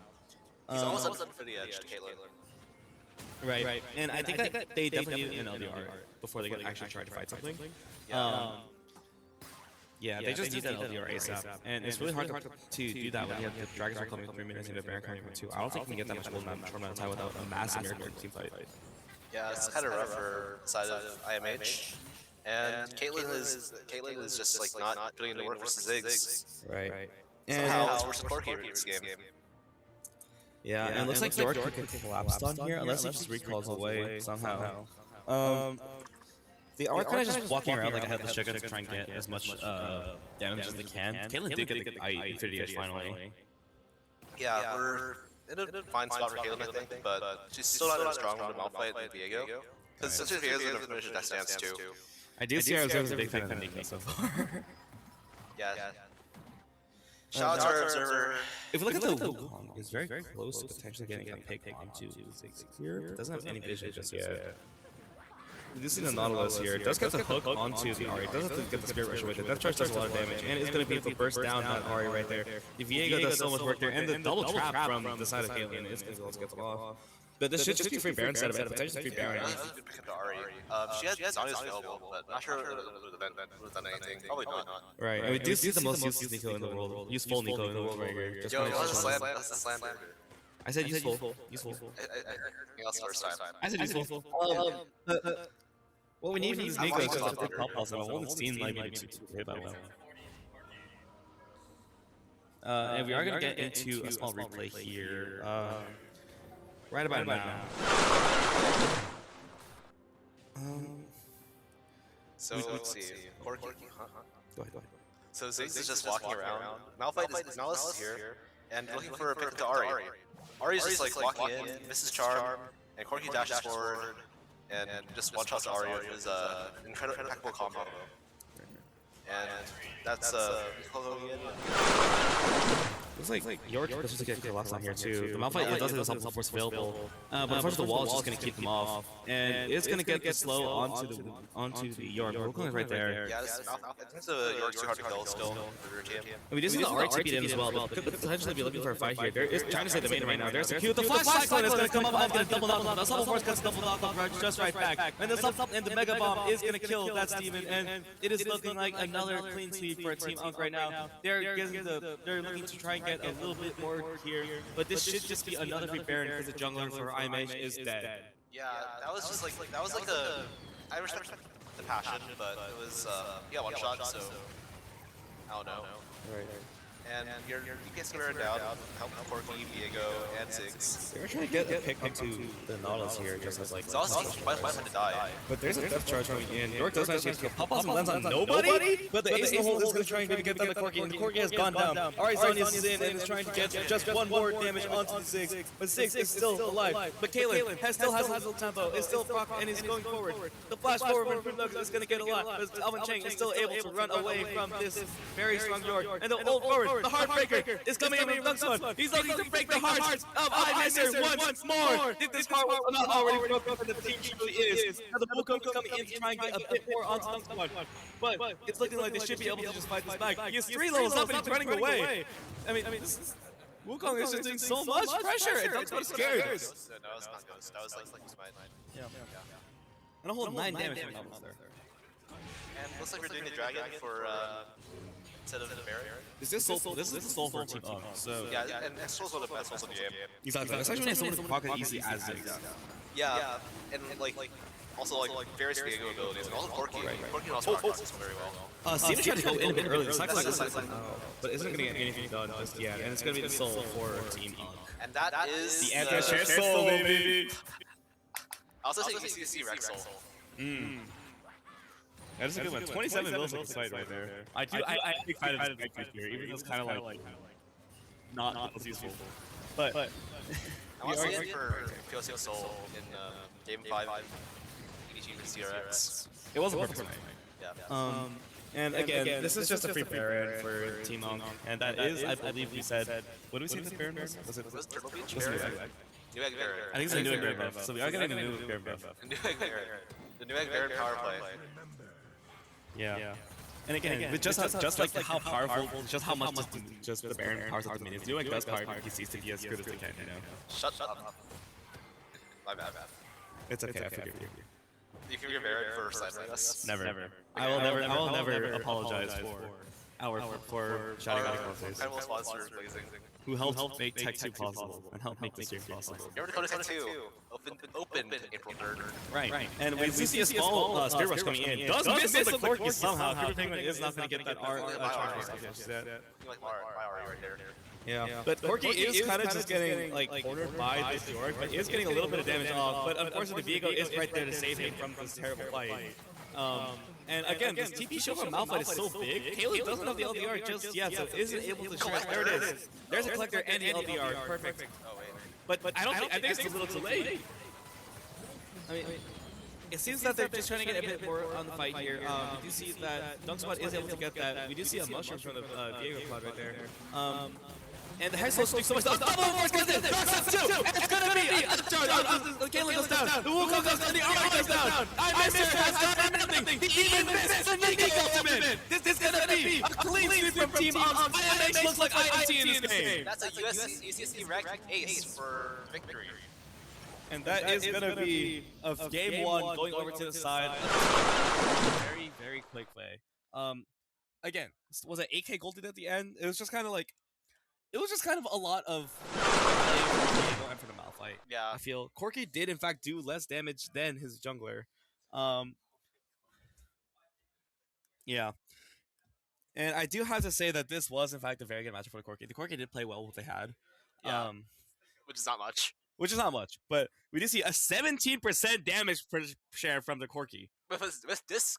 C: He's almost up for the edge to Caitlyn.
B: Right, and I think that they definitely need an LDR before they can actually try to fight something. Yeah, they just need that LDR ASAP, and it's really hard to do that when you have the Dragons are coming in 3 minutes and the Baron coming in 2. I don't think you can get that much gold from that time without a massive miracle team fight.
C: Yeah, it's kind of rough for the side of IMH. And Caitlyn is just like not putting in the work versus Ziggs.
B: Right.
C: Somehow it's worse than Corky in this game.
B: Yeah, and it looks like York could collapse on here unless he just recalls away somehow. They are kind of just walking around like a headless chicken to try and get as much damage as they can. Caitlyn did get the Infinity Edge finally.
C: Yeah, we're in a fine spot for Caitlyn, I think, but she's still not as strong with Malphite and Viego. Because since Viego's going to finish that stance too.
B: I do see her as a big fan of Nico so far.
C: Yeah. Shout out to our observer.
B: If we look at the Wukong, it's very close to potentially getting picked onto the Ziggs here. It doesn't have any vision just yet. We do see the Nautilus here. It does get the hook onto the Ari. It does have to get the Spirit Rusher with it. That charge does a lot of damage, and it's going to be able to burst down that Ari right there. The Viego does so much work there, and the double trap from the side of Caitlyn is going to be able to get them off. But this should just be free Baron set of it, potentially free Baron.
C: Good pick up to Ari. She has Zonius available, but not sure if it would have done anything. Probably not.
B: Right, and we do see the most useful Nico in the world. Useful Nico in the world right here.
C: Yo, that's the slam.
B: I said useful. Useful.
C: Anything else first time?
B: I said useful. What we need from this Nico is just a big pop pulse, and I haven't seen like maybe 2 hit by one. And we are going to get into a small replay here. Right about now.
C: So let's see. Corky.
B: Go ahead.
C: So Ziggs is just walking around. Malphite is here and looking for a pick to Ari. Ari's just like walking in, misses charm, and Corky dashes forward and just one shots Ari with his impeccable combo. And that's
B: looks like York is just get collapsed on here too. The Malphite does have some force available, but unfortunately the wall is just going to keep them off, and it's going to get the slow onto the York. Wukong is right there.
C: Yeah, it's a York's too hard to kill still for your team.
B: And we do see the RTP in as well, but could potentially be looking for a fight here. There is trying to say the main right now. There's a Q. The Flash Cyclone is going to come up and get a double knock. The Subtle Force gets a double knock just right back. And the Mega Bomb is going to kill that Steven, and it is looking like another clean sweep for Team Unk right now. They're looking to try and get a little bit more here, but this should just be another free Baron because the jungler for IMH is dead.
C: Yeah, that was just like a. I respect the passion, but it was one shot, so I don't know.
B: Right.
C: And you get squared down, help Corky, Diego, and Ziggs.
B: They're trying to get a pick into the Nautilus here, just as like.
C: It's also quite to die.
B: But there's a death charge going in. York does actually get pop-ups and lands on nobody, but the Ace in the Hole is going to try and maybe get down the Corky, and the Corky has gone down. Alright, Zonius is in and is trying to get just one more damage onto the Ziggs, but Ziggs is still alive. But Kalen still has a little tempo, is still proc, and is going forward. The flash forward from Fruit is going to get a lot, but Alvin Chang is still able to run away from this very strong York. And the ult forward, the Heartbreaker is coming in with Dunkson. He's looking to break the hearts of I-Mister once more. If this heart was not already broken, then the team truly is. Now the Wukong is coming in to try and get a bit more onto Dunkson. But it's looking like they should be able to just fight this back. He has 3 levels up and he's running away. I mean, Wukong is just doing so much pressure. It's so scary.
C: No, it's not Ghost. That was like Smite.
B: Yeah. And a whole 9 damage from levels there.
C: And looks like we're doing the dragon for instead of the barrier.
B: This is soul for Team Unk, so
C: yeah, and Soul's one of the best souls in the game.
B: Exactly. Especially when you have someone who can pocket easy as Ziggs.
C: Yeah, and like also like various Diego abilities, and also Corky. Corky also processes very well.
B: Steven tried to go in a bit early. But isn't going to get anything done just yet, and it's going to be the soul for Team Unk.
C: And that is
B: the anti-share soul, baby.
C: I also say UCSD Rex Soul.
B: That is a good one. 27 mils like a fight right there. I think kind of expect here, even though it's kind of like not as useful. But
C: I want to see it for POC Soul in Game 5 EDG with CRX.
B: It wasn't perfect tonight.
C: Yeah.
B: And again, this is just a free Baron for Team Unk, and that is, I believe we said, what did we say this Baron was? Was it
C: Turtle Beach?
B: Newegg
C: Baron.
B: I think it's a Newegg Baron buff, so we are getting a Newegg Baron buff.
C: Newegg Baron. The Newegg Baron power play.
B: Yeah. And again, with just like how powerful, just how much just the Baron powers up the minions. Newegg does power PCs to be as good as they can, you know?
C: Shut up. My bad.
B: It's okay, I forgive you.
C: You can get Baron for siding us?
B: Never. I will never apologize for shouting out sponsors.
C: Animal sponsors, blazing.
B: Who helped make Tech 2 possible and helped make this stream possible.
C: You're Dakota Tech 2 opened April 3rd.
B: Right. And with CCS Fall Spirit Rush coming in, does miss the Corky somehow. Cooper Penguin is not going to get that R charge.
C: Like my RE right there.
B: Yeah, but Corky is kind of just getting like cornered by this York, but is getting a little bit of damage off. But unfortunately, Viego is right there to save him from this terrible fight. And again, this TP shield from Malphite is so big. Caleb doesn't have the LDR just yet, so isn't able to shred. There it is. There's a collector and the LDR. Perfect. But I think it's a little too late. I mean, it seems that they're just trying to get a bit more on the fight here. We do see that Dunkspot is able to get that. We do see a mushroom from the Viego Cloud right there. And the Hex Soul doing so much. Double force goes in! Dark 2! It's gonna be a charge! Kaelin goes down! The Wukong goes down! The armor goes down! I-Mister has done nothing! He even missed the Nico ultimate! This is gonna be a clean sweep from Team Unk! IMH looks like IMT in this game!
C: That's a UCSD Rec ace for victory.
B: And that is gonna be of game 1 going over to the side. Very, very quick way. Again, was it 8k golded at the end? It was just kind of like, it was just kind of a lot of going for the Malphite.
C: Yeah.
B: I feel Corky did in fact do less damage than his jungler. Yeah. And I do have to say that this was in fact a very good matchup for the Corky. The Corky did play well with what they had.
C: Yeah. Which is not much.
B: Which is not much, but we did see a 17% damage share from the Corky.
C: With this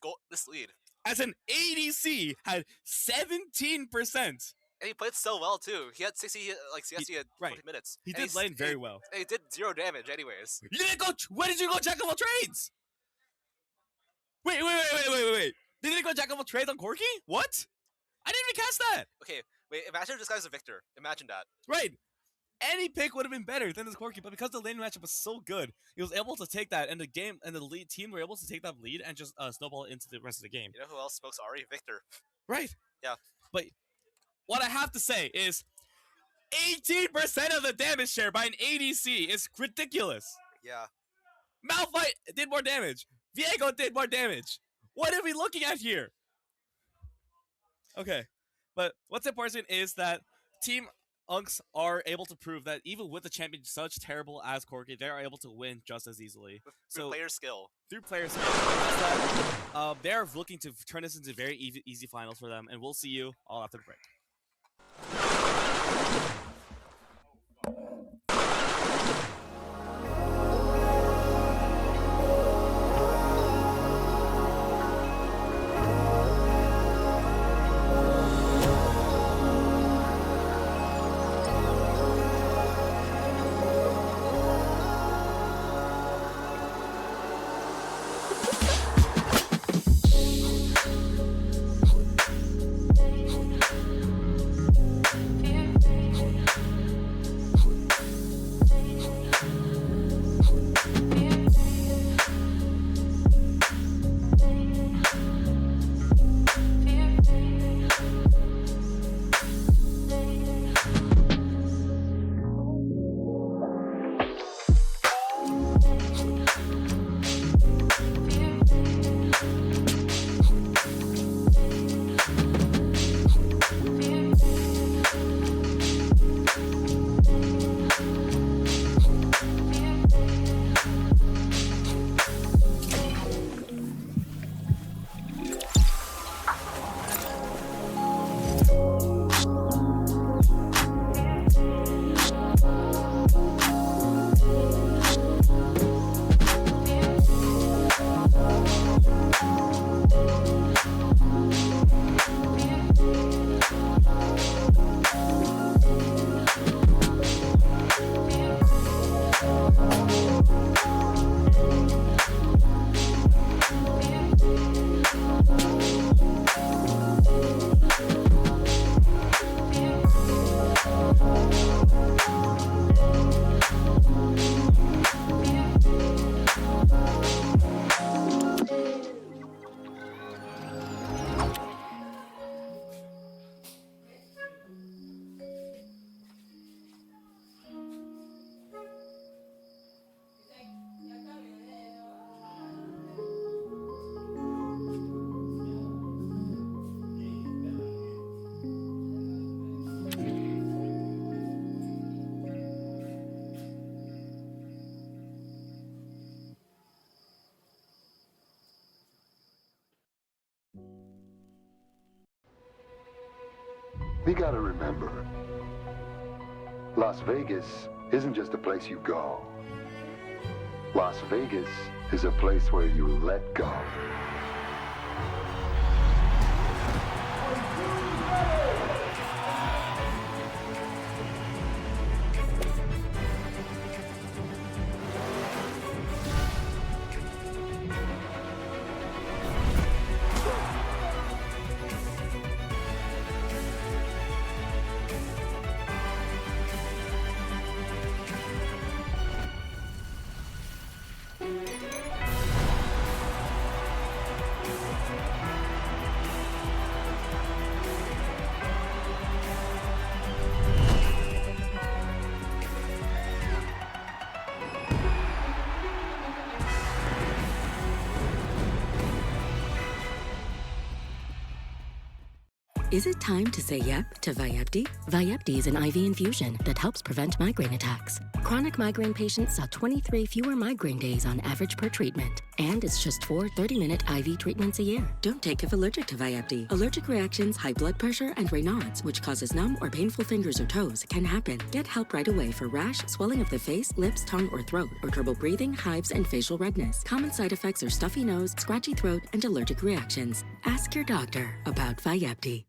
C: lead.
B: As an ADC had 17%.
C: And he played so well too. He had 60 CSC at 20 minutes.
B: He did lane very well.
C: And he did 0 damage anyways.
B: You didn't go. Where did you go jack of all trades? Wait. They didn't go jack of all trades on Corky? What? I didn't even catch that.
C: Okay, wait. Imagine this guy's a victor. Imagine that.
B: Right. Any pick would have been better than this Corky, but because the lane matchup was so good, he was able to take that, and the game and the lead team were able to take that lead and just snowball it into the rest of the game.
C: You know who else smokes Ari? Victor.
B: Right.
C: Yeah.
B: But what I have to say is 18% of the damage share by an ADC is ridiculous.
C: Yeah.
B: Malphite did more damage. Viego did more damage. What are we looking at here? Okay. But what's important is that Team Unks are able to prove that even with the champion such terrible as Corky, they are able to win just as easily.
C: Through player skill.
B: Through player skill. They're looking to turn this into very easy finals for them, and we'll see you all after the break.
F: You gotta remember, Las Vegas isn't just a place you go. Las Vegas is a place where you let go.
G: Is it time to say yep to Vyepti? Vyepti is an IV infusion that helps prevent migraine attacks. Chronic migraine patients saw 23 fewer migraine days on average per treatment. And it's just 4 30-minute IV treatments a year. Don't take if allergic to Vyepti. Allergic reactions, high blood pressure, and Raynaud's, which causes numb or painful fingers or toes, can happen. Get help right away for rash, swelling of the face, lips, tongue, or throat, or trouble breathing, hives, and facial redness. Common side effects are stuffy nose, scratchy throat, and allergic reactions. Ask your doctor about Vyepti.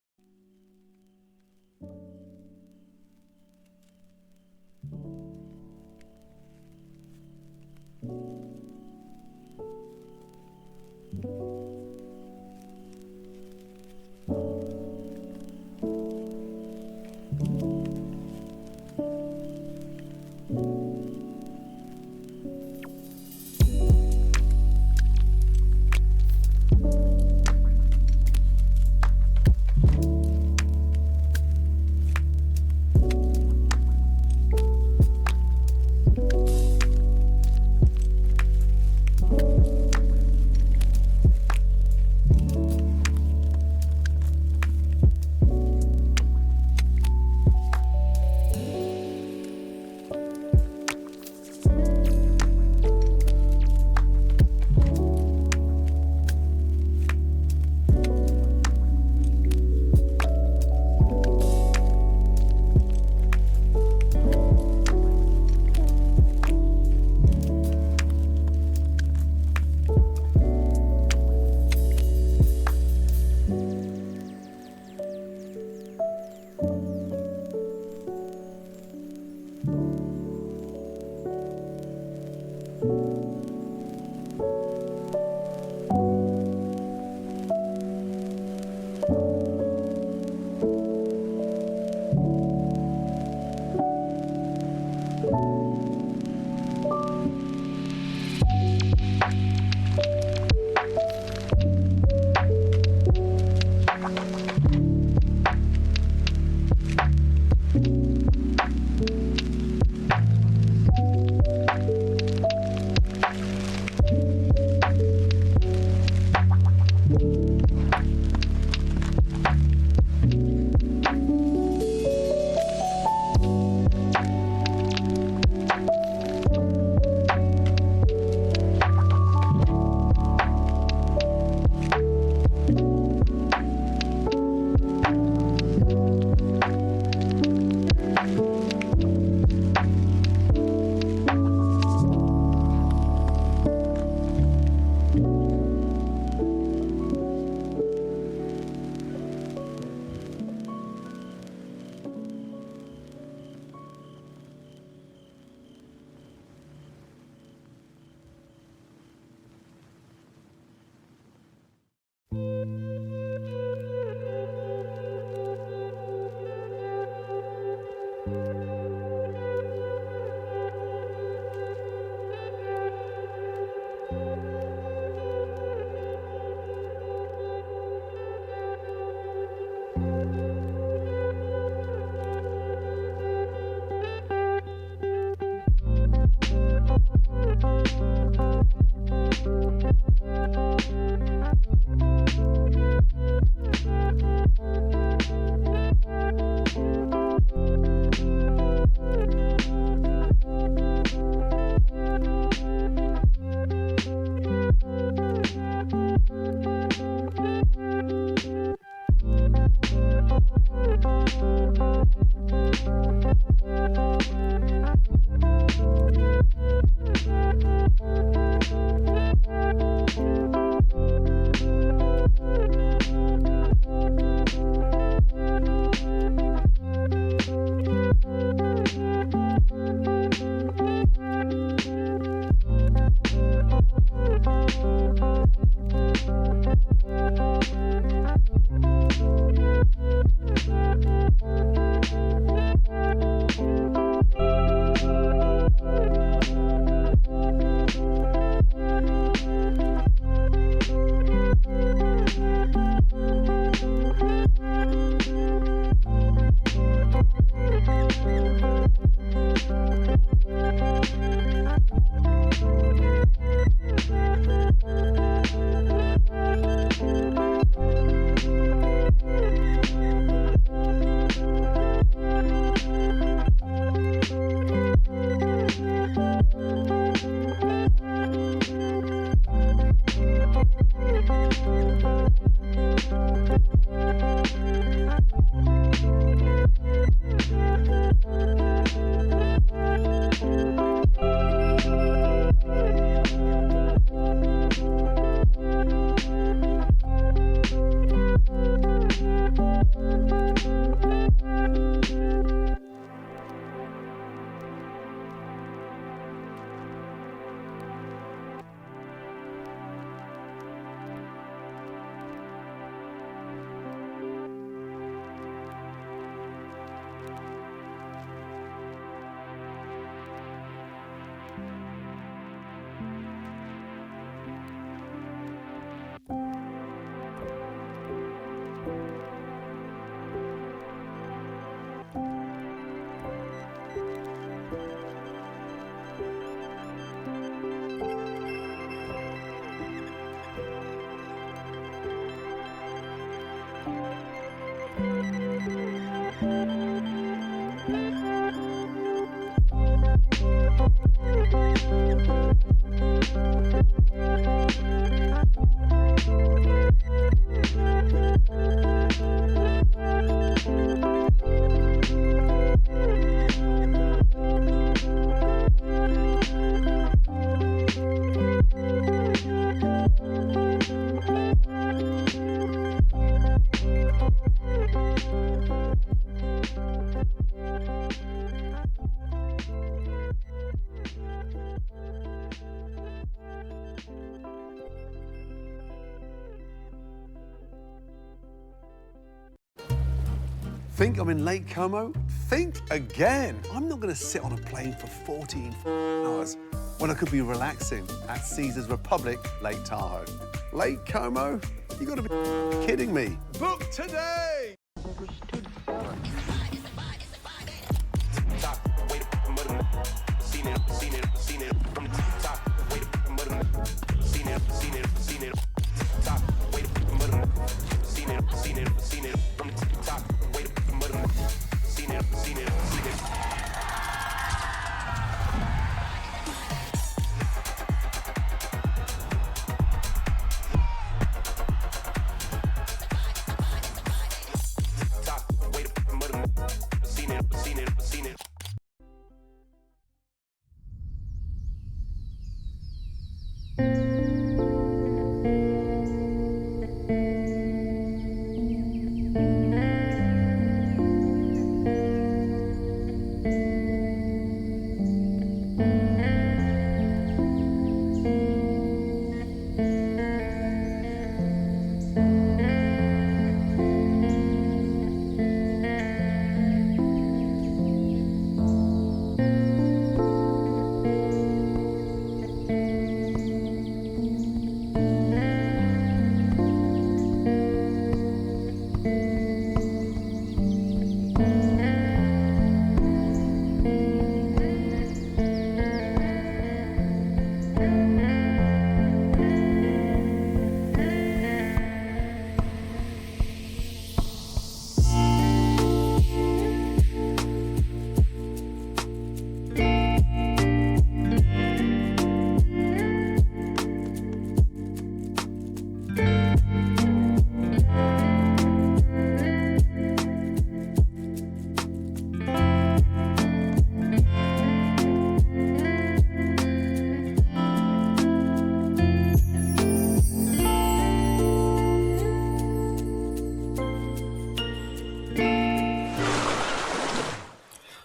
D: Think I'm in Lake Como? Think again. I'm not going to sit on a plane for 14 hours when I could be relaxing at Caesars Republic, Lake Tahoe. Lake Como? You got to be kidding me. Book today!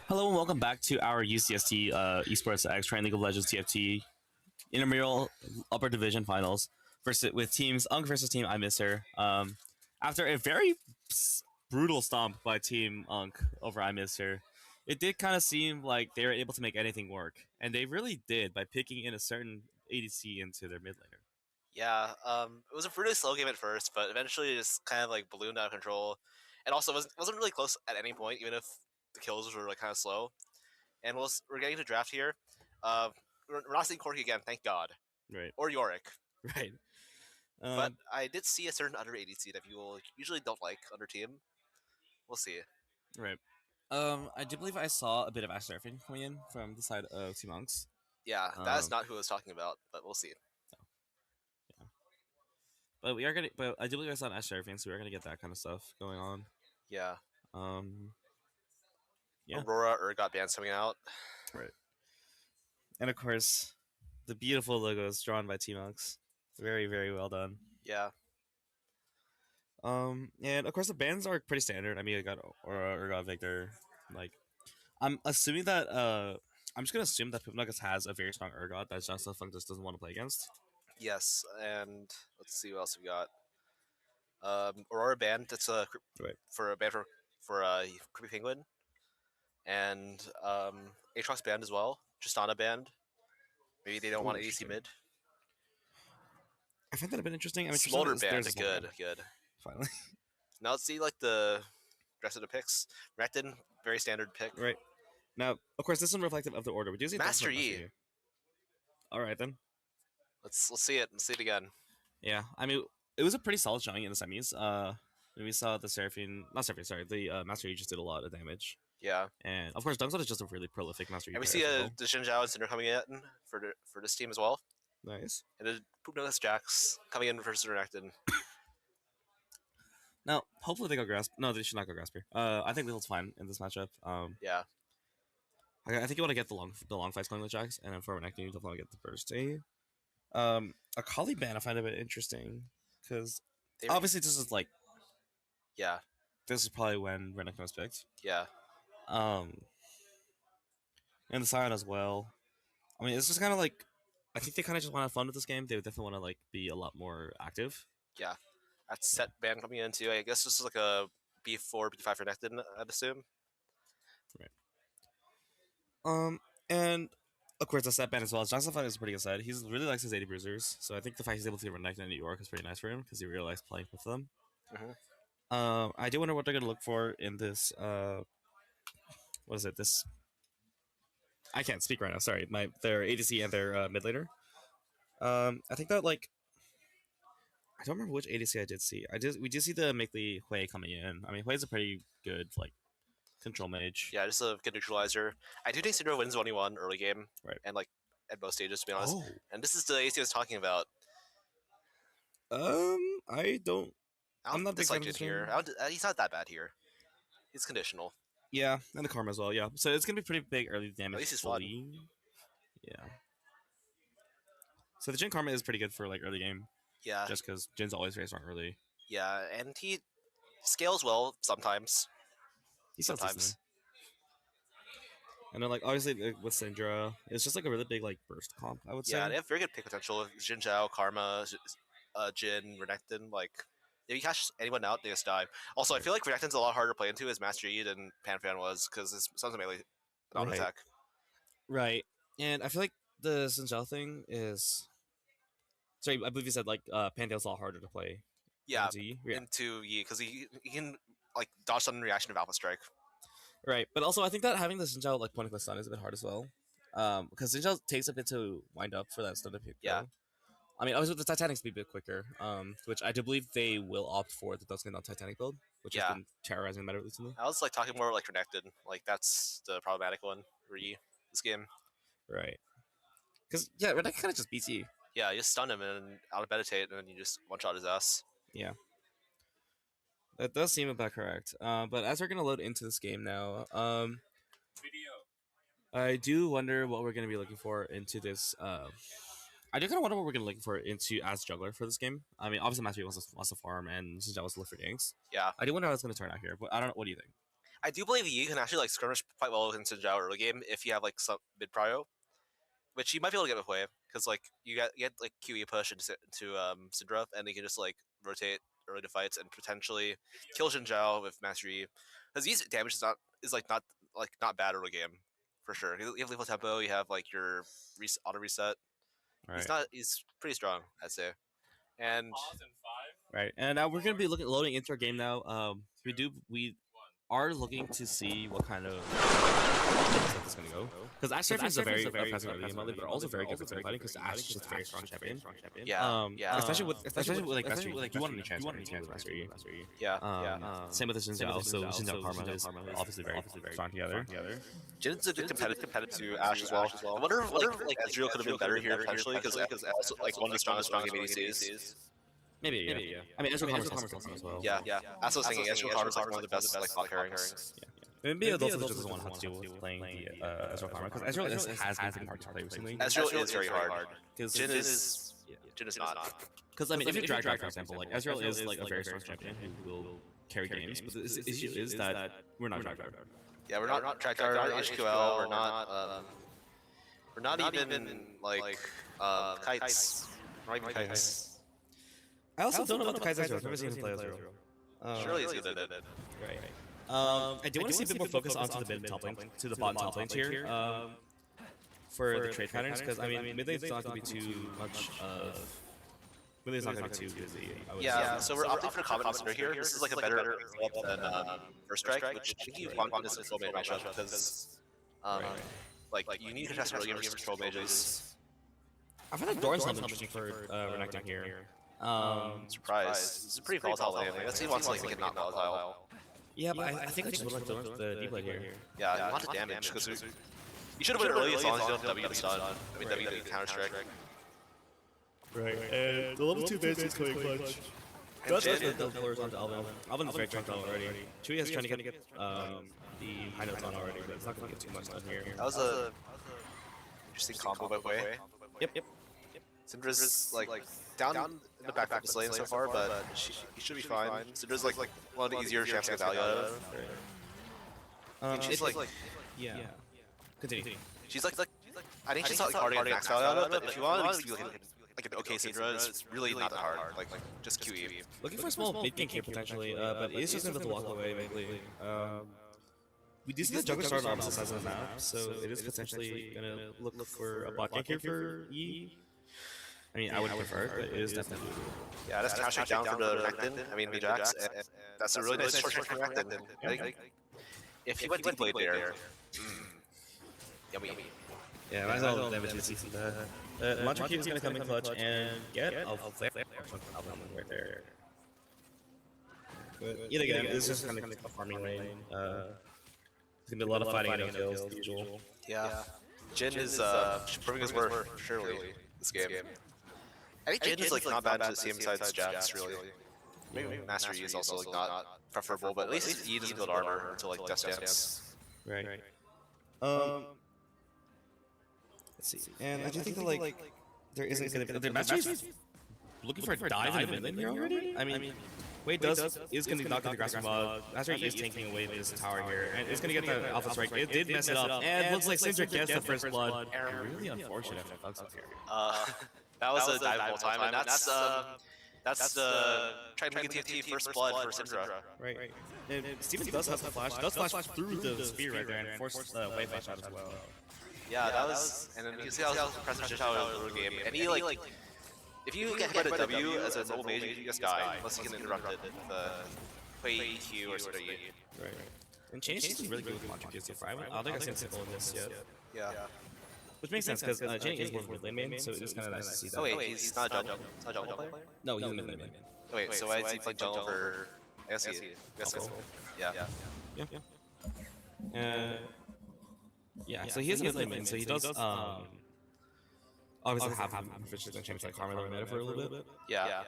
B: Hello and welcome back to our UCSD Esports X Triton League of Legends TFT Intramural Upper Division Finals versus with teams Unk versus Team I Miss Her. After a very brutal stomp by Team Unk over I Miss Her, it did kind of seem like they were able to make anything work, and they really did by picking in a certain ADC into their mid laner.
C: Yeah, it was a pretty slow game at first, but eventually it just kind of like ballooned out of control, and also wasn't really close at any point, even if the kills were like kind of slow. And we're getting to draft here. We're not seeing Corki again, thank God.
B: Right.
C: Or Yorick.
B: Right.
C: But I did see a certain other ADC that people usually don't like under team. We'll see.
B: Right. I do believe I saw a bit of Ash Surfing coming in from the side of Team Unks.
C: Yeah, that is not who I was talking about, but we'll see.
B: But we are gonna. But I do believe I saw an Ash Surfing, so we're gonna get that kind of stuff going on.
C: Yeah.
B: Yeah.
C: Aurora Urgot bands coming out.
B: Right. And of course, the beautiful logos drawn by Team Unks. Very, very well done.
C: Yeah.
B: And of course the bands are pretty standard. I mean, I got Aurora, Urgot, Victor. Like, I'm assuming that I'm just gonna assume that Pipnuggets has a very strong Urgot that Just Funk just doesn't want to play against.
C: Yes, and let's see what else we got. Aurora band. That's a for a band for Creepy Penguin, and Aatrox band as well. Tristana band. Maybe they don't want ADC mid.
B: I find that a bit interesting. I mean,
C: Smolder
B: Tristana
C: band.
B: there's a
C: Good,
B: Smolder.
C: good.
B: Finally.
C: Now let's see like the rest of the picks. Recton, very standard pick.
B: Right. Now, of course, this is reflective of the order. We do see
C: Master Yi.
B: All right then.
C: Let's see it. Let's see it again.
B: Yeah, I mean, it was a pretty solid showing in the semis. We saw the the Master Yi just did a lot of damage.
C: Yeah.
B: And of course, Dungzot is just a really prolific Master Yi.
C: And we see the Xinjiao and Cinder coming in for this team as well.
B: Nice.
C: And the Poopnose Jax coming in versus Renekton.
B: Now, hopefully they go Grasp. No, they should not go Grasp here. I think Little's fine in this matchup.
C: Yeah.
B: I think you want to get the long fights going with Jax, and then for Renekton, you definitely want to get the burst. A Kali ban I find a bit interesting because obviously this is like,
C: yeah,
B: this is probably when Renekton was picked.
C: Yeah.
B: And the Scion as well. I mean, it's just kind of like, I think they kind of just want to have fun with this game. They would definitely want to like be a lot more active.
C: Yeah. That's set band coming in too. I guess this is like a B4, B5 for Nectin, I'd assume.
B: And of course the set ban as well. Johnson Fight is a pretty good set. He really likes his 80 bruisers, so I think the fact he's able to run in New York is pretty nice for him because he really likes playing with them. I do wonder what they're gonna look for in this. What is it? This I can't speak right now. Sorry, their ADC and their mid laner. I think that like I don't remember which ADC I did see. We did see the Makely Hui coming in. I mean, Hui's a pretty good like control mage.
C: Yeah, just a good neutralizer. I do think Syndra wins 1v1 early game,
B: right?
C: And like at both stages, to be honest.
B: Oh.
C: And this is the AC I was talking about.
B: I don't. I'm not a big fan
C: dislike
B: of
C: it here. He's not that bad here. He's conditional.
B: Yeah, and the karma as well. Yeah, so it's gonna be pretty big early damage.
C: At least he's fun.
B: Yeah. So the Jin karma is pretty good for like early game.
C: Yeah.
B: Just because Jin's always very strong early.
C: Yeah, and he scales well sometimes.
B: He sometimes. And then like obviously with Syndra, it's just like a really big like burst comp. I would say.
C: Yeah, they have very good pick potential. Jin Zhao, Karma, Jin, Renekton. Like if you catch anyone out, they just die. Also, I feel like Renekton's a lot harder to play into as Master Yi than Panfan was because it's something melee auto attack.
B: Right, and I feel like the Sinjal thing is. Sorry, I believe you said like Pantheon's a lot harder to play.
C: Yeah,
B: into
C: Yi because he can like dodge sudden reaction of Alpha Strike.
B: Right, but also I think that having the Sinjal like point click stun is a bit hard as well, because Sinjal takes a bit to wind up for that stun to pick.
C: Yeah.
B: I mean, obviously the Titanic's be a bit quicker, which I do believe they will opt for the Duskend on Titanic build, which has been terrorizing the meta recently.
C: I was like talking more like Renekton, like that's the problematic one for Yi this game.
B: Right. Because yeah, Renekton kind of just beats you.
C: Yeah, you just stun him and out of meditate, and then you just one shot his ass.
B: Yeah. That does seem about correct. But as we're gonna load into this game now, I do wonder what we're gonna be looking for into this. I do kind of wonder what we're gonna look for into as juggler for this game. I mean, obviously Master Yi wants to farm, and Sinjal wants to look for ganks.
C: Yeah.
B: I do wonder how it's gonna turn out here, but I don't know. What do you think?
C: I do believe Yi can actually like skirmish quite well in Sinjao early game if you have like some mid prio, which you might be able to get with Hui because like you get like QE push into Syndra, and you can just like rotate early to fights and potentially kill Sinjao with Master Yi. Because Yi's damage is not bad early game for sure. You have lethal tempo, you have like your auto reset.
B: Right.
C: He's pretty strong, I'd say. And
B: right, and we're gonna be loading into our game now. We are looking to see what kind of stuff is going to go. Because Ash Champion is a very fast early game, but also very good for fighting because Ash is just a very strong champion.
C: Yeah,
B: Especially with like Master Yi. Like, you want any chance Master Yi.
C: Yeah.
B: Same with the Sinjao. So Sinjao Karma is obviously very strong together.
C: Jin's a good competitive to Ash as well. I wonder if like Ezreal could have been better here potentially because also like one of the strongest ADCs.
B: Maybe, yeah. I mean, Ezreal Karma's awesome as well.
C: Yeah. That's what I was thinking. Ezreal Karma's like one of the best like bot pairings.
B: Maybe it also just doesn't want to have to deal with playing the Ezreal Karma because Ezreal has been hard to play recently.
C: Ezreal is very hard. Jin is not.
B: Because I mean, if you drag for example, like Ezreal is like a very strong champion who will carry games, but the issue is that we're not drag.
C: Yeah, we're not track card, we're not HQL, we're not even like kites. Not even kites.
B: I also don't know about the kites Ezreal. I've never seen him play Ezreal.
C: Surely he's good at it.
B: Right. I do want to see a bit more focus onto the mid top lane, to the bot top lane tier, for the trade patterns, because I mean, mid lane's not going to be too much of. Mid lane's not going to be too busy.
C: Yeah, so we're opting for Common Messenger here. This is like a better setup than First Strike, which I think you want this control mage matchup because, like, you need to test early game versus control mages.
B: I find like Doran's not interesting for Renekton here.
C: Surprise. It's a pretty volatile lane. I guess he wants to like make it not volatile.
B: Yeah, but I think I just would like the D-Blade here.
C: Yeah, you want the damage because you should have went early as long as you don't W the stun. I mean, W the counter strike.
B: Right, and the level 2 base is coming clutch. That's the pillars onto Alvin. Alvin's very chunked on already. Chewie is trying to get the high notes on already, but it's not going to get too much done here.
C: That was a interesting combo by Hui.
B: Yep.
C: Syndra's like down in the back of the lane so far, but he should be fine. Syndra's like one of the easier champs to get value out of. And she's like,
B: yeah. Continue.
C: She's like I think she's not like hard to get max value out of, but if you want to be like like an okay Syndra, it's really not that hard. Like just QE.
B: Looking for a small mid gank here potentially, but it's just going to walk away mainly. We do see the Juggler start on opposite sides of the map, so it is potentially going to look for a bot gank here for E. I mean, I would prefer it, but it is definitely.
C: Yeah, that's Tower Strike down for the Renekton. I mean, Jax. That's a really nice short strike from Renekton. If he went deep blade there, yummy.
B: Yeah, might as well damage the CC. Mantra Cube is going to come in clutch and get a flare right there. But yet again, this is just kind of a farming lane. It's going to be a lot of fighting and kills, as usual.
C: Yeah. Jin is proving his worth, surely, this game. I think Jin is like not bad to the same side as Jax, really. Maybe Master Yi is also like not preferable, but at least Yi doesn't build armor until like Death Dance.
B: Right. Let's see. And I do think that like there isn't going to be. Master Yi's looking for a dive in the mid lane here already? I mean, Wade is going to knock out the grassing ball. Master Yi is tanking away this tower here, and it's going to get the alpha strike. It did mess it up, and looks like Syndra gets the first blood. Really unfortunate for Bugs up here.
C: That was a dive all time, and that's the Triton TFT first blood for Syndra.
B: Right. And Steven does have the flash. Does flash through the spear right there and force the wave flash out as well.
C: Yeah, that was, and then you can see how pressured how it was the game. And he like, if you get hit by a W as a normal mage, you just die unless you can interrupt it with play EQ or sort of E.
B: Right. And Change is really good with Mantra Cube so far. I don't think I've seen simple in this yet.
C: Yeah.
B: Which makes sense because Jenny is more of a mid lane main, so it's kind of nice to see that.
C: Oh wait, he's not a jungle player?
B: No, he's a mid lane main.
C: Wait, so why is he playing jungle for? I guess yeah.
B: Yeah, so he is mid lane main, so he does obviously have efficient champions like Karma meta for a little bit.
C: Yeah.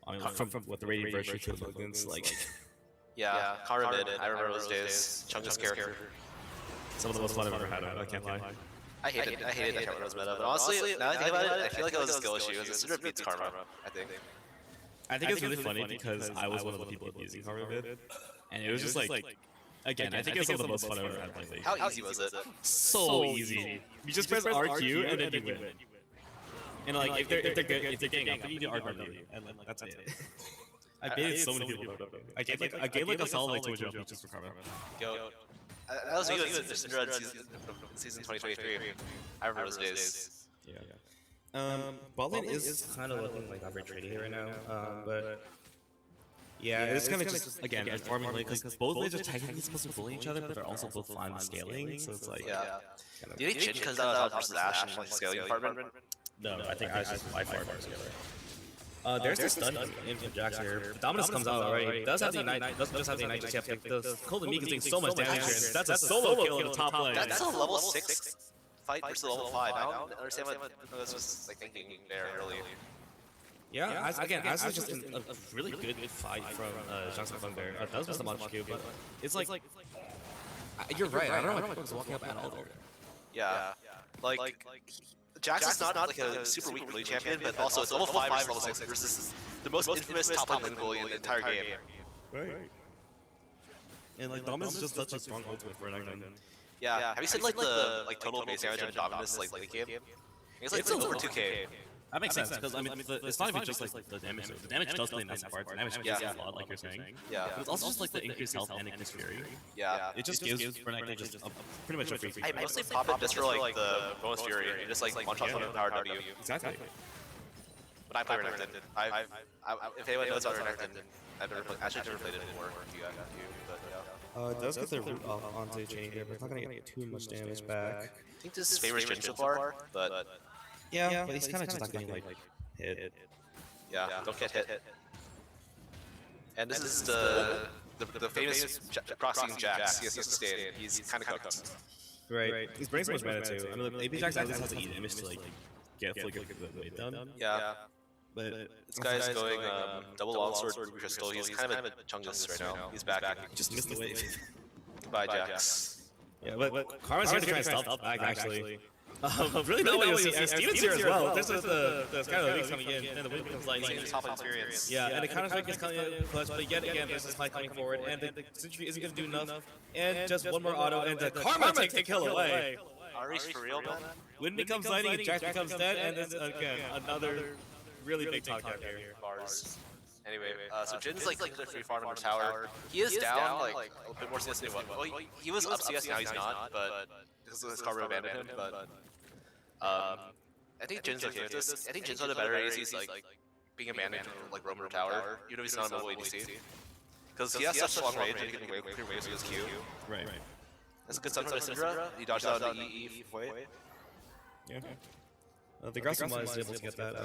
B: I mean, from what the Radiant Virtue to the Malignants, like.
C: Yeah, Karma did it. I remember those days. Chungus character.
B: Some of the most fun I've ever had, I can't lie.
C: I hated that Karma was meta, but honestly, now that I think about it, I feel like it was a skill issue. It was Syndra beats Karma, I think.
B: I think it's really funny because I was one of the people using Karma mid, and it was just like, again, I think it's some of the most fun I've ever had playing.
C: How easy was it?
B: So easy. You just press RQ and then you win. And like if they're getting up, you do RQ, and like that's it. I baited so many people. I gave like a solid like 200 LP just for Karma.
C: Yo, that was me with Syndra season 2023. I remember those days.
B: Bot lane is kind of looking like average trading right now, but yeah, it's kind of just again farming lane because both lanes are technically supposed to bully each other, but they're also both fine with scaling, so it's like
C: Do you think Jin because that was versus Ashe and like scaling department?
B: No, I think Ashe is by far better scaler. There's the stun in from Jax here. Dominus comes out already. Does have the ignite. Doesn't just have the ignite just yet. The Golden Meek is doing so much damage here. That's a solo kill in the top lane.
C: That's a level 6 fight versus level 5. I don't understand what I was just like thinking there earlier.
B: Yeah, again, As is just a really good fight from Johnson Fun there. That was just a Mantra Cube, but it's like you're right. I don't know if he's walking up at all there.
C: Yeah, like Jax is not like a super weak early champion, but also it's level 5 versus level 6 versus the most infamous top lane goalie in the entire game.
B: Right. And like Dominus is just such a strong ultimate for an item.
C: Yeah. Have you seen like the total base damage of Dominus like late game? It's like over 2k.
B: That makes sense because I mean it's not even just like the damage. The damage does play a massive part. The damage is a lot, like you're saying.
C: Yeah.
B: But it's also just like the increased health and increased fury.
C: Yeah.
B: It just gives Renekton just pretty much a free.
C: I mostly pop it just for like the bonus fury, and just like one shot on the power W.
B: Exactly.
C: But I play Renekton. If anyone knows about Renekton, I've never played it anymore. You got but yeah.
B: It does get the root off onto Jane here, but it's not gonna get too much damage back.
C: I think this is favorite Jane so far, but.
B: Yeah, but he's kind of just not getting like hit.
C: Yeah, don't get hit. And this is the famous proxying Jax. UCSD. He's kind of cooked.
B: Right. He's bringing so much mana too. I mean, AP Jax at least has to eat image to like get the weight done.
C: Yeah. But this guy's going double longsword Ruby Crystal. He's kind of a Chungus right now. He's back.
B: Just missed the wave.
C: Goodbye, Jax.
B: Yeah, but Karma's here to try and stop back actually. Really not what you'll see. And Steven's here as well. There's the kind of weeks coming in, and the wind becomes light.
C: Top experience.
B: Yeah, and the counter strike is coming in clutch, but yet again, there's this fight coming forward, and the Sentry isn't going to do enough. And just one more auto, and the Karma takes the kill away.
C: Ari's for real, man?
B: Wind becomes lightning, Jax becomes dead, and then again another really big talk out here.
C: Bars. Anyway, so Jin's like the free farm in the tower. He is down like a bit more CS than he was up CS, now he's not, but because his Carver abandoned him. But I think Jin's okay with this. I think Jin's on the better is he's like being abandoned like roam the tower, even if he's not a mobile ADC. Because he has such long range and he can clear waves with his Q.
B: Right.
C: That's a good stun for Syndra. He dodged out the EE wait.
B: Yeah. The Grassman was able to get that.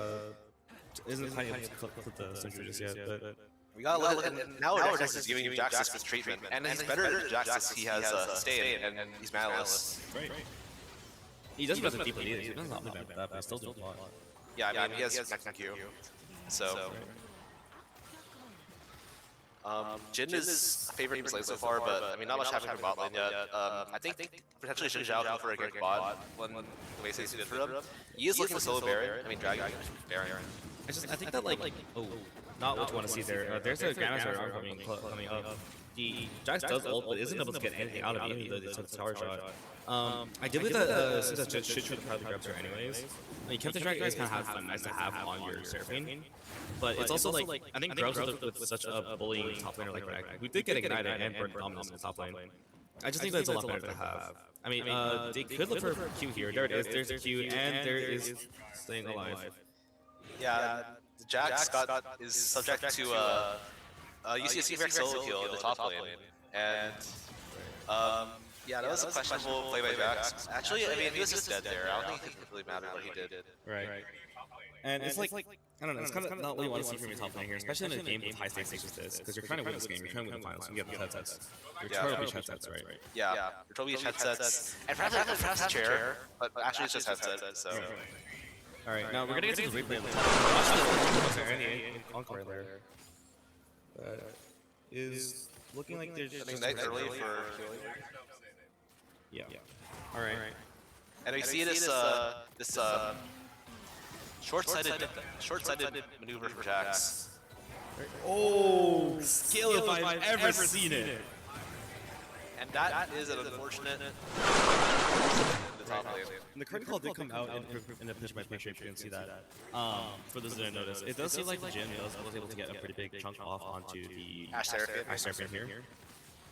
B: Isn't high able to clip the Syndra just yet, but.
C: We got a lot of, now Jax is giving Jax this treatment, and he's better than Jax. He has stay and he's Malice.
B: Right. He doesn't have the deep lead. He doesn't have that, but he's still doing a lot.
C: Yeah, I mean he has neck Q. So. Jin is a favorite team so far, but I mean not much happening in bot lane yet. I think potentially Xin Zhao going for a gank bot when the way did for him. He is looking for solo Baron. I mean Dragon Baron.
B: I think that like not what you want to see there. There's a Gamma Zero coming up. The Jax does ult, but isn't able to get anything out of it, even though they took the tower shot. I did believe that since that should try to probably grab her anyways. I mean, Captain Dragon is kind of fun, nice to have on your Seraphine. But it's also like, I think Grubs with such a bullying top laner like Rack, who did get ignited and burn dominance in the top lane. I just think that's a lot better to have. I mean, they could look for Q here. There it is, there's a Q, and there is staying alive.
C: Yeah, Jax is subject to UCSD Rex solo kill in the top lane. And yeah, that was a questionable play by Jax. Actually, I mean, he was just dead there. I don't think it really mattered what he did.
B: Right. And it's like, I don't know, it's kind of not what you want to see from your top lane here, especially in a game with high stakes such as this, because you're trying to win this game, you're trying to win the finals, you get the headsets. You're trying to beach headsets, right?
C: Yeah, you're trying to beach headsets. And perhaps a chair, but actually it's just headset, so.
B: Alright, now we're gonna get to the replay later. Watch the Encore there. Is looking like there's just
C: early for killing.
B: Yeah. Alright.
C: And we see this short-sighted maneuver for Jax.
B: Oh, skill if I've ever seen it.
C: And that is an unfortunate.
B: And the curtain call did come out in the pitch by pitch, if you can see that. For those that didn't notice, it does seem like the Jin was able to get a pretty big chunk off onto the Ash Seraphine here.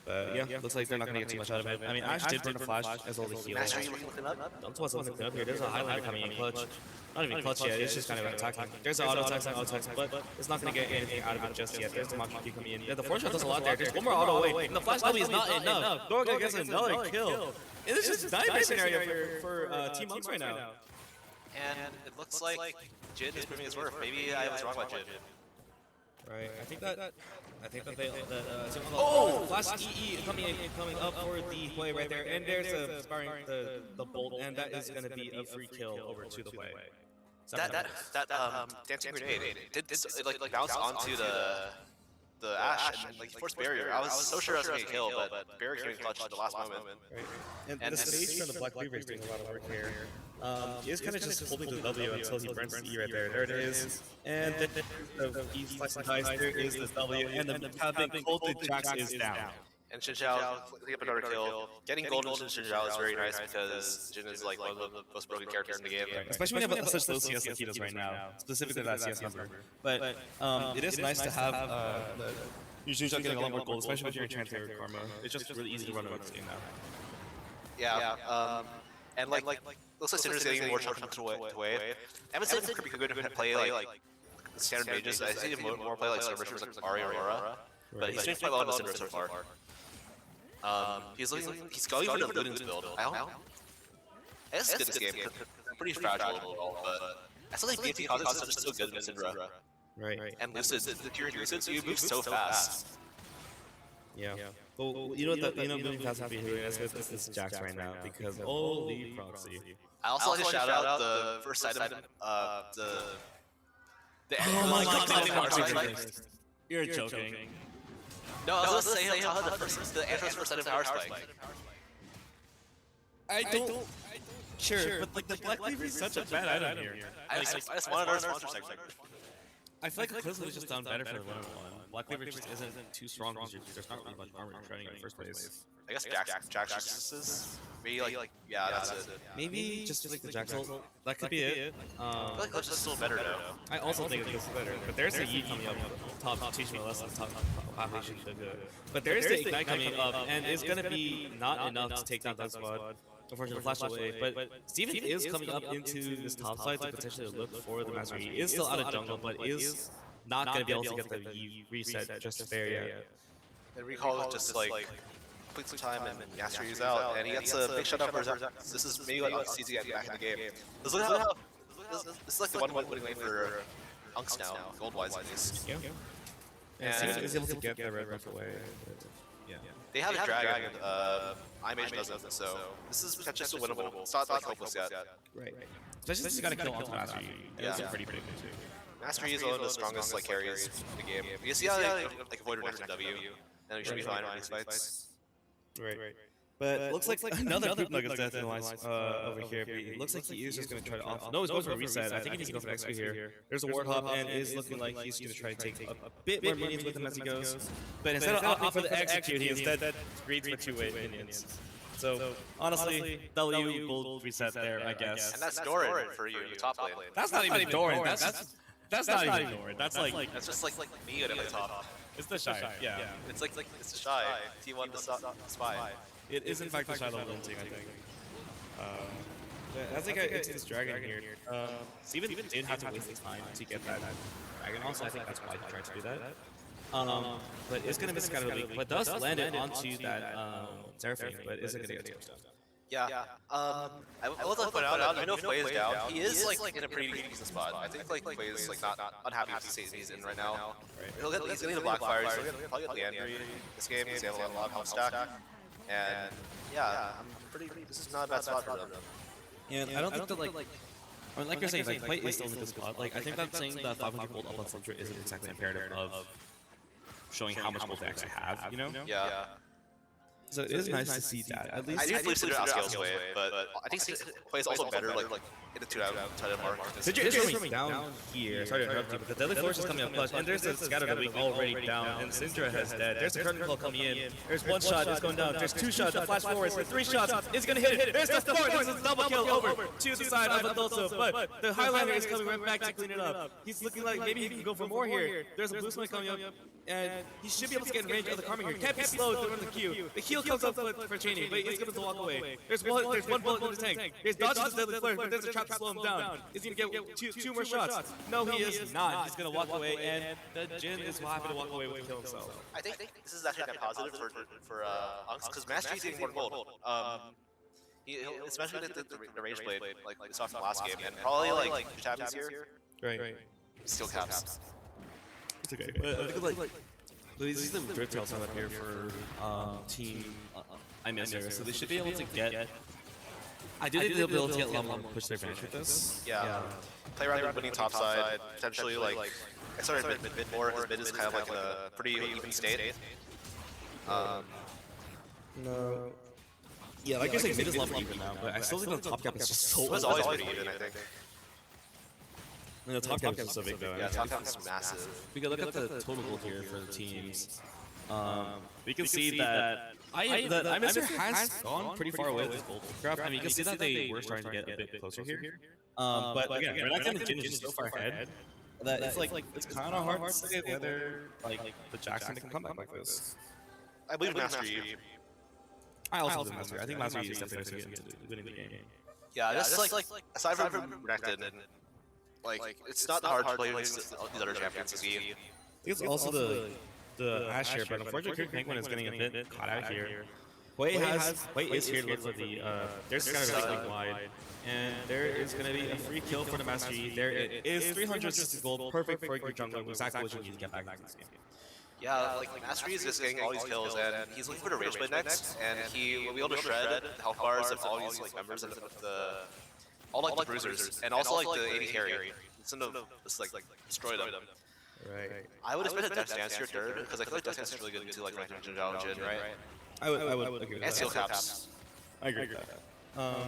B: But yeah, looks like they're not going to get too much out of it. I mean, Ash did burn a flash as well as a heal. That's what's looking up here. There's a Highlander coming in clutch. Not even clutch yet, it's just kind of attacking. There's an auto attack, but it's not going to get anything out of it just yet. There's the Maki coming in. Yeah, the force shot does a lot there. There's one more auto away, and the flash W is not enough. Dorga gets another kill. And this is a nightmare scenario for Team Monks right now.
C: And it looks like Jin is proving his worth. Maybe I was wrong about Jin.
B: Right, I think that they oh, flash EE coming up for the play right there, and there's a sparring the bolt, and that is going to be a free kill over to the way.
C: That dancing grenade did like bounce onto the Ash and like forced barrier. I was so sure I was going to kill, but barrier came clutch at the last moment.
B: Right. And the stage from the Black Cleaver is doing a lot of work here. He is kind of just holding the W until he burns the E right there. There it is. And then he's flexing dice. There is the W. And the Pathing Colted Jax is down.
C: And Xin Zhao picking up another kill. Getting gold into Xin Zhao is very nice because Jin is like one of the most broken characters in the game.
B: Right. Especially when you have such low CS like he does right now. Specifically that CS number. But it is nice to have Xin Zhao getting a lot more gold, especially with your Enchanter Karma. It's just really easy to run around this game now.
C: Yeah. And like looks like Cinder's getting more chunks away. Evanston could be good to play like standard mages. I see him more play like Cerberus, like Ari or Aurora. But he's doing quite well in the Cinder so far. He's going for the Luden's build. It's good this game. Pretty fragile overall, but I still think BFT causes are so good in Syndra.
B: Right.
C: And Lucid, the pure Lucid, so you move so fast.
B: Yeah. Well, you know moving fast would be really nice with this Jax right now because holy proxy.
C: I also like to shout out the first item, the
B: oh my god, you're joking.
C: No, I was going to say the Andros first item power spike.
B: I don't. Sure, but like the Black Cleaver is such a bad item here.
C: I just wanted our sponsor section.
B: I feel like Eclipse was just done better for the 1-on-1. Black Cleaver just isn't too strong because there's not really much armor you're training in the first place.
C: I guess Jack's justices. Maybe like yeah, that's it.
B: Maybe just like the Jaxel. That could be it.
C: I feel like that's just still better though.
B: I also think it's better. But there's the Yi coming up top to teach me a lesson. Population should do it. But there's the Ignite coming up, and it's gonna be not enough to take down that squad. Unfortunately, flash away. But Steven is coming up into this top side to potentially look for the Master Yi. He is still out of jungle, but is not gonna be able to get the Yi reset just there yet.
C: And recall it just like complete some time and Master Yi's out, and he gets a big shutdown for Zax. This is maybe what sees you get back in the game. This is like the one winning way for Unks now, gold-wise at least.
B: Yeah. And Steven is able to get the red buff away. Yeah.
C: They have a dragon, iMage doesn't, so this is potentially still winnable. It's not like hopeless yet.
B: Right. Especially since you gotta kill onto Master Yi. Yeah. That's pretty big too.
C: Master Yi is one of the strongest like carries in the game. You see how they like avoid an W, and you should be fine in these fights.
B: Right. But it looks like another Poop Nuggets death in the lines over here. But it looks like he is just going to try to off. No, he's going for a reset. I think he needs to go for XP here. There's a Warthog, and it is looking like he's going to try to take a bit more minions with him as he goes. But instead of opting for the execute, he instead greets for two-way minions. So, honestly, W will reset there, I guess.
C: And that's Doran for you, the top lane.
B: That's not even Doran. That's not even Doran. That's
C: just like me at the top.
B: It's the Shy, yeah.
C: It's like it's the Shy. T1 to Spy.
B: It is in fact the Shy level linting, I think. I think it's this dragon here. Steven did have to waste his time to get that dragon on, so I think that's why he tried to do that. But it's gonna miss Scatter Leak, but does land it onto that Seraphine, but is it gonna get touched down?
C: Yeah. I will point out, I know Fei is down. He is like in a pretty decent spot. I think like Fei is like not unhappy with the state he's in right now. He's gonna need a Blackfire. He's gonna probably get Leandry this game because he has a lot of health stack. And yeah, I'm pretty. This is not a bad spot for them.
B: And I don't think that like. I mean, like you're saying, like play is still in a good spot. Like I think that saying that 500 gold up on Centra isn't exactly imperative of showing how much gold they actually have. You know?
C: Yeah.
B: So it is nice to see that. At least
C: I do believe Sidra outscales Wave, but I think Play is also better like in the 2-out mark.
B: Sidra is coming down here. Sorry to interrupt you, but the Deadly Force is coming up clutch, and there's a Scatter Leak already down, and Syndra has dead. There's a Curtain Call coming in. There's one shot, it's going down. There's two shots, the flash forwards. There's three shots, it's gonna hit it. There's the fourth, there's a double kill over to the side of Adolso, but the Highlander is coming right back to clean it up. He's looking like maybe he can go for more here. There's a Blue Smoke coming up, and he should be able to get in range of the Karma here. Can't be slowed during the queue. The heal comes up for chaining, but he's going to walk away. There's one bullet in the tank. There's dodges the Deadly Flare, but there's a trap to slow him down. Is he going to get two more shots? No, he is not. He's going to walk away, and the Jin is happy to walk away with kill himself.
C: I think this is actually net positive for Unks, because Master Yi's getting more gold. Especially the Rage Blade, like we saw from last game, and probably like Tabby's here.
B: Right.
C: Steel caps.
B: It's okay. But I think like these are the Drift Trails up here for team IMSR, so they should be able to get. I do think they'll be able to get a lot more push their advantage with this.
C: Yeah. Play around winning top side, potentially like. I started mid more. His mid is kind of like a pretty even state.
B: No. Yeah, like you're saying, mid is level even now, but I still think the top gap is just so.
C: It was always pretty even, I think.
B: And the top gap is so big though.
C: Yeah, top gap is massive.
B: We can look at the total gold here for the teams. We can see that IMSR has gone pretty far away with this gold grab. I mean, you can see that they were starting to get a bit closer here. But again, Renax and the Jin is just so far ahead that it's kind of hard to say whether the Jackson can come back like this.
C: I believe Master Yi.
B: I also believe Master Yi. I think Master Yi is definitely going to get into winning the game.
C: Yeah, just like aside from Renekton, like it's not hard to play against these other champions as Yi.
B: It's also the Ash here, but unfortunately, Penguin is getting a bit caught out here. Wei is here to look for the. There's Scatter Leak wide, and there is going to be a free kill for the Master Yi. There it is, 360 gold, perfect for your jungle. Exactly what you need to get back into this game.
C: Yeah, like Master Yi is just getting all these kills, and he's looking for the Rage Blade next, and he will be able to shred the health bars of all these like members of all the bruisers, and also like the AD carry. Instead of just like destroy them.
B: Right.
C: I would have spent a Death Dance here third, because I feel like Death Dance is really good into like Renekton, Jin, right?
B: I would agree with that.
C: And Steel Caps.
B: I agree with that.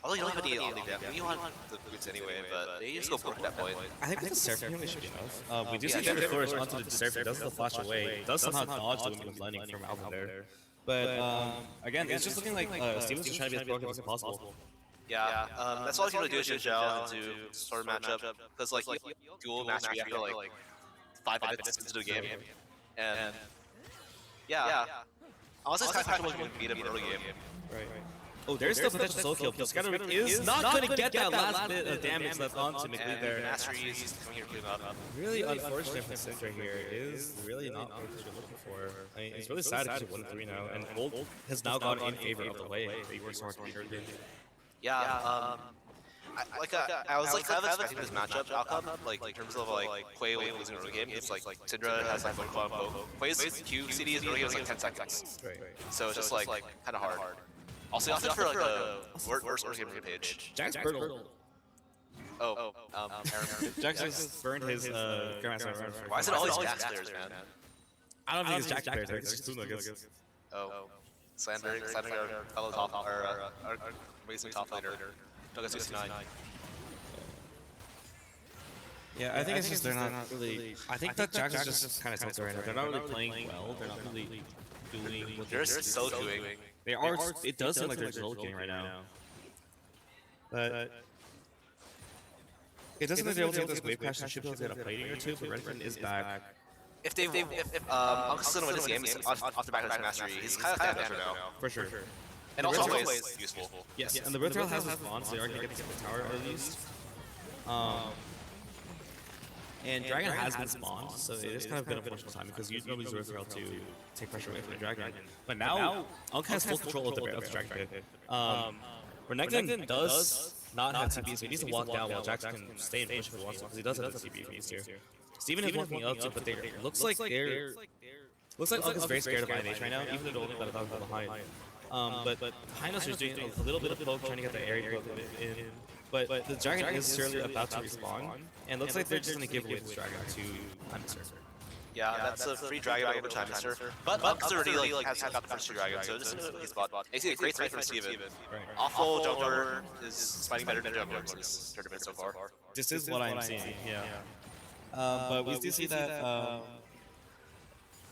C: Although you don't have any Omni Depth, you want the boots anyway, but they just go for it at that point.
B: I think with the Seraphine should be enough. We do see Deadly Flourish onto the Seraphine, does the flash away, does somehow dodge the Windmill Blending from Alvin there. But again, it's just looking like Steven's just trying to be as proactive as possible.
C: Yeah, that's all you can really do is just gel into sort of matchup, because like you dual mastery after like 5 minutes into the game, and yeah. Honestly, it's kind of possible you can beat him early game.
B: Right. Oh, there's still potential soul kill. Because Scatter is not going to get that last bit of damage left onto McLeod there.
C: Mastery is coming here to clean up.
B: Really unfortunate for Cinder here. It is really not what you're looking for. I mean, it's really sad because you're 1-3 now, and Gold has now gone in favor of the way. They were smart to be early.
C: Yeah, I was like kind of expecting this matchup outcome, like in terms of like Quay losing early game. It's like Syndra has like quote unquote Quay's Q CD is early game is like 10 seconds, so it's just like kind of hard. Also, opted for like a worst early game page.
B: Jack's Birtle.
C: Aaron.
B: Jack's just burned his Grandmaster.
C: Why is it always Jack's players, man?
B: I don't think it's Jack's players. It's just Luna, I guess.
C: Oh, slandering our fellow top, our amazing top laner. Douglas 69.
B: Yeah, I think it's just they're not really. I think that Jack is just kind of tilted right now. They're not really playing well. They're not really doing what
C: they're so doing.
B: They are. It does seem like they're just looking right now. But it doesn't look like they're able to get this wave crash and should be able to get a plating or two. But Redfin is back.
C: If Uncle's gonna win this game, he's off the back of his mastery. He's kind of damaged right now.
B: For sure.
C: And also always useful.
B: Yes, and the Rift has respawn, so they are going to get the tower at least. And Dragon has been spawned, so it is kind of been unfortunate timing because you normally use Rift to take pressure away from the Dragon. But now, Unk has full control of the Dragon pit. Renekton does not have TP, so he needs to walk down while Jax can stay in push if he wants to, because he does have the TP if he needs to. Steven is walking up too, but it looks like Unk is very scared of INH right now, even though they're only about a dog behind. But behind us, there's doing a little bit of poke, trying to get the area poke in. But the Dragon is surely about to respawn, and looks like they're just going to give away this Dragon to Time-Mister.
C: Yeah, that's a free Dragon over Time-Mister. But Unk's already has got the first Dragon, so this is his spot. It's a great fight for Steven. Awful jungler is fighting better than jungler in this tournament so far.
B: This is what I'm seeing, yeah. But we do see that...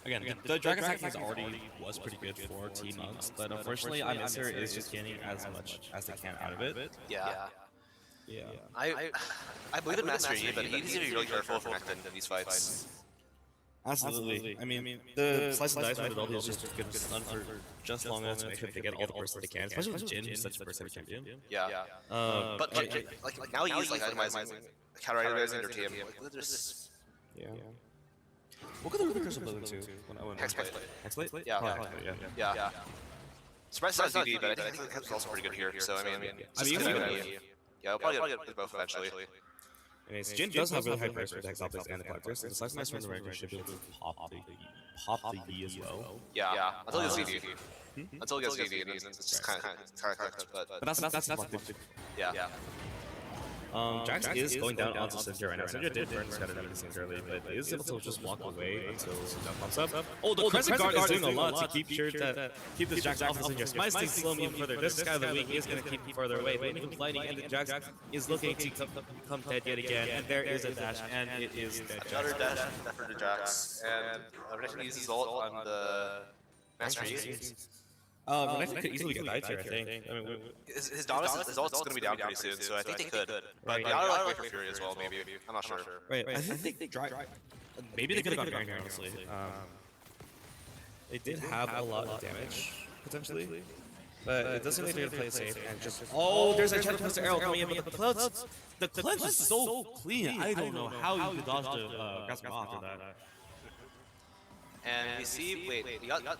B: Again, the Dragon Tactics already was pretty good for Team Monks, but unfortunately, Mister is just getting as much as they can out of it.
C: Yeah. I believe in Master Yi, but he needs to be really careful for Renekton in these fights.
B: Absolutely. I mean, the slice and dice method is just good stun for just long enough to make sure they get all the bursts that they can, especially with Jin, who's such a burst heavy champion.
C: Yeah. But like now he's like itemizing, counter-itemizing their team.
B: Yeah. What could the Ruby Crystal build into?
C: Hexblade.
B: Hexblade?
C: Yeah. Surprise not DD, but I think it's also pretty good here. So I mean, we'll probably get both eventually.
B: Jin does have really high price for the Hex Optics and the Collectors. The Slice and Dice from the Ranker should be able to pop the E as well.
C: Yeah, until he gets DD. Until he gets DD, and it's just kind of cooked. But
B: that's
C: yeah.
B: Jax is going down onto Syndra right now. Syndra did burn Scatter Medications early, but is able to just walk away until Syndra pops up. Oh, the Crescent Guard is doing a lot to keep sure to keep this Jax off of Syndra. Smites to slow him even further. This guy of the week is going to keep him further away, but even Lightning and the Jax is looking to come dead yet again, and there is a dash, and it is dead.
C: Another dash for the Jax, and Renekton uses his ult on the Master Yi.
B: Renekton could easily get died here, I think. I mean,
C: his ult's going to be down pretty soon, so I think they could. But they ought to wait for Fury as well, maybe. I'm not sure.
B: Right, I think they maybe they could have gone Baron here, honestly. They did have a lot of damage, potentially. But it doesn't seem like they're going to play it safe and just... Oh, there's a Shadow Twister arrow coming in, but the cleanse is so clean. I don't know how you could dodge the Grasping Maw after that.
C: And we see, you got the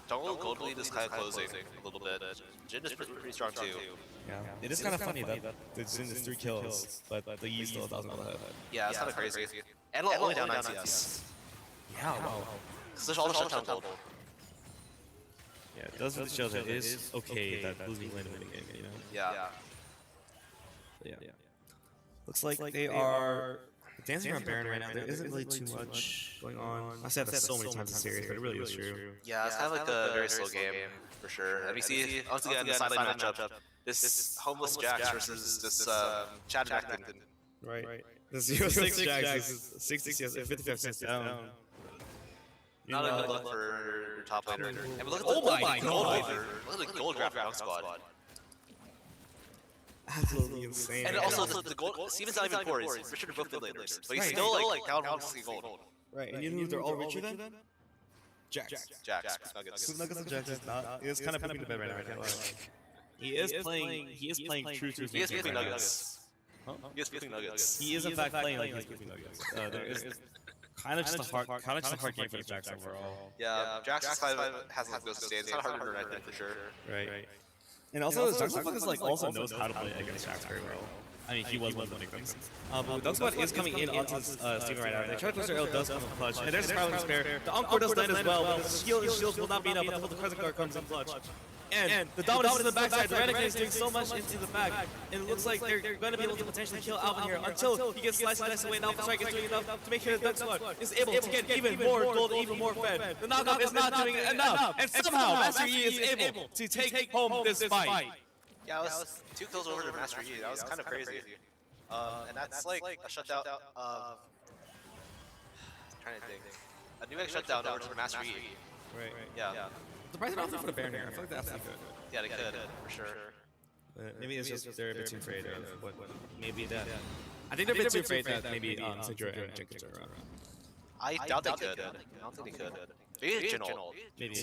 C: jungle gold lead is kind of closing a little bit. Jin is pretty strong too.
B: Yeah, it is kind of funny that the Jin is 3 kills, but the Yi still doesn't know that.
C: Yeah, it's kind of crazy. And only down 9 CS.
B: Yeah, wow.
C: Because there's all the shutdown gold.
B: Yeah, it does show that it is okay that losing lane winning game, you know?
C: Yeah.
B: Looks like they are dancing around Baron right now. There isn't really too much going on. I said that so many times in the series, but it really is true.
C: Yeah, it's kind of like a very slow game, for sure. And we see, once again, the sideline matchup. This homeless Jax versus this Chad Jackson.
B: Right. The 0-6 Jax is 60 CS, 55 CS down.
C: Not a good look for your top laner. And look at
B: Oh
C: the
B: my
C: gold
B: God.
C: waiver. Look at the gold graphic on squad.
B: Absolutely insane.
C: And also the gold. Steven's not even poor. He's richer than both mid laners, but he's still like down 160 gold.
B: Right. And you know who they're all richer than? Jax.
C: Nuggets.
B: Nuggets and Jax is not. He is kind of putting to bed right now. I can't lie. He is playing. He is playing true to his
C: He is
B: nature
C: picking
B: right now.
C: Nuggets. He is picking Nuggets.
B: He is in fact playing like he's picking Nuggets. There is kind of just a hard game for the Jax overall.
C: Yeah, Jax has like those states. It's not hard to learn, I think, for sure.
B: Right. And also, Darkspawn is like also knows how to play against Jax very well. I mean, he was one of the victims. But Darkspawn is coming in onto Steven right now. The Charlie Cluster Arrow does come in clutch, and there's Scarlet Spare. The Encore does land as well, but the shield will not be enough until the Crescent Guard comes in clutch. And the Dominus in the backside, the Renegade is doing so much into the back, and it looks like they're going to be able to potentially kill Alvin here until he gets sliced and diced away, and Alpha Strike is doing enough to make sure the Duck Squad is able to get even more gold, even more fed. The knockoff is not doing enough, and somehow Master Yi is able to take home this fight.
C: Yeah, it was 2 kills over to Master Yi. That was kind of crazy. And that's like a shutdown. Trying to think. A new shutdown over to Master Yi.
B: Right.
C: Yeah.
B: Surprised enough for the Baron here. I feel like that's good.
C: Yeah, they could, for sure.
B: Maybe it's just they're a bit too afraid of what maybe that. I think they're a bit too afraid that maybe Sidra and Jenkins are around.
C: I doubt they could. I don't think they could. Maybe General.
B: Maybe.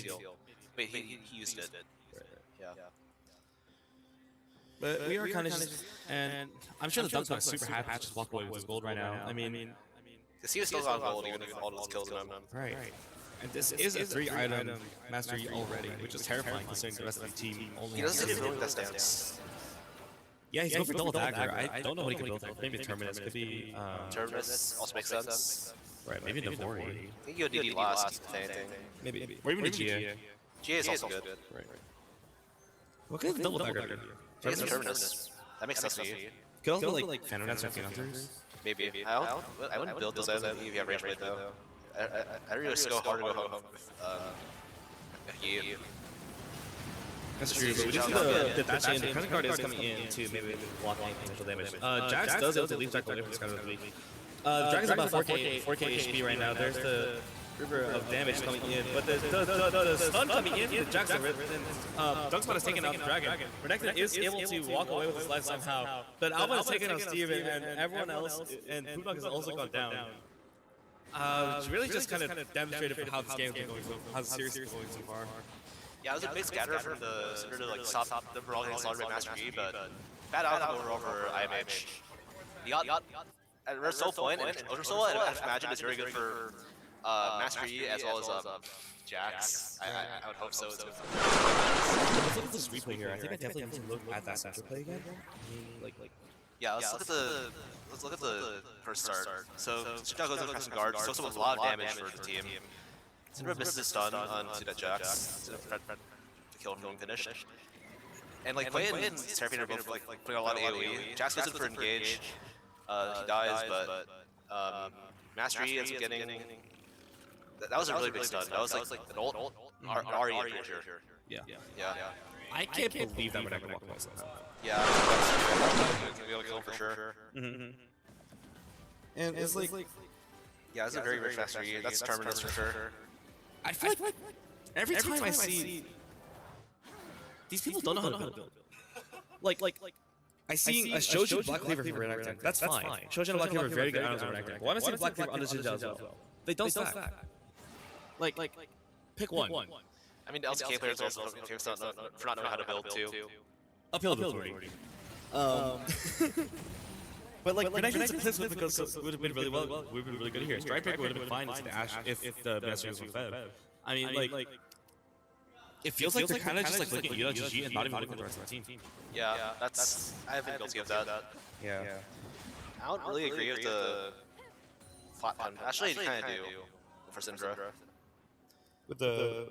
C: Wait, he used it. Yeah.
B: But we are kind of just, and I'm sure the Duck Squad is super happy to just walk away with his gold right now. I mean,
C: he was still on gold even if all those kills on him.
B: Right. And this is a 3-item mastery already, which is terrifying considering the rest of the team only.
C: He doesn't even know that stance.
B: Yeah, he's going for double dagger. I don't know what he could build. Maybe Terminus could be.
C: Terminus also makes sense.
B: Right, maybe Navori.
C: I think you would need last, if anything.
B: Maybe. Or even a GA.
C: GA is also good.
B: Right. What kind of double dagger do?
C: Terminus. That makes sense to you.
B: Could also be like Phantom Dance or Phantom.
C: Maybe. I wouldn't build those items if you have range blade though. I really just go hard to go home with you.
B: That's true, but we just see the Thatch the Crescent Guard is coming in to maybe block any potential damage. Jax does able to leave Jack away from this kind of week. Dragon's about 4k HP right now. There's the river of damage coming in, but the stun coming in, the Jax and Dunkspot is taking out the Dragon. Renekton is able to walk away with his life somehow, but Alvin is taking out Steven, and everyone else, and Pudok has also gone down. It's really just kind of demonstrated how this game is going, how serious it's going so far.
C: Yeah, it was a big scatter from the Cinder to like stop the Brawl against Slaughtered Master Yi, but bad outcome over IMH. He got at Red Point, and Ocean Soul, I imagine is very good for Master Yi as well as Jax. I would hope so.
B: Let's look at this replay here. I think I definitely need to look at that center play again.
C: Yeah, let's look at the first start. So Shidao goes into Crescent Guard, soaks up with a lot of damage for the team. Cinder misses his stun onto that Jax to kill him from finish. And like Quay and Seraphine are both like putting a lot of AoE. Jax goes in for engage. He dies, but Master Yi ends up getting. That was a really big stun. That was like an old Ari for sure.
B: Yeah.
C: I
B: can't believe that we're not gonna walk past that.
C: Yeah, we'll be able to kill him for sure.
B: And it's like,
C: yeah, it's a very rich Master Yi. That's Terminus for sure.
B: I feel like every time I see these people don't know how to build. Like I see a Shojin Black Cleaver for Renekton. That's fine. Shojin and Black Cleaver are very good items for Renekton. Why am I seeing Black Cleaver on the Jinja as well? They don't stack. Like pick one.
C: I mean, the LCK players also famous for not knowing how to build too.
B: Uphill build already. But like Renekton's Eclipse would have been really well. Would have been really good here. Strike Breaker would have been fine into the Ash if the Master was fed. I mean, like it feels like they're kind of just like looking at Yuda GG and not even looking at the rest of the team.
C: Yeah, that's I have been guilty of that.
B: Yeah.
C: I don't really agree with the flat pun. Actually, I kind of do for Syndra.
B: With the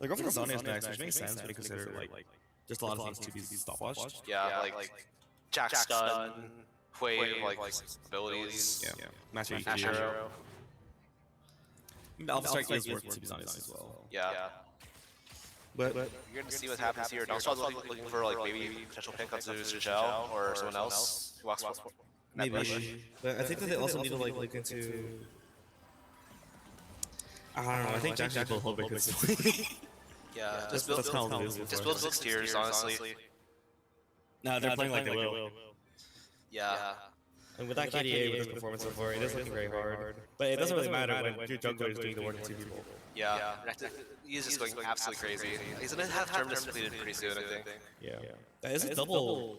B: like go for the Zonia's next, which makes sense when you consider like just a lot of things to be stopwatched.
C: Yeah, like Jack stun, Wave like abilities.
B: Yeah. Master
C: Ash Arrow.
B: Alpha Strike is worth to be honest as well.
C: Yeah.
B: But
C: you're gonna see what happens here. Dogspot's looking for like maybe potential pick up to Zhao or someone else who walks forward.
B: Maybe. But I think that they also need to like look into. I don't know. I think Jack's just build Hullbreakers.
C: Yeah,
B: just build
C: 6 tiers, honestly.
B: No, they're playing like they will.
C: Yeah.
B: And with that KDA, with his performance so far, it is looking very hard. But it doesn't really matter when your jungler is doing the work of 2 people.
C: Yeah. He's just going absolutely crazy. He's gonna have Terminus completed pretty soon, I think.
B: Yeah. That is a double.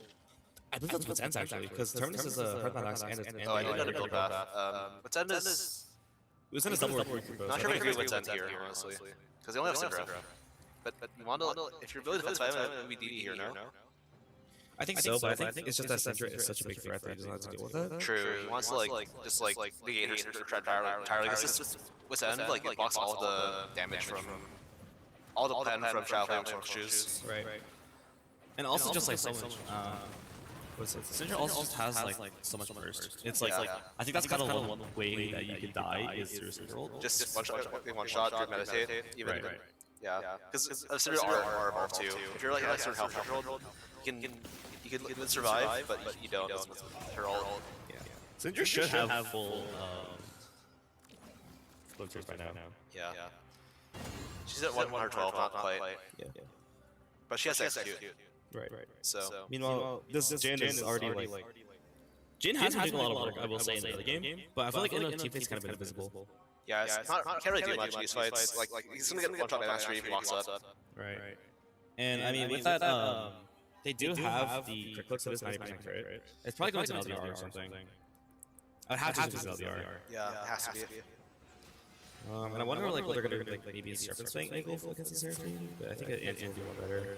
B: I believe that's what's ends actually, because Terminus is a hard max and it's.
C: Oh, I didn't know to build that. What's end is.
B: It was in a double.
C: Not sure if I agree with what's end here, honestly. Because they only have Syndra. But you want to, if you're building defense 5, it would be DD here, no?
B: I think so, but I think it's just that Syndra is such a big threat that he doesn't have to deal with it.
C: True. He wants to just negate her Syndra entirely. Because with end, it blocks all the damage from all the pen from Shadow Flame shoes.
B: Right. And also just so much. Syndra also just has so much burst. It's I think that's kind of one way that you can die is through Syndra.
C: Just one shot, do meditate, even. Yeah, because Syndra are evolved too. If you're a certain health threshold, you can survive, but you don't. Her ult.
B: Yeah. Syndra should have full floaters by now.
C: Yeah. She's at 112, not quite.
B: Yeah.
C: But she has to execute.
B: Right.
C: So
B: meanwhile, this Jin is already Jin has been doing a lot of work, I will say, in the early game, but I feel like in the team phase kind of been invisible.
C: Yeah, can't really do much in these fights. He's gonna get one shot by mastery if he walks up.
B: Right. And I mean, with that, they do have the crit clicks, so it's 90% crit. It's probably going to LDR or something. I would have to use LDR.
C: Yeah, it has to be.
B: And I wonder what they're gonna do, maybe a Serpent Swing angle against the Seraphine, but I think it will be more better.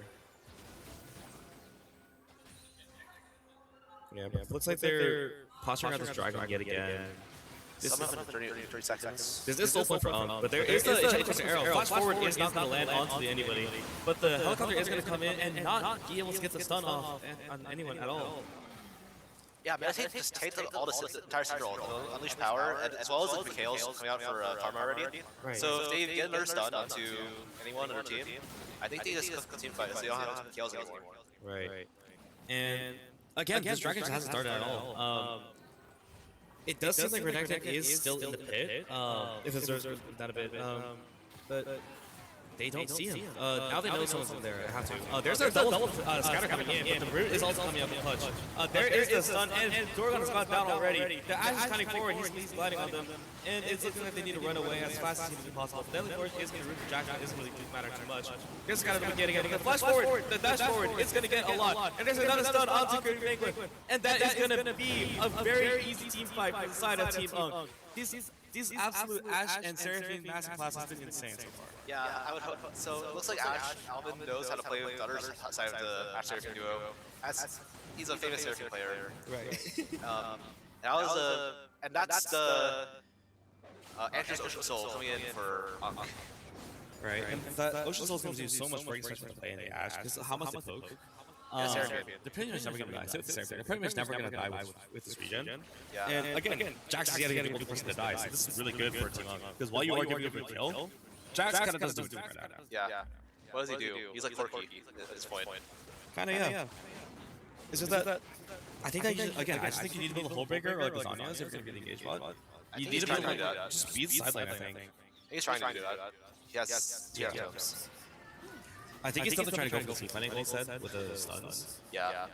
B: Yeah, but it looks like they're posturing out this dragon yet again.
C: Some of them 30 seconds.
B: There's this soul point for but there is the enchanted arrow. Flash forward is not going to land onto anybody, but the helicopter is going to come in and not be able to get the stun off on anyone at all.
C: Yeah, but I think just take all the entire Syndra ult, unleash power, as well as the Mikhail's coming out for Karma already.
B: Right.
C: So if they get another stun onto anyone on their team, I think they just cook the team fight, so they don't have Mikhail's anymore.
B: Right. And again, this dragon just hasn't started at all. It does seem like Redacted is still in the pit, if it's that a bit, but they don't see him. Now they know someone's in there. They have to. There's a double scatter coming in, but the root is also coming up in clutch. There is the stun, and Dorgon has gone down already. The Ash is coming forward, he's gliding on them, and it's looking like they need to run away as fast as humanly possible. The deadly force is going to root the Jackson, isn't really matter too much. This is kind of getting it. The flash forward, the dash forward, it's going to get a lot. And there's another stun onto Curry Banquet, and that is going to be a very easy team fight for the side of Team Unk. These absolute Ash and Seraphine masterclass has been insane so far.
C: Yeah, I would hope. So it looks like Ash Alvin knows how to play with the other side of the Ash Seraphine duo. He's a famous Seraphine player.
B: Right.
C: And that's the Andrew's Ocean Soul coming in for Unk.
B: Right. And that Ocean Soul is going to do so much work, especially to play in the Ash, because how much they poke. They're pretty much never going to die. They're pretty much never going to die with this regen.
C: Yeah.
B: And again, Jax is the other good person to die, so this is really good for Team Unk. Because while you are giving him a kill, Jax kind of does do right now.
C: Yeah. What does he do? He's like Forky at this point.
B: Kind of, yeah. It's just that I think that I just think you need to build a Hullbreaker or like Lasagnas if you're going to be the engaged bot. You need to build just speed sideline, I think.
C: He's trying to do that. He has TFTs.
B: I think he's definitely trying to go for the sequencing, like said, with the stuns.
C: Yeah.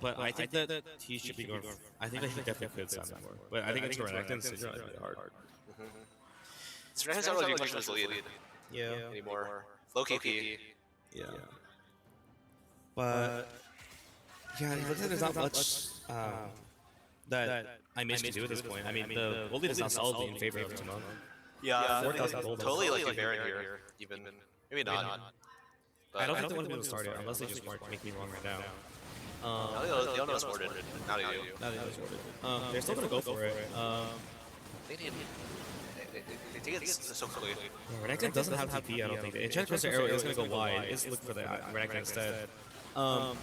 B: But I think that he should be going for, I think that he definitely could stun more. But I think it's Renekton and Syndra is really hard.
C: Syndra doesn't really do much of his lead
B: anymore.
C: Low KP.
B: Yeah. But yeah, it looks like there's not much that I missed to do at this point. I mean, the gold lead is not solidly in favor of Team Unk.
C: Yeah, totally like a Baron here, even. Maybe not.
B: I don't think they want to be able to start it unless they just weren't making wrong right now.
C: They don't know it's warded. Now they do.
B: Now they know it's warded. They're still going to go for it.
C: They take it so quickly.
B: Renekton doesn't have TP, I don't think. The Enchanted Crystal Arrow is going to go wide. It's look for the Renekton instead. But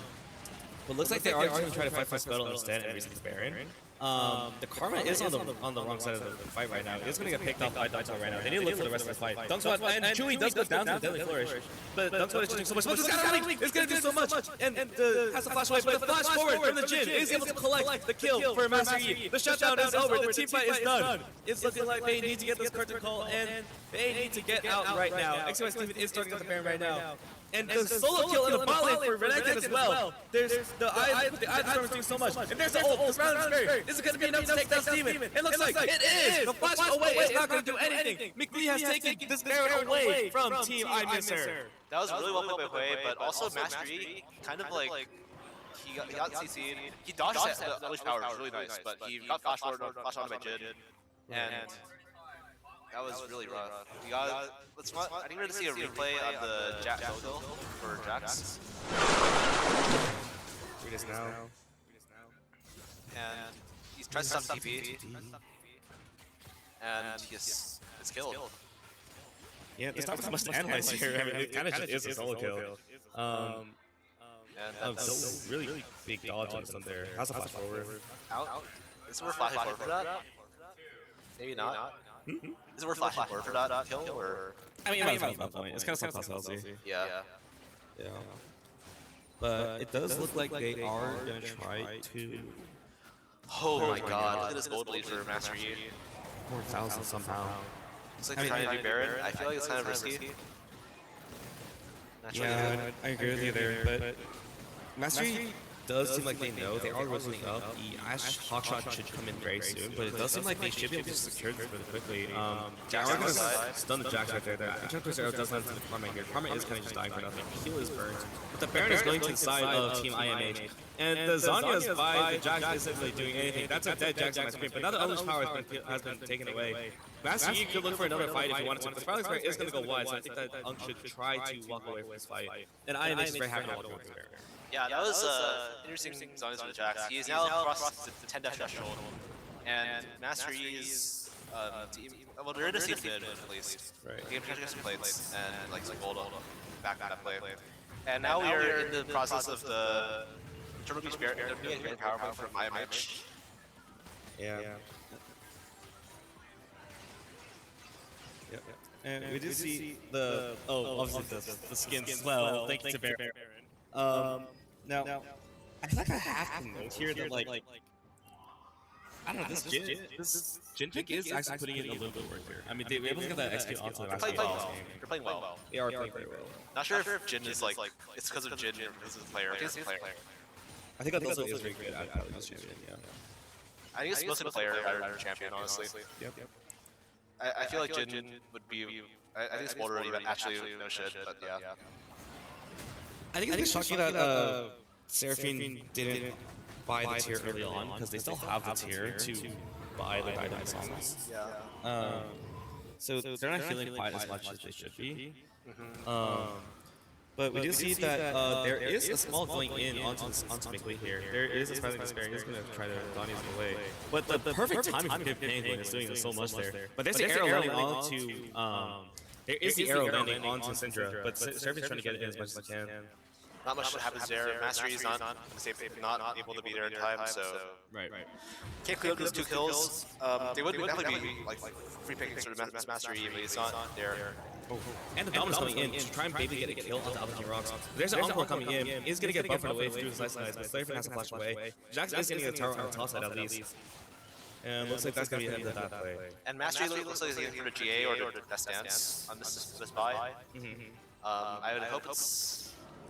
B: looks like they are going to try to fight for Scuttle instead and reason Baron. The Karma is on the wrong side of the fight right now. It's gonna get picked off by Dunk's right now. They need to look for the rest of the fight. Dunk's and Chewy does go down to the Deadly Flourish, but Dunk's is doing so much. This guy's it's gonna do so much, and has to flash away. But the flash forward from the Jin is able to collect the kill for Master Yi. The shutdown is over. The team fight is done. It's looking like they need to get this curtain call, and they need to get out right now. XOS Steven is starting at the Baron right now. And the solo kill in the bot lane for Renekton as well. There's the eye is doing so much. And there's the ult. This round is very. Is it going to be enough to take down Steven? It looks like it is. The flash away is not going to do anything. McLee has taken this Baron away from Team I Miss Her.
C: That was really well played by Hui, but also Master Yi kind of like he got CC'd. He dodged the Unleash power, which was really nice, but he got flash forward, flash on by Jin, and that was really rough. You got. I think we're gonna see a replay on the Jax solo for Jax.
B: Read us now.
C: And he's trying to stun TP, and he's killed.
B: Yeah, there's not much to analyze here. I mean, it kind of just is a solo kill. So really big dodge on something there. How's the flash forward?
C: Out. Is it worth flashing forward for that? Maybe not. Is it worth flashing forward for that kill, or?
B: I mean, it's not point. It's kind of some possibility.
C: Yeah.
B: But it does look like they are gonna try to.
C: Oh my god! Look at this gold lead for Master Yi.
B: 4,000 somehow.
C: It's like trying to do Baron. I feel like it's kind of risky.
B: Yeah, I agree with you there, but Master Yi does seem like they know they are rolling up. The Ashe Hawkshot should come in very soon, but it does seem like they should be able to secure this really quickly. They are going to stun the Jax right there. The Enchantress Arrow does land to the Karma here. Karma is kind of just dying for nothing. The heal is burned, but the Baron is going to the side of Team IMH. And the Zanya's by the Jax isn't really doing anything. That's a dead Jax on my screen, but now the Unleashed power has been taken away. Master Yi could look for another fight if he wanted to, but the Sprouting Spear is going to go wide, so I think that Unk should try to walk away from this fight. And IMH is very happy to walk away from this.
C: Yeah, that was interesting Zanya's for the Jax. He is now across the 10 death threshold, and Master Yi's well, they're in a safe mid at least.
B: Right.
C: He can get some plates and like some gold back play. And now we are in the process of the Turtle Beach Spirit power play from IMH.
B: Yeah. And we did see the obviously the skins as well. Thank you to Baron. Now I feel like I have to note here that like I don't know, this Jin pick is actually putting in a little bit of work here. I mean, they were able to get that XP onto the last game.
C: They're playing well.
B: They are playing very well.
C: Not sure if Jin is like it's because of Jin or because of the player. I think it's the player.
B: I think that also is very good at probably this champion. Yeah.
C: I think it's mostly the player rather than champion, honestly.
B: Yep.
C: I feel like Jin would be. I think it's Boulder already actually no shit, but yeah.
B: I think it's shocking that Seraphine didn't buy the tier early on, because they still have the tier to buy the Dynamite songs.
C: Yeah.
B: So they're not healing quite as much as they should be. But we do see that there is a small going in onto McLee here. There is a Sprouting Despair. He's going to try to Donnie's away. But the perfect timing for Pip Penguin is doing so much there. But there's the arrow landing onto... there is the arrow landing onto Syndra, but Seraphine's trying to get it in as much as he can.
C: Not much happens there. Master Yi's not able to be there in time, so
B: right.
C: Can't clean up those 2 kills. They would definitely be like free picking sort of Master Yi, but he's not there.
B: And the Dominus coming in to try and maybe get a kill onto Alpha Rocks. There's an Encore coming in. He's going to get buffered away through his last nice, but Slayerfin has to flash away. Jax is getting a tower on the top side at least. And looks like that's going to be the end of that play.
C: And Master Yi looks like he's going for a GA or the Best Dance on this buy. I would hope it's...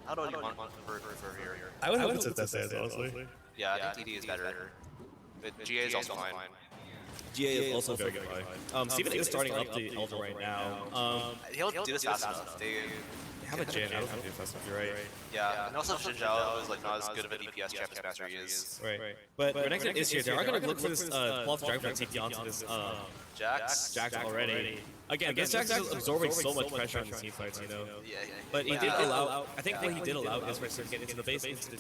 C: How do you want for here?
B: I would hope it's a Death Dance, honestly.
C: Yeah, I think DD is better. But GA is also fine.
B: GA is also very good. Steven is starting up the Elder right now.
C: He'll do this fast enough. They
B: have a Jin. I don't think do fast enough. You're right.
C: Yeah, and also Xin Zhao is like not as good of a DPS champ as Master Yi is.
B: Right. But Renekton is here. They are going to look for this pull-off Dragonfly TP onto this
C: Jax
B: already. Again, this Jax is absorbing so much pressure on the team fights, you know. But he did allow. I think what he did allow is for him to get into the base into the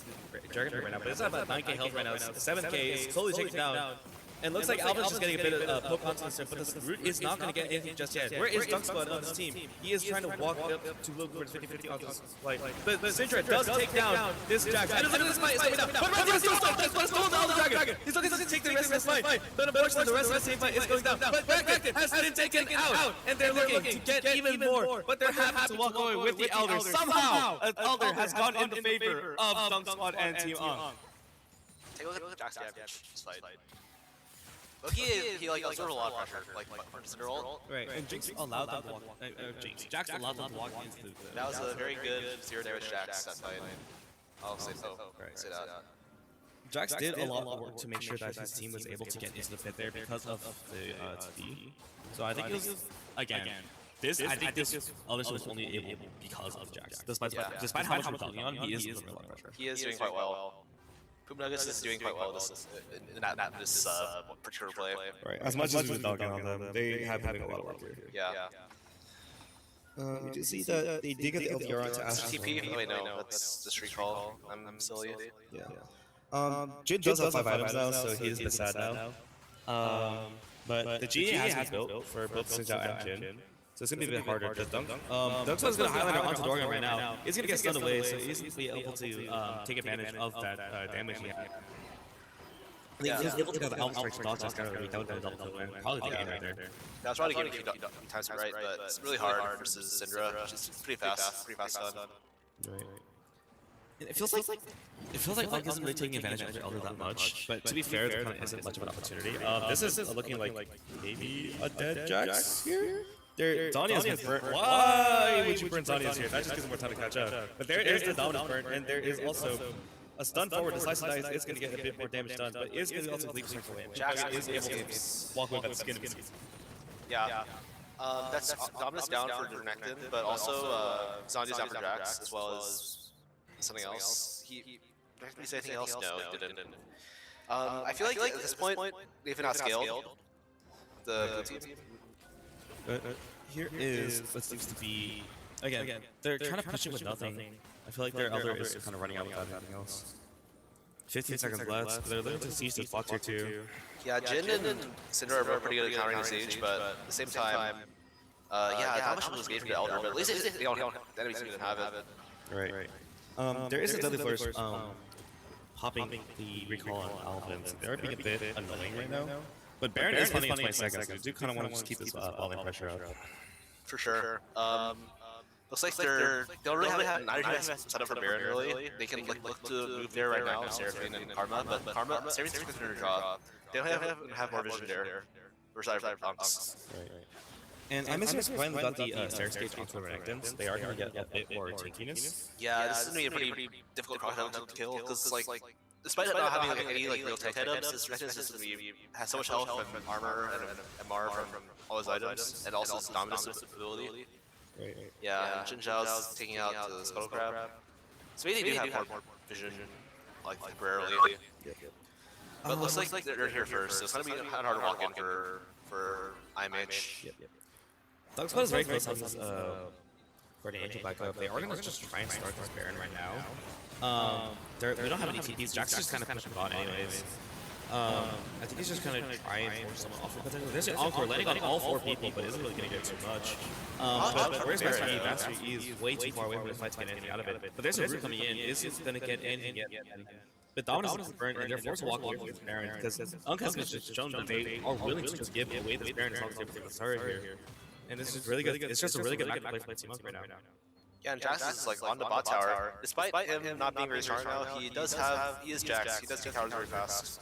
B: Dragonfly right now. But it's at about 9k health right now. 7k is slowly taken down. And looks like Alvin's just getting a bit of poke onto the surf, but this Root is not going to get anything just yet. Where is Dunk Squad on this team? He is trying to walk up to look for 50-50 onto this flight. But Syndra does take down this Jax. And look at this fight, it's coming down. But Red still stopped. That's what's going down the Dragon. He's looking to take the rest of this fight. But unfortunately, the rest of the same fight is going down. But Vector has been taken out. And they're looking to get even more. But they're happy to walk away with the Elder. Somehow, an Elder has gone in favor of Dunk Squad and Team On.
C: Take a look at Jack's damage this fight. Look, he like absorbed a lot of pressure, like from Cinder ult.
B: Right, and Jinx allowed them to walk. Jax allowed them to walk into the.
C: That was a very good zero damage Jax that fight. I'll say so. Right, say that.
B: Jax did a lot of work to make sure that his team was able to get into the pit there because of the TD. So I think it was again. I think this Elder was only able because of Jax. Despite how much we're talking on, he is under a lot of pressure.
C: He is doing quite well. Poop Nuggets is doing quite well in this particular play.
B: Right. As much as we're dogging on them, they have been doing a lot of work here.
C: Yeah.
B: We did see that they did get the LPR to ask
C: TP. Oh wait, no, that's the streak call. I'm silly.
B: Yeah. Jin does have 5 items now, so he is a bit sad now. But the GA has built for both Sinjao and Jin. So it's going to be a bit harder to dunk. Dunk is going to highlight onto Dorian right now. He's going to get stunned away, so he's going to be able to take advantage of that damage he had. He was able to get the Elm Strike dodge just kind of without the double kill win. Probably the game right there.
C: Yeah, I was trying to get a few times right, but it's really hard versus Syndra. She's pretty fast stun.
B: Right. It feels like Unk isn't really taking advantage of their Elder that much, but to be fair, there kind of isn't much of an opportunity. This is looking like maybe a dead Jax here? Zhonya's been burnt. Why would you burn Zhonya's here? That just gives him more time to catch up. But there is the dominant burn, and there is also a stun forward. The slice of dice is going to get a bit more damage done, but is going to also leave strength away. Jax is able to walk away by the skin of his teeth.
C: Yeah. That's Dominus down for Renekton, but also Zhonya's down for Jax, as well as something else. Did he say anything else? No, he didn't. I feel like at this point, they've not scaled the team.
B: Here is what seems to be again. They're kind of pushing with nothing. I feel like their Elder is kind of running out without anything else. 15 seconds left. They're looking to siege the spot here too.
C: Yeah, Jin and Syndra are pretty good at countering the siege, but at the same time, not much was made for the Elder, but at least they don't the enemies don't even have it.
B: Right. There is a Deadly Flourish popping the recall on Alvin. So they're being a bit annoying right now. But Baron is funding in 20 seconds, so we do kind of want to just keep this balling pressure up.
C: For sure. Looks like they don't really have neither set up for Baron really. They can look to move there right now, Seraphine and Karma, but Seraphine's going to draw. They don't have more vision there. Versus Punks.
B: Right. And I'm assuming when we got the Stair Stage onto the Renekton, they are going to get a bit more tankiness.
C: Yeah, this is going to be a pretty difficult crocodile to kill, because despite not having any real tank items, this Renekton system has so much health and armor and MR from all his items, and also his dominance ability.
B: Right.
C: Yeah, and Jin Zhao's taking out the Scuttle Crab. So maybe they do have more vision, temporarily. But it looks like they're here first, so it's going to be kind of hard to walk in for IMH.
B: Dunk Squad is very close on this Guardian Angel backup. They are going to just try and start this Baron right now. We don't have any TPs. Jax is just kind of pushing bot anyways. I think he's just kind of trying to force someone off. There's an Encore landing on all 4 people, but isn't really going to get too much. But where's Master E? Master E is way too far away from the fight to get anything out of it. But there's a Root coming in. Is going to get in and get anything. But Dominus is burnt, and they're forced to walk away from this Baron because Unk has just shown that they are willing to just give away this Baron as long as they're able to start here. And this is really good. It's just a really good play for Team Unk right now.
C: Yeah, and Jax is on the bot tower. Despite him not being very strong now, he is Jax. He does take towers very fast.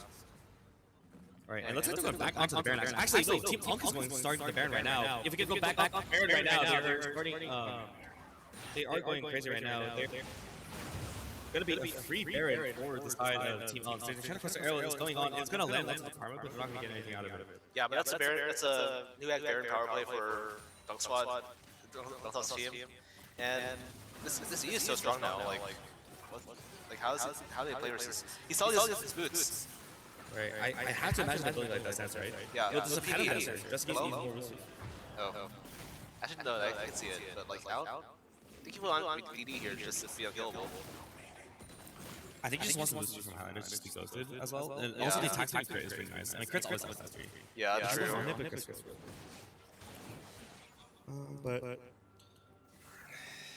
B: Right, and it looks like they're going back onto the Baron. Actually, no, Team Unk is going to start the Baron right now. If we could go back on the Baron right now, they are going crazy right now. They're going to be a free Baron for the side of Team Unk. So they're trying to press the arrow that's going on. It's going to land onto the Karma, but they're not going to get anything out of it.
C: Yeah, but that's a Baron. That's a new act Baron power play for Dunk Squad, Dunk's team. And this E is so strong now. How do they play versus? He saw his boots.
B: Right, I have to imagine they're building like that sense, right?
C: Yeah,
B: it'll just have that sense. Just give even more risky.
C: Oh, actually no, I can see it, but I think he will on PD here just to be unkillable.
B: I think he just wants to lose from Highlanders just to be ghosted as well. And also the attack time crit is pretty nice. I mean, crit's always nice last 3.
C: Yeah, that's true.
B: But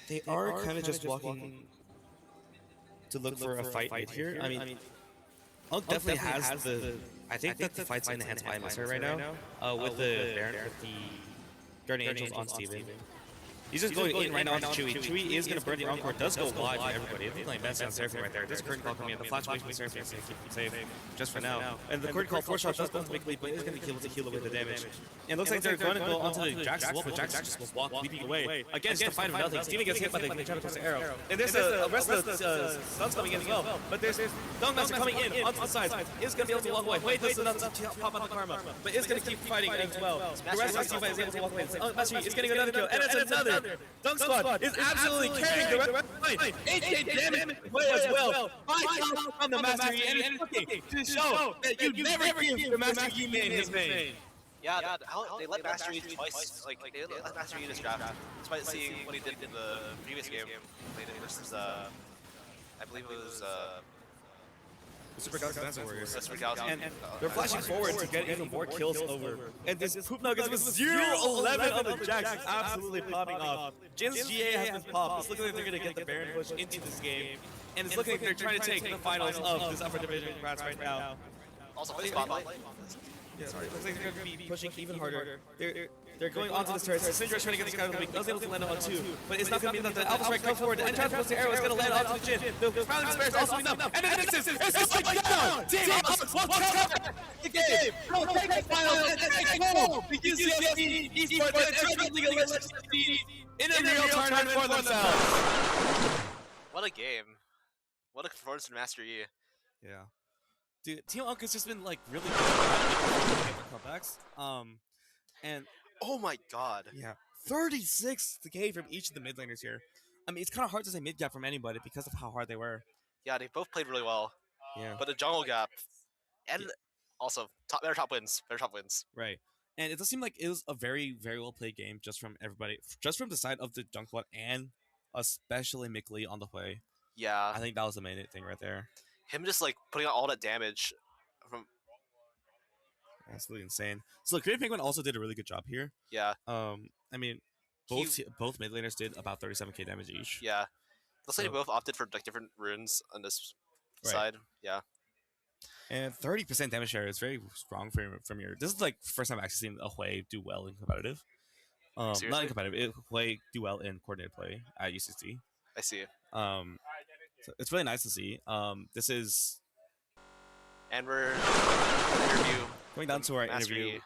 B: they are kind of just walking to look for a fight right here. I mean, Unk definitely has the. I think that the fight's in the hands of Emissary right now. With the Baron, with the Guardian Angels on Steven. He's just going in right now into Chewy. Chewy is going to burn the Encore. Does go wide for everybody. He's playing best on Seraphim right there. There's a curtain call coming in. The flash away from Seraphim is going to keep him safe just for now. And the curtain call 4 shot does go to make lead, but is going to be able to heal away the damage. And it looks like they're going to go onto the Jax as well, but Jax just will walk leaping away. Again, just a fight of nothing. Steven gets hit by the Shadow Toss arrow. And there's a rest of the stuns coming in as well. But there's Dunk Master coming in onto the sides. Is going to be able to walk away. Wait, does not pop out the Karma. But is going to keep fighting as well. The rest of the team is able to walk away. Master is getting another kill. And it's another. Dunk Squad is absolutely carrying the rest of the fight. 8k damage play as well. 5 kills from the Master Yi, and it's looking to show that you never give the Master Yi main his main.
C: Yeah, they let Master Yi twice. Like they let Master Yi this draft, despite seeing what he did in the previous game. Played it versus I believe it was
B: The Super Galaxy Dance Warriors.
C: Super Galaxy.
B: And they're flashing forward to get even more kills over. And this Poop Nuggets with 0-11 on the Jax is absolutely popping off. Jin's GA has been popped. It's looking like they're going to get the Baron push into this game. And it's looking like they're trying to take the finals of this upper division class right now.
C: Also, play spotlight.
B: Yeah, sorry. It looks like they're going to be pushing even harder. They're going onto this turret. Syndra's trying to get this guy on the weak. Does able to land on 2, but it's not going to mean that the Alpha Strike comes forward. The Enchant Plus arrow is going to land onto the chin. The Smiling Despair is also enough. And then this is like down. Team Alex, what's up? The game. Go take the finals and take home. The UCSD Esports and Triton League of Legends in a real tournament for themselves.
C: What a game. What a performance from Master Yi.
B: Yeah. Dude, Team Unk has just been like really good at comebacks. And
C: oh my god.
B: Yeah. 36k from each of the mid laners here. I mean, it's kind of hard to say mid gap from anybody because of how hard they were.
C: Yeah, they both played really well.
B: Yeah.
C: But the jungle gap, and also better top wins.
B: Right. And it does seem like it was a very, very well played game just from everybody, just from the side of the Dunk Squad and especially McLee on the play.
C: Yeah.
B: I think that was the main thing right there.
C: Him just like putting out all that damage from.
B: Absolutely insane. So Creative Penguin also did a really good job here.
C: Yeah.
B: I mean, both mid laners did about 37k damage each.
C: Yeah. Looks like they both opted for like different runes on this side. Yeah.
B: And 30% damage share is very strong from your. This is like first time I've actually seen a Hui do well in competitive. Not in competitive. Hui do well in coordinated play at UCSD.
C: I see.
B: So it's really nice to see. This is.
C: And we're interview.
B: Going down to our interview.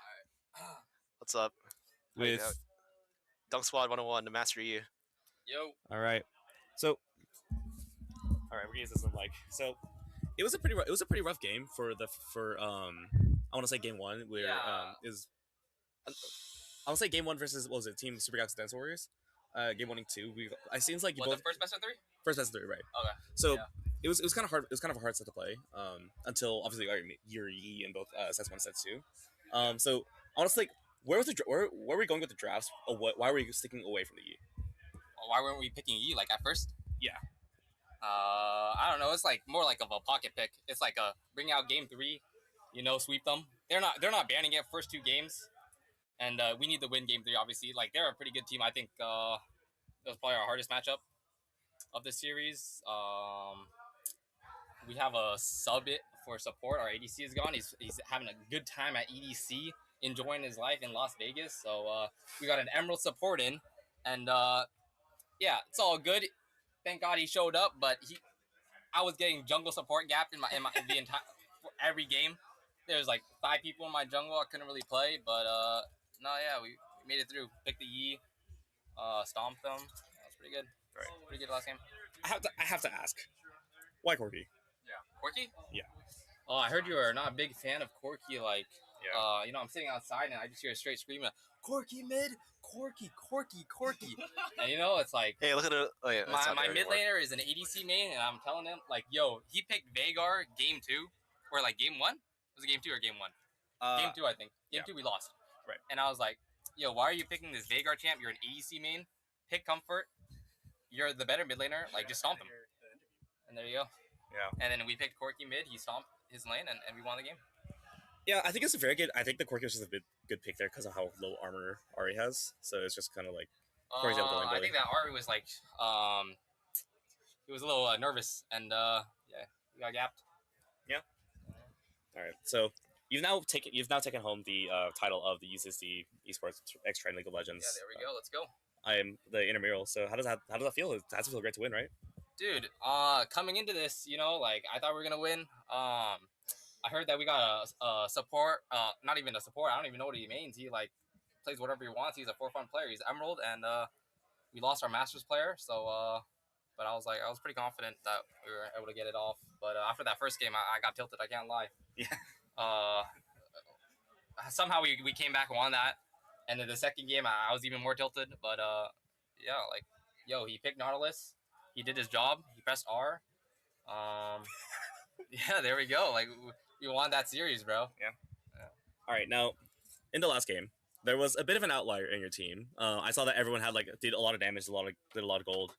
C: What's up?
B: With
C: Dunk Squad 101 to Master Yi.
H: Yo.
B: All right. So. All right, we're gonna use this one mic. So, it was a pretty rough game for I want to say game 1 where I want to say game 1 versus what was it, Team Super Galaxy Dance Warriors. Game 1 and 2. It seems like you both
H: the first best of 3.
B: First best of 3, right?
H: Okay.
B: So. Yeah. It was kind of hard. It was kind of a hard set to play until obviously Yuri in both sets 1 and sets 2. So honestly, where were we going with the drafts? Why were you sticking away from the Yi?
H: Well, why weren't we picking Yi like at first?
B: Yeah.
H: I don't know. It's like more like of a pocket pick. It's like bring out game 3, sweep them. They're not banning it first 2 games, and we need to win game 3. Obviously, like they're a pretty good team. I think that was probably our hardest matchup of the series. We have a sub it for support. Our ADC is gone. He's having a good time at EDC, enjoying his life in Las Vegas. So we got an Emerald support in, and yeah, it's all good. Thank God he showed up, but I was getting jungle support gapped in the entire every game. There's like 5 people in my jungle. I couldn't really play, but no, yeah, we made it through. Picked the Yi, stomped them. That was pretty good.
B: Right.
H: Pretty good last game.
B: I have to ask, why Corky?
H: Corky?
B: Yeah.
H: Oh, I heard you are not a big fan of Corky. Like, I'm sitting outside and I just hear a straight scream, Corky mid, Corky. And it's like,
C: hey, look at it. Oh, yeah,
H: my mid laner is an ADC main, and I'm telling him, like, yo, he picked Veigar game 2, or like game 1? Was it game 2 or game 1? Game 2, I think. Game 2, we lost.
B: Right.
H: And I was like, yo, why are you picking this Veigar champ? You're an ADC main. Pick Comfort. You're the better mid laner. Like, just stomp him. And there you go.
B: Yeah.
H: And then we picked Corky mid. He stomped his lane, and we won the game.
B: Yeah, I think it's a very good. I think the Corki was just a good pick there because of how low armor Ari has. So it's just kind of like. Corki's able to lane
H: I
B: Billy.
H: think that Ari was like, he was a little nervous, and yeah, he got gapped.
B: Yeah. All right. So you've now taken home the title of the UCSD Esports X Triton League of Legends.
H: Yeah, there we go. Let's go.
B: I am the intramural. So how does that feel? It has to feel great to win, right?
H: Dude, coming into this, like I thought we were gonna win. I heard that we got a support. Not even a support. I don't even know what he means. He like plays whatever he wants. He's a 4-fun player. He's Emerald, and we lost our Masters player. So, but I was pretty confident that we were able to get it off. But after that first game, I got tilted. I can't lie.
B: Yeah.
H: Somehow we came back and won that, and then the second game I was even more tilted. But yeah, like he picked Nautilus. He did his job. He pressed R. Yeah, there we go. Like we won that series, bro.
B: Yeah. All right, now in the last game, there was a bit of an outlier in your team. I saw that everyone had did a lot of damage, did a lot of gold,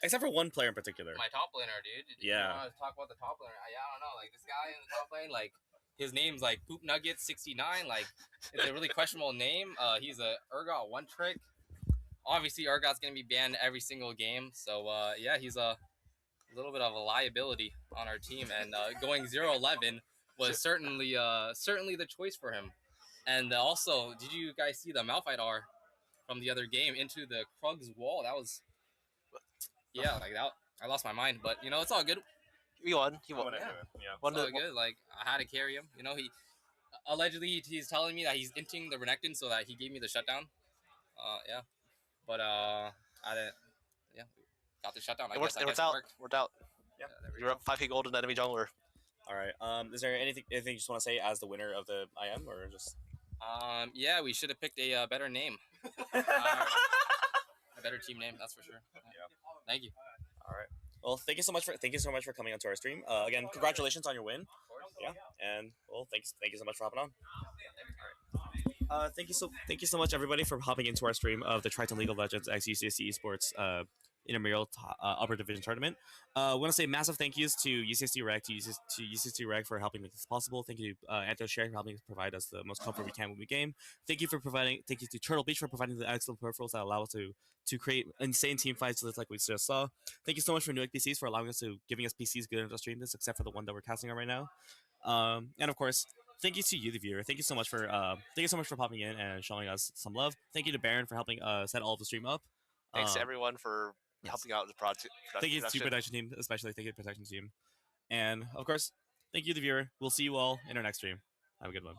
B: except for one player in particular.
H: My top laner, dude.
B: Yeah.
H: You want to talk about the top laner? Yeah, I don't know. Like this guy in the top lane, like his name's like Poop Nugget 69. Like it's a really questionable name. He's a Urgot one trick. Obviously, Urgot's gonna be banned every single game. So yeah, he's a little bit of a liability on our team, and going 0-11 was certainly the choice for him. And also, did you guys see the Malphite R from the other game into the Krug's wall? That was, yeah, like that. I lost my mind, but it's all good.
C: He won. He won.
H: Yeah,
C: Won
H: it's all good. Like I had to carry him. He allegedly he's telling me that he's inting the Renekton so that he gave me the shutdown. Yeah, but I didn't. Yeah, got the shutdown.
C: It worked out. Worked out.
B: Yeah,
C: you're up 5k gold in enemy jungler.
B: All right. Is there anything you just want to say as the winner of the IM, or just?
H: Yeah, we should have picked a better name. A better team name, that's for sure. Yeah. Thank you.
B: All right. Well, thank you so much for coming onto our stream. Again, congratulations on your win. Yeah, and well, thank you so much for hopping on. Thank you so much everybody for hopping into our stream of the Triton League of Legends X UCSD Esports intramural upper division tournament. I want to say massive thank yous to UCSD Rec, to UCSD Rec for helping make this possible. Thank you to Anto Share for helping provide us the most comfort we can when we game. Thank you to Turtle Beach for providing the excellent peripherals that allow us to create insane team fights like we just saw. Thank you so much for Newick PCs for allowing us to giving us PCs good enough to stream this, except for the one that we're casting on right now. And of course, thank you to you, the viewer. Thank you so much for popping in and showing us some love. Thank you to Baron for helping set all of the stream up.
C: Thanks to everyone for helping out with the project.
B: Thank you to the production team, especially thank you to the production team. And of course, thank you, the viewer. We'll see you all in our next stream. Have a good one.